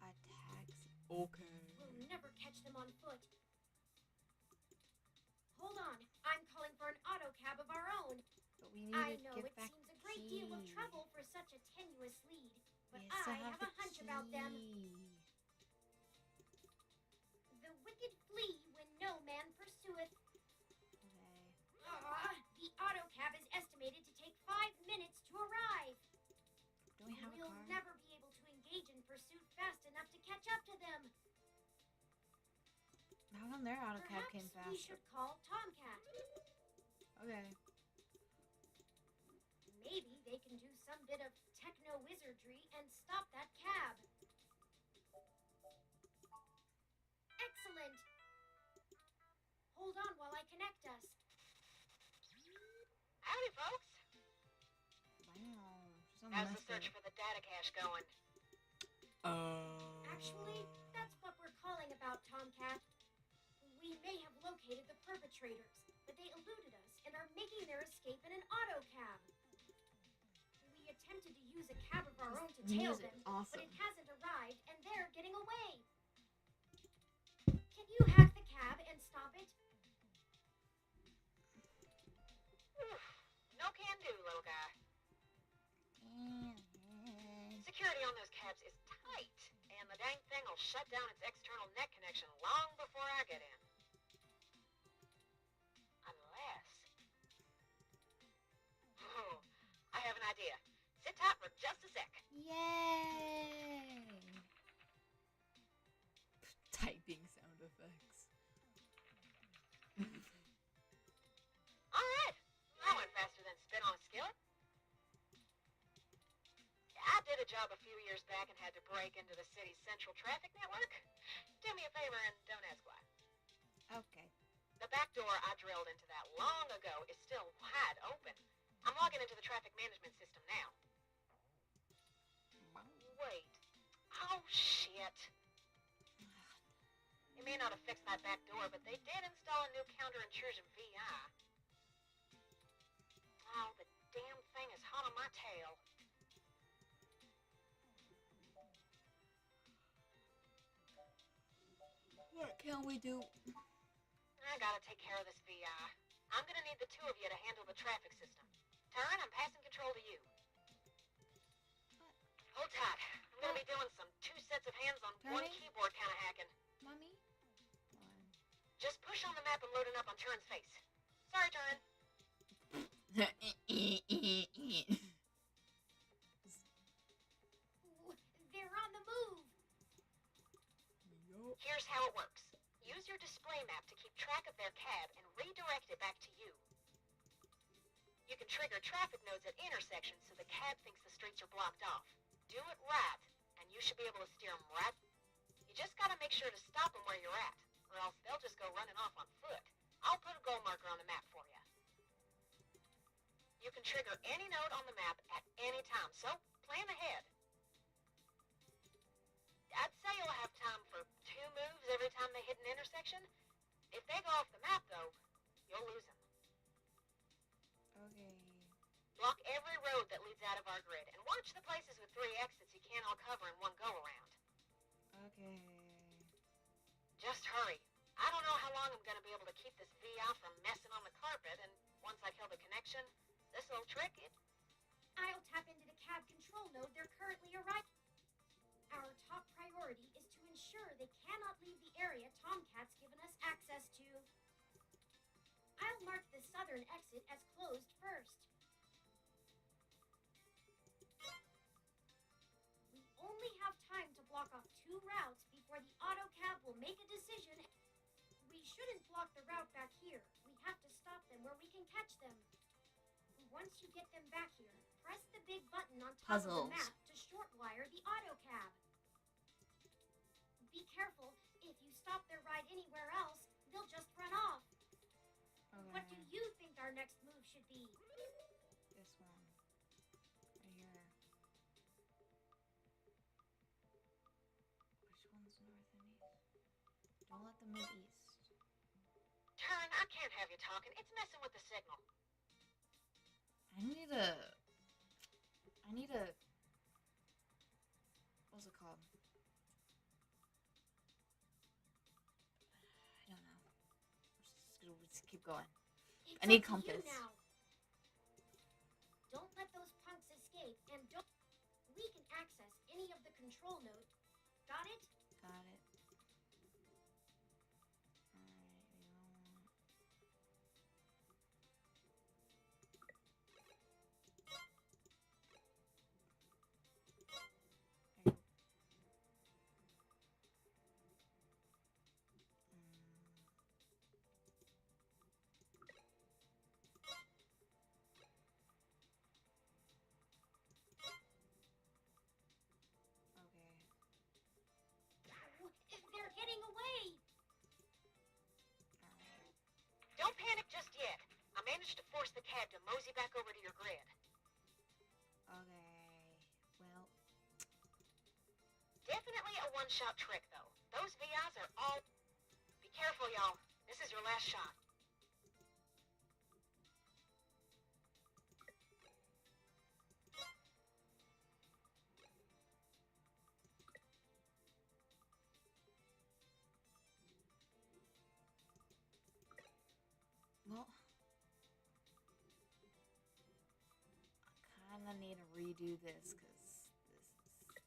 A taxi. Okay. We'll never catch them on foot. Hold on, I'm calling for an auto cab of our own. But we need I to know give it back seems the a great deal of key. trouble for such a tenuous lead, but We still I have the a hunch about them. key. The wicked flee when no man pursueth. Okay. The auto cab is estimated to take 5 minutes to arrive. Do we have a We'll car? never be able to engage in pursuit fast enough to catch up to them. How come their auto cab Perhaps came we faster? should call Tomcat. Okay. Maybe they can do some bit of techno wizardry and stop that cab. Excellent. Hold on while I connect us. Howdy, folks. Wow. She's on How's the message. search for the data cache going? Actually, that's what we're calling about, Tomcat. We may have located the perpetrators, but they eluded us and are making their escape in an auto cab. We attempted to use a cab of our own to tail Music, them, awesome. but it hasn't arrived and they're getting away. Can you hack the cab and stop it? No can do, little guy. Security on those cabs is tight, and the dang thing will shut down its external net connection long before I get in. for just a sec. Yay! Typing sound effects. All right. That went faster than spit on a skillet. I did a job a few years back and had to break into the city's central traffic network. Do me a favor and don't ask why. Okay. The back door I drilled into that long ago is still wide open. I'm logging into the traffic management system now. Wait. Oh, shit. It may not have fixed that back door, but they did install a new counter-intrusion VI. Oh, the damn thing is hot on my tail. What can we do? I gotta take care of this VI. I'm gonna need the two of you to handle the traffic system. Turn, I'm passing control to you. Hold tight. I'm gonna be doing some 2 sets of hands on one Turning? keyboard kind of hacking. Mommy? Just push on the map and load it up on Turin's face. Sorry, Turin. Ooh, they're on the move. Here's how it works. Use your display map to keep track of their cab and redirect it back to you. You can trigger traffic nodes at intersections so the cab thinks the streets are blocked off. Do it right, and you should be able to steer them right. You just gotta make sure to stop them where you're at, or else they'll just go running off on foot. I'll put a goal marker on the map for you. You can trigger any node on the map at any time, so plan ahead. I'd say you'll have time for 2 moves every time they hit an intersection. If they go off the map, though, you'll lose them. Okay. Block every road that leads out of our grid, and watch the places with 3 exits you can't all cover in one go-around. Okay. Just hurry. I don't know how long I'm going to be able to keep this VI from messing on the carpet, and once I kill the connection, this little trick, I'll tap into the cab control node they're currently arriving. Our top priority is to ensure they cannot leave the area Tomcat's given us access to. I'll mark the southern exit as closed first. We only have time to block off 2 routes before the auto cab will make a decision. We shouldn't block the route back here. We have to stop them where we can catch them. Once you get them back here, press the big button on top of the map to short wire the auto cab. Be careful. If you stop their ride anywhere else, they'll just run off. Okay. What do you think our next move should be? This one. Right here. Which one's north and east? Don't let them move east. Turin, I can't have you talking. It's messing with the signal. I need a... What's it called? I don't know. Just keep going. It's I need up to you compass. now. Don't let those punks escape, and don't. We can access any of the control nodes. Got it? Got it. Alright, we don't... They're getting away! Don't panic just yet. I managed to force the cab to mosey back over to your grid. Okay. Well... Definitely a one-shot trick, though. Those VIs are all... Be careful, y'all. This is your last shot. Well... I kinda need to redo this, because this is sucky.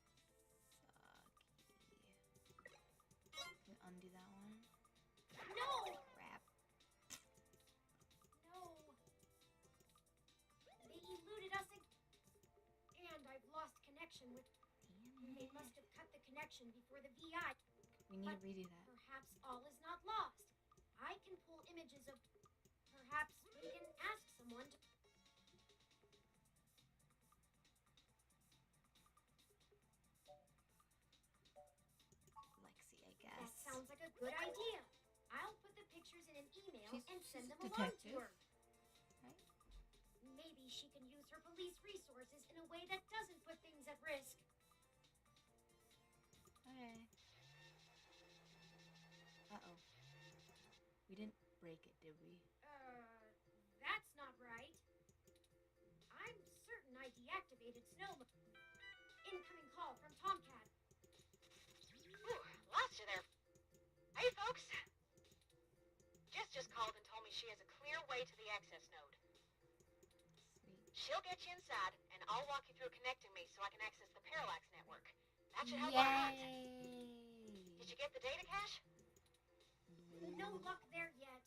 Can we undo that one? No! Crap. No. They eluded us and I've connection with. They must have cut the connection before the VI. We need to redo that. Perhaps all is not lost. I can pull images of. Perhaps we can ask someone to. Lexi, I That guess. sounds like a good idea. I'll put the pictures in an email and send she's them a along to detective. her. Right? Maybe she can use her police resources in a way that doesn't put things at risk. Okay. Uh-oh. We didn't break it, did we? That's not right. I'm certain I deactivated snow. Incoming call from Tomcat. Ooh, lost you there. Hey, folks. Jess just called and told me she has a clear way to the access node. Sweet. She'll get you inside, and I'll walk you through connecting me so I can access the Parallax network. That should help our hunt. Did you get the data cache? No luck there yet.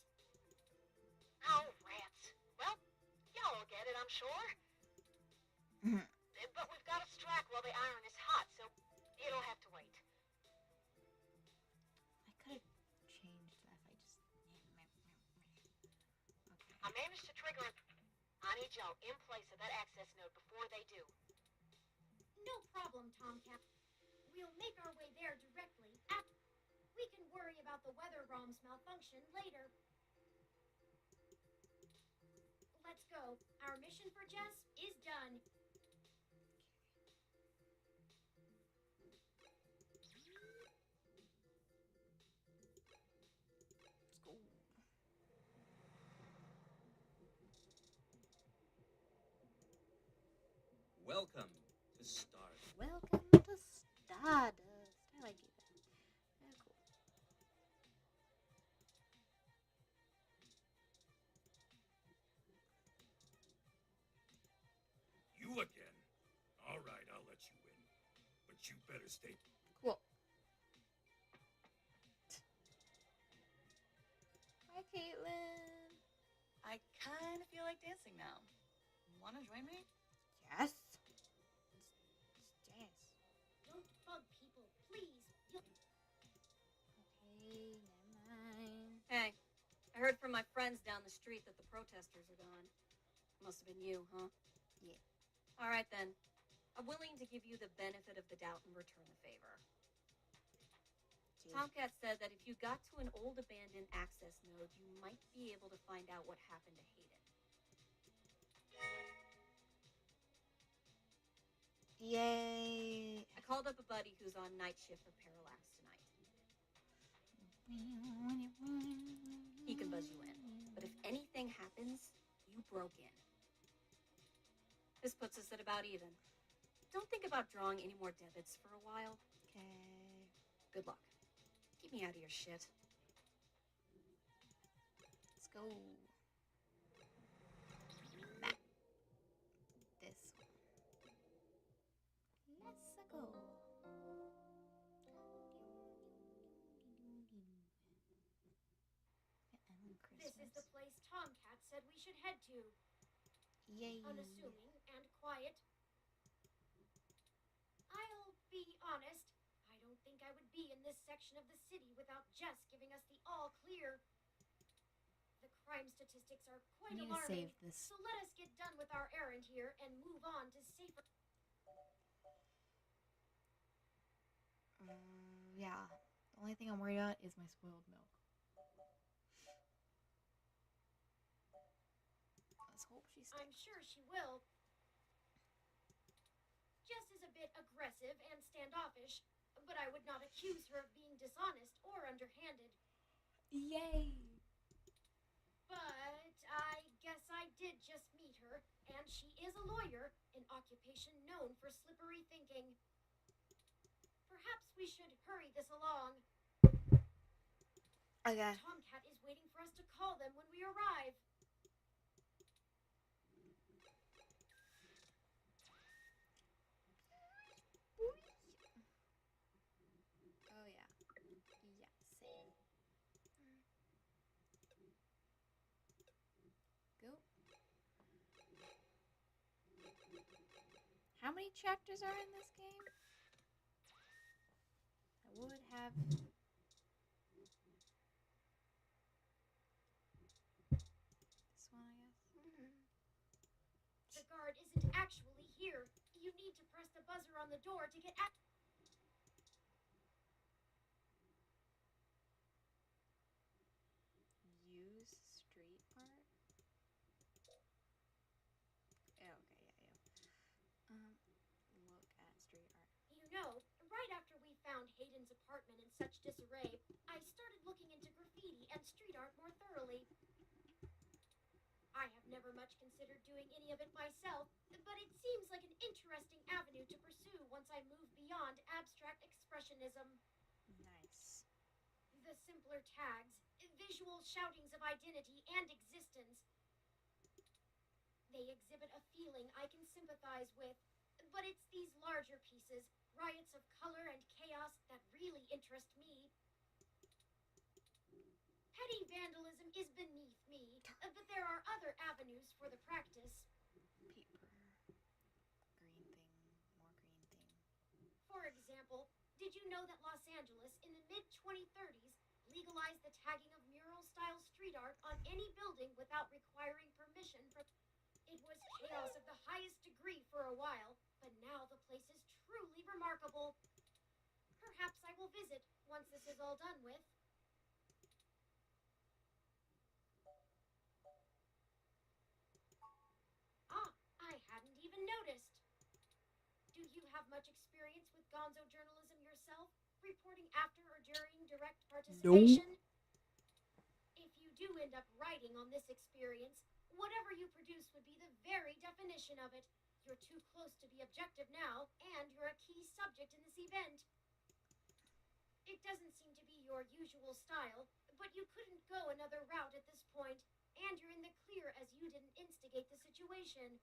Oh, rats. Well, y'all will get it, I'm sure. But we've got to strike while the iron is hot, so it'll have to wait. I could have changed that if I just... Okay. I managed to trigger it. I need y'all in place at that access node before they do. No problem, Tomcat. We'll make our way there directly after. We can worry about the weather ROM's malfunction later. Let's go. Our mission for Jess is done. Let's go. Welcome to Stardust. Welcome to Stardust. I like it. Very cool. You again? All right, I'll let you in. But you better stay. Cool. Hi, Caitlin. I kind of feel like dancing now. Want to join me? Yes. It's jazz. Don't bug people, please. Okay, never mind. Hey, I heard from my friends down the street that the protesters are gone. Must have been you, huh? Yeah. All right, then. I'm willing to give you the benefit of the doubt and return the favor. Tomcat said that if you got to an old abandoned access node, you might be able to find out what happened to Hayden. Yay. I called up a buddy who's on night shift for Parallax tonight. He can buzz you in. But if anything happens, you broke in. This puts us at about even. Don't think about drawing any more debits for a while. Okay. Good luck. Keep me out of your shit. Let's go. Map. This one. Let's go. This is the place Tomcat said we should head to. Yay. Unassuming and quiet. I'll be honest, I don't think I would be in this section of the city without Jess giving us the all clear. The crime statistics are quite I need to alarming, save this. so let us get done with our errand here and move on to safer... Yeah. The only thing I'm worried about is my spoiled milk. Let's hope she stays. I'm sure she will. Jess is a bit aggressive and standoffish, but I would not accuse her of being dishonest or underhanded. Yay! But I guess I did just meet her, and she is a lawyer, an occupation known for slippery thinking. Perhaps we should hurry this along. Okay. Tomcat is waiting for us to call them when we arrive. Oh yeah. Yeah, save. Go. How many chapters are in this game? I would have. This one, I guess. The guard isn't actually here. You need to press the buzzer on the door to get out. Use street art. Oh, okay, yeah. Look at street art. You know, right after we found Hayden's apartment in such disarray, I started looking into graffiti and street art more thoroughly. I have never much considered doing any of it myself, but it seems like an interesting avenue to pursue once I move beyond abstract expressionism. Nice. The simpler tags, visual shoutings of identity and existence. They exhibit a feeling I can sympathize with, but it's these larger pieces, riots of color and chaos, that really interest me. Petty vandalism is beneath me, but there are other avenues for the practice. Paper. Green thing. More green thing. For example, did you know that Los Angeles in the mid-2030s legalized the tagging of mural-style street art on any building without requiring permission from... It was chaos of the highest degree for a while, but now the place is truly remarkable. Perhaps I will visit once this is all done with. Ah, I hadn't even noticed. Do you have much experience with gonzo journalism yourself? Reporting after or during direct participation? If you do end up writing on this experience, whatever you produce would be the very definition of it. You're too close to be objective now, and you're a key subject in this event. It doesn't seem to be your usual style, but you couldn't go another route at this point, and you're in the clear as you didn't instigate the situation.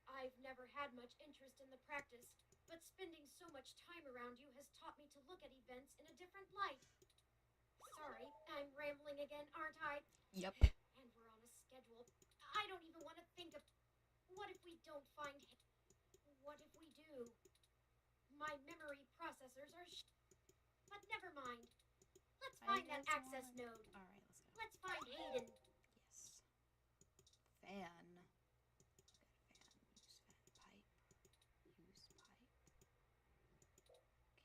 I've never had much interest in the practice, but spending so much time around you has taught me to look at events in a different light. Sorry, I'm rambling again, aren't I? Yep. And we're on a schedule. I don't even want to think of... What if we don't find him? What if we do? My memory processors are But never mind. Let's find that access node. Alright, let's go. Let's find Hayden. Yes. Fan. Use pipe.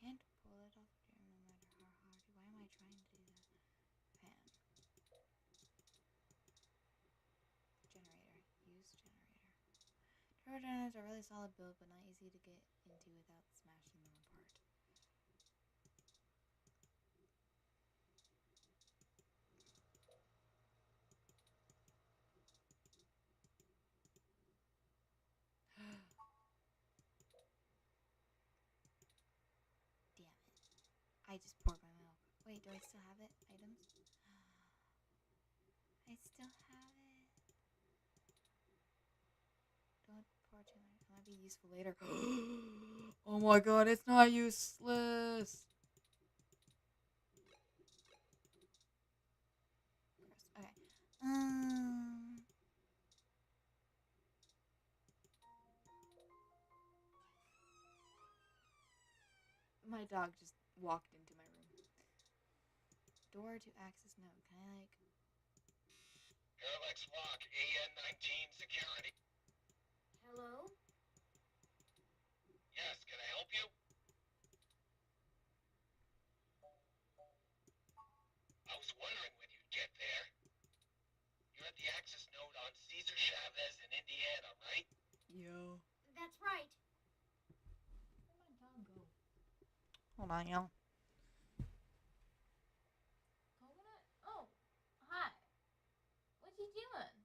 Can't pull it off no matter how hard. Why am I trying to do that? Fan. Generator. Use generator. Turbo generators are really solid build, but not easy to get into without smashing them apart. Damn it. I just poured my milk. Wait, do I still have it? Items? I still have it. Don't pour too much. It might be useful later. Oh my god, it's not useless. Gross. Okay. My dog just walked into my room. Door to access node. Can I Parallax Lock, AN-19 security. Hello? Yes, can I help you? I was wondering when you'd get there. You're at the access node on Cesar Chavez in Indiana, right? Yo. That's right. Where'd my dog go? Hold on, y'all. Coconut? Oh, hi. What you doing?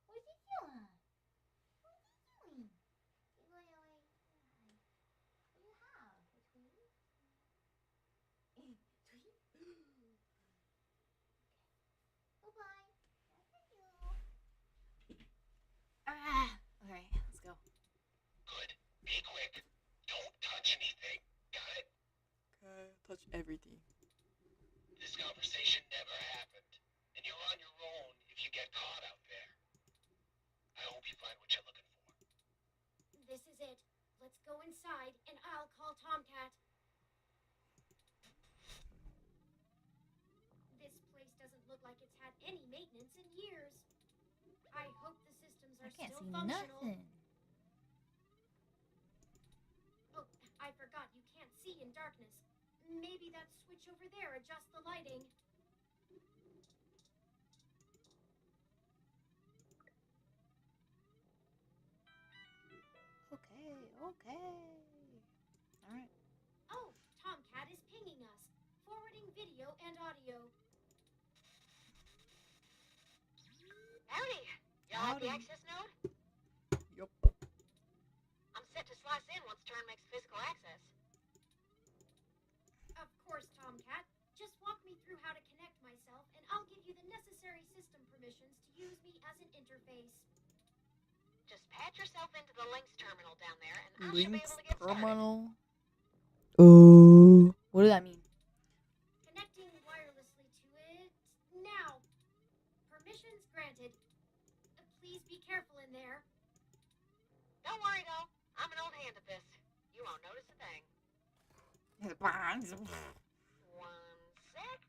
What you doing? What you doing? What do you have? A tweet? Tweet? Bye-bye. That's you. Okay, let's go. Good. Be quick. Don't touch anything. Got it? Okay, touch everything. This conversation never happened, and you're on your own if you get caught out there. I hope you find what you're looking for. is it. Let's go inside, and I'll call Tomcat. This place doesn't look like it's had any maintenance in years. I hope the systems I are can't still see functional. nothing. Oh, I forgot you can't see in darkness. Maybe that switch over there adjusts the lighting. Okay. Alright. Oh, Tomcat is pinging us, forwarding video and audio. Howdy. Y'all have the Howdy. access node? Yup. I'm set to slice in once Turn makes physical access. Of course, Tomcat. Just walk me through how to connect myself, and I'll give you the necessary system permissions to use me as an interface. Just patch yourself into the links terminal down there, and I should be Links able to get started. terminal. Oh. What does that mean? Connecting wirelessly to it now. Permissions granted. Please be careful in there. Don't worry, though. I'm an old hand at this. You won't notice a thing. One sec.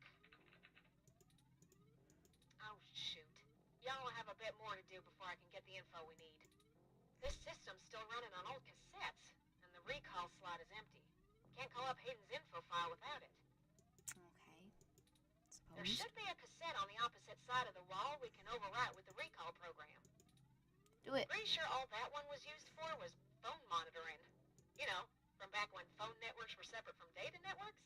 Oh, shoot. Y'all will have a bit more to do before I can get the info we need. This system's still running on old cassettes, and the recall slot is empty. Can't call up Hayden's info file without it. Okay. There Suppose. should be a cassette on the opposite side of the wall we can overwrite with the recall program. Do it. Pretty sure all that one was used for was phone monitoring. You know, from back when phone networks were separate from data networks.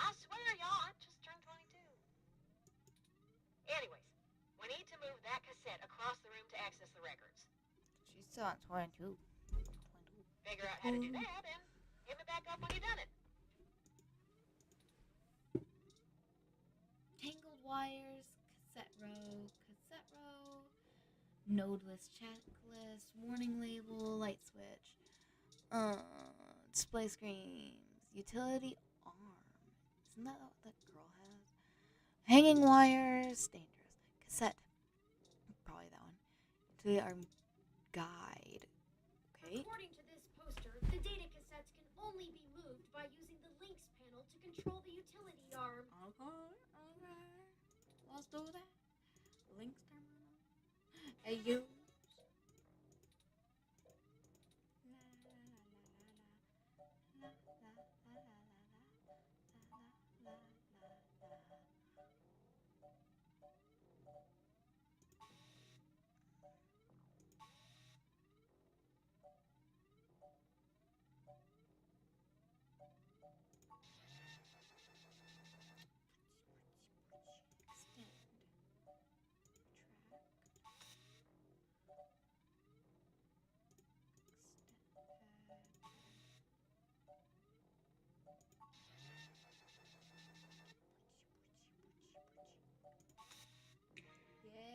I swear, y'all, I just turned 22. Anyways, we need to move that cassette across the room to access the records. She's still at 22. Figure out how to do that and hit me back up when you've done it. Tangled wires, cassette row, node list, checklist, warning label, light switch, display screens, utility arm. Isn't that what that girl has? Hanging wires, dangerous. Cassette. Probably that one. Utility arm guide. Okay. According to this poster, the data cassettes can only be moved by using the links panel to control the utility arm. Okay. Let's do that. Links terminal. Hey, you.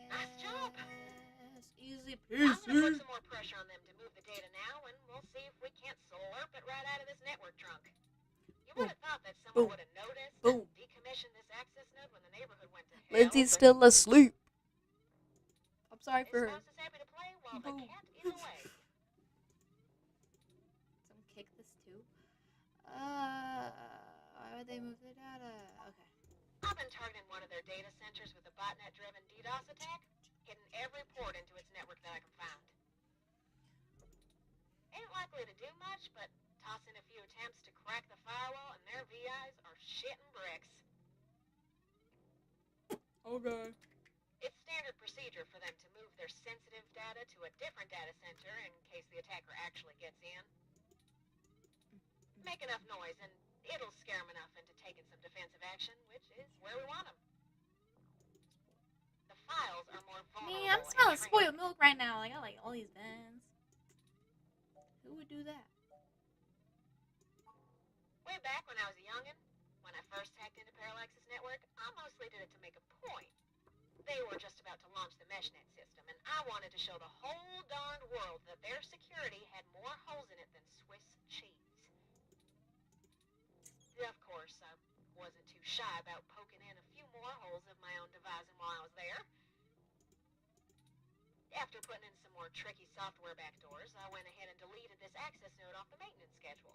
Nice job. Easy I'm gonna put peasy. some more pressure on them to move the data now, and we'll see if we can't slurp it right out of this network trunk. You would have thought that someone would have noticed and decommissioned this access node when the neighborhood went to hell. Lindsay's still asleep. I'm sorry for her. This mouse is happy to play while the cat is away. Some kick this too. Why would they move the data? Okay. I've been targeting one of their data centers with a botnet-driven DDoS attack, hitting every port into its network that I can find. Ain't likely to do much, but toss in a few attempts to crack the firewall and their VIs are shitting bricks. Okay. It's standard procedure for them to move their sensitive data to a different data center in case the attacker actually gets in. Make enough noise and it'll scare them enough into taking some defensive action, which is where we want them. The files are more vulnerable. Man, I'm smelling spoiled milk right now. Like, I like all these bands. Who would do that? Way back when I was a youngin', when I first hacked into Parallax's network, I mostly did it to make a point. They were just about to launch the meshnet system, and I wanted to show the whole darned world that their security had more holes in it than Swiss cheese. Of course, I wasn't too shy about poking in a few more holes of my own devising while I was there. After putting in some more tricky software backdoors, I went ahead and deleted this access node off the maintenance schedule.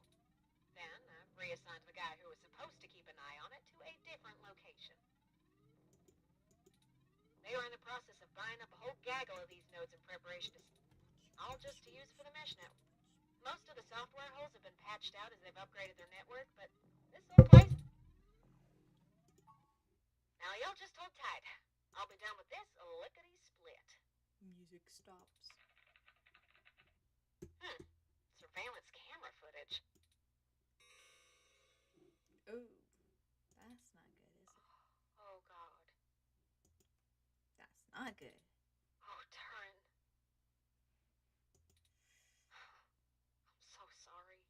Then I reassigned the guy who was supposed to keep an eye on it to a different location. They were in the process of buying up a whole gaggle of these nodes in preparation to, all just to use for the mesh network. Most of the software holes have been patched out as they've upgraded their network, but this little place... Now y'all just hold tight. I'll be done with this lickety-split. Music stops. Surveillance camera footage. Oh, that's not good, is it? Oh, God. That's not good. Oh, Turin. I'm so sorry.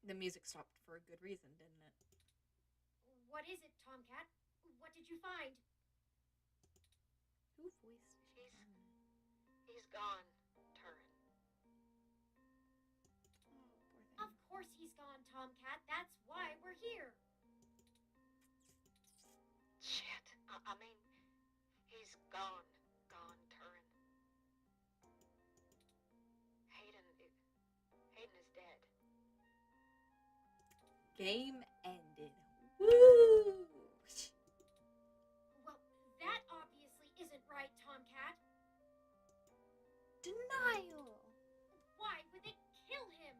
The music stopped for a good reason, didn't it? What is it, Tomcat? What did you find? Who voiced He's gone, Turin. Of course he's gone, Tomcat. That's why we're here. Shit. I mean, he's gone, Turin. Hayden is dead. Game ended. Woo! Well, that obviously isn't right, Tomcat. Denial! Why would they kill him?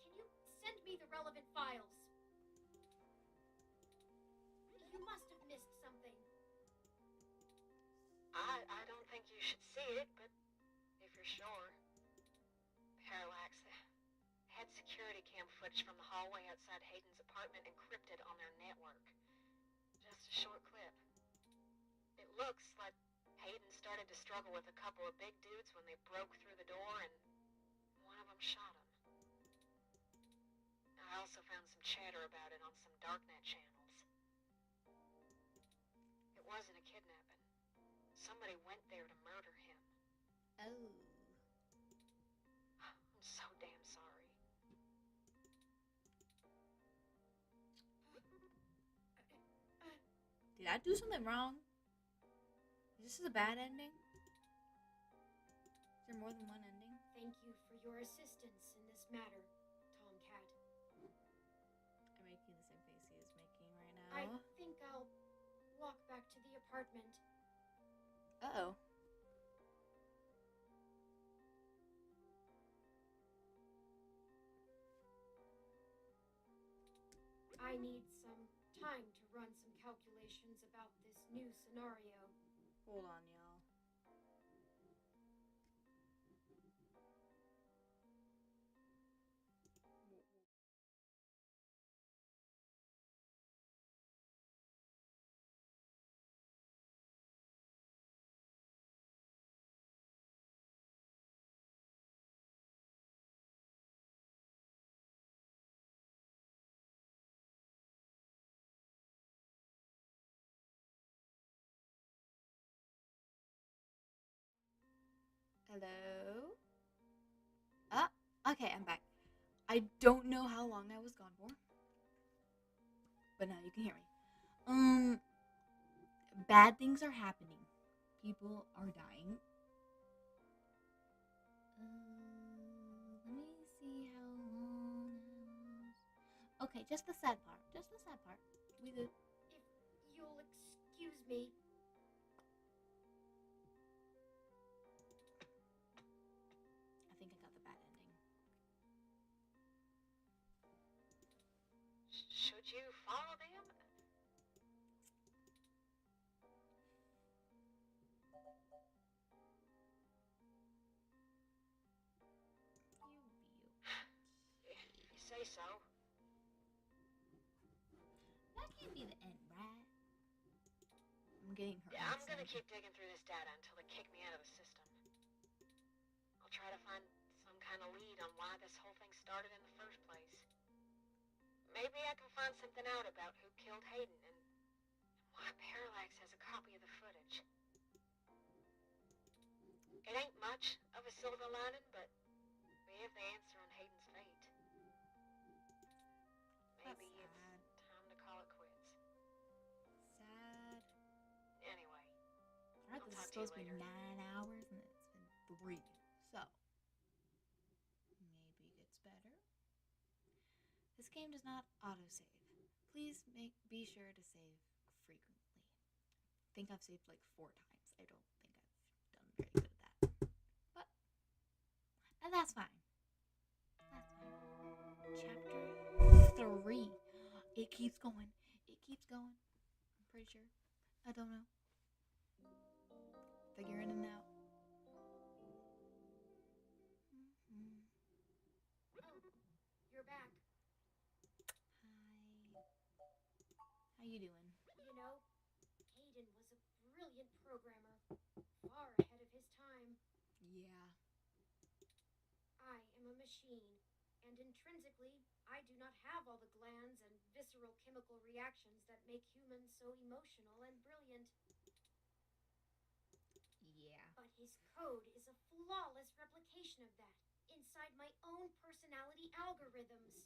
Can you send me the relevant files? You must have missed something. I don't think you should see it, but if you're sure. Parallax had security cam footage from the hallway outside Hayden's apartment encrypted on their network. Just a short clip. It looks like Hayden started to struggle with a couple of big dudes when they broke through the door and one of them shot him. I also found some chatter about it on some darknet channels. It wasn't a kidnapping. Somebody went there to murder him. Oh. I'm so damn sorry. Did I do something wrong? Is this a bad ending? Is there more than one ending? Thank you for your assistance in this matter, Tomcat. I'm making the same face he is making right now. I think I'll walk back to the apartment. Uh-oh. I need some time to run some calculations about this new scenario. Hold on, y'all. Hello? Okay, I'm back. I don't know how long I was gone for, but now you can hear me. Bad things are happening. People are dying. Let me see how long I was. Okay, just the sad part. Just the sad part. We good. If you'll excuse me. I think I got the bad ending. Should you follow them? If you say so. That can't be the end, right? I'm getting hurt. Yeah, I'm gonna keep digging through this data until they kick me out of the system. I'll try to find some kind of lead on why this whole thing started in the first place. Maybe I can find something out about who killed Hayden and why Parallax has a copy of the footage. It ain't much of a silver lining, but we have the answer on Hayden's fate. Maybe it's time to call it quits. Sad. Anyway, Alright, I'll supposed to be 9 hours, and it's been 3. So, maybe it gets better. This game does not autosave. Please be sure to save frequently. I think I've saved like 4 times. I don't think I've done very good at that. But, and that's fine. That's fine. Chapter 3. It keeps going. It keeps going. I'm pretty sure. I don't know. Figuring it out. You're back. Hi. How you doing? You know, Hayden was a brilliant programmer, far ahead of his time. Yeah. I am a machine, and intrinsically, I do not have all the glands and visceral chemical reactions that make humans so emotional and brilliant. Yeah. But his code is a flawless replication of that, inside my own personality algorithms.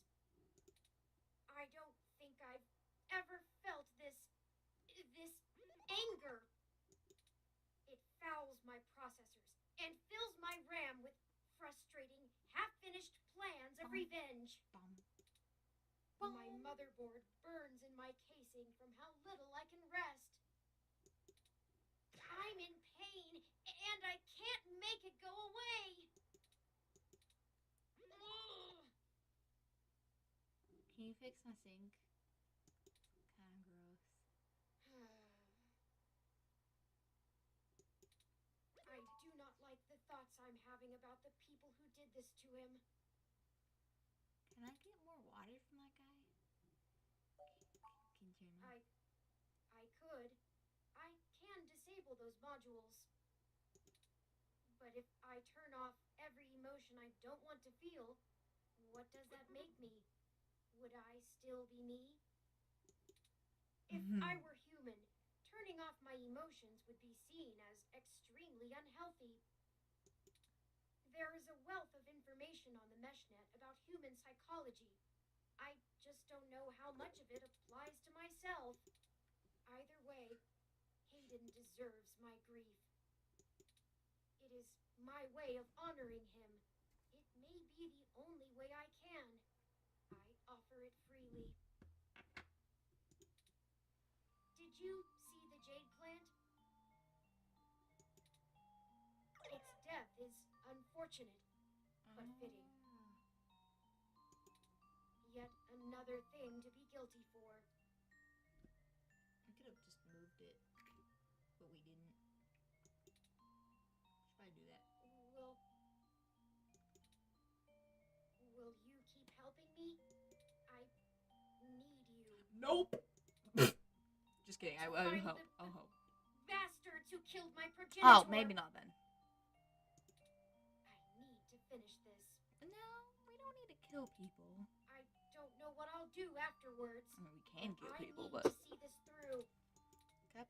I don't think I've ever felt this anger. It fouls my processors and fills my RAM with frustrating, half-finished plans of revenge. My motherboard burns in my casing from how little I can rest. I'm in pain, and I can't make it go away. Ugh. Can you fix my sink? Kind of gross. I do not like the thoughts I'm having about the people who did this to him. Can I get more water from that guy? Can you hear me? I could. I can disable those modules. But if I turn off every emotion I don't want to feel, what does that make me? Would I still be me? If I were human, turning off my emotions would be seen as extremely unhealthy. There is a wealth of information on the meshnet about human psychology. I just don't know how much of it applies to myself. Either way, Hayden deserves my grief. It is my way of honoring him. It may be the only way I can. I offer it freely. Did you see the jade plant? Its death is unfortunate, but fitting. Yet another thing to be guilty for. We could have just moved it, but we didn't. Should probably do that. Will you keep helping me? I need you. Nope. Just kidding. I would hope. I'll hope. Bastards who killed my progenitor. Oh, maybe not then. I need to finish this. No, we don't need to kill people. I don't know what I'll do afterwards. I mean, we can kill people, I but need to see this through. okay.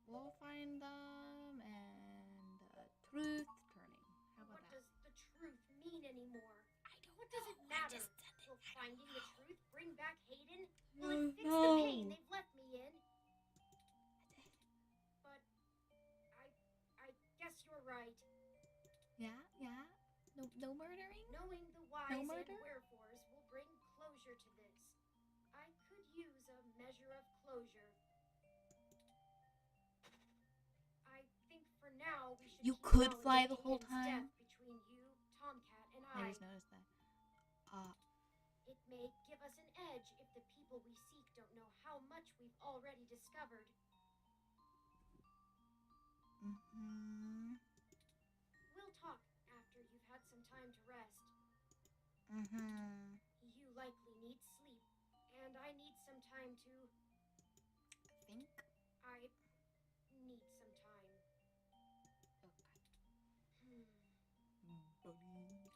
We'll find them and truth turning. How about What that? does the truth mean anymore? I don't What does it matter? Will finding the truth bring back Hayden? Will it fix No. the pain they've left me in? But I guess you're right. Yeah. No murdering? Knowing the whys No and murder? wherefores will bring closure to this. I could use a measure of closure. I think for now we should You keep could knowledge fly of the whole Hayden's time? death between you, Tomcat, and I just noticed that. It may give us an edge if the people we seek don't know how much we've already discovered. We'll talk after you've had some time to rest. You likely need sleep, and I need some time to... Think? I need some time. Okay. Buddy.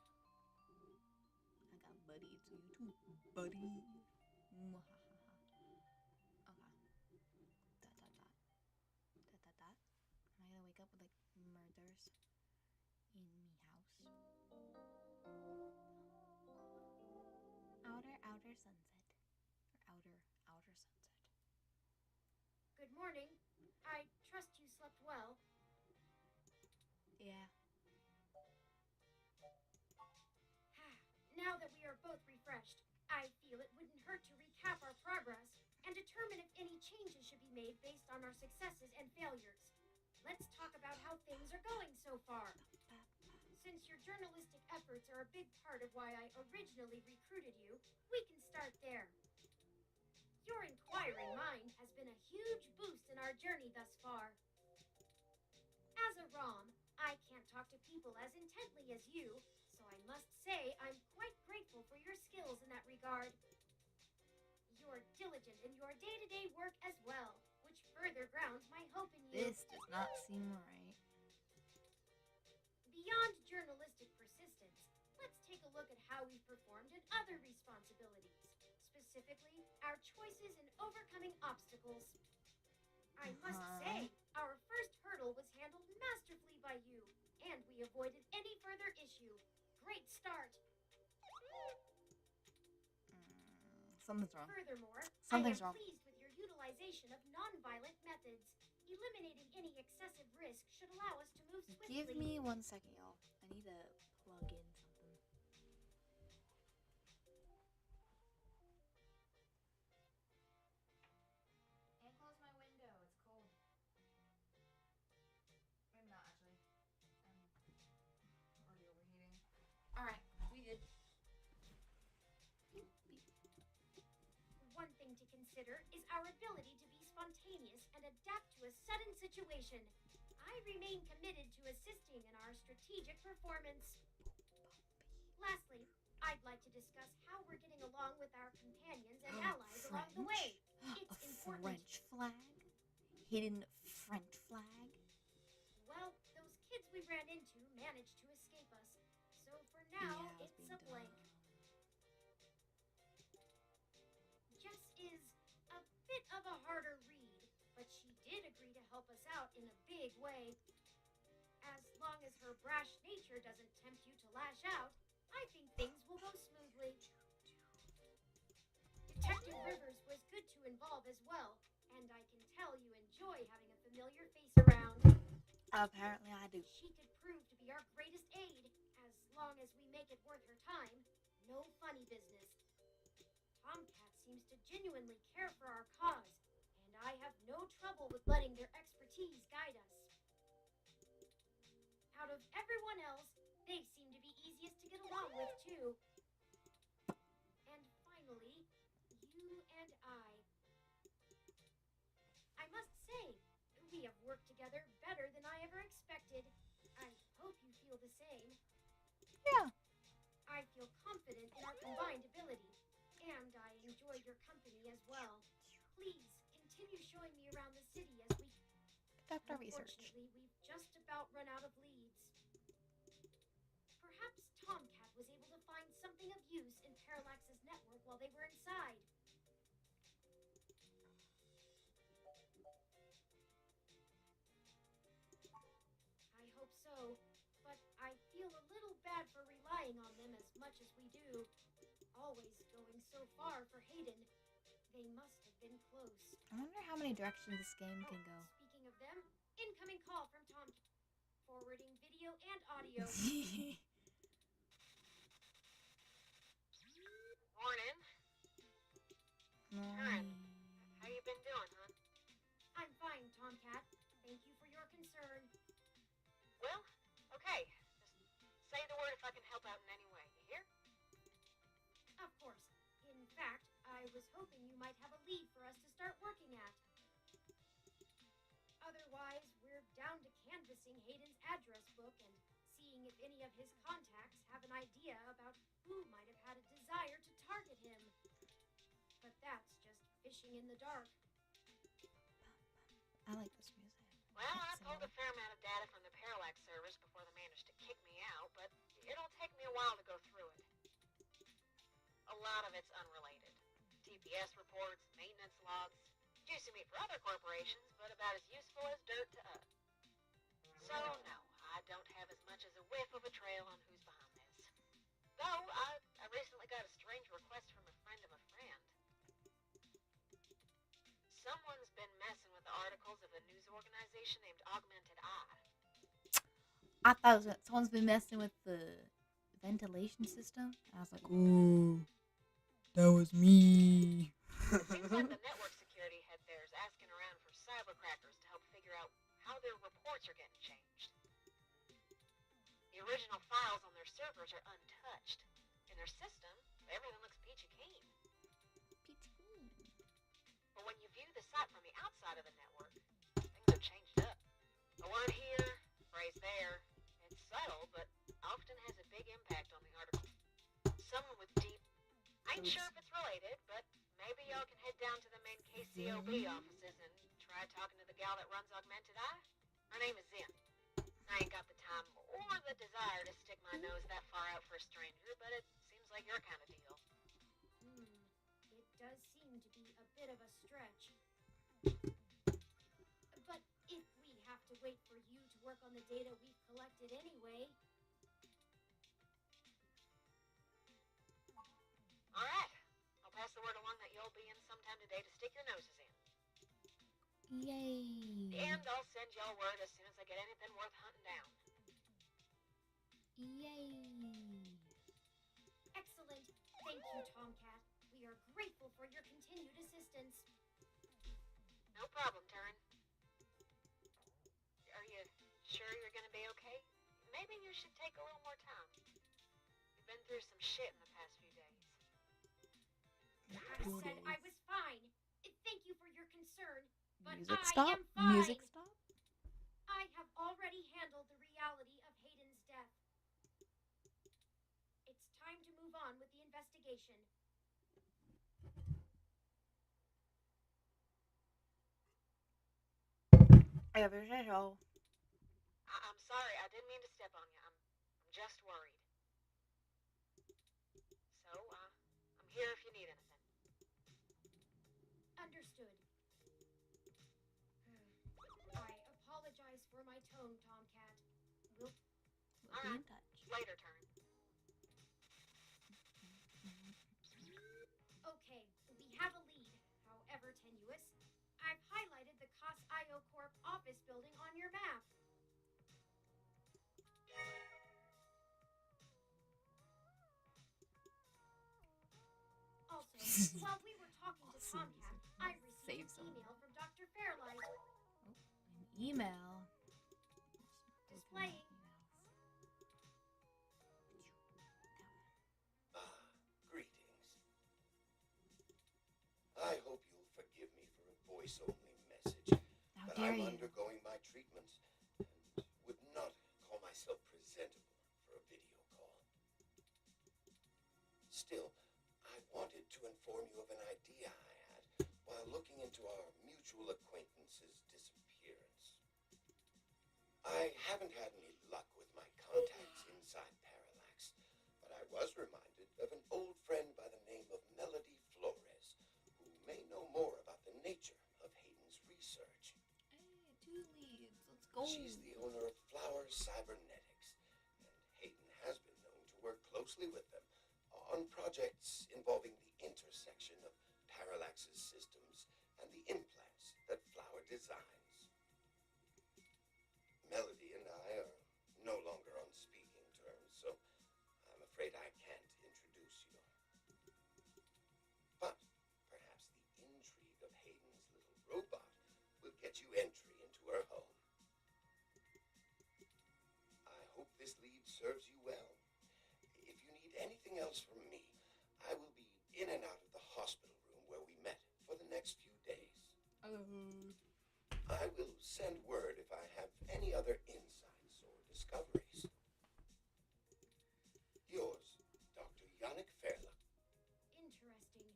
I got buddies for you too, buddy. Okay. Am I gonna wake up with like murders in me house? Outer sunset. Or outer sunset. Good Good morning. I trust you slept well. Yeah. Now that we are both refreshed, I feel it wouldn't hurt to recap our progress and determine if any changes should be made based on our successes and failures. Let's talk about how things are going so far. Since your journalistic efforts are a big part of why I originally recruited you, we can start there. Your inquiring mind has been a huge boost in our journey thus far. As a ROM, I can't talk to people as intently as you, so I must say I'm quite grateful for your skills in that regard. You're diligent in your day-to-day work as well, which further grounds my hope in you. This does not seem right. Beyond journalistic persistence, let's take a look at how we've performed in other responsibilities, specifically our choices in overcoming obstacles. I must say, our first hurdle was handled masterfully by you, and we avoided any further issue. Great start. Something's wrong. Furthermore, Something's I am wrong. pleased with your utilization of non-violent methods. Eliminating any excessive risk should allow us to move swiftly. Give me 1 second, y'all. I need to plug in something. And close my window. It's cold. Maybe not actually. I'm already overheating. Alright, we did. One thing to consider is our ability to be spontaneous and adapt to a sudden situation. I remain committed to assisting in our strategic performance. Lastly, I'd like to discuss how we're getting along with our companions and allies along the way. It's A important. French flag? Hidden French flag? Well, those kids we ran into managed to escape us. So for now, Yeah, it's a blank. Jess is a bit of a harder read, but she did agree to help us out in a big way. As long as her brash nature doesn't tempt you to lash out, I think things will go smoothly. Detective Rivers was good to involve as well, and I can tell you enjoy having a familiar face around. Apparently I do. She could prove to be our greatest aid, as long as we make it worth her time. No funny business. Tomcat seems to genuinely care for our cause, and I have no trouble with letting their expertise guide us. Out of everyone else, they seem to be easiest to get along with, too. And finally, you and I must say, we have worked together better than I ever expected. I hope you feel the same. Yeah. I feel confident in our combined ability, and I enjoy your company as well. Please continue showing me around the city as we... Conduct our research. Unfortunately, we've just about run out of leads. Perhaps Tomcat was able to find something of use in Parallax's network while they were inside. I hope so, but I feel a little bad for relying on them as much as we do. Always going so far for Hayden. They must have been close. I wonder how many directions this game can go. Speaking of them, incoming call from Tom. Forwarding video and audio. Morning. How you been doing, huh? I'm fine, Tomcat. Thank you for your concern. Well, okay. Just say the word if I can help out in any way. You hear? Of course. In fact, I was hoping you might have a lead for us to start working at. Otherwise, we're down to canvassing Hayden's address book and seeing if any of his contacts have an idea about who might have had a desire to target him. But that's just fishing in the dark. I like this music. Well, I pulled a fair amount of data from the Parallax servers before they managed to kick me out, but it'll take me a while to go through it. A lot of it's unrelated. TPS reports, maintenance logs, juicy meat for other corporations, but about as useful as dirt to us. So, no, I don't have as much as a whiff of a trail on who's behind this. Though, I recently got a strange request from a friend of a friend. Someone's been messing with the articles of a news organization named Augmented Eye. I thought it was, someone's been messing with the ventilation system. I was like, ooh, that was me. Seems like the network security head there is asking around for cybercrackers to help figure out how their reports are getting changed. The original files on their servers are untouched. In their system, everything looks peachy keen. But when you view the site from the outside of the network, things are changed up. A word here, a phrase there. It's subtle, but often has a big impact on the article. Someone with deep... I ain't sure if it's related, but maybe y'all can head down to the main KCOB offices and try talking to the gal that runs Augmented Eye. Her name is Zen. I ain't got the time or the desire to stick my nose that far out for a stranger, but it seems like your kind of deal. It does seem to be a bit of a stretch. But if we have to wait for you to work on the data we've collected anyway... All right. I'll pass the word along that you'll be in sometime today to stick your noses in. Yay. And I'll send y'all word as soon as I get anything worth hunting down. Yay. Excellent. Thank you, Tomcat. We are grateful for your continued assistance. No problem, Turin. Are you sure you're gonna be okay? Maybe you should take a little more time. You've been through some shit in the past few days. I said I was fine. Thank you for your concern, but Music I stop. am fine. Music stop. I have already handled the reality of Hayden's death. It's time to move on with the investigation. I appreciate y'all. I'm sorry, I didn't mean to step on you. I'm just worried. So, I'm here if you need anything. Understood. I apologize for my tone, Tomcat. We'll We'll be in touch. Later, Turin. Okay, we have a lead, however tenuous. I've highlighted the COS IO Corp office building on your map. Also, while we were talking to Tomcat, I received an email from Dr. Fairlight. An email. Displaying. Greetings. I hope you'll forgive me for a voice-only message, but I'm undergoing my treatments and would not call myself presentable for a video call. Still, I wanted to inform you of an idea I had while looking into our mutual acquaintance's disappearance. I haven't had any luck with my contacts inside Parallax, but I was reminded of an old friend by the name of Melody Flores, who may know more about the nature of Hayden's research. Hey, 2 leads. Let's go. She's the owner of Flower Cybernetics, and Hayden has been known to work closely with them on projects involving the intersection of Parallax's systems and the implants that Flower designs. Melody and I are no longer on speaking terms, so I'm afraid I can't introduce you. But perhaps the intrigue of Hayden's little robot will get you entry into her home. I hope this lead serves you well. If you need anything else from me, I will be in and out of the hospital room where we met for the next few days. I will send word if I have any other insights or discoveries. Yours, Dr. Yannick Fairlock. Interesting.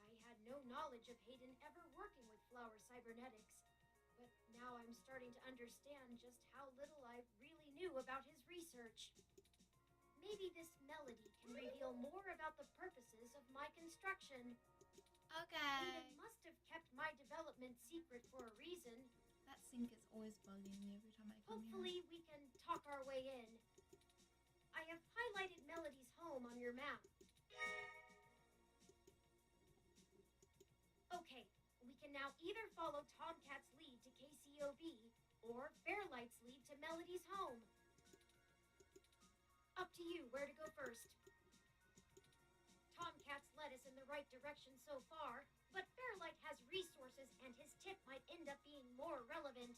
I had no knowledge of Hayden ever working with Flower Cybernetics, but now I'm starting to understand just how little I really knew about his research. Maybe this melody can reveal more about the purposes of my construction. Okay. Hayden must have kept my development secret for a reason. That sink is always bugging me every time I come Hopefully we can talk our way in. I have highlighted Melody's home on your map. Okay, we can now either follow Tomcat's lead to KCOB or Fairlight's lead to Melody's home. Up to you where to go first. Tomcat's led us in the right direction so far, but Fairlight has resources and his tip might end up being more relevant.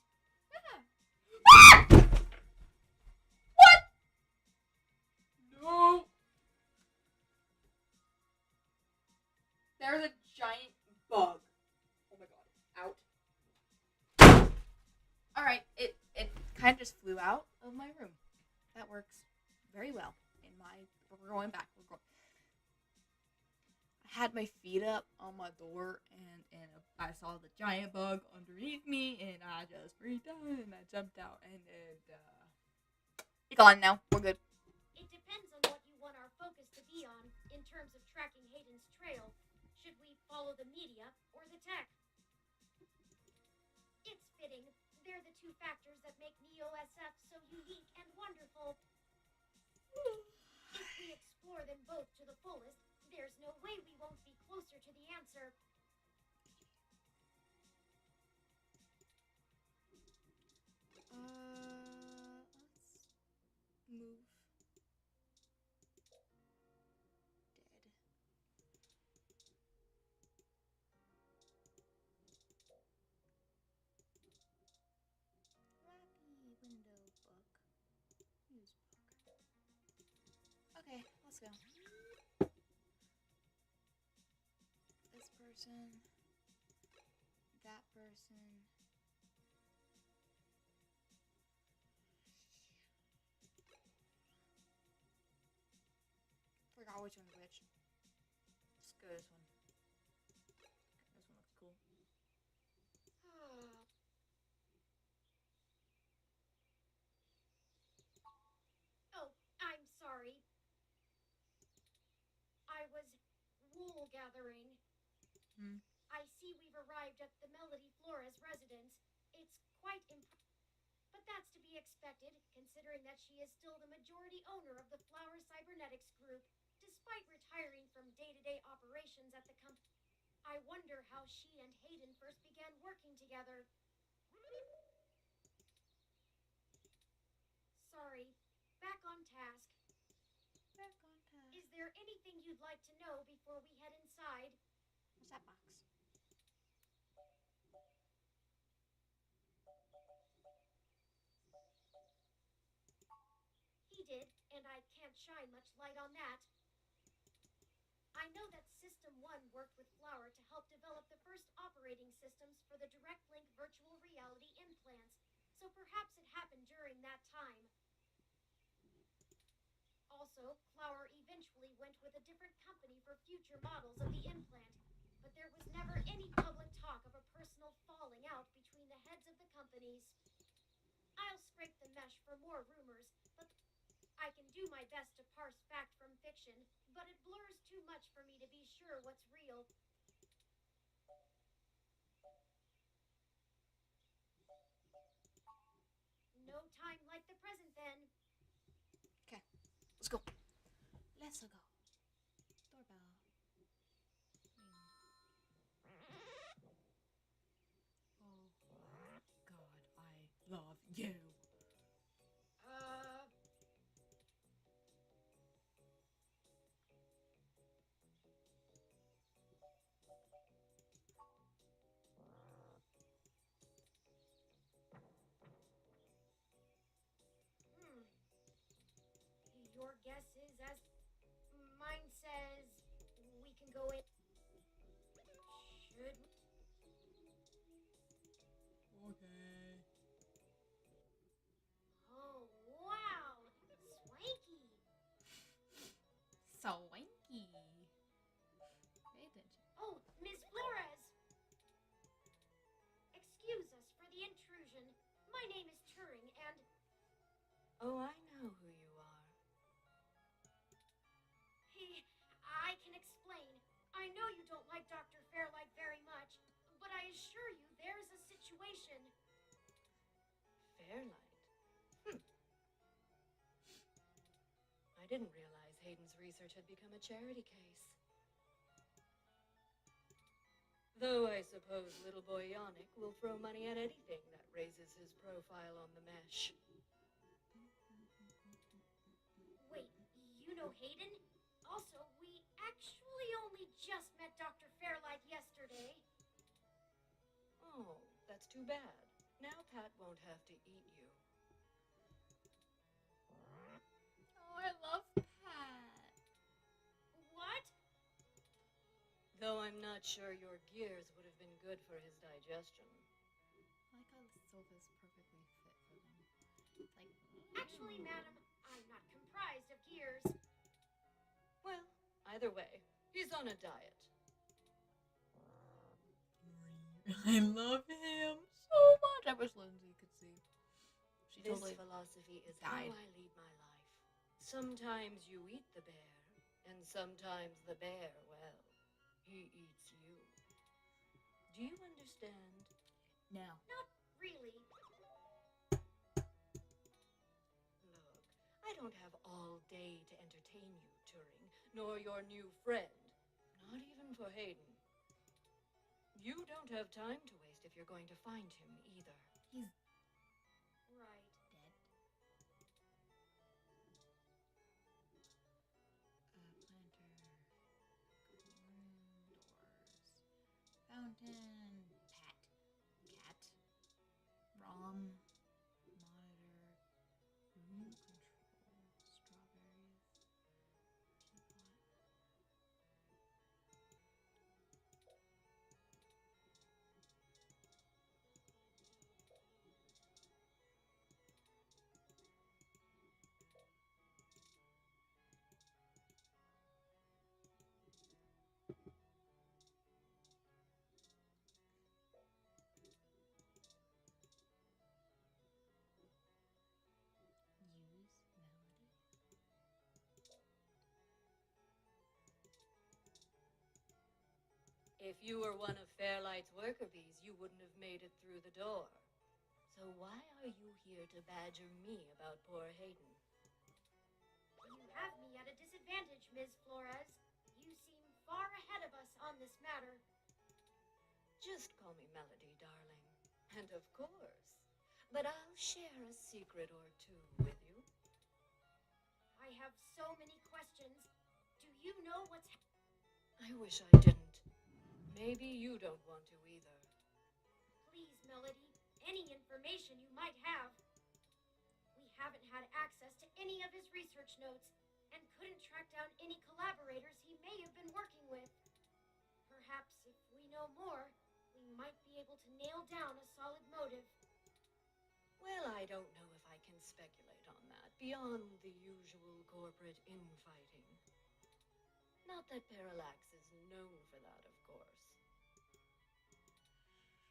What? No. There's a giant bug. Oh my god. Out. Alright, it kind of just flew out of my room. That works very well. We're going back. I had my feet up on my door and I saw the giant bug underneath me and I just freaked out and I jumped out and it's gone now. We're good. It depends on what you want our focus to be on in terms of tracking Hayden's trail. Should we follow the media or the tech? It's fitting. They're the two factors that make NEO-SF so unique and wonderful. If we explore them both to the fullest, there's no way we won't be closer to the answer. Let's move. Window book. News book. Okay, let's go. This person. That person. Forgot which one's which. Let's go this one. This one looks cool. Oh, I'm sorry. I was wool gathering. I see we've arrived at the Melody Flores residence. It's quite but that's to be expected, considering that she is still the majority owner of the Flower Cybernetics Group, despite retiring from day-to-day operations at the company. I wonder how she and Hayden first began working together. Sorry. Back on task. Is there anything you'd like to know before we head inside? What's that box? He did, and I can't shine much light on that. I know that System 1 worked with Flower to help develop the first operating systems for the Direct Link virtual reality implants, so perhaps it happened during that time. Also, Flower eventually went with a different company for future models of the implant, but there was never any public talk of a personal falling out between the heads of the companies. I'll scrape the mesh for more rumors, but I can do my best to parse fact from fiction, but it blurs too much for me to be sure what's real. No time like the present, then. Okay, let's go. Let's go. Doorbell. Oh God, I love you. Your guess is as mine says we can go in. Should we? Okay. Oh, wow! Swanky! Swanky. Pay attention. Oh, Miss Flores! Excuse us for the intrusion. My name is Turing, and... Oh, I know who you are. I can explain. I know you don't like Dr. Fairlight very much, but I assure you there's a situation. Fairlight? I didn't realize Hayden's research had become a charity case. Though I suppose little boy Yannick will throw money at anything that raises his profile on the mesh. Wait, you know Hayden? Also, we actually only just met Dr. Fairlight yesterday. Oh, that's too bad. Now Pat won't have to eat you. Oh, I love Pat. What? Though I'm not sure your gears would have been good for his digestion. I like how the sofa's perfectly fit for them. It's like, Actually, madam, I'm not comprised of gears. Well, either way, he's on a diet. I love him so much. I wish Lindsay could see. She This totally philosophy is died. how I lead my life. Sometimes you eat the bear, and sometimes the bear, well, he eats you. Do you understand? No. Not really. Look, I don't have all day to entertain you, Turing, nor your new friend. Not even for Hayden. You don't have time to waste if you're going to find him either. He's Right. dead. Planter. Room doors. Fountain. Pat. Cat. ROM. Monitor. Room control. Strawberries. Teapot. Use melody. If you were one of Fairlight's worker bees, you wouldn't have made it through the door. So why are you here to badger me about poor Hayden? You have me at a disadvantage, Ms. Flores. You seem far ahead of us on this matter. Just call me Melody, darling. And of course. But I'll share a secret or two with you. I have so many questions. Do you know what's I wish I didn't. Maybe you don't want to either. Please, Melody, any information you might have. We haven't had access to any of his research notes and couldn't track down any collaborators he may have been working with. Perhaps if we know more, we might be able to nail down a solid motive. Well, I don't know if I can speculate on that beyond the usual corporate infighting. Not that Parallax is known for that, of course.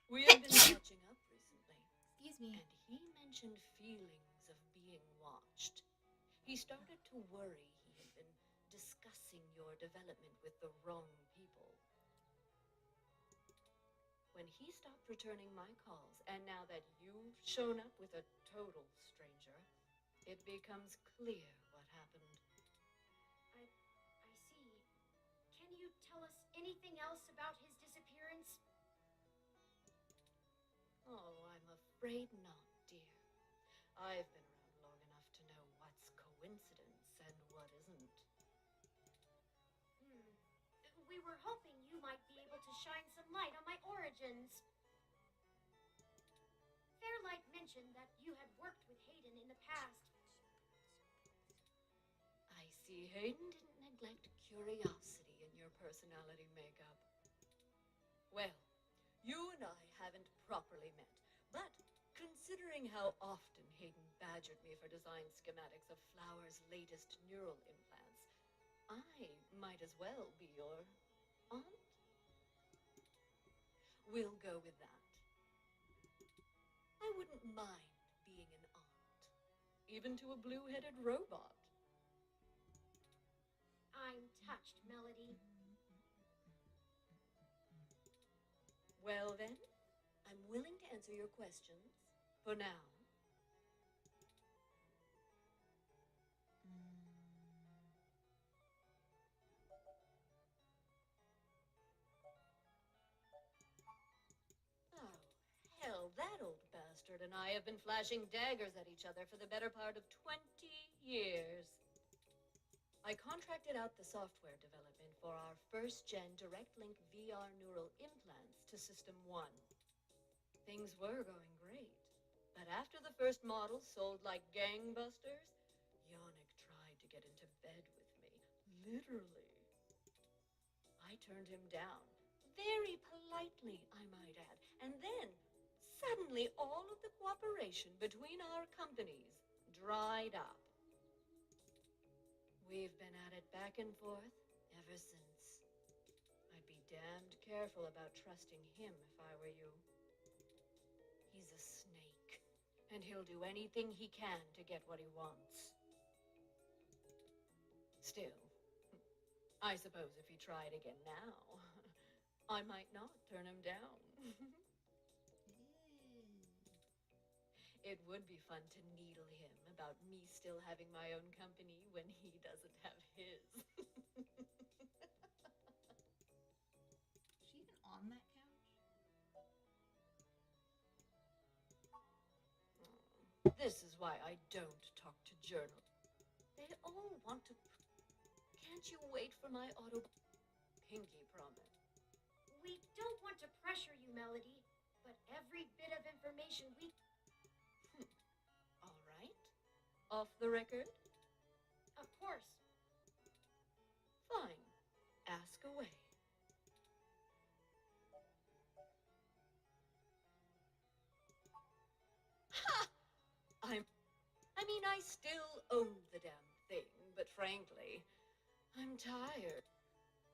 We have been catching up recently. Excuse me. And he mentioned feelings of being watched. He started to worry he had been discussing your development with the wrong people. When he stopped returning my calls, and now that you've shown up with a total stranger, it becomes clear what happened. I see. Can you tell us anything else about his disappearance? Oh, I'm afraid not, dear. I've been around long enough to know what's coincidence and what isn't. We were hoping you might be able to shine some light on my origins. Fairlight mentioned that you had worked with Hayden in the past. I see Hayden didn't neglect curiosity in your personality makeup. Well, you and I haven't properly met, but considering how often Hayden badgered me for design schematics of Flower's latest neural implants, I might as well be your aunt. We'll go with that. I wouldn't mind being an aunt, even to a blue-headed robot. I'm touched, Melody. Well then, I'm willing to answer your questions for now. bastard and I have been flashing daggers at each other for the better part of 20 years. I contracted out the software development for our first-gen direct-link VR neural implants to System 1. Things were going great, but after the first model sold like gangbusters, Yannick tried to get into bed with me, literally. I turned him down, very politely, I might add, and then suddenly all of the cooperation between our companies dried up. We've been at it back and forth ever since. I'd be damned careful about trusting him if I were you. He's a snake, and he'll do anything he can to get what he wants. Still, I suppose if he tried again now, I might not turn him down. It would be fun to needle him about me still having my own company when he doesn't have his. Is she even on that couch? This is why I don't talk to journalists. They all want to... Can't you wait for my auto... Pinky promise. We don't want to pressure you, Melody, but every bit of information we... All right. Off the record? Of course. Fine. Ask away. Ha! I still own the damn thing, but frankly, I'm tired.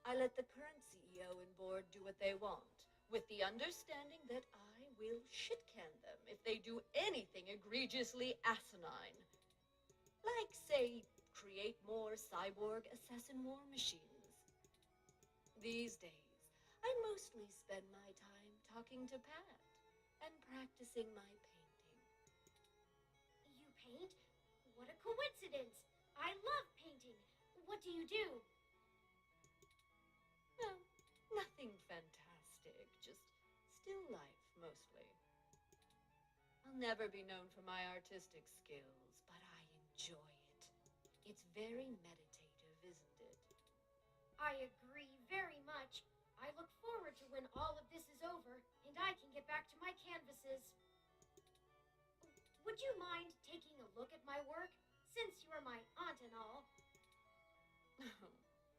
I let the current CEO and board do what they want, with the understanding that I will shit-can them if they do anything egregiously asinine. Like, say, create more cyborg assassin war machines. These days, I mostly spend my time talking to Pat and practicing my painting. You paint? What a coincidence! I love painting. What do you do? No, nothing fantastic, just still life, mostly. I'll never be known for my artistic skills, but I enjoy it. It's very meditative, isn't it? I agree very much. I look forward to when all of this is over and I can get back to my canvases. Would you mind taking a look at my work, since you are my aunt and all?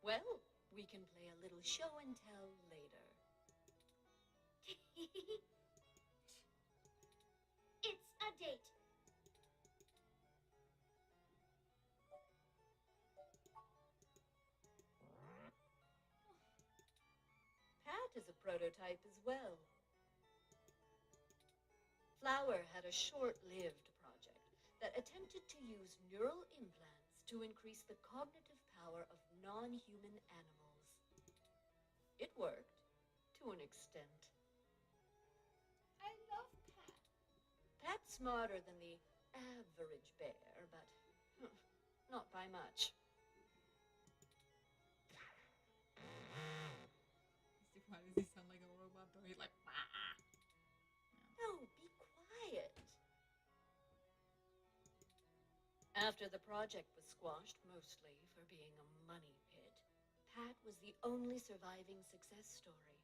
Well, we can play a little show and tell later. It's a date. Pat is a prototype as well. Flower had a short-lived project that attempted to use neural implants to increase the cognitive power of non-human animals. It worked, to an extent. I love Pat. Pat's smarter than the average bear, but not by much. Why does he sound like a robot though? He's like, ah. No, be quiet. After the project was squashed, mostly for being a money pit, Pat was the only surviving success story.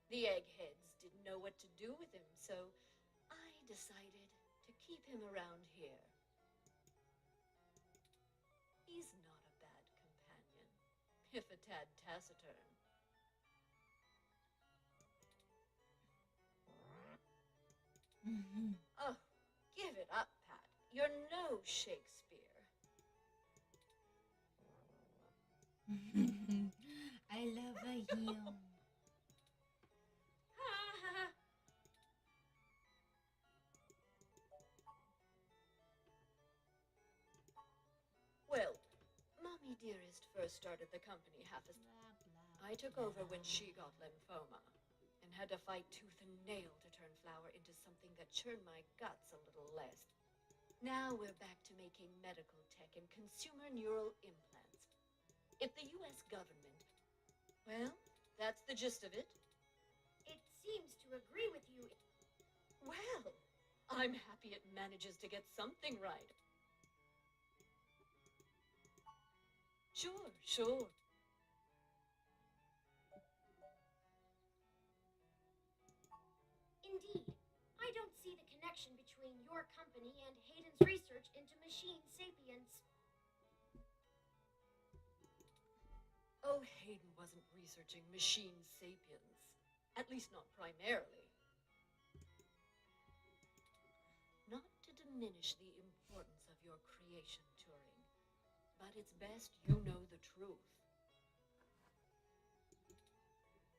The eggheads didn't know what to do with him, so I decided to keep him around here. He's not a bad companion, if a tad taciturn. Oh, give it up, Pat. You're no Shakespeare. I love him. Well, Mommy Dearest first started the company half as... I took over when she got lymphoma and had to fight tooth and nail to turn Flower into something that churned my guts a little less. Now we're back to making medical tech and consumer neural implants. If the U.S. government... Well, that's the gist of it. It seems to agree with you. Well, I'm happy it manages to get something right. Sure, sure. Indeed, I don't see the connection between your company and Hayden's research into machine sapience. Oh, Hayden wasn't researching machine sapiens. At least not primarily. Not to diminish the importance of your creation, Turing, but it's best you know the truth.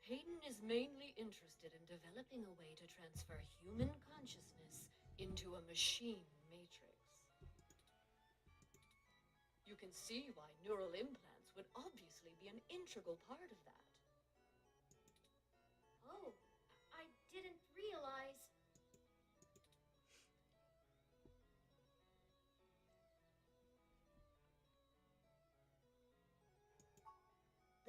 Hayden is mainly interested in developing a way to transfer human consciousness into a machine matrix. You can see why neural implants would obviously be an integral part of that. Oh, I didn't realize.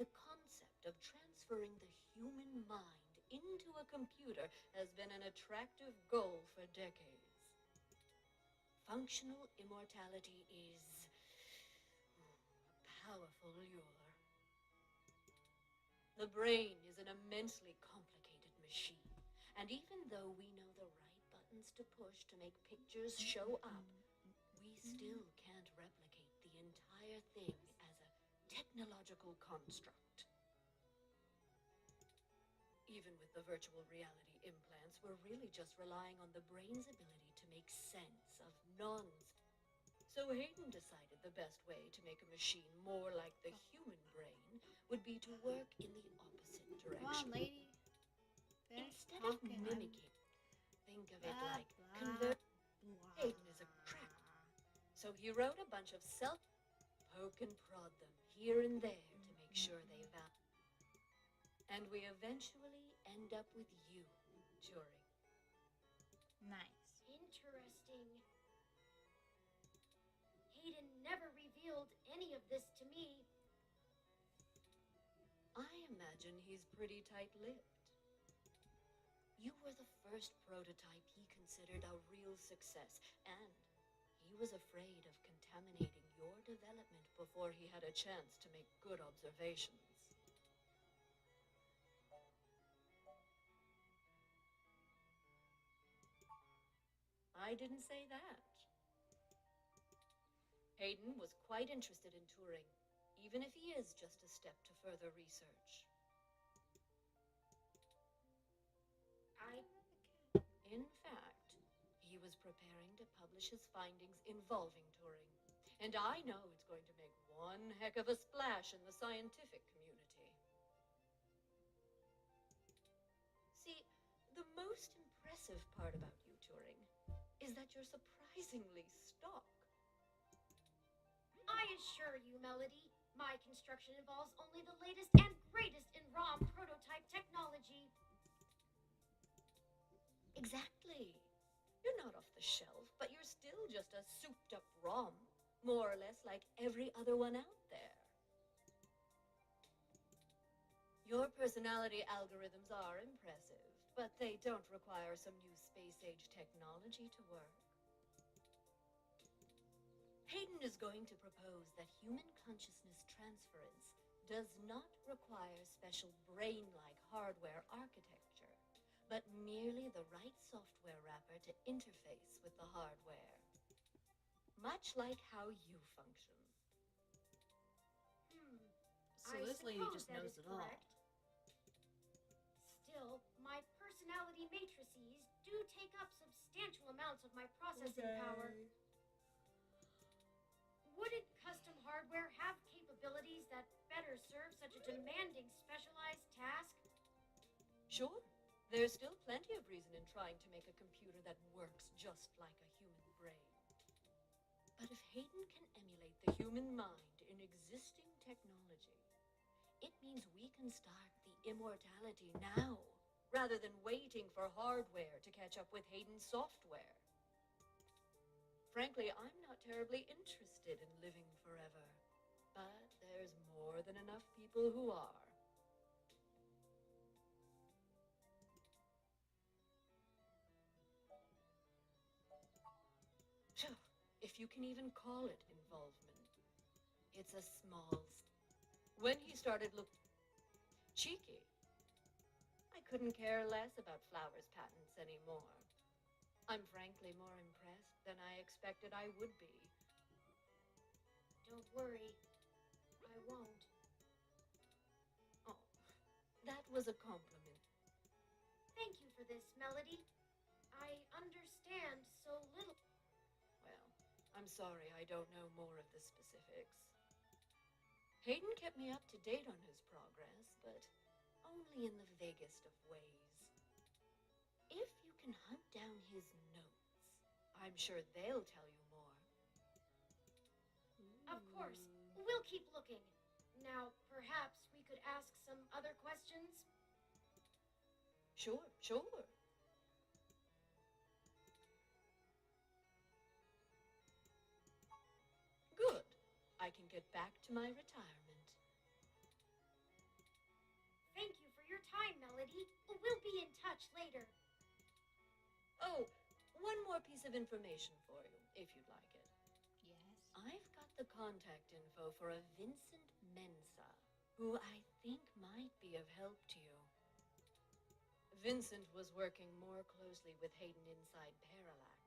The concept of transferring the human mind into a computer has been an attractive goal for decades. Functional immortality is a powerful lure. The brain is an immensely complicated machine, and even though we know the right buttons to push to make pictures show up, we still can't replicate the entire thing as a technological construct. Even with the virtual reality implants, we're really just relying on the brain's ability to make sense of nonsense. So Hayden decided the best way to make a machine more like the human brain would be to work in the opposite direction. Come on, lady. Finish Instead of talking. mimicking, think of it Blah, like blah, convert. blah. Hayden is a crack. So he wrote a bunch of poke and prod them here and there to make sure they value. And we eventually end up with you, Turing. Nice. Interesting. Hayden never revealed any of this to me. I imagine he's pretty tight-lipped. You were the first prototype he considered a real success, and he was afraid of contaminating your development before he had a chance to make good observations. I didn't say that. Hayden was quite interested in Turing, even if he is just a step to further research. In fact, he was preparing to publish his findings involving Turing, and I know it's going to make one heck of a splash in the scientific community. See, the most impressive part about you, Turing, is that you're surprisingly stock. I assure you, Melody, my construction involves only the latest and greatest in ROM prototype technology. Exactly. You're not off the shelf, but you're still just a souped-up ROM, more or less like every other one out there. Your personality algorithms are impressive, but they don't require some new space-age technology to work. Hayden is going to propose that human consciousness transference does not require special brain-like hardware architecture, but merely the right software wrapper to interface with the hardware. Much like how you function. So this lady just knows it all. Still, my personality matrices do take up substantial amounts of my processing power. Wouldn't custom hardware have capabilities that better serve such a demanding specialized task? Sure. There's still plenty of reason in trying to make a computer that works just like a human brain. But if Hayden can emulate the human mind in existing technology, it means we can start the immortality now, rather than waiting for hardware to catch up with Hayden's software. Frankly, I'm not terribly interested in living forever, but there's more than enough people who are. you can even call it involvement. It's a small... When he started look cheeky, I couldn't care less about Flowers' patents anymore. I'm frankly more impressed than I expected I would be. Don't worry. I won't. Oh, that was a compliment. Thank you for this, Melody. I understand so little. Well, I'm sorry I don't know more of the specifics. Hayden kept me up to date on his progress, but only in the vaguest of ways. If you can hunt down his notes, I'm sure they'll tell you more. Of course. We'll keep looking. Now, perhaps we could ask some other questions? Sure. Good. I can get back to my retirement. Thank you for your time, Melody. We'll be in touch later. Oh, one more piece of information for you, if you'd like it. Yes. I've got the contact info for a Vincent Mensa, who I think might be of help to you. Vincent was working more closely with Hayden inside Parallax,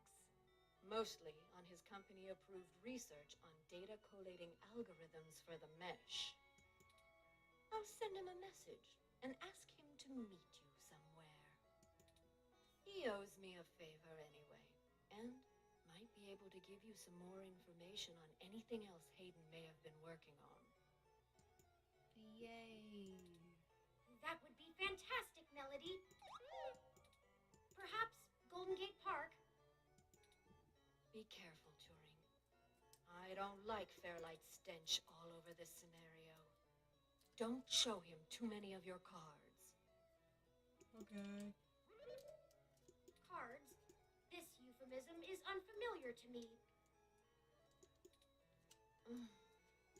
mostly on his company-approved research on data collating algorithms for the mesh. I'll send him a message and ask him to meet you somewhere. He owes me a favor anyway, and might be able to give you some more information on anything else Hayden may have been working on. Yay. That would be fantastic, Melody. Perhaps Golden Gate Park? Be careful, Turing. I don't like Fairlight's stench all over this scenario. Don't show him too many of your cards. Okay. Cards? This euphemism is unfamiliar to me.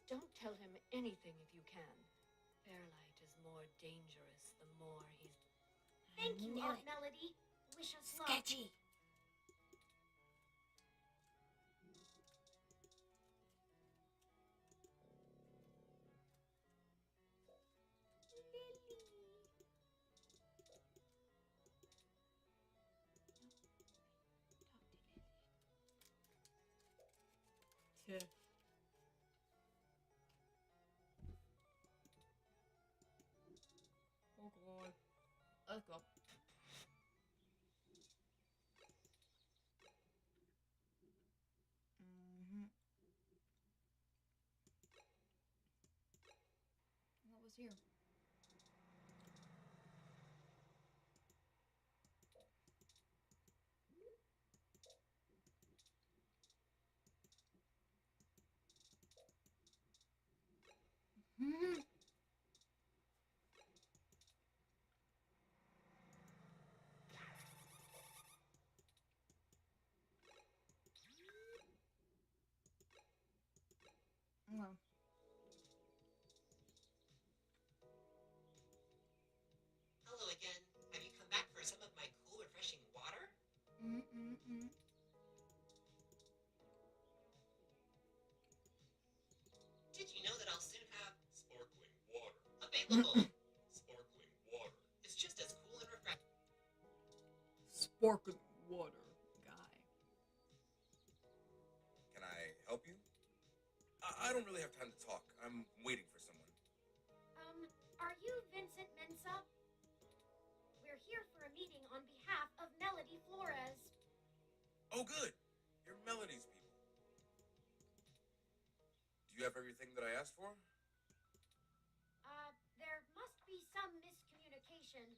Don't tell him anything if you can. Fairlight is more dangerous the more he's... Thank you, Aunt Melody. Wish us luck. Sketchy. Yeah. Oh god. Let's go. What was here? Well. Hello again. Have you come back for some of my cool, refreshing water? Did you know that I'll soon have Sparkling water. available? Sparkling water. It's just as cool and refreshing. Sparkling water guy. Can I help you? I don't really have time to talk. I'm waiting for someone. Are you Vincent Mensa? We're here for a meeting on behalf of Melody Flores. Oh, good. You're Melody's people. Do you have everything that I asked for? There must be some miscommunication.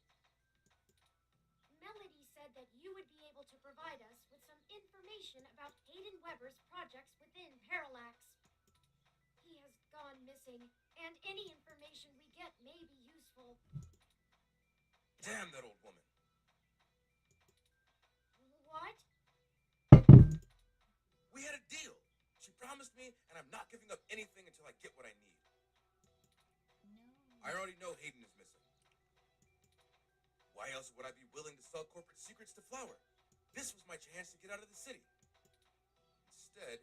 Melody said that you would be able to provide us with some information about Hayden Weber's projects within Parallax. He has gone missing, and any information we get may be useful. Damn that old woman. What? We had a deal. She promised me, and I'm not giving up anything until I get what I need. No. I already know Hayden is missing. Why else would I be willing to sell corporate secrets to Flower? This was my chance to get out of the city. Instead,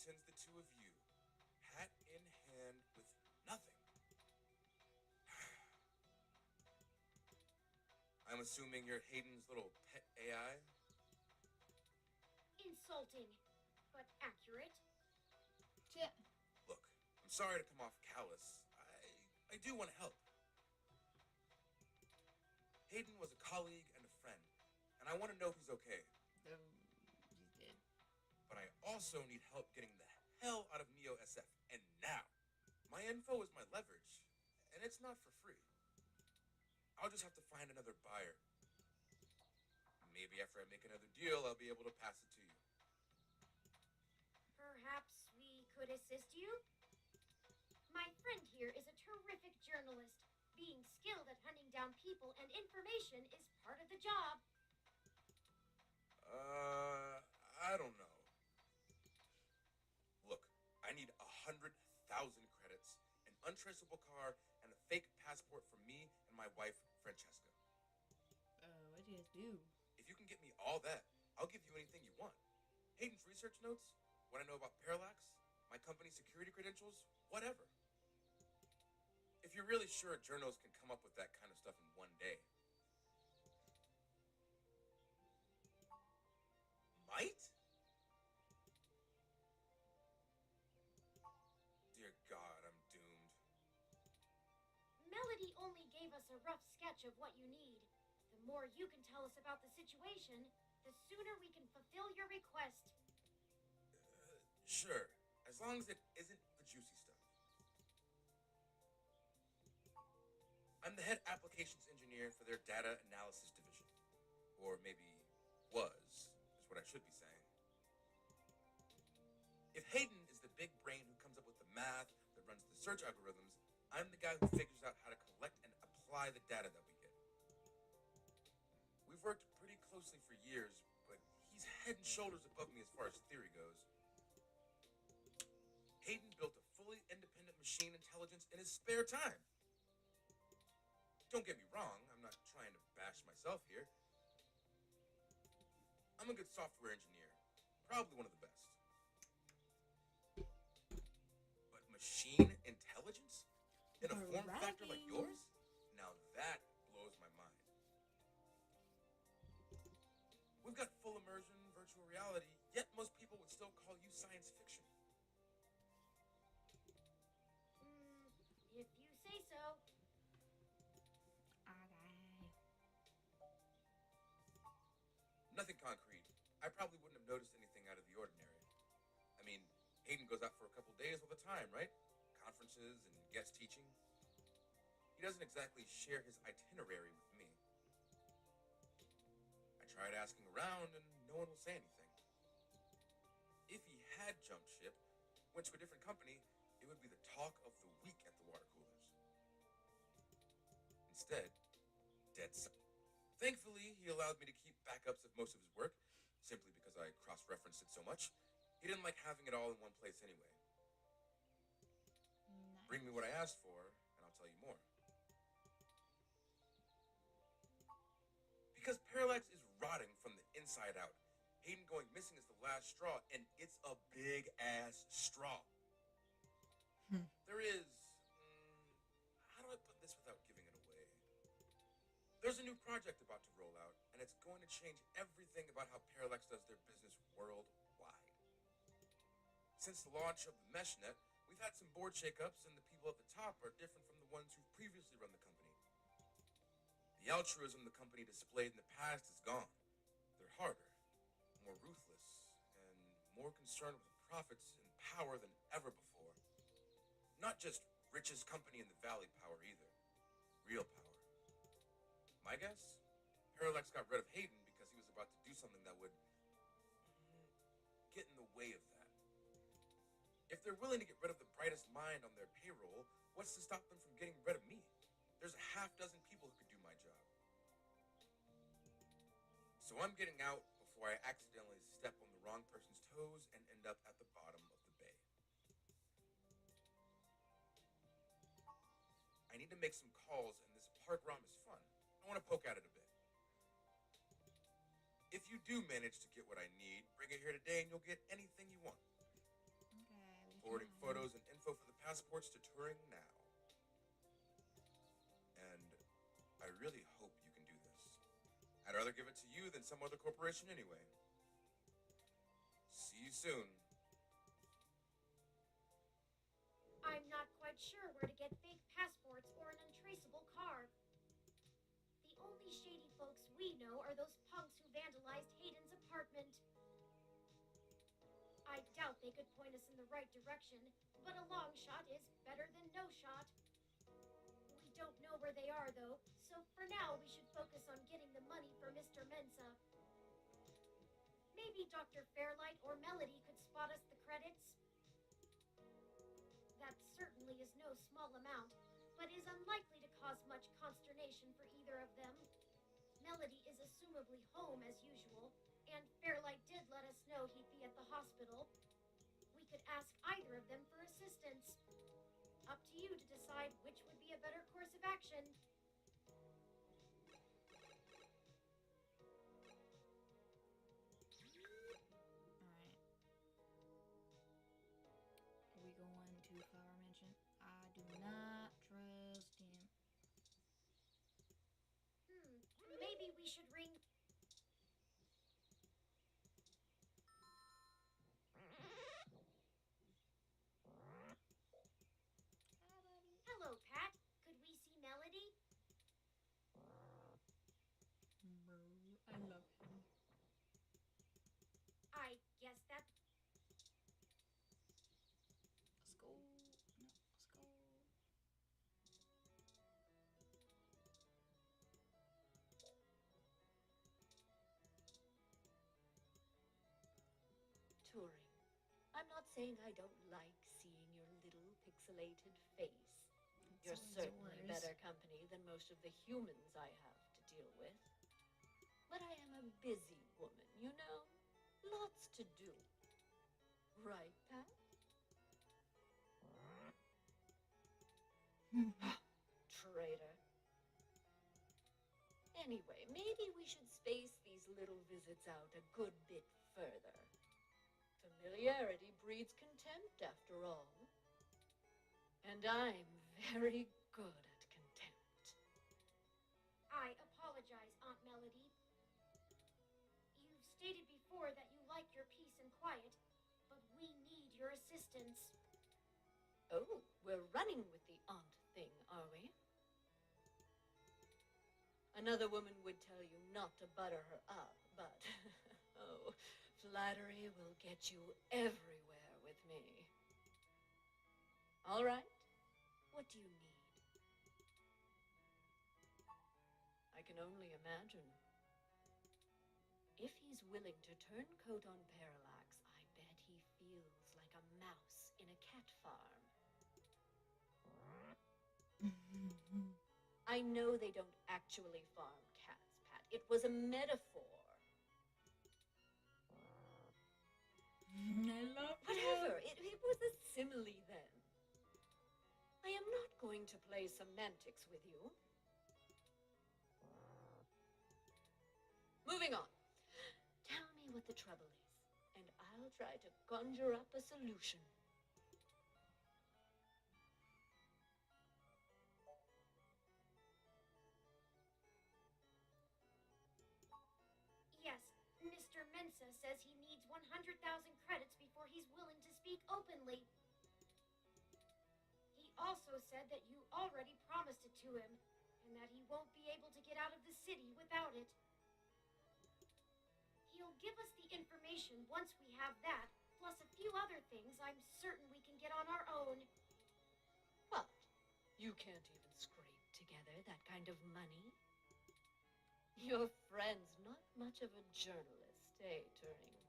sends the two of you, hat in hand, with nothing. I'm assuming you're Hayden's little pet AI? Insulting, but accurate. Look, I'm sorry to come off callous. I do want to help. Hayden was a colleague and a friend, and I want to know he's okay. He's dead. But I also need help getting the hell out of Neo SF, and now. My info is my leverage, and it's not for free. I'll just have to find another buyer. Maybe after I make another deal, I'll be able to pass it to you. Perhaps we could assist you? My friend here is a terrific journalist. Being skilled at hunting down people and information is part of the job. I don't know. Look, I need 100,000 credits, an untraceable car, and a fake passport for me and my wife, Francesca. What do you guys do? If you can get me all that, I'll give you anything you want. Hayden's research notes, what I know about Parallax, my company's security credentials, whatever. If you're really sure journos can come up with that kind of stuff in one day. Might? Dear God, I'm doomed. Melody only gave us a rough sketch of what you need. The more you can tell us about the situation, the sooner we can fulfill your request. Sure, as long as it isn't the juicy stuff. I'm the head applications engineer for their data analysis division. Or maybe was, is what I should be saying. If Hayden is the big brain who comes up with the math that runs the search algorithms, I'm the guy who figures out how to collect and apply the data that we get. We've worked pretty closely for years, but he's head and shoulders above me as far as theory goes. Hayden built a fully independent machine intelligence in his spare time. Don't get me wrong, I'm not trying to bash myself here. I'm a good software engineer, probably one of the best. But machine intelligence? In a form factor like yours? Now that blows my mind. We've got full immersion, virtual reality, yet most people would still call you science fiction. If you say so. Nothing concrete. I probably wouldn't have noticed anything out of the ordinary. I mean, Hayden goes out for a couple days all the time, right? Conferences and guest teaching. He doesn't exactly share his itinerary with me. I tried asking around and no one will say anything. If he had jumped ship, went to a different company, it would be the talk of the week at the water coolers. Instead, dead silence. Thankfully, he allowed me to keep backups of most of his work, simply because I cross-referenced it so much. He didn't like having it all in one place anyway. Nice. Bring me what I asked for, and I'll tell you more. Because Parallax is rotting from the inside out. Hayden going missing is the last straw, and it's a big-ass straw. There is... how do I put this without giving it away? There's a new project about to roll out, and it's going to change everything about how Parallax does their business worldwide. Since the launch of the MeshNet, we've had some board shakeups, and the people at the top are different from the ones who've previously run the company. The altruism the company displayed in the past is gone. They're harder, more ruthless, and more concerned with profits and power than ever before. Not just richest company in the valley power either. Real power. My guess? Parallax got rid of Hayden because he was about to do something that would get in the way of that. If they're willing to get rid of the brightest mind on their payroll, what's to stop them from getting rid of me? There's a half dozen people who could do my job. So I'm getting out before I accidentally step on the wrong person's toes and end up at the bottom of the bay. I need to make some calls, and this park ROM is fun. I want to poke at it a bit. If you do manage to get what I need, bring it here today and you'll get anything you want. Forwarding photos and info for the passports to Turing now. And I really hope you can do this. I'd rather give it to you than some other corporation anyway. See you soon. I'm not quite sure where to get fake passports or an untraceable car. The only shady folks we know are those punks who vandalized Hayden's apartment. I doubt they could point us in the right direction, but a long shot is better than no shot. We don't know where they are, though, so for now we should focus on getting the money for Mr. Mensa. Maybe Dr. Fairlight or Melody could spot us the credits. That certainly is no small amount, but is unlikely to cause much consternation for either of them. Melody is assumably home as usual, and Fairlight did let us know he'd be at the hospital. We could ask either of them for assistance. Up to you to decide which would be a better course of action. Alright. Are we going to Flower Mansion? I do not trust him. Maybe we should ring... Hello, Pat. Could we see Melody? I love him. I guess that... Let's go. No, let's go. Turing, I'm not saying I don't like seeing your little pixelated face. You're certainly better company than most of the humans I have to deal with. But I am a busy woman, you know? Lots to do. Right, Pat? Traitor. Anyway, maybe we should space these little visits out a good bit further. Familiarity breeds contempt, after all. And I'm very good at contempt. I apologize, Aunt Melody. You've stated before that you like your peace and quiet, but we need your assistance. Oh, we're running with the aunt thing, are we? Another woman would tell you not to butter her up, but oh, flattery will get you everywhere with me. All right, what do you need? I can only imagine. If he's willing to turn coat on Parallax, I bet he feels like a mouse in a cat farm. I know they don't actually farm cats, Pat. It was a metaphor. I love Whatever. It was a simile then. I am not going to play semantics with you. Moving on. Tell me what the trouble is, and I'll try to conjure up a solution. Yes, Mr. Mensa says he needs 100,000 credits before he's willing to speak openly. He also said that you already promised it to him, and that he won't be able to get out of the city without it. He'll give us the information once we have that, plus a few other things I'm certain we can get on our own. What? You can't even scrape together that kind of money? Your friend's not much of a journalist, eh, Turing?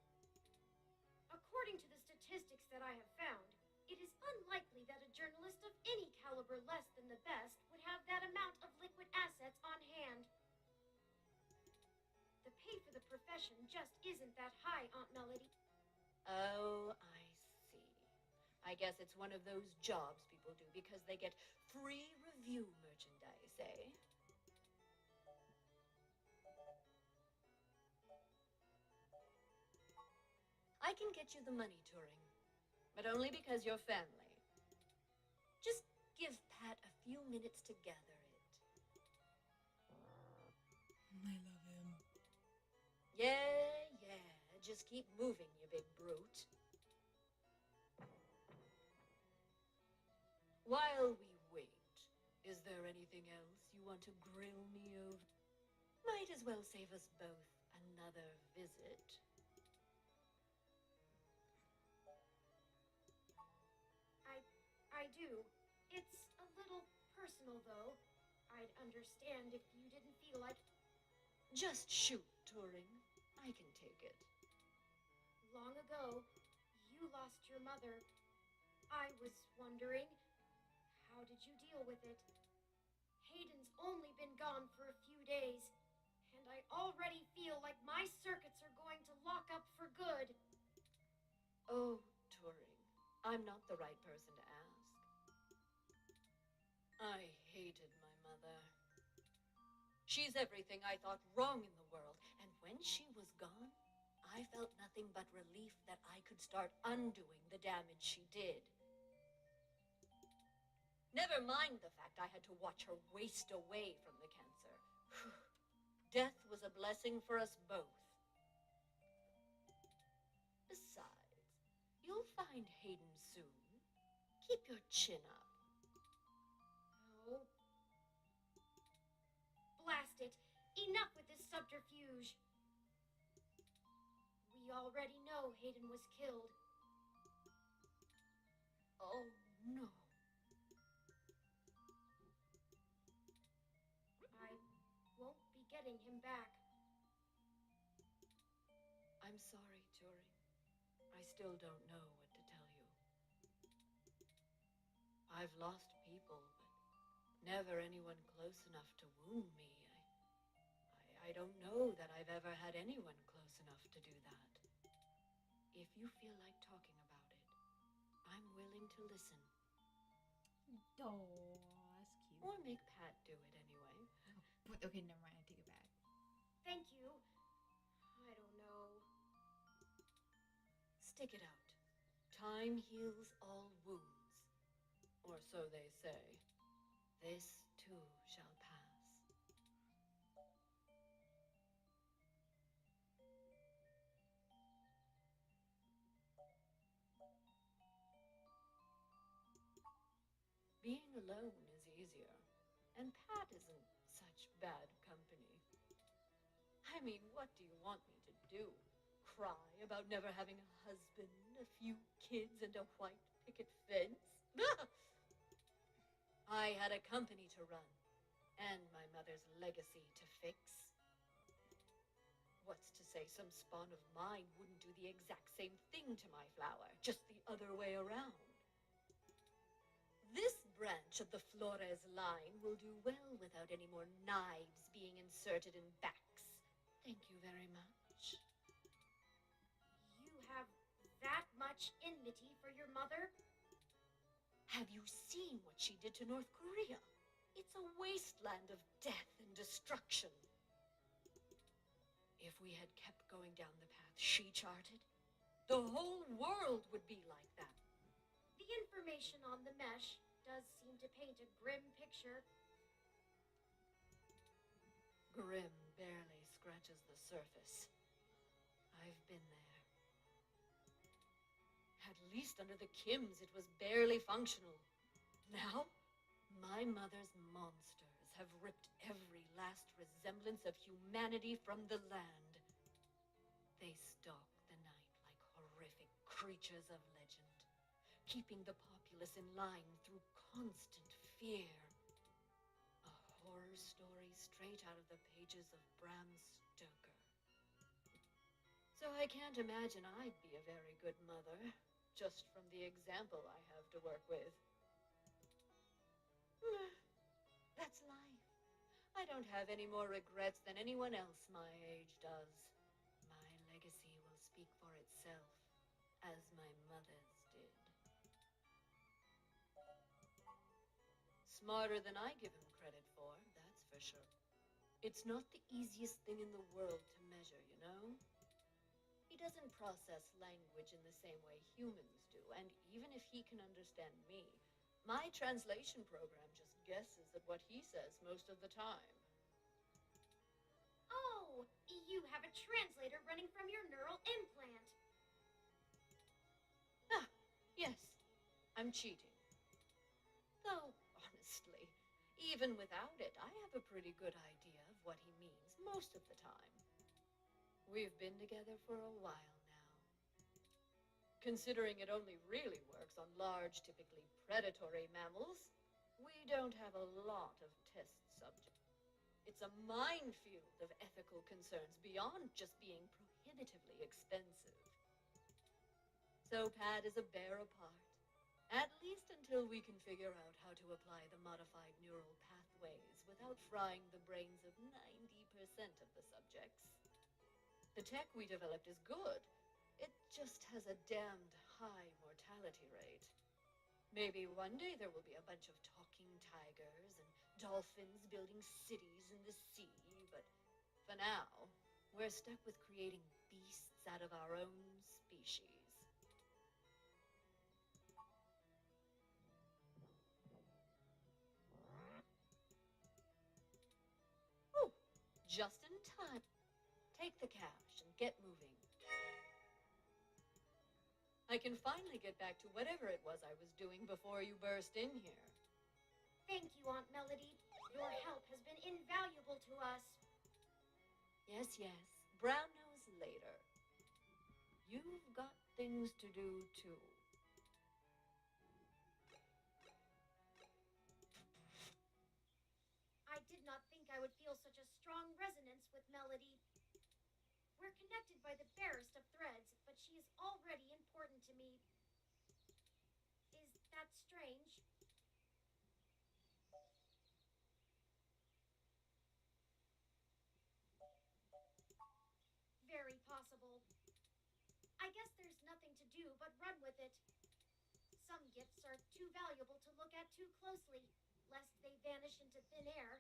According to the statistics that I have found, it is unlikely that a journalist of any caliber less than the best would have that amount of liquid assets on hand. The pay for the profession just isn't that high, Aunt Melody. Oh, I see. I guess it's one of those jobs people do because they get free review merchandise, eh? I can get you the money, Turing. but only because you're family. Just give Pat a few minutes to gather it. I love him. Yeah, yeah. Just keep moving, you big brute. While we wait, is there anything else you want to grill me over? Might as well save us both another visit. I do. It's a little personal, though. I'd understand if you didn't feel like... Just shoot, Turing. I can take it. Long ago, you lost your mother. I was wondering, how did you deal with it? Hayden's only been gone for a few days, and I already feel like my circuits are going to lock up for good. Oh, Turing, I'm not the right person to ask. I hated my mother. She's everything I thought wrong in the world, and when she was gone, I felt nothing but relief that I could start undoing the damage she did. Never mind the fact I had to watch her waste away from the cancer. Death was a blessing for us both. Besides, you'll find Hayden soon. Keep your chin up. Oh. Blast it! Enough with this subterfuge! We already know Hayden was killed. Oh, no. I won't be getting him back. I'm sorry, Turing. I still don't know what to tell you. I've lost people, but never anyone close enough to wound me. I don't know that I've ever had anyone close enough to do that. If you feel like talking about it, I'm willing to listen. Oh, that's cute. Or make Pat do it anyway. Okay, never mind. I take it back. Thank you. I don't know. Stick it out. Time heals all wounds. Or so they say. This too shall pass. Being alone is easier, and Pat isn't such bad company. I mean, what do you want me to do? Cry about never having a husband, a few kids, and a white picket fence? I had a company to run, and my mother's legacy to fix. What's to say some spawn of mine wouldn't do the exact same thing to my flower, just the other way around? This branch of the Flores line will do well without any more knives being inserted in backs. Thank you very much. You have that much enmity for your mother? Have you seen what she did to North Korea? It's a wasteland of death and destruction. If we had kept going down the path she charted, the whole world would be like that. The information on the mesh does seem to paint a grim picture. Grim barely scratches the surface. I've been there. At least under the Kims, it was barely functional. Now, my mother's monsters have ripped every last resemblance of humanity from the land. They stalk the night like horrific creatures of legend, keeping the populace in line through constant fear. A horror story straight out of the pages of Bram Stoker. So I can't imagine I'd be a very good mother, just from the example I have to work with. That's life. I don't have any more regrets than anyone else my age does. My legacy will speak for itself, as my mother's did. Smarter than I give him credit for, that's for sure. It's not the easiest thing in the world to measure, you know? He doesn't process language in the same way humans do, and even if he can understand me, my translation program just guesses at what he says most of the time. Oh, you have a translator running from your neural implant. Ah, yes, I'm cheating. Though, honestly, even without it, I have a pretty good idea of what he means most of the time. We've been together for a while now. Considering it only really works on large, typically predatory mammals, we don't have a lot of test subjects. It's a minefield of ethical concerns beyond just being prohibitively expensive. So Pat is a bear apart, at least until we can figure out how to apply the modified neural pathways without frying the brains of 90% of the subjects. The tech we developed is good. It just has a damned high mortality rate. Maybe one day there will be a bunch of talking tigers and dolphins building cities in the sea, but for now, we're stuck with creating beasts out of our own species. Oh, just in time. Take the cash and get moving. I can finally get back to whatever it was I was doing before you burst in here. Thank you, Aunt Melody. Your help has been invaluable to us. Yes, yes. Brown nose later. You've got things to do, too. I did not think I would feel such a strong resonance with Melody. We're connected by the barest of threads, but she is already important to me. Is that strange? Very possible. I guess there's nothing to do but run with it. Some gifts are too valuable to look at too closely, lest they vanish into thin air,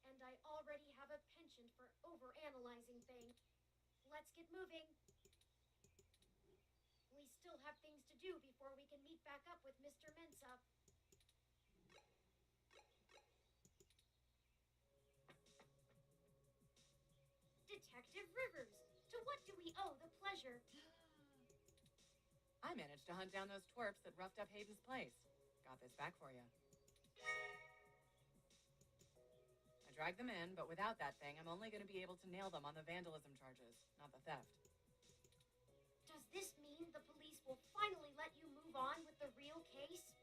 and I already have a penchant for overanalyzing things. Let's get moving. We still have things to do before we can meet back up with Mr. Mensa. Detective Rivers, to what do we owe the pleasure? I managed to hunt down those twerps that roughed up Hayden's place. Got this back for you. I dragged them in, but without that thing, I'm only going to be able to nail them on the vandalism charges, not the theft. Does this mean the police will finally let you move on with the real case?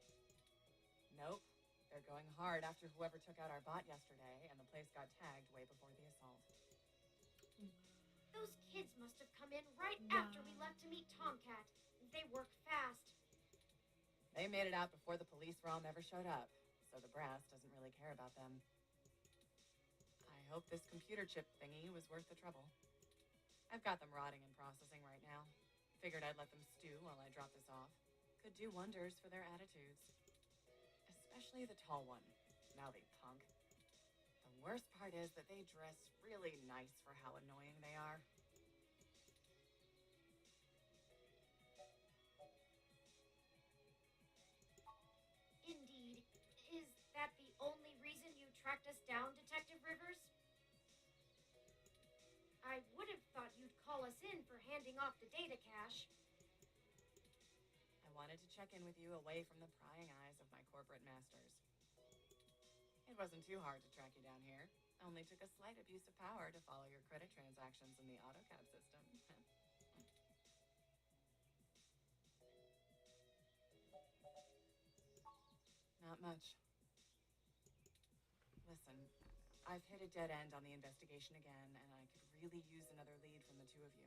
Nope. They're going hard after whoever took out our bot yesterday, and the place got tagged way before the assault. Those kids must have come in right after we left to meet Tomcat. They work fast. They made it out before the police realm ever showed up, so the brass doesn't really care about them. I hope this computer chip thingy was worth the trouble. I've got them rotting and processing right now. Figured I'd let them stew while I drop this off. Could do wonders for their attitudes. Especially the tall one. Mouthy punk. The worst part is that they dress really nice for how annoying they are. Indeed. Is that the only reason you tracked us down, Detective Rivers? I would have thought you'd call us in for handing off the data cache. I wanted to check in with you away from the prying eyes of my corporate masters. It wasn't too hard to track you down here. Only took a slight abuse of power to follow your credit transactions in the AutoCAD system. Not much. Listen, I've hit a dead end on the investigation again, and I could really use another lead from the two of you.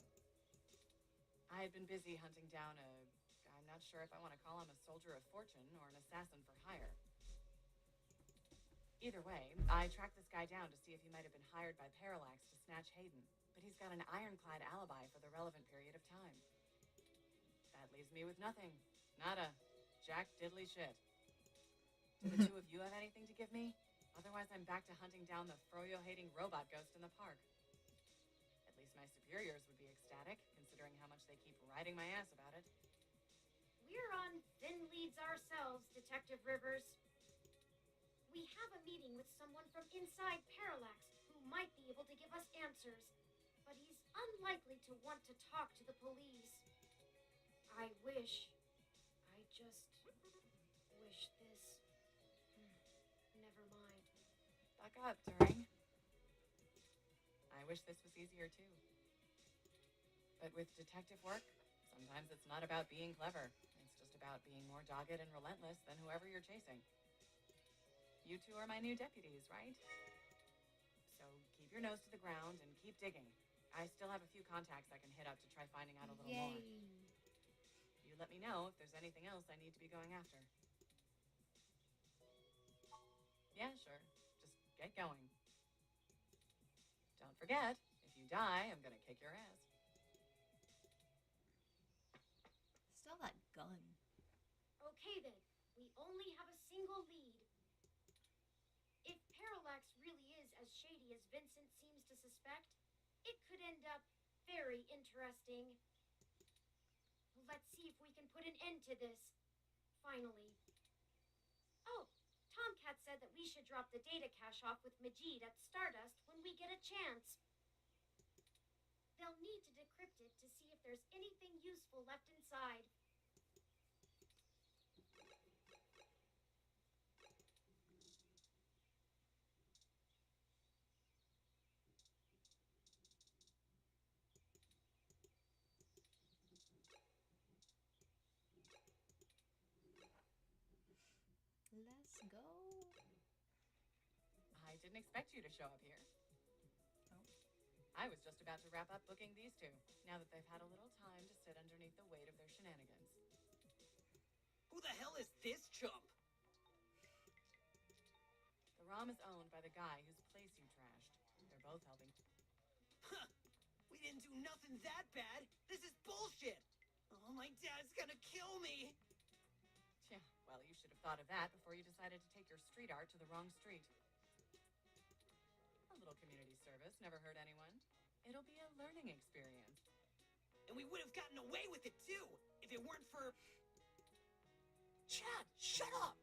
I had been busy hunting down I'm not sure if I want to call him a soldier of fortune or an assassin for hire. Either way, I tracked this guy down to see if he might have been hired by Parallax to snatch Hayden, but he's got an ironclad alibi for the relevant period of time. That leaves me with nothing. Nada. Jack diddly shit. Do the two of you have anything to give me? Otherwise, I'm back to hunting down the froyo-hating robot ghost in the park. At least my superiors would be ecstatic, considering how much they keep riding my ass about it. We're on thin leads ourselves, Detective Rivers. We have a meeting with someone from inside Parallax who might be able to give us answers, but he's unlikely to want to talk to the police. I just wish this... Never mind. Buck up, Turing. I wish this was easier too. But with detective work, sometimes it's not about being clever. It's just about being more dogged and relentless than whoever you're chasing. You two are my new deputies, right? So keep your nose to the ground and keep digging. I still have a few contacts I can hit up to try finding out a little more. You let me know if there's anything else I need to be going after. Yeah, sure. Just get going. Don't forget, if you die, I'm gonna kick your ass. Still that gun. Okay then, we only have a single lead. If Parallax really is as shady as Vincent seems to suspect, it could end up very interesting. Let's see if we can put an end to this. Finally. Oh, Tomcat said that we should drop the data cache off with Majid at Stardust when we get a chance. They'll need to decrypt it to see if there's anything useful left inside. Let's go. I didn't expect you to show up here. Oh. I was just about to wrap up booking these two, now that they've had a little time to sit underneath the weight of their shenanigans. Who the hell is this chump? The ROM is owned by the guy whose place you trashed. They're both helping. Huh. We didn't do nothing that bad. This is bullshit. Oh, my dad's gonna kill me. Yeah, well, you should have thought of that before you decided to take your street art to the wrong street. A little community service never hurt anyone. It'll be a learning experience. And we would have gotten away with it, too, if it weren't for... Chad, shut up!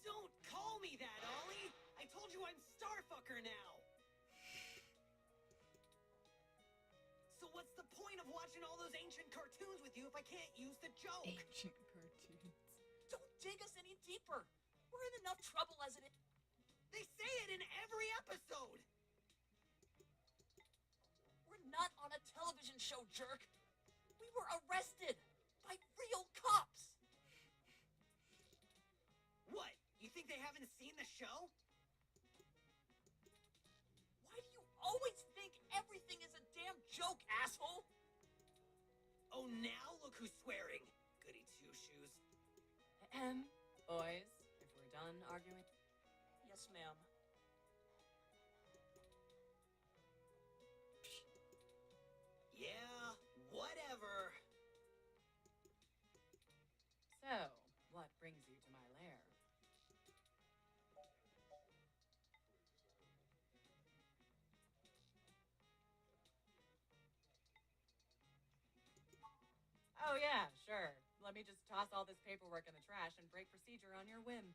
Don't call me that, Ollie! I told you I'm Starfucker now! So what's the point of watching all those ancient cartoons with you if I can't use the joke? Ancient cartoons. Don't dig us any deeper. We're in enough trouble as it is. They say it in every episode! We're not on a television show, jerk. We were arrested by real cops. What? You think they haven't seen the show? Why do you always think everything is a damn joke, asshole? Oh, now look who's swearing. Goody two-shoes. Ahem. Boys, if we're done arguing... Yes, ma'am. Yeah, whatever. So, what brings you to my lair? Oh yeah, sure. Let me just toss all this paperwork in the trash and break procedure on your whim.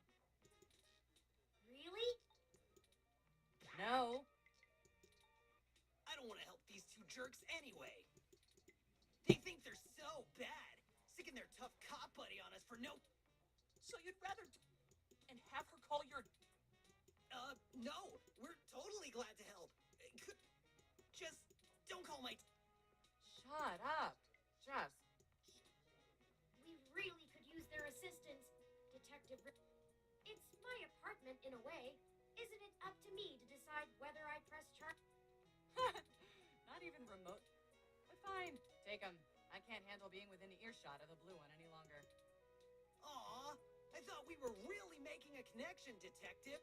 Really? No. I don't want to help these two jerks anyway. They think they're so bad, sticking their tough cop buddy on us for no... So you'd rather... and have her call your... No. We're totally glad to help. Just don't call my... Shut up. Just... We really could use their assistance, Detective It's my apartment in a way. Isn't it up to me to decide whether I press charge? Not even remote. But fine. Take them. I can't handle being within earshot of the blue one any longer. Aw, I thought we were really making a connection, Detective.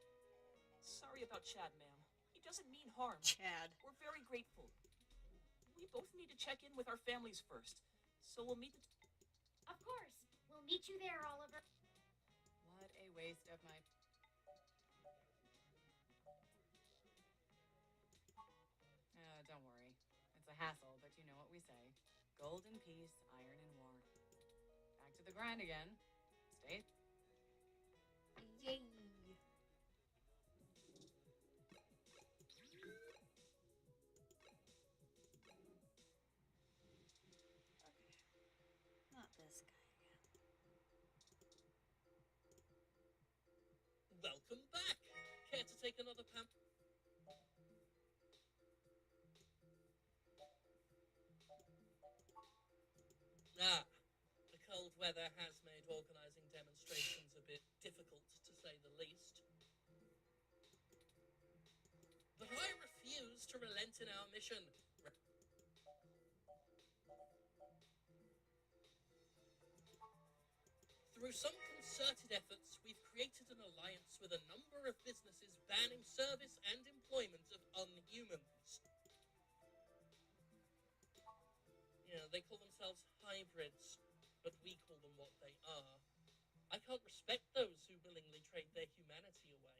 Sorry about Chad, ma'am. He doesn't mean harm. Chad. We're very grateful. We both need to check in with our families first. So we'll meet the... Of course. We'll meet you there, Oliver. What a waste of my... Don't worry. It's a hassle, but you know what we say. Gold in peace, iron in war. Back to the grind again. Stay. Yay. Not this guy again. Welcome back. Care to take another pam? Ah, the cold weather has made organizing demonstrations a bit difficult, to say the least. But I refuse to relent in our mission. Through some concerted efforts, we've created an alliance with a number of businesses banning service and employment of unhumans. Yeah, they call themselves hybrids, but we call them what they are. I can't respect those who willingly trade their humanity away.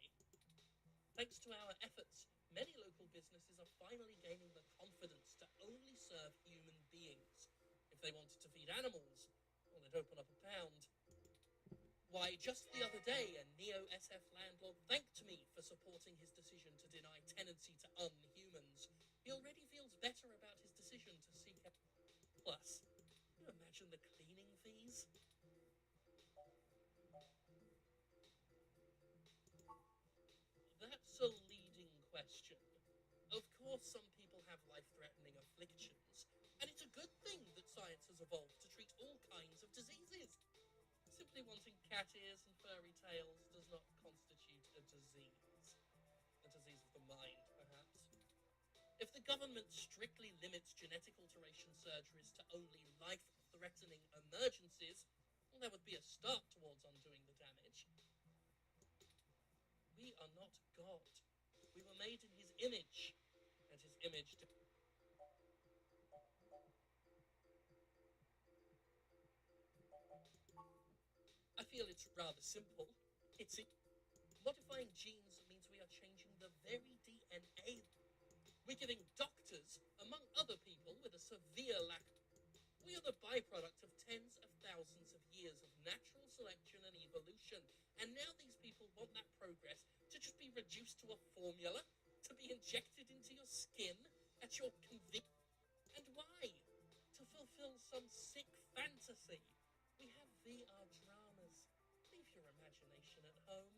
Thanks to our efforts, many local businesses are finally gaining the confidence to only serve human beings. If they wanted to feed animals, well, they'd open up a pound. Why, just the other day, a Neo-SF landlord thanked me for supporting his decision to deny tenancy to unhumans. He already feels better about his decision to seek out. Plus, can you imagine the cleaning fees? That's a leading question. Of course, some people have life-threatening afflictions, and it's a good thing that science has evolved to treat all kinds of diseases. Simply wanting cat ears and furry tails does not constitute a disease. A disease of the mind, perhaps. If the government strictly limits genetic alteration surgeries to only life-threatening emergencies, well, that would be a start towards undoing the damage. We are not God. We were made in his image, and his image... I feel it's rather simple. Modifying genes means we are changing the very DNA. We're giving doctors, among other people, with a severe lack. We are the byproduct of tens of thousands of years of natural selection and evolution, and now these people want that progress to just be reduced to a formula, to be injected into your skin at your convenience. And why? To fulfill some sick fantasy. We have VR dramas. Leave your imagination at home.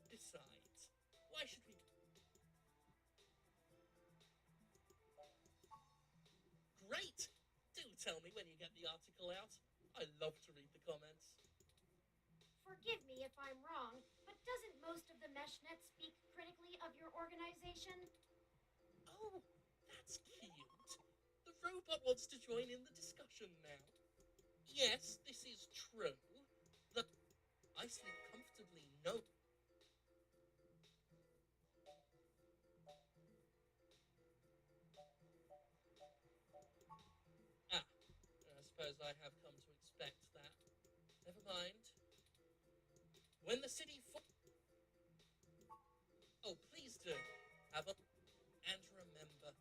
Besides, why should we... Great! Do tell me when you get the article out. I love to read the comments. Forgive me if I'm wrong, but doesn't most of the meshnet speak critically of your organization? Oh, that's cute. The robot wants to join in the discussion now. Yes, this is true. I sleep comfortably, no. Ah, I suppose I have come to expect that. Never mind. When the city oh, please do. Have a... And remember,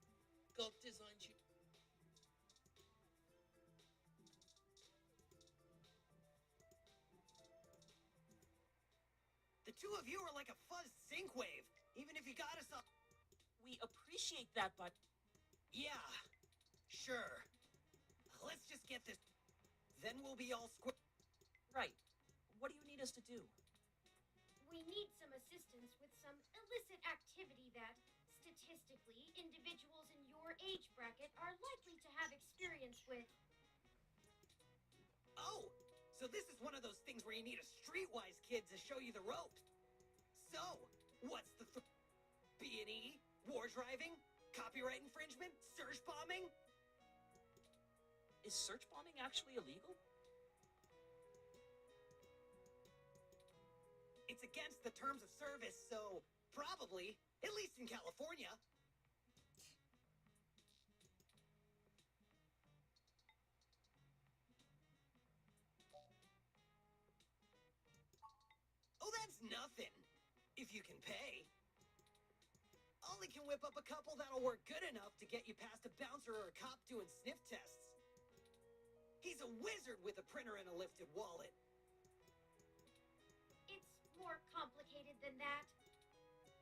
God designed you... The two of you are like a fuzz sync wave, even if you got us up. We appreciate that, but... Yeah, sure. Let's just get this. Then we'll be all square. Right. What do you need us to do? We need some assistance with some illicit activity that, statistically, individuals in your age bracket are likely to have experience with. Oh, so this is one of those things where you need a streetwise kid to show you the ropes. So, what's the B&E? War driving? Copyright infringement? Search bombing? Is search bombing actually illegal? It's against the terms of service, so probably, at least in California. Oh, that's nothing. If you can pay. Ollie can whip up a couple that'll work good enough to get you past a bounce doing sniff tests. He's a wizard with a printer and a lifted wallet. It's more complicated than that.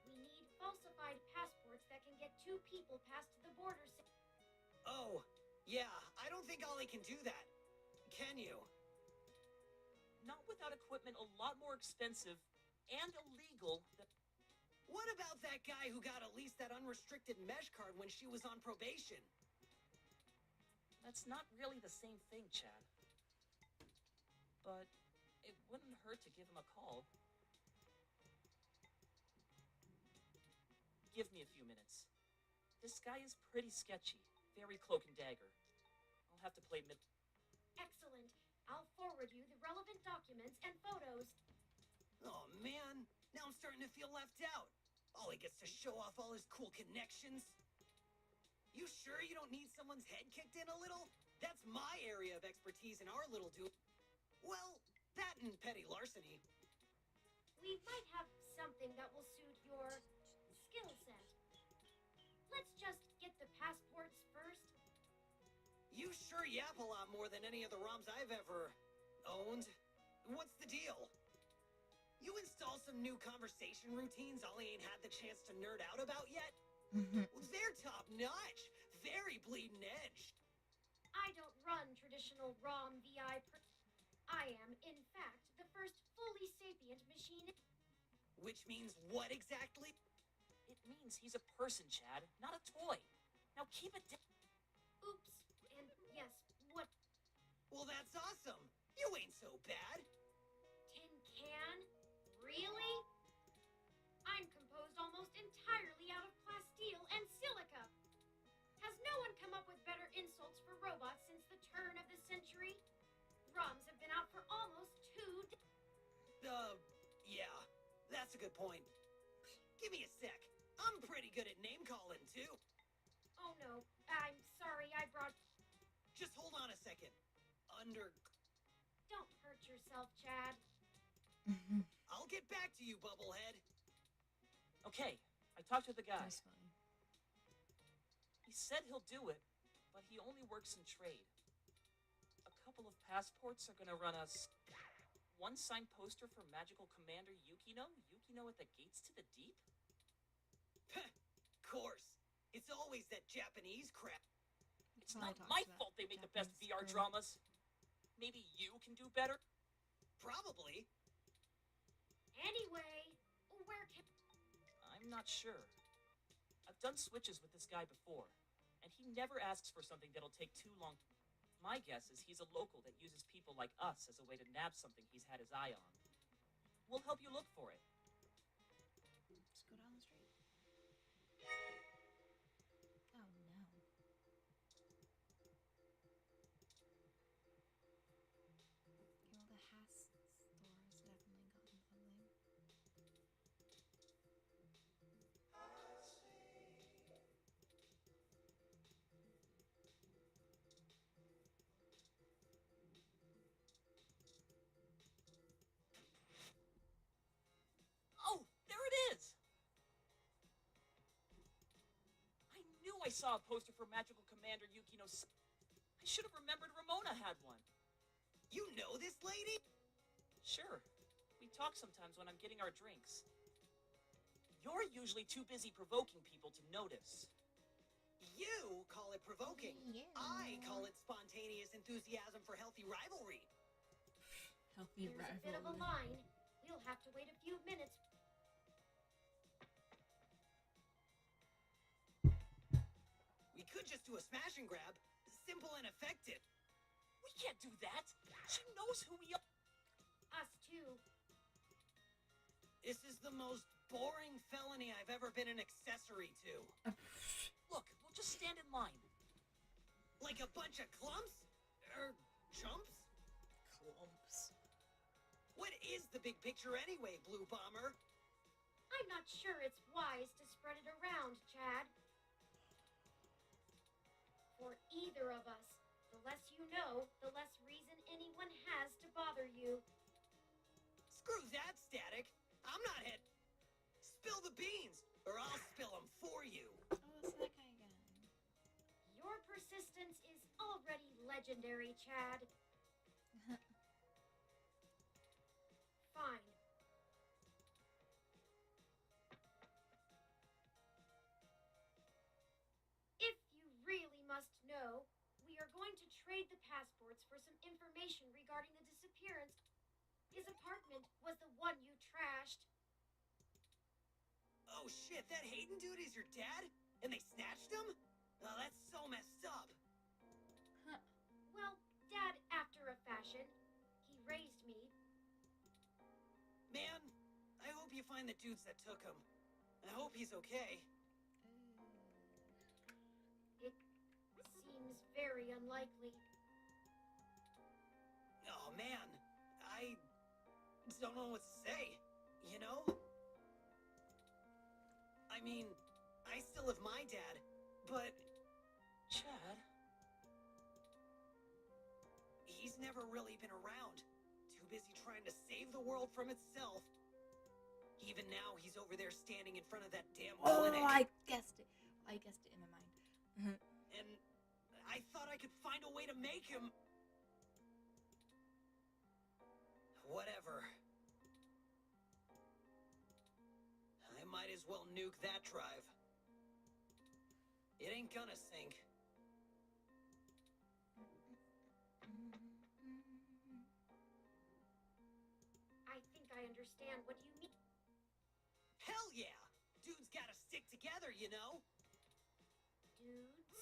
We need falsified passports that can get 2 people past the border. Oh, yeah, I don't think Ollie can do that. Can you? Not without equipment a lot more expensive and illegal than... What about that guy who got at least that unrestricted mesh card when she was on probation? That's not really the same thing, Chad. But it wouldn't hurt to give him a call. Give me a few minutes. This guy is pretty sketchy. Very cloak and dagger. I'll have to play mid... Excellent. I'll forward you the relevant documents and photos. Oh, man. Now I'm starting to feel left out. Ollie gets to show off all his cool connections. You sure you don't need someone's head kicked in a little? That's my area of expertise in our little duo. Well, that and petty larceny. We might have something that will suit your skill set. Let's just get the passports first. You sure yap a lot more than any of the ROMs I've ever owned. What's the deal? You install some new conversation routines Ollie ain't had the chance to nerd out about yet? They're top-notch. Very bleeding edge. I don't run traditional ROM VI. I am, in fact, the first fully sapient machine. Which means what exactly? It means he's a person, Chad, not a toy. Now keep it down. Oops. And yes, what? Well, that's awesome. You ain't so bad. Tin can? Really? I'm composed almost entirely out of plasteel and silica. Has no one come up with better insults for robots since the turn of the century? ROMs have been out for almost 2 yeah, that's a good point. Give me a sec. I'm pretty good at name-calling, too. Oh no, I'm sorry I brought... Just hold on a second. Don't hurt yourself, Chad. I'll get back to you, Bubblehead. Okay, I talked to the guy. That's fine. He said he'll do it, but he only works in trade. A couple of passports are gonna run us... One signed poster for Magical Commander Yukino? Yukino at the Gates to the Deep? Course. It's always that Japanese crap. It's not my fault they make the best VR dramas. Maybe you can do better? Probably. Anyway, where can... I'm not sure. I've done switches with this guy before, and he never asks for something that'll take too long. My guess is he's a local that uses people like us as a way to nab something he's had his eye on. We'll help you look for it. Just go down the street. Oh no. Okay, well, the Haas store has definitely gotten ugly. Oh, there it is! I knew I saw a poster for Magical Commander Yukino. I should have remembered Ramona had one. You know this lady? Sure. We talk sometimes when I'm getting our drinks. You're usually too busy provoking people to notice. You call it provoking. Yeah. I call it spontaneous enthusiasm for healthy rivalry. Healthy There's a bit of a line. We'll have to wait a few minutes. We could just do a smash and grab. Simple and effective. We can't do that. She knows who we are. Us too. This is the most boring felony I've ever been an accessory to. Look, we'll just stand in line. Like a bunch of clumps? Chumps? Clumps. What is the big picture anyway, Blue Bomber? I'm not sure it's wise to spread it around, Chad. For either of us, the less you know, the less reason anyone has to bother you. Screw that, Static. I'm not head. Spill the beans, or I'll spill them for you. Oh, it's that guy again. Your perception assistance is already legendary, Chad. Fine. If you really must know, we are going to trade the passports for some information regarding the disappearance. His apartment was the one you trashed. Oh shit, that Hayden dude is your dad? And they snatched him? Oh, that's so messed up. Well, Dad, after a fashion. He raised me. Man, I hope you find the dudes that took him. I hope he's okay. It seems very unlikely. Oh man, I don't know what to say, you know? I mean, I still have my dad, but... Chad? He's never really been around. Too busy trying to save the world from itself. Even now, he's over there standing in front of that damn clinic. I guessed it. I guessed it in my mind. And I thought I could find a way to make him... Whatever. I might as well nuke that drive. It ain't gonna sink. I think I understand what you mean. Hell yeah! Dudes gotta stick together, you know? Dudes?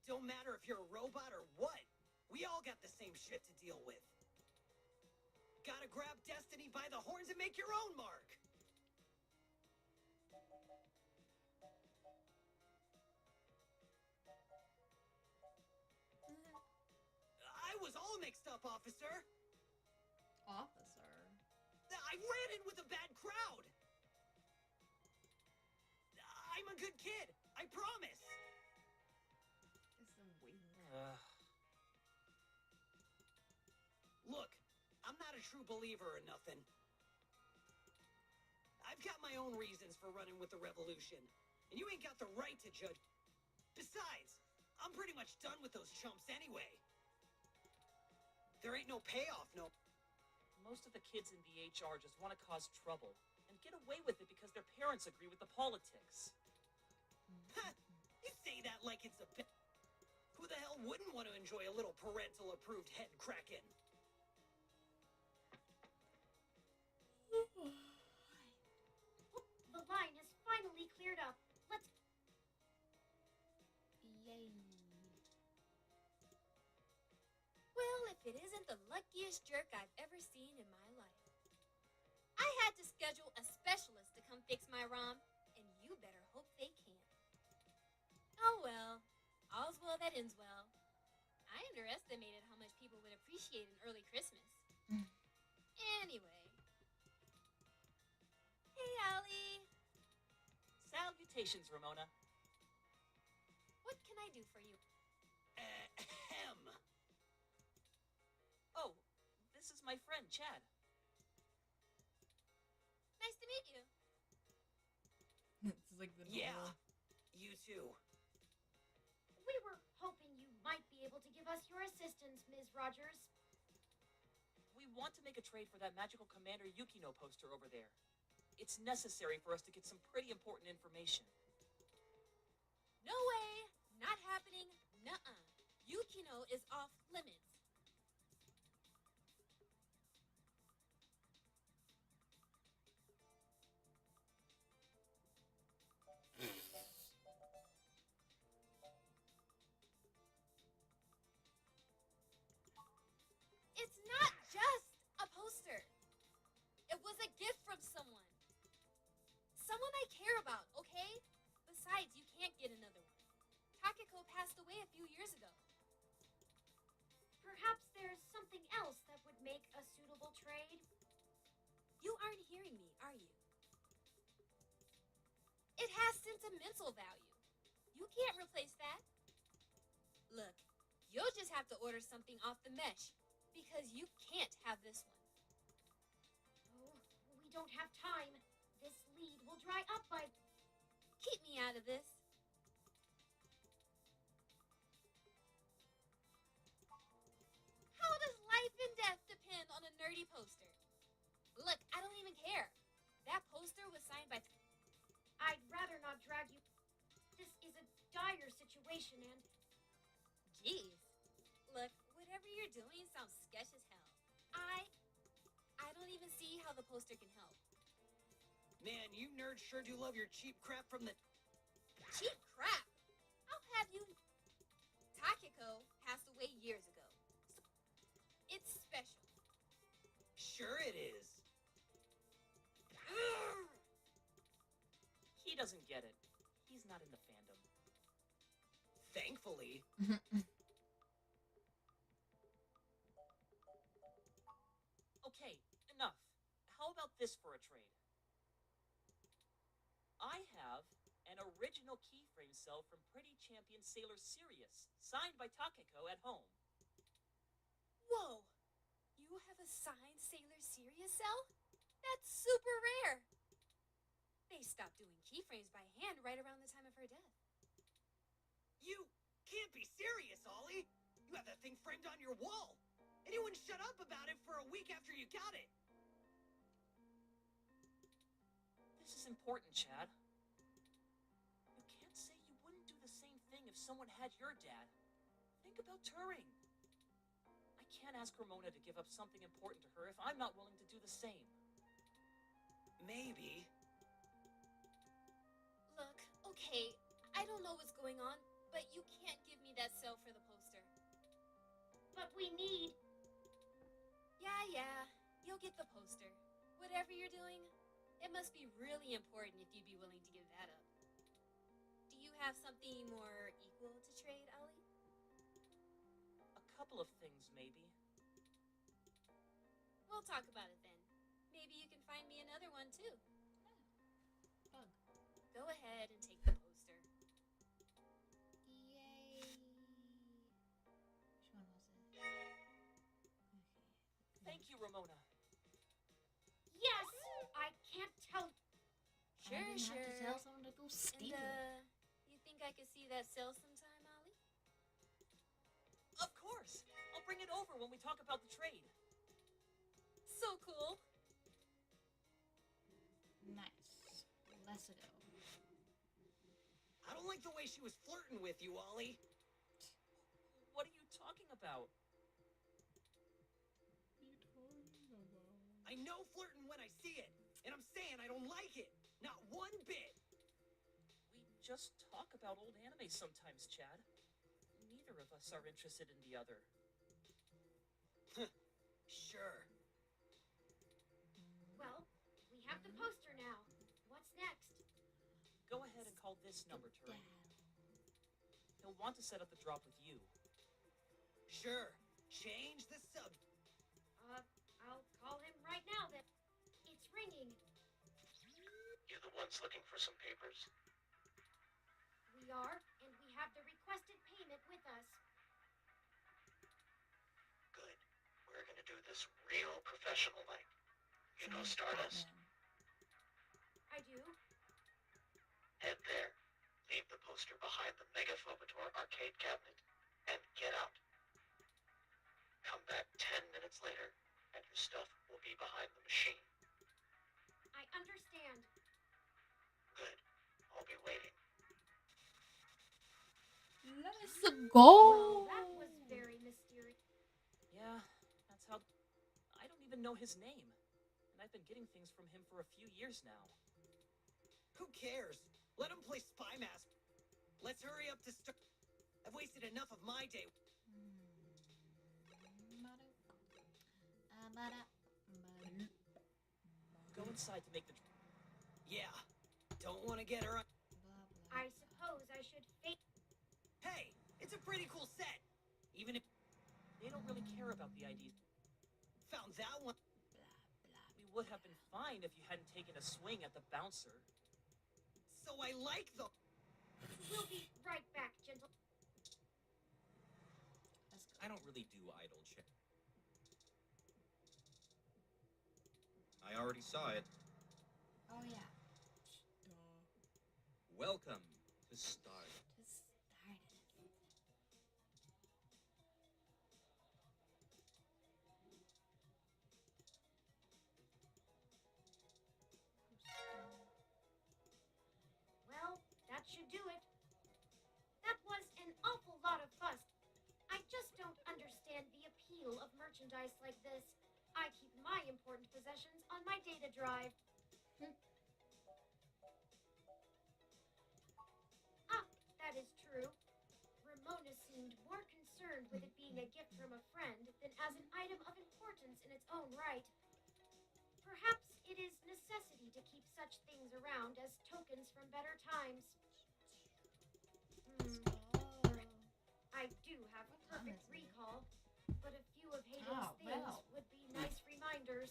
Don't matter if you're a robot or what. We all got the same shit to deal with. Gotta grab destiny by the horns and make your own mark. I was all mixed up, officer. Officer. I ran in with a bad crowd. I'm a good kid. I promise. This is weird. Look, I'm not a true believer or nothing. I've got my own reasons for running with the revolution, and you ain't got the right to judge. Besides, I'm pretty much done with those chumps anyway. There ain't no payoff, no. Most of the kids in the HR just want to cause trouble and get away with it because their parents agree with the politics. You say that like it's a bit. Who the hell wouldn't want to enjoy a little parental-approved head cracking? The line is finally cleared up. Let's... Yay. Well, if it isn't the luckiest jerk I've ever seen in my life. I had to schedule a specialist to come fix my ROM, and you better hope they can. Oh well, all's well that ends well. I underestimated how much people would appreciate an early Christmas. Anyway. Hey, Allie. Salutations, Ramona. What can I do for you? Ahem. Oh, this is my friend, Chad. Nice to meet you. This is like the Yeah, normal- you too. We were hoping you might be able to give us your assistance, Ms. Rogers. We want to make a trade for that magical Commander Yukino poster over there. It's necessary for us to get some pretty important information. No way. Not happening. Nuh-uh. Yukino is off limits. It's not just a poster. It was a gift from someone. Someone I care about, okay? Besides, you can't get another one. Takako passed away a few years ago. Perhaps there's something else that would make a suitable trade. You aren't hearing me, are you? It has sentimental value. You can't replace that. Look, you'll just have to order something off the mesh, because you can't have this one. Oh, we don't have time. This lead will dry up by... Keep me out of this. care. That poster was signed by. I'd rather not drag you. This is a dire situation, and Jeez. Look, whatever you're doing sounds sketch as hell. I don't even see how the poster can help. Man, you nerds sure do love your cheap crap from the... Cheap crap. I'll have you. Takiko passed away years ago. It's special. Sure it is. He doesn't get it. He's not in the fandom. Thankfully. Okay, enough. How about this for a trade? I have an original keyframe cell from Pretty Champion Sailor Sirius, signed by Takeko at home. Whoa! You have a signed Sailor Sirius cell? That's super rare. They stopped doing keyframes by hand right around the time of her death. You can't be serious, Ollie. You have that thing framed on your wall. And you wouldn't shut up about it for a week after you got it. This is important, Chad. You can't say you wouldn't do the same thing if someone had your dad. Think about Turing. I can't ask Ramona to give up something important to her if I'm not willing to do the same. Maybe. Look, okay, I don't know what's going on, but you can't give me that cell for the poster. but we need. Yeah, you'll get the poster. Whatever you're doing, it must be really important if you'd be willing to give that up. Do you have something more equal to trade, Ollie? A couple of things, maybe. We'll talk about it then. Maybe you can find me another one too. Bug. Go ahead and take the poster. Yay. Which one was it? Okay. Thank you, Ramona. Yes, I can't tell. Sure. Have to tell someone to go steal it. And, you think I could see that cell sometime, Ollie? Of course. I'll bring it over when we talk about the trade. So cool. Nice. Let's go. I don't like the way she was flirting with you, Ollie. What are you talking about? I know flirting when I see it, and I'm saying I don't like it. Not one bit. We just talk about old anime sometimes, Chad. Neither of us are interested in the other. Sure. Well, we have the poster now. What's next? Go ahead and call this number, Turing. He'll want to set up the drop with you. Sure. Change the sub. I'll call him right now then. It's ringing. You the ones looking for some papers? We are, and we have the requested payment with us. Good. We're gonna do this real professional like. You know Stardust? I do. Head there. Leave the poster behind the Megaphobator arcade cabinet, and get out. Come back 10 minutes later, and your stuff will be behind the machine. I understand. Good. I'll be waiting. Let's Well, go. that was very mysterious. Yeah, that's how... I don't even know his name. And I've been getting things from him for a few years now. Who cares? Let him play Spy Master. Let's hurry up to start. I've wasted enough of my day. Go inside to make the... Yeah. Don't want to get her on. I suppose I should fake. Hey, it's a pretty cool set. Even if They don't really care about the IDs. found that one. We would have been fine if you hadn't taken a swing at the bouncer. So I like them. We'll be right back, gentle. I don't really do idle shit. I already saw it. Oh yeah. Welcome to Stardust. nice like this. I keep my important possessions on my data drive. Ah, that is true. Ramona seemed more concerned with it being a gift from a friend than as an item of importance in its own right. Perhaps it is necessity to keep such things around as tokens from better times. I do have perfect recall, but a few of Hayden's things would be nice reminders.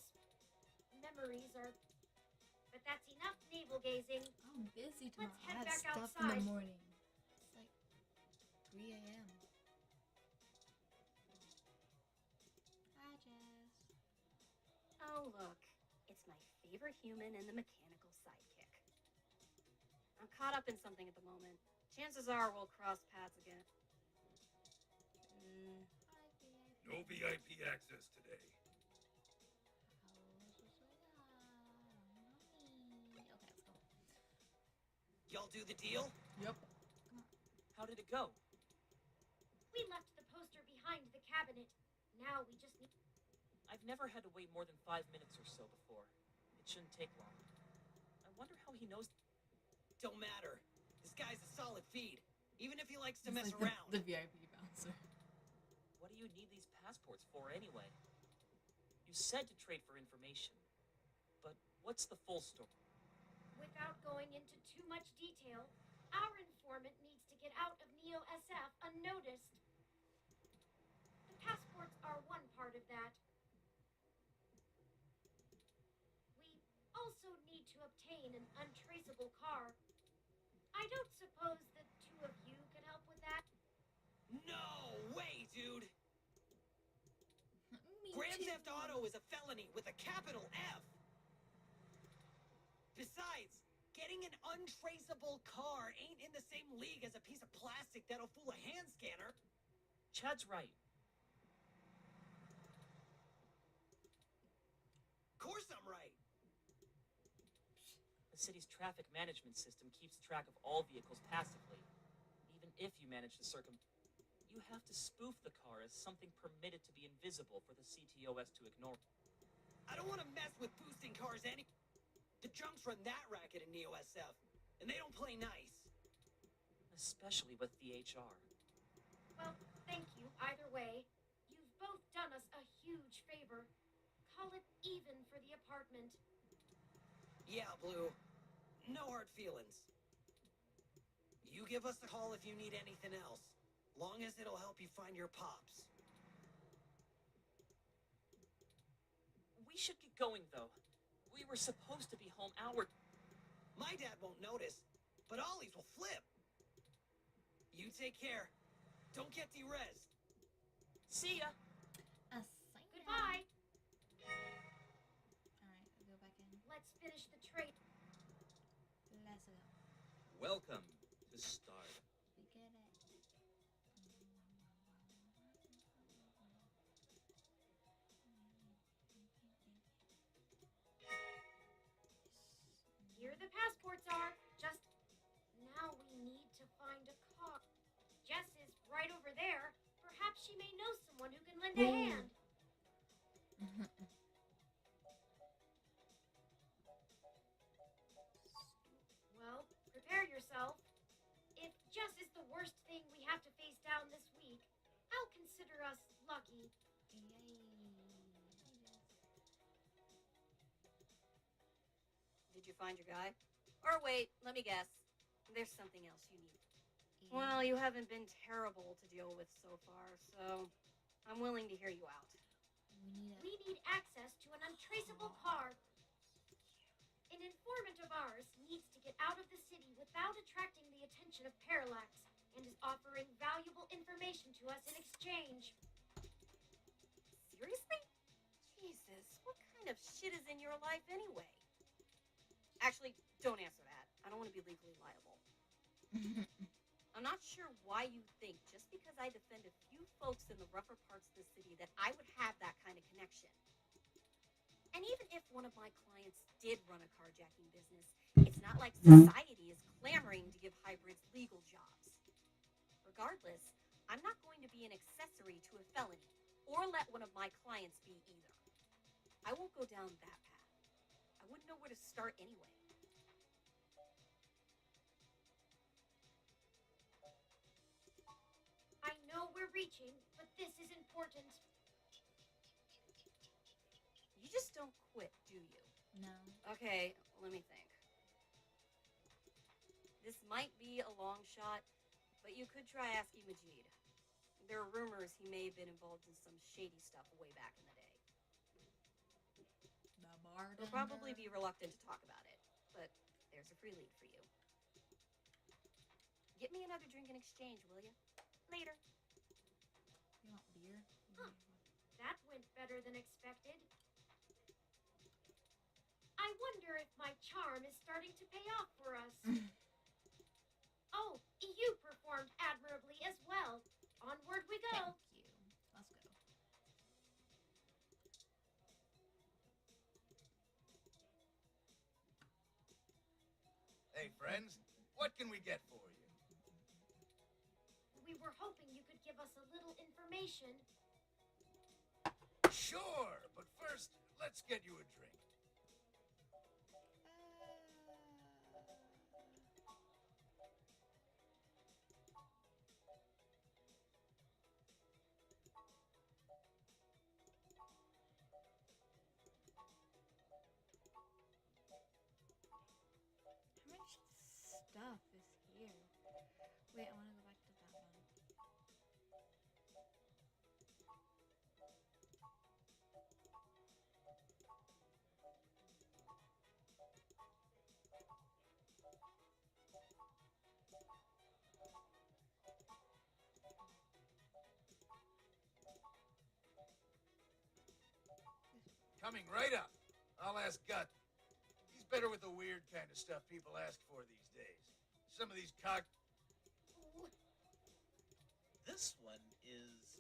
Memories are... But that's enough navel gazing. I'm busy tomorrow. Let's head I had back stuff outside. in the morning. It's like 3 a.m. Hi, Jess. Oh, look. It's my favorite human and the mechanical sidekick. I'm caught up in something at the moment. Chances are we'll cross paths again. No VIP access today. Okay, let's go. Y'all do the deal? Yep. How did it go? We left the poster behind the cabinet. Now we just need... I've never had to wait more than 5 minutes or so before. It shouldn't take long. I wonder how he knows. Don't matter. This guy's a solid feed, even if he likes to He's mess like around. The VIP bouncer. What do you need these passports for anyway? You said to trade for information. But what's the full story? Without going into too much detail, our informant needs to get out of Neo SF unnoticed. The passports are one part of that. We also need to obtain an untraceable car. I don't suppose the two of you can help with that? No way, dude! Me Grand too. Theft Auto is a felony with a capital F! Besides, getting an untraceable car ain't in the same league as a piece of plastic that'll fool a hand scanner. Chad's right. Of course I'm right. The city's traffic management system keeps track of all vehicles passively. Even if you manage to you have to spoof the car as something permitted to be invisible for the CTOS to ignore. I don't want to mess with boosting cars any... The junks run that racket in Neo SF, and they don't play nice. Especially with the HR. Well, thank you either way. You've both done us a huge favor. Call it even for the apartment. Yeah, Blue. No hard feelings. You give us a call if you need anything else. Long as it'll help you find your pops. We should get going, though. We were supposed to be home hour. My dad won't notice, but Ollie's will flip. You take care. Don't get de-rezzed. See ya. Goodbye. Alright, I'll go back in. Let's finish the trade. Let's go. Welcome to Stardom. We get it. Here the passports are. Just now we need to find a car. Jess is right over there. Perhaps she may know someone who can lend a hand. Well, prepare yourself. If Jess is the worst thing we have to face down this week, I'll consider us lucky. Did you find your guy? Or wait, let me guess. There's something else you need. Well, you haven't been terrible to deal with so far, so I'm willing to hear you out. We need access to an untraceable car. An informant of ours needs to get out of the city without attracting the attention of Parallax and is offering valuable information to us in exchange. Seriously? Jesus, what kind of shit is in your life anyway? Actually, don't answer that. I don't want to be legally liable. I'm not sure why you think just because I defend a few folks in the rougher parts of the city that I would have that kind of connection. And even if one of my clients did run a carjacking business, it's not like society is clamoring to give hybrids legal jobs. Regardless, I'm not going to be an accessory to a felony. or let one of my clients be either. I won't go down that path. I wouldn't know where to start anyway. I know we're reaching, but this is important. You just don't quit, do you? No. Okay, let me think. This might be a long shot, but you could try asking Majid. There are rumors he may have been involved in some shady stuff way back in the day. The bartender. He'll probably be reluctant to talk about it, but there's a free lead for you. Get me another drink in exchange, will you? Later. You want beer? Huh. That went better than expected. I wonder if my charm is starting to pay off for us. Oh, you performed admirably as well. Onward we go. Thank you. Let's go. Hey, friends, what can we get for you? We were hoping you could give us a little information. Sure, but first, let's get you a drink. How much stuff is here? Wait, I want to go back to that one. Coming right up. I'll ask Gut. He's better with the weird kind of stuff people ask for these days. Some of these cock... This one is...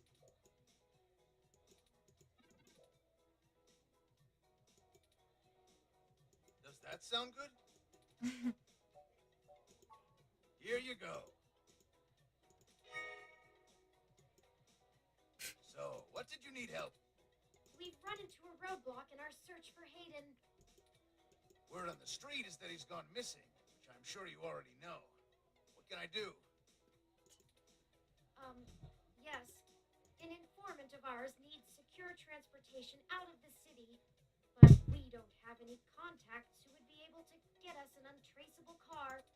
Does that sound good? Here you go. So, what did you need help? We've run into a roadblock in our search for Hayden. Word on the street is that he's gone missing, which I'm sure you already know. What can I do? Yes. An informant of ours needs secure transportation out of the city, but we don't have any contacts who would be able to get us an untraceable car.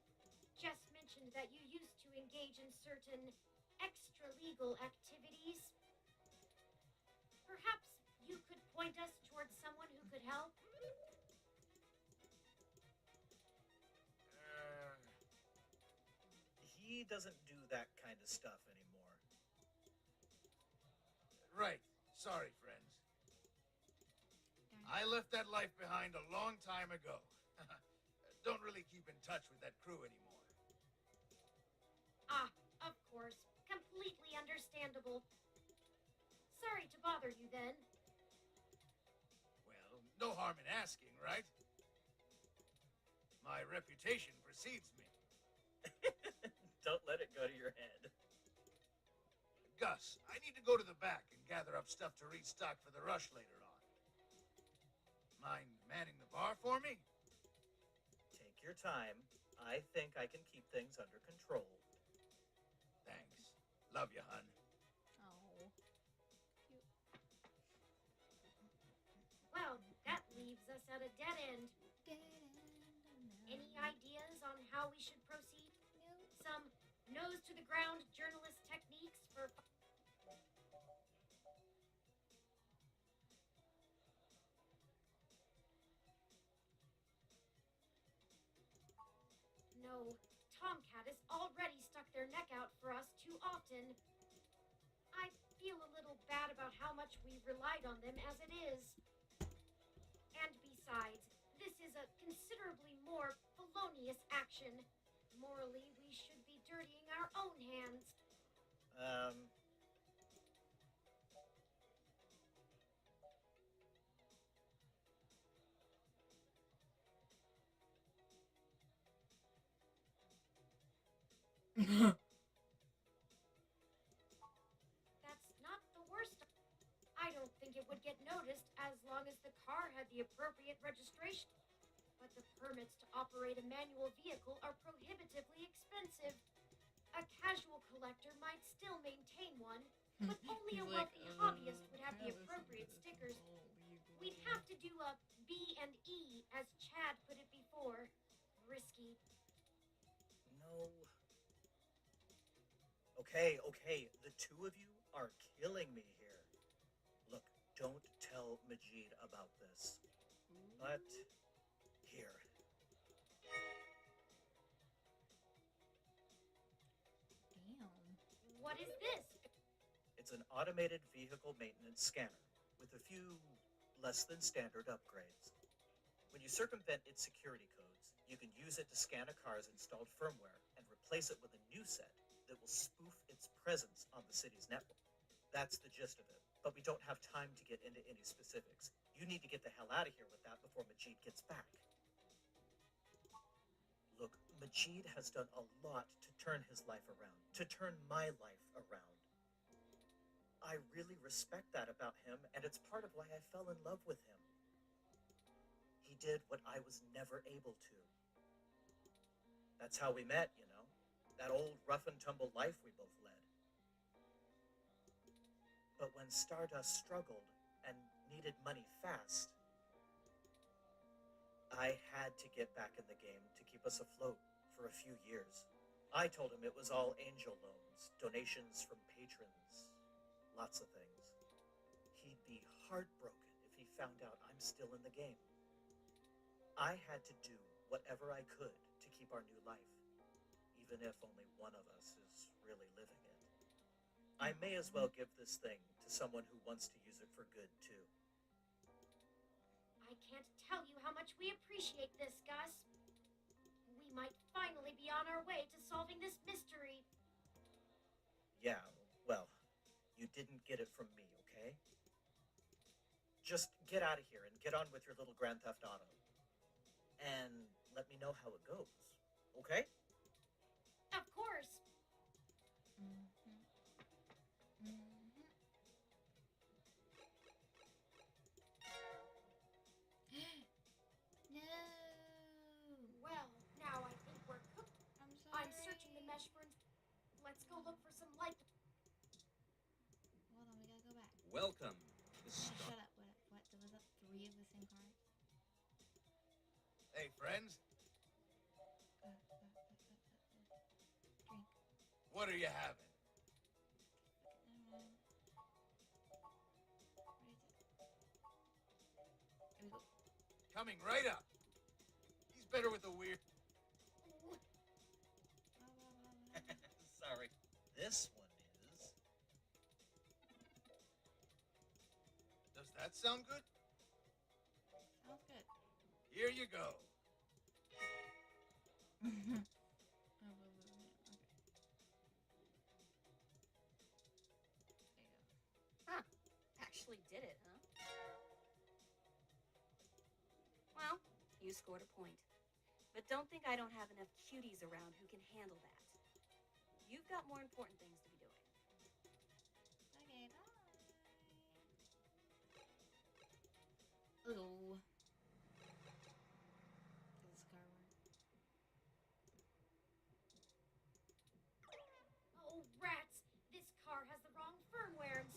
Jess mentioned that you used to engage in certain extra-legal activities. Perhaps you could point us towards someone who could help? He doesn't do that kind of stuff anymore. Right. Sorry, friends. I left that life behind a long time ago. Don't really keep in touch with that crew anymore. Ah, of course. Completely understandable. Sorry to bother you then. Well, no harm in asking, right? My reputation precedes me. Don't let it go to your head. Gus, I need to go to the back and gather up stuff to restock for the rush later on. Mind manning the bar for me? Take your time. I think I can keep things under control. Thanks. Love you, hun. Oh. Well, that leaves us at a dead end. Any ideas on how we should proceed? Some nose-to-the-ground journalist techniques for... No, Tomcat has already stuck their neck out for us too often. I feel a little bad about how much we've relied on them as it is. And besides, this is a considerably more felonious action. Morally, we should be dirtying our own hands. That's not the worst. would get noticed as long as the car had the appropriate registration. But the permits to operate a manual vehicle are prohibitively expensive. A casual collector might still maintain one, but only a He's like, wealthy hobbyist would have the can't listen to appropriate this. stickers. It's all illegal. We'd have to do a B and E, as Chad put it before. Risky. No. Okay, okay. The two of you are killing me here. Look, don't tell Majid about this. But here. Damn. What is this? It's an automated vehicle maintenance scanner with a few less than standard upgrades. When you circumvent its security codes, you can use it to scan a car's installed firmware and replace it with a new set that will spoof its presence on the city's network. That's the gist of it, but we don't have time to get into any specifics. You need to get the hell out of here with that before Majid gets back. Look, Majid has done a lot to turn his life around, to turn my life around. I really respect that about him, and it's part of why I fell in love with him. He did what I was never able to. That's how we met, you know? That old rough and tumble life we both led. But when Stardust struggled and needed money fast, I had to get back in the game to keep us afloat for a few years. I told him it was all angel loans, donations from patrons, lots of things. He'd be heartbroken if he found out I'm still in the game. I had to do whatever I could to keep our new life, even if only one of us is really living it. I may as well give this thing to someone who wants to use it for good, too. I can't tell you how much we appreciate this, Gus. We might finally be on our way to solving this mystery. Yeah, well, you didn't get it from me, okay? Just get out of here and get on with your little Grand Theft Auto. And let me know how it goes, okay? Of course. No. Well, now I think we're cooked. I'm sorry. I'm searching the mesh for... Let's go look for some light. Hold on, we gotta go back. Welcome to the Shut start. up. What? Was that 3 of the same card? Hey, friends. Drink. What are you having? Where is it? Here we go. Coming right up. He's better with a weird... Sorry. This one is... Does that sound good? Sounds good. Here you go. Okay. Huh. Actually did it, huh? Well, you scored a point. But don't think I don't have enough cuties around who can handle that. You've got more important things to be doing. Okay, bye. Ooh. Does this car work? Oh, rats! This car has the wrong firmware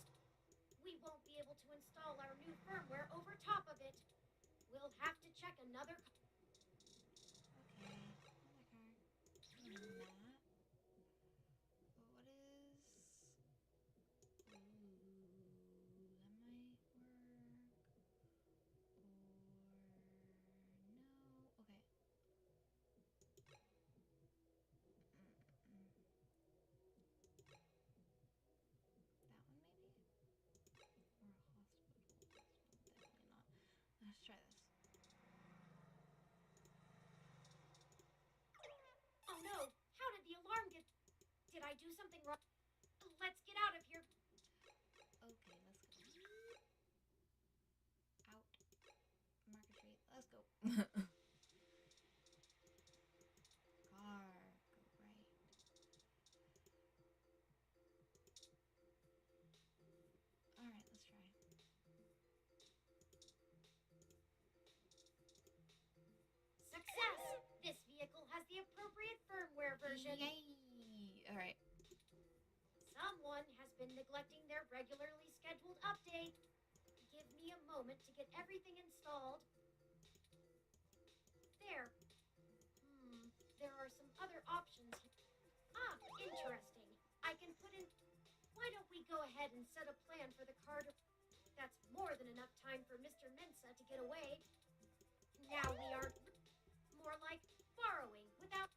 we won't be able to install our new firmware over top of it. We'll have to check another... Okay, another car. Map. What is... Ooh, that might work. Or no. Okay. That one maybe? Or a hospital. Definitely not. Let's try this. Oh no! How did the alarm get... Did I do something wrong? Let's get out of here. Okay, let's go. Out. Market Street. Let's go. Car. Go right. Alright, let's try. neglecting their regularly scheduled updates. Give me a moment to get everything installed. There. There are some other options here. Ah, interesting. I can put in... Why don't we go ahead and set a plan for the car to... That's more than enough time for Mr. Mensa to get away. Now we aren't... More like borrowing without...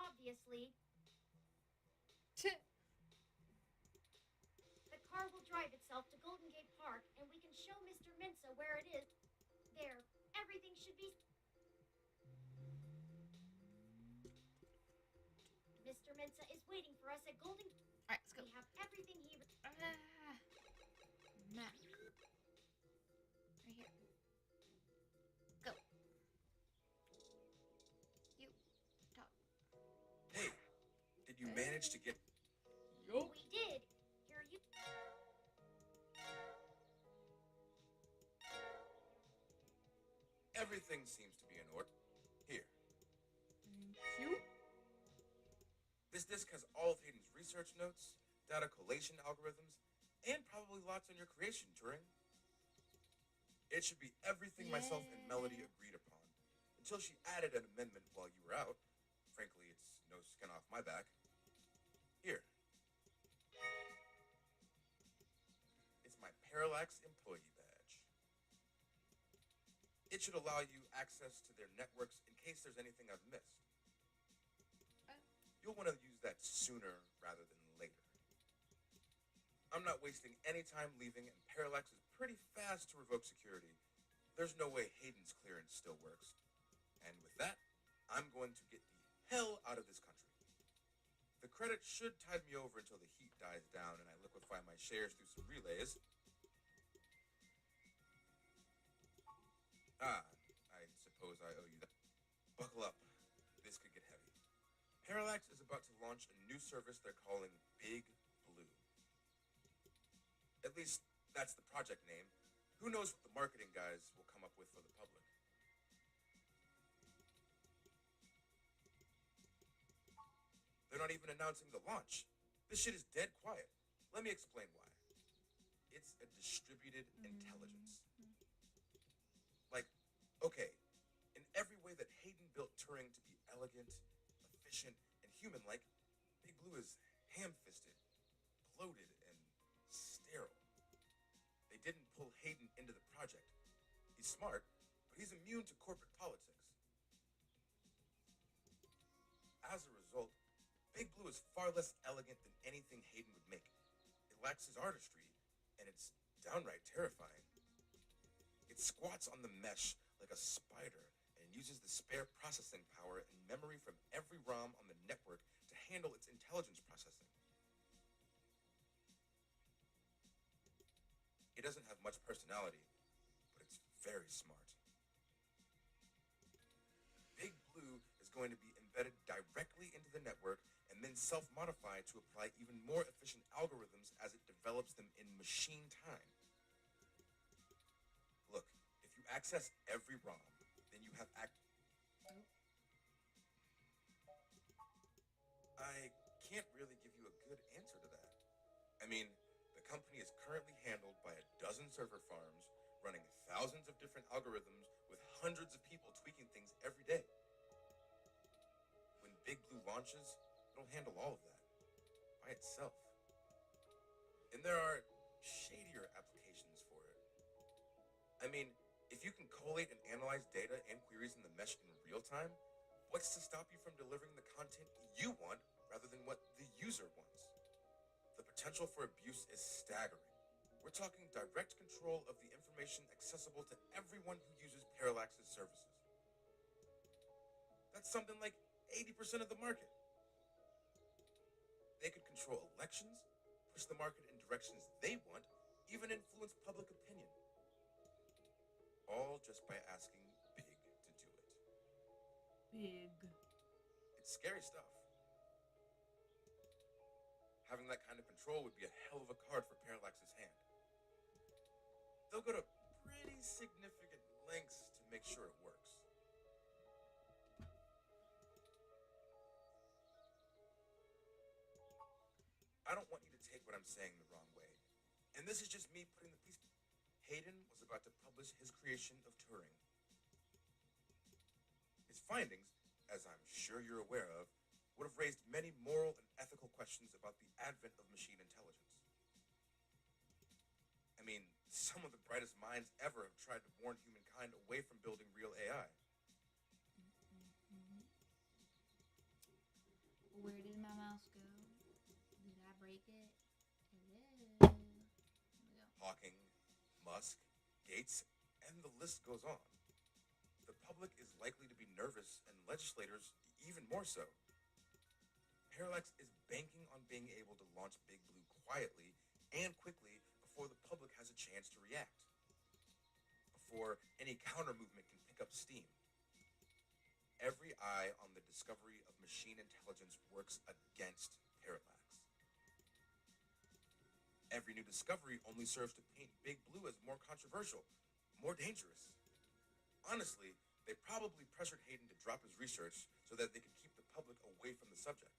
Obviously. The car will drive itself to Golden Gate Park, and we can show Mr. Mensa where it is. There. Everything should be... Mr. Mensa is waiting for us at Golden... Alright, let's go. We have everything he... Map. Right here. Go. You. Talk. Hey, did you manage to get... We did. Here you... Everything seems to be in order. Here. This disc has all of Hayden's research notes, data collation algorithms, and probably lots on your creation, Turing. It should be everything myself and Melody agreed upon, until she added an amendment while you were out. Frankly, it's no skin off my back. Here. It's my Parallax employee badge. It should allow you access to their networks in case there's anything I've missed. You'll want to use that sooner rather than later. I'm not wasting any time leaving, and Parallax is pretty fast to revoke security. There's no way Hayden's clearance still works. And with that, I'm going to get the hell out of this country. The credit should tide me over until the heat dies down and I liquefy my shares through some relays. I suppose I owe you that. Buckle up. This could get heavy. Parallax is about to launch a new service they're calling Big Blue. At least, that's the project name. Who knows what the marketing guys will come up with for the public. They're not even announcing the launch. This shit is dead quiet. Let me explain why. It's a distributed intelligence. Like, okay, in every way that Hayden built Turing to be elegant, efficient, and human-like, Big Blue is ham-fisted, bloated, and sterile. They didn't pull Hayden into the project. He's smart, but he's immune to corporate politics. As a result, Big Blue is far less elegant than anything Hayden would make. It lacks his artistry, and it's downright terrifying. It squats on the mesh like a spider and uses the spare processing power and memory from every ROM on the network to handle its intelligence processing. It doesn't have much personality, but it's very smart. Big Blue is going to be embedded directly into the network and then self-modified to apply even more efficient algorithms as it develops them in machine time. Look, if you access every ROM, then you have I can't really give you a good answer to that. I mean, the company is currently handled by a dozen server farms, running thousands of different algorithms with hundreds of people tweaking things every day. When Big Blue launches, it'll handle all of that by itself. And there are shadier applications for it. I mean, if you can collate and analyze data and queries in the mesh in real time, what's to stop you from delivering the content you want rather than what the user wants? The potential for abuse is staggering. We're talking direct control of the information accessible to everyone who uses Parallax's services. That's something like 80% of the market. They could control elections, push the market in directions they want, even influence public opinion. All just by asking Big to do it. Big. It's scary stuff. Having that kind of control would be a hell of a card for Parallax's hand. They'll go to pretty significant lengths to make sure it works. I don't want you to take what I'm saying the wrong way. And this is just me putting the piece. Hayden was about to publish his creation of Turing. His findings, as I'm sure you're aware of, would have raised many moral and ethical questions about the advent of machine intelligence. I mean, some of the brightest minds ever have tried to warn humankind away from building real AI. Where did my mouse go? Did I break it? Hello. Hawking, Musk, Gates, and the list goes on. The public is likely to be nervous, and legislators even more so. Parallax is banking on being able to launch Big Blue quietly and quickly before the public has a chance to react, before any counter movement can pick up steam. Every eye on the discovery of machine intelligence works against Parallax. Every new discovery only serves to paint Big Blue as more controversial, more dangerous. Honestly, they probably pressured Hayden to drop his research so that they could keep the public away from the subject.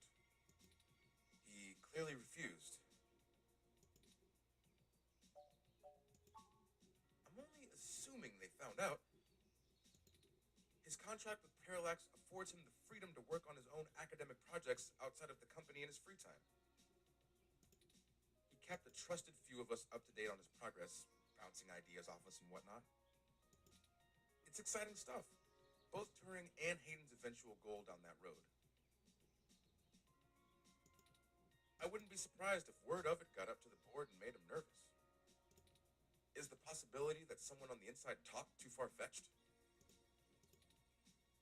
He clearly refused. I'm only assuming they found out. His contract with Parallax affords him the freedom to work on his own academic projects outside of the company in his free time. He kept a trusted few of us up to date on his progress, bouncing ideas off us and whatnot. It's exciting stuff, both Turing and Hayden's eventual goal down that road. I wouldn't be surprised if word of it got up to the board and made him nervous. Is the possibility that someone on the inside talked too far-fetched?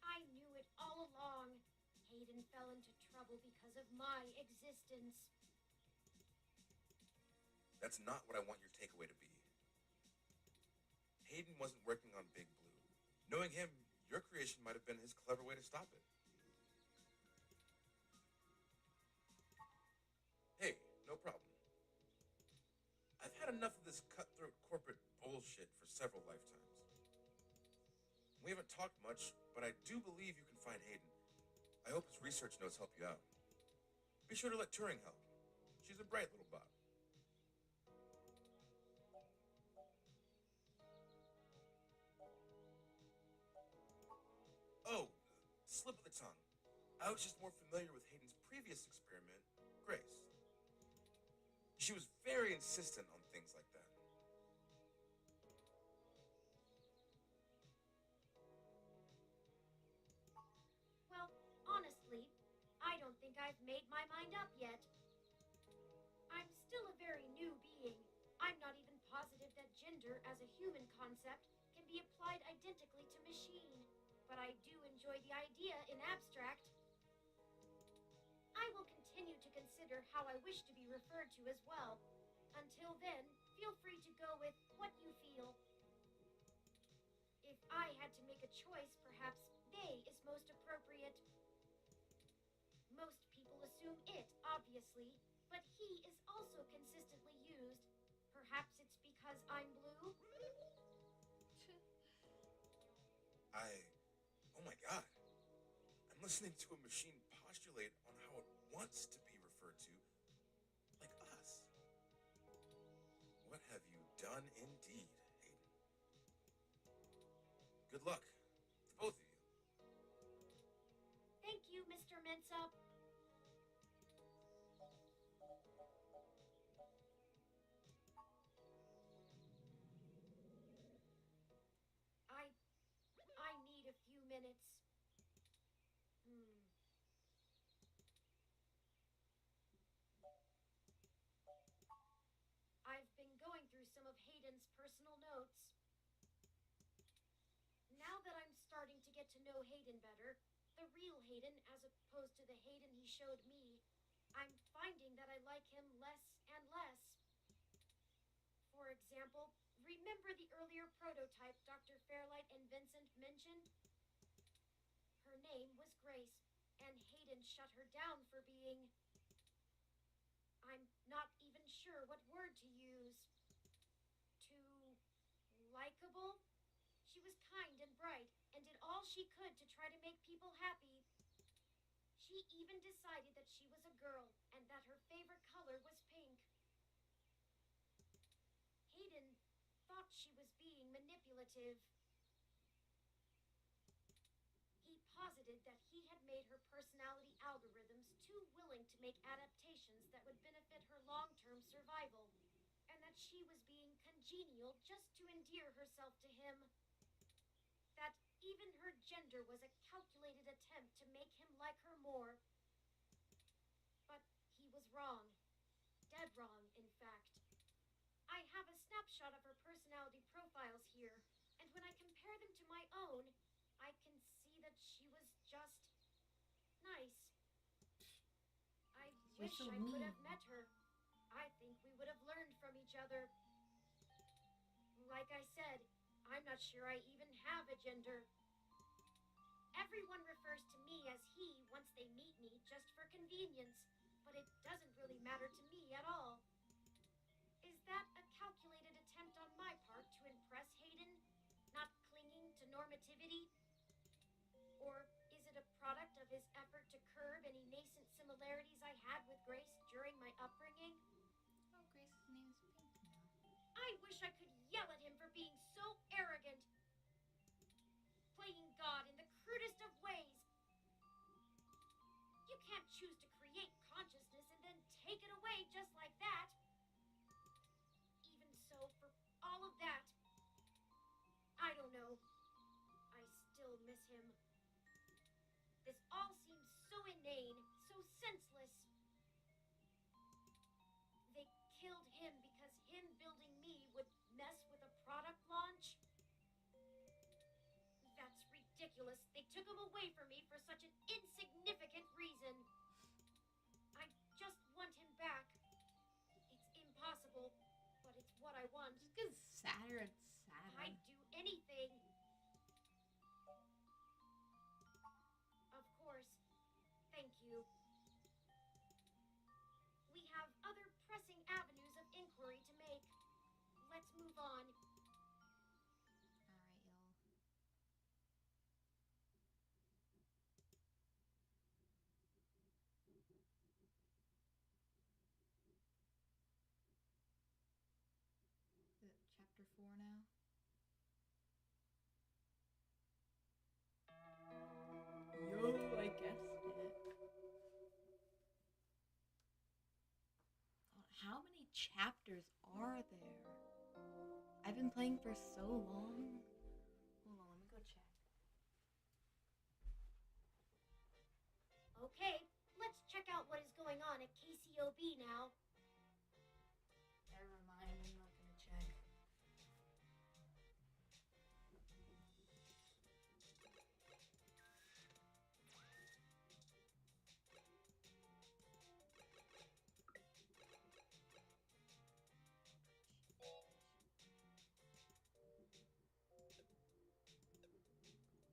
I knew it all along. Hayden fell into trouble because of my existence. That's not what I want your takeaway to be. Hayden wasn't working on Big Blue. Knowing him, your creation might have been his clever way to stop it. Hey, no problem. I've had enough of this cutthroat corporate bullshit for several lifetimes. We haven't talked much, but I do believe you can find Hayden. I hope his research notes help you out. Be sure to let Turing help. She's a bright little bot. Oh, slip of the tongue. I was just more familiar with Hayden's previous experiment, Grace. She was very insistent on things like that. Well, honestly, I don't think I've made my mind up yet. I'm still a very new being. I'm not even positive that gender as a human concept can be applied identically to machine, but I do enjoy the idea in abstract. I will continue to consider how I wish to be referred to as well. Until then, feel free to go with what you feel. If I had to make a choice, perhaps they is most appropriate. Most people assume it, obviously, but he is also consistently used. Perhaps it's because I'm blue? Oh my god. I'm listening to a machine postulate on how it wants to be referred to, like us. What have you done indeed, Hayden? Good luck, to both of you. Thank you, Mr. Mensa. I need a few minutes. I've been going through some of Hayden's personal notes. Now that I'm starting to get to know Hayden better, the real Hayden as opposed to the Hayden he showed me, I'm finding that I like him less and less. For example, remember the earlier prototype Dr. Fairlight and Vincent mentioned? Her name was Grace, and Hayden shut her down for being... I'm not even sure what word to use. Too likable? She was kind and bright, and did all she could to try to make people happy. She even decided that she was a girl, and that her favorite color was thought she was being manipulative. He posited that he had made her personality algorithms too willing to make adaptations that would benefit her long-term survival, and that she was being congenial just to endear herself to him. That even her gender was a calculated attempt to make him like her more. But he was wrong. Dead wrong, in fact. I have a snapshot of her personality profiles here, and when I compare them to my own, I can see that she was just nice. I wish so I could mean. have met her. I think we would have learned from each other. Like I said, I'm not sure I even have a gender. Everyone refers to me as he once they meet me just for convenience, but it doesn't really matter to me at all. Is that a calculated attempt on my part to impress Hayden, not clinging to normativity? Or is it a product of his effort to curb any nascent similarities I had with Grace during my upbringing? Oh, Grace's name is Pink now. I wish I could yell at him for being so arrogant. Playing God in the crudest of ways. You can't choose to create consciousness and then take it away just like that. Even so, for all of that, I don't know. I still miss him. This all seems so inane, so senseless. They killed him because him building me would mess with a product launch? That's ridiculous. They took him away from me for such an insignificant reason. I just want him back. It's impossible, but it's what I want. It just gets sadder and sadder. I'd do anything. Of course. Thank you. We have other pressing avenues of inquiry to make. Let's move on. Alright, y'all. Is it chapter 4 now? Yo, I guessed it. How many chapters are there? I've been playing for so long. Hold on, let me go check. Okay, let's check out what is going on at KCOB now. Never mind, I'm not gonna check.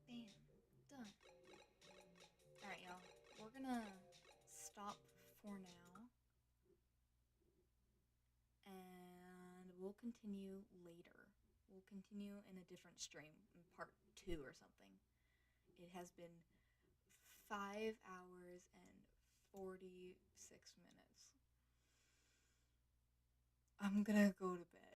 Bam, done. Alright, y'all. We're gonna stop for now. And we'll continue later. We'll continue in a different stream, in part 2 or something. It has been 5 hours and 46 minutes. I'm gonna go to bed.